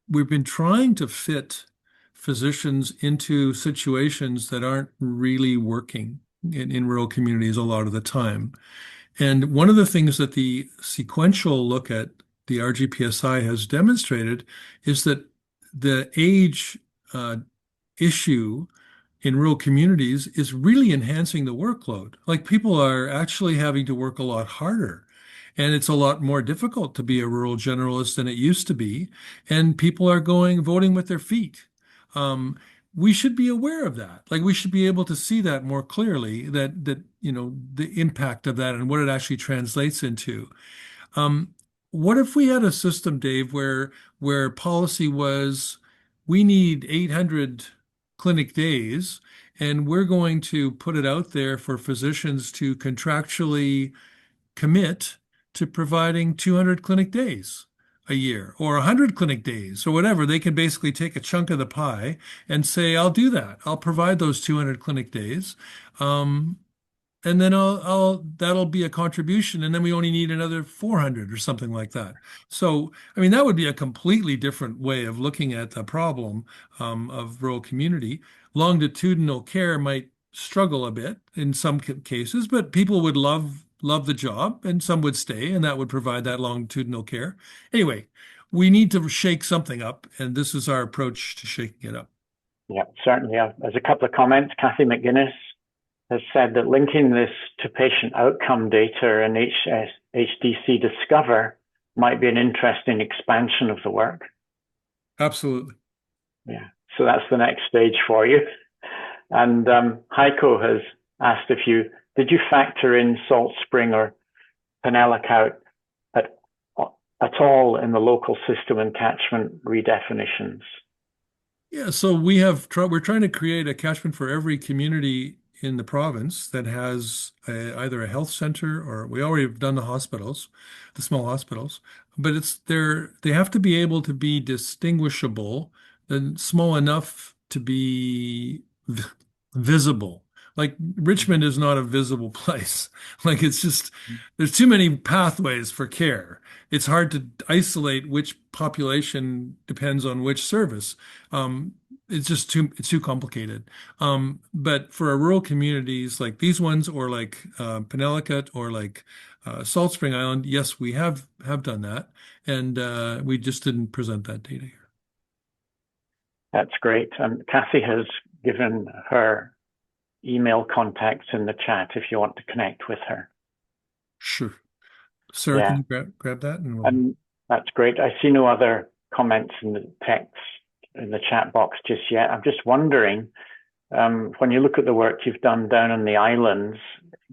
[SPEAKER 13] we've been trying to fit physicians into situations that aren't really working in rural communities a lot of the time. And one of the things that the sequential look at the RGPSI has demonstrated is that the age issue in rural communities is really enhancing the workload. Like people are actually having to work a lot harder. And it's a lot more difficult to be a rural generalist than it used to be. And people are voting with their feet. we should be aware of that. Like we should be able to see that more clearly, that the impact of that and what it actually translates into. Um, what if we had a system, Dave, where policy was we need 800 clinic days, and we're going to put it out there for physicians to contractually commit to providing 200 clinic days a year or 100 clinic days or whatever. They can basically take a chunk of the pie and say, I'll do that. I'll provide those 200 clinic days. And then that'll be a contribution, and then we only need another 400 or something like that. So, I mean, that would be a completely different way of looking at the problem of rural community. Longitudinal care might struggle a bit in some cases, but people would love the job, and some would stay, and that would provide that longitudinal care. Anyway, we need to shake something up, and this is our approach to shaking it up.
[SPEAKER 18] Yeah, certainly. There's a couple of comments. Kathy McGuinness has said that linking this to patient outcome data and HDC Discover might be an interesting expansion of the work.
[SPEAKER 13] Absolutely.
[SPEAKER 18] Yeah, so that's the next stage for you. And Heiko has asked did you factor in Salt Spring or Penellicout at all in the local system and catchment redefinitions?
[SPEAKER 13] Yeah, so we're trying to create a catchment for every community in the province that has either a health center, or we already have done the hospitals, the small hospitals, but they have to be able to be distinguishable and small enough to be visible. Like Richmond is not a visible place. Like there's too many pathways for care. It's hard to isolate which population depends on which service. It's too complicated. But for our rural communities like these ones, or like Penellicout, or like Salt Spring Island, yes, we have done that, and we just didn't present that data here.
[SPEAKER 18] That's great. Kathy has given her email contacts in the chat if you want to connect with her.
[SPEAKER 13] Sure. Sarah,
[SPEAKER 18] Yeah.
[SPEAKER 13] can you grab that? And
[SPEAKER 18] that's great. I see no other comments in the text in the chat box just yet. I'm just wondering, when you look at the work you've done down in the islands,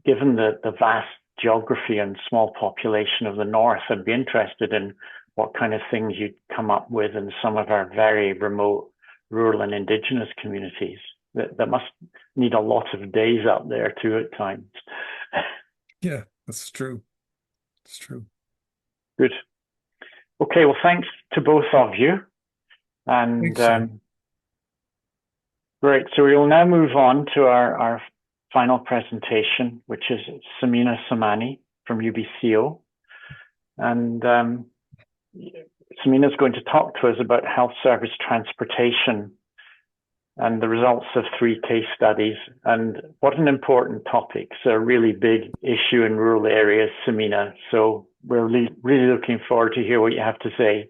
[SPEAKER 18] given the vast geography and small population of the north, I'd be interested in what kind of things you'd come up with in some of our very remote rural and indigenous communities that must need a lot of days up there too at times.
[SPEAKER 13] Yeah, that's true. It's true.
[SPEAKER 18] Good. Okay, well, thanks to both of you. And great. So we will now move on to our final presentation, which is Samina Samani from UBCO. And Samina is going to talk to us about health service transportation and the results of 3 case studies. And what an important topic. It's a really big issue in rural areas, Samina. So we're really looking forward to hear what you have to say.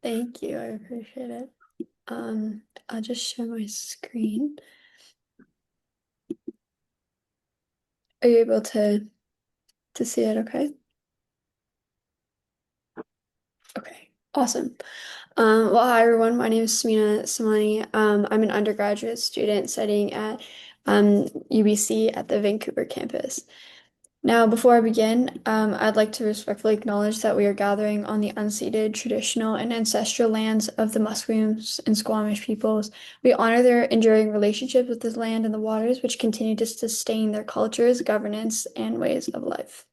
[SPEAKER 14] Thank you. I appreciate it. I'll just share my screen. Are you able to see it okay? Okay, awesome. Well, hi everyone. My name is Samina Samani. I'm an undergraduate student studying at UBC at the Vancouver campus. Now, before I begin, I'd like to respectfully acknowledge that we are gathering on the unceded traditional and ancestral lands of the Musqueams and Squamish peoples. We honor their enduring relationships with this land and the waters, which continue to sustain their cultures, governance, and ways of life.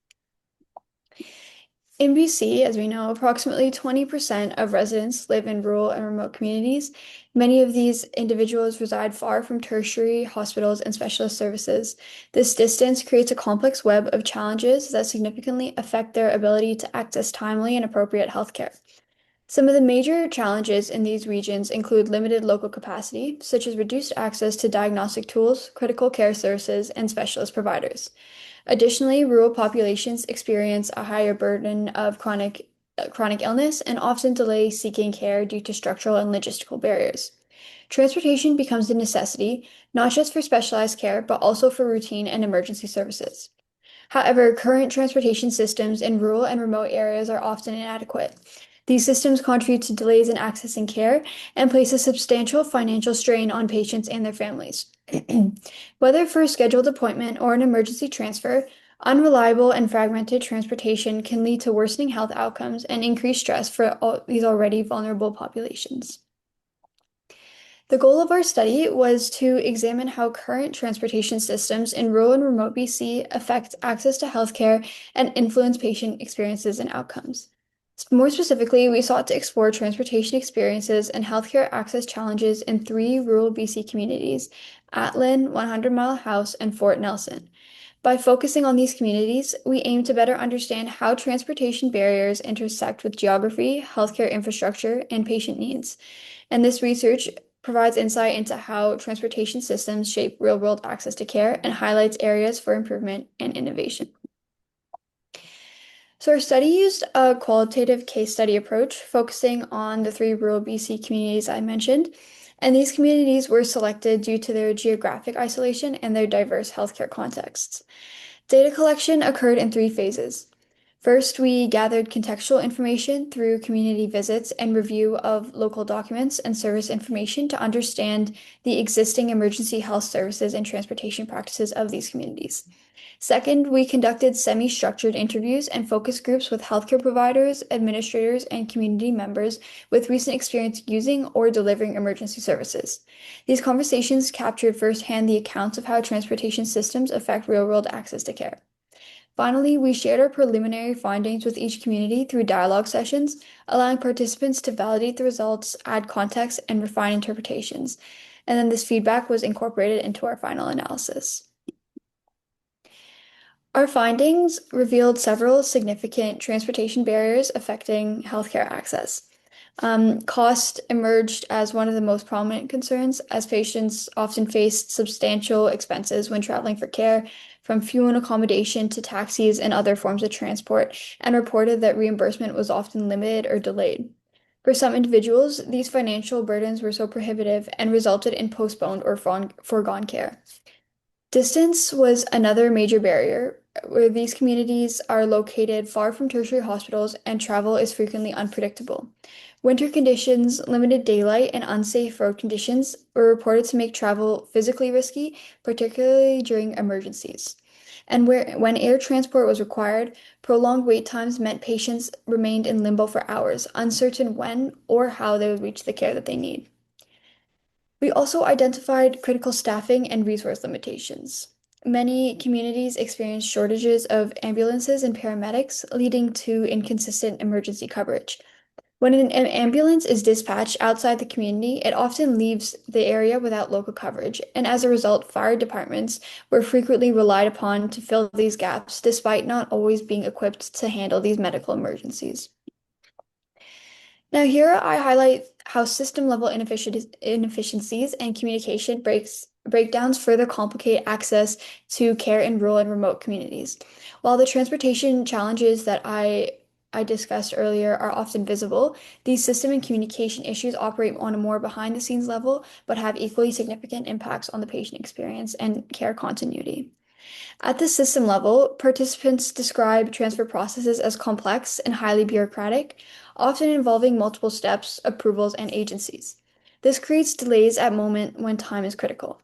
[SPEAKER 14] In BC, as we know, approximately 20% of residents live in rural and remote communities. Many of these individuals reside far from tertiary hospitals and specialist services. This distance creates a complex web of challenges that significantly affect their ability to access timely and appropriate healthcare. Some of the major challenges in these regions include limited local capacity, such as reduced access to diagnostic tools, critical care services, and specialist providers. Additionally, rural populations experience a higher burden of chronic illness and often delay seeking care due to structural and logistical barriers. Transportation becomes a necessity, not just for specialized care, but also for routine and emergency services. However, current transportation systems in rural and remote areas are often inadequate. These systems contribute to delays in accessing care and place a substantial financial strain on patients and their families. Whether for a scheduled appointment or an emergency transfer, unreliable and fragmented transportation can lead to worsening health outcomes and increased stress for these already vulnerable populations. The goal of our study was to examine how current transportation systems in rural and remote BC affect access to healthcare and influence patient experiences and outcomes. More specifically, we sought to explore transportation experiences and healthcare access challenges in 3 rural BC communities: Atlin, 100 Mile House, and Fort Nelson. By focusing on these communities, we aim to better understand how transportation barriers intersect with geography, healthcare infrastructure, and patient needs. And this research provides insight into how transportation systems shape real-world access to care and highlights areas for improvement and innovation. So our study used a qualitative case study approach, focusing on the 3 rural BC communities I mentioned, and these communities were selected due to their geographic isolation and their diverse healthcare contexts. Data collection occurred in 3 phases. First, we gathered contextual information through community visits and review of local documents and service information to understand the existing emergency health services and transportation practices of these communities. Second, we conducted semi-structured interviews and focus groups with healthcare providers, administrators, and community members with recent experience using or delivering emergency services. These conversations captured firsthand the accounts of how transportation systems affect real-world access to care. Finally, we shared our preliminary findings with each community through dialogue sessions, allowing participants to validate the results, add context, and refine interpretations. And then this feedback was incorporated into our final analysis. Our findings revealed several significant transportation barriers affecting healthcare access. Cost emerged as one of the most prominent concerns, as patients often faced substantial expenses when traveling for care, from fuel and accommodation to taxis and other forms of transport, and reported that reimbursement was often limited or delayed. For some individuals, these financial burdens were so prohibitive and resulted in postponed or foregone care. Distance was another major barrier, where these communities are located far from tertiary hospitals and travel is frequently unpredictable. Winter conditions, limited daylight, and unsafe road conditions were reported to make travel physically risky, particularly during emergencies. And when air transport was required, prolonged wait times meant patients remained in limbo for hours, uncertain when or how they would reach the care that they need. We also identified critical staffing and resource limitations. Many communities experienced shortages of ambulances and paramedics, leading to inconsistent emergency coverage. When an ambulance is dispatched outside the community, it often leaves the area without local coverage, and as a result, fire departments were frequently relied upon to fill these gaps, despite not always being equipped to handle these medical emergencies. Now, here I highlight how system-level inefficiencies and communication breakdowns further complicate access to care in rural and remote communities. While the transportation challenges that I discussed earlier are often visible, these system and communication issues operate on a more behind-the-scenes level, but have equally significant impacts on the patient experience and care continuity. At the system level, participants describe transfer processes as complex and highly bureaucratic, often involving multiple steps, approvals, and agencies. This creates delays at moment when time is critical.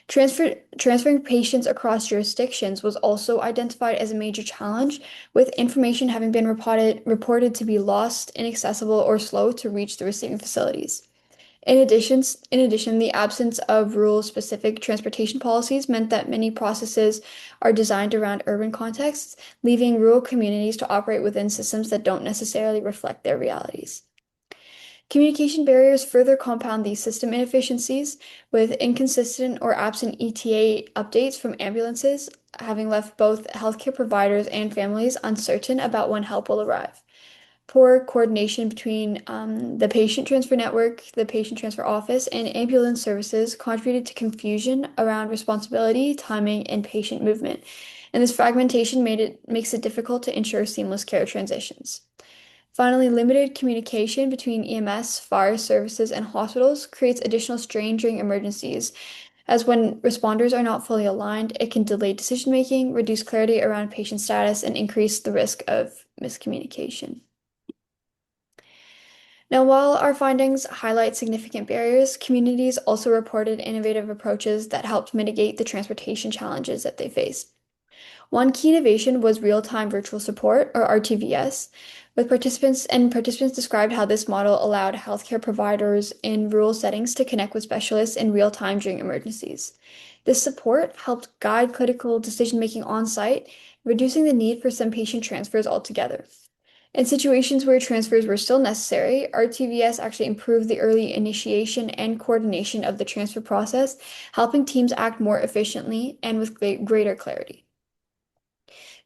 [SPEAKER 14] Transferring patients across jurisdictions was also identified as a major challenge, with information having been reported to be lost, inaccessible, or slow to reach the receiving facilities. In addition, the absence of rural-specific transportation policies meant that many processes are designed around urban contexts, leaving rural communities to operate within systems that don't necessarily reflect their realities. Communication barriers further compound these system inefficiencies, with inconsistent or absent ETA updates from ambulances having left both healthcare providers and families uncertain about when help will arrive. Poor coordination between the patient transfer network, the patient transfer office, and ambulance services contributed to confusion around responsibility, timing, and patient movement. And this fragmentation makes it difficult to ensure seamless care transitions. Finally, limited communication between EMS, fire services, and hospitals creates additional strain during emergencies, as when responders are not fully aligned, it can delay decision-making, reduce clarity around patient status, and increase the risk of miscommunication. Now, while our findings highlight significant barriers, communities also reported innovative approaches that helped mitigate the transportation challenges that they face. One key innovation was real-time virtual support, or RTVS, with participants described how this model allowed healthcare providers in rural settings to connect with specialists in real time during emergencies. This support helped guide critical decision-making on-site, reducing the need for some patient transfers altogether. In situations where transfers were still necessary, RTVS actually improved the early initiation and coordination of the transfer process, helping teams act more efficiently and with greater clarity.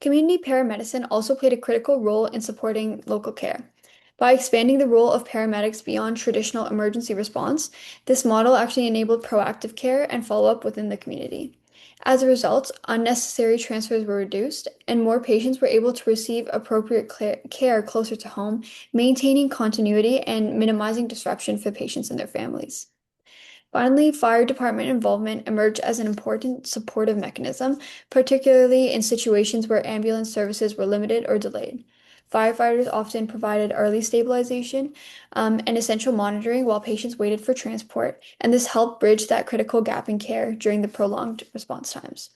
[SPEAKER 14] Community paramedicine also played a critical role in supporting local care. By expanding the role of paramedics beyond traditional emergency response, this model actually enabled proactive care and follow-up within the community. As a result, unnecessary transfers were reduced, and more patients were able to receive appropriate care closer to home, maintaining continuity and minimizing disruption for patients and their families. Finally, fire department involvement emerged as an important supportive mechanism, particularly in situations where ambulance services were limited or delayed. Firefighters often provided early stabilization and essential monitoring while patients waited for transport, and this helped bridge that critical gap in care during the prolonged response times.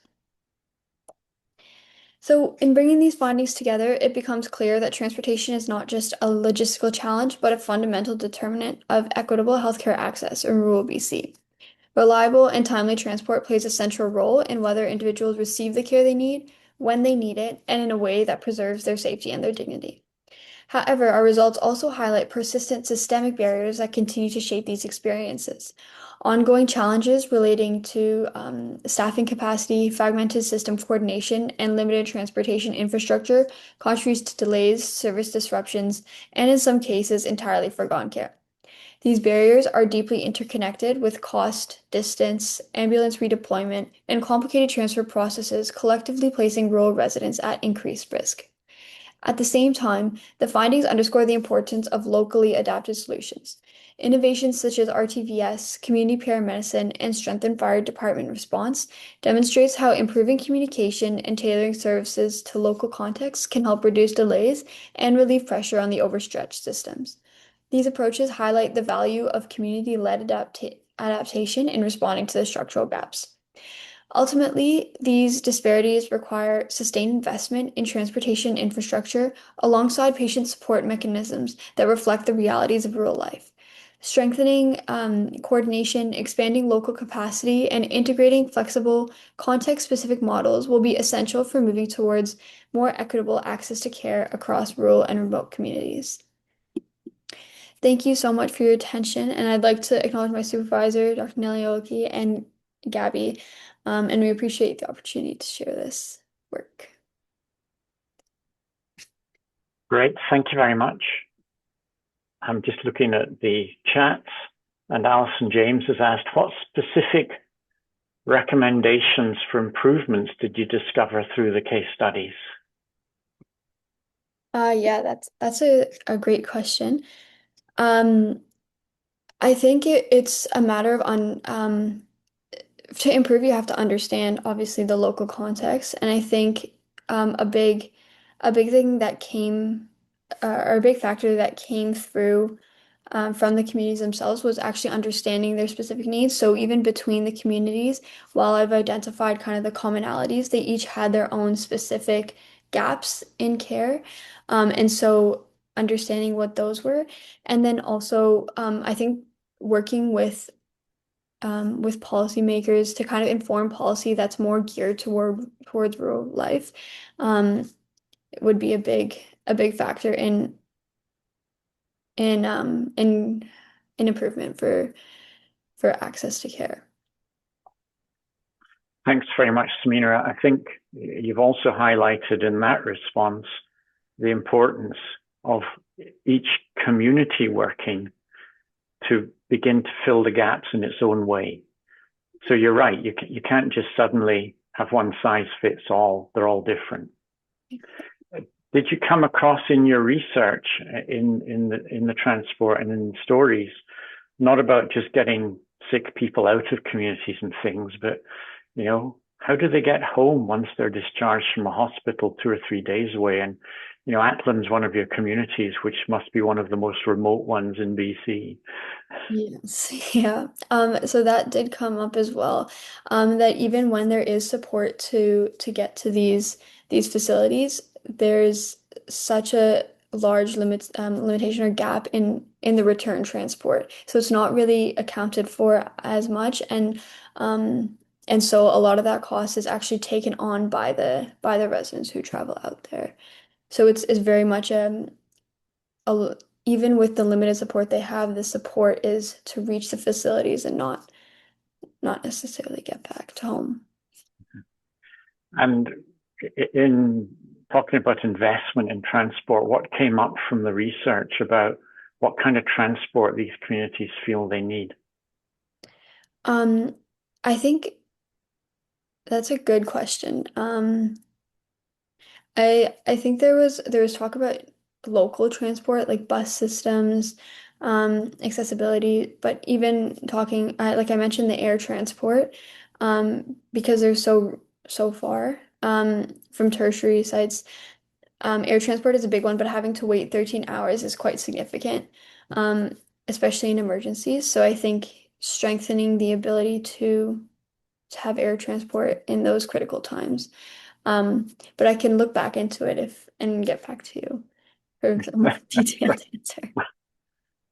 [SPEAKER 14] So, in bringing these findings together, it becomes clear that transportation is not just a logistical challenge, but a fundamental determinant of equitable healthcare access in rural BC. Reliable and timely transport plays a central role in whether individuals receive the care they need, when they need it, and in a way that preserves their safety and their dignity. However, our results also highlight persistent systemic barriers that continue to shape these experiences. Ongoing challenges relating to staffing capacity, fragmented system coordination, and limited transportation infrastructure contributes to delays, service disruptions, and in some cases, entirely forgotten care. These barriers are deeply interconnected with cost, distance, ambulance redeployment, and complicated transfer processes, collectively placing rural residents at increased risk. At the same time, the findings underscore the importance of locally adapted solutions. Innovations such as RTVS, community paramedicine, and strengthened fire department response demonstrates how improving communication and tailoring services to local contexts can help reduce delays and relieve pressure on the overstretched systems. These approaches highlight the value of community-led adaptation in responding to the structural gaps. Ultimately, these disparities require sustained investment in transportation infrastructure alongside patient support mechanisms that reflect the realities of rural life. Strengthening coordination, expanding local capacity, and integrating flexible, context-specific models will be essential for moving towards more equitable access to care across rural and remote communities. Thank you so much for your attention, and I'd like to acknowledge my supervisor, Dr. Nellie Oki, and Gabby, and we appreciate the opportunity to share this work.
[SPEAKER 18] Great, thank you very much. I'm just looking at the chat, and Alison James has asked, what specific recommendations for improvements did you discover through the case studies?
[SPEAKER 14] Yeah, that's a great question. I think it's a matter of to improve, you have to understand obviously the local context, and I think a big thing that came or a big factor that came through from the communities themselves was actually understanding their specific needs. So even between the communities, while I've identified kind of the commonalities, they each had their own specific gaps in care, and so understanding what those were, and then also I think working with policymakers to kind of inform policy that's more geared towards rural life would be a big factor in improvement for access to care.
[SPEAKER 18] Thanks very much, Samina. I think you've also highlighted in that response the importance of each community working to begin to fill the gaps in its own way. So you're right, you can't just suddenly have one size fits all. They're all different. Did you come across in your research in the transport and in stories, not about just getting sick people out of communities and things, but how do they get home once they're discharged from a hospital 2 or 3 days away? And, you know, Atlin's one of your communities, which must be one of the most remote ones in BC.
[SPEAKER 14] Yes, yeah. So that did come up as well. That even when there is support to get to these facilities, there's such a large limitation or gap in the return transport. So it's not really accounted for as much, and so a lot of that cost is actually taken on by the residents who travel out there. So it's very much a even with the limited support they have, the support is to reach the facilities and not necessarily get back to home.
[SPEAKER 18] And in talking about investment in transport, what came up from the research about what kind of transport these communities feel they need?
[SPEAKER 14] I think that's a good question. I think there was talk about local transport like bus systems, accessibility, but even talking like I mentioned the air transport, because they're so far from tertiary sites. Air transport is a big one, but having to wait 13 hours is quite significant, um, especially in emergencies. So I think strengthening the ability to have air transport in those critical times. But I can look back into it and get back to you for a more detailed answer.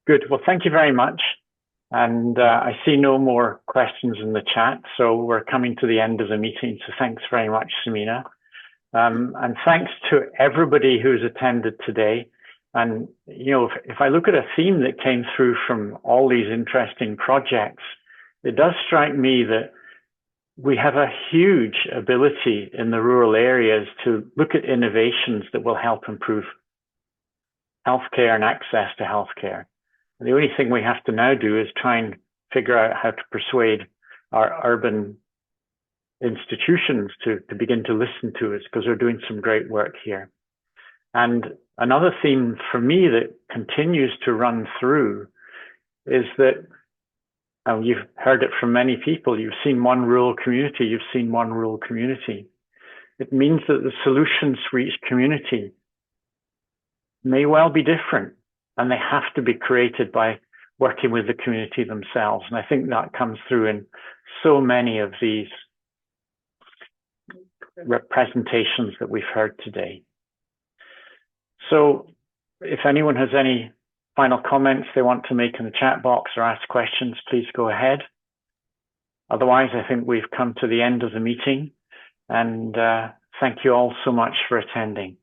[SPEAKER 18] Good. Well, thank you very much. And I see no more questions in the chat, so we're coming to the end of the meeting. So thanks very much, Samina. And thanks to everybody who's attended today. And, you know, if I look at a theme that came through from all these interesting projects, it does strike me that we have a huge ability in the rural areas to look at innovations that will help improve healthcare and access to healthcare. And the only thing we have to now do is try and figure out how to persuade our urban institutions to begin to listen to us, because they're doing some great work here. And another theme for me that continues to run through is that, and you've heard it from many people, you've seen one rural community, you've seen one rural community. It means that the solutions for each community may well be different, and they have to be created by working with the community themselves. And I think that comes through in so many of these representations that we've heard today. So if anyone has any final comments they want to make in the chat box or ask questions, please go ahead. Otherwise, I think we've come to the end of the meeting, and thank you all so much for attending.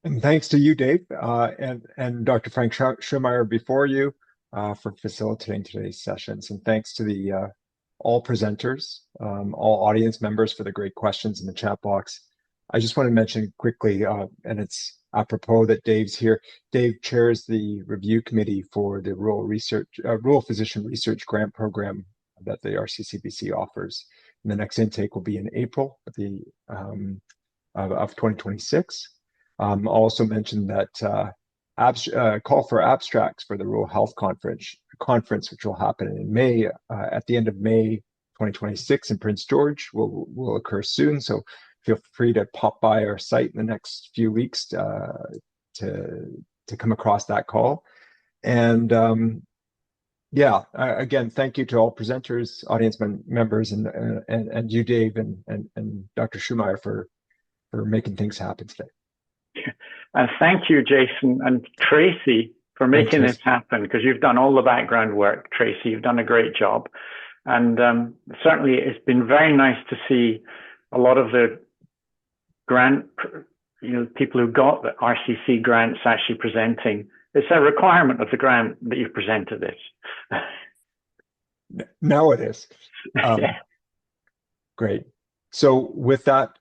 [SPEAKER 1] And thanks to you, Dave, and Dr. Frank Schumacher before you for facilitating today's sessions. And thanks to the all presenters, all audience members for the great questions in the chat box. I just want to mention quickly, and it's apropos that Dave's here. Dave chairs the review committee for the rural physician research grant program that the RCCBC offers. And the next intake will be in April of 2026. I'll also mention that call for abstracts for the Rural Health Conference, which will happen in May, at the end of May 2026 in Prince George, will occur soon. So feel free to pop by our site in the next few weeks to come across that call. And yeah, again, thank you to all presenters, audience members, and you, Dave, and Dr. Schumacher for making things happen today.
[SPEAKER 18] And thank you, Jason and Tracy, for making this happen, because you've done all the background work. Tracy, you've done a great job. And certainly it's been very nice to see a lot of the grant, people who got the RCC grants actually presenting. It's a requirement of the grant that you've presented this.
[SPEAKER 1] Now it is. Great. So with that,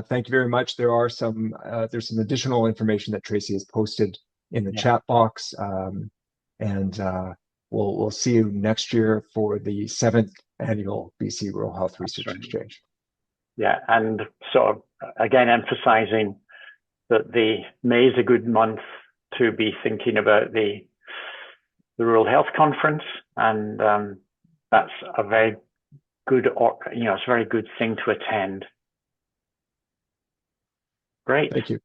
[SPEAKER 1] thank you very much. There's some additional information that Tracy has posted in the chat box, and we'll see you next year for the 7th annual BC Rural Health Research Exchange.
[SPEAKER 18] Yeah, and so again, emphasizing that May is a good month to be thinking about the Rural Health Conference, and that's a very good, it's a very good thing to attend. Great.
[SPEAKER 1] Thank you.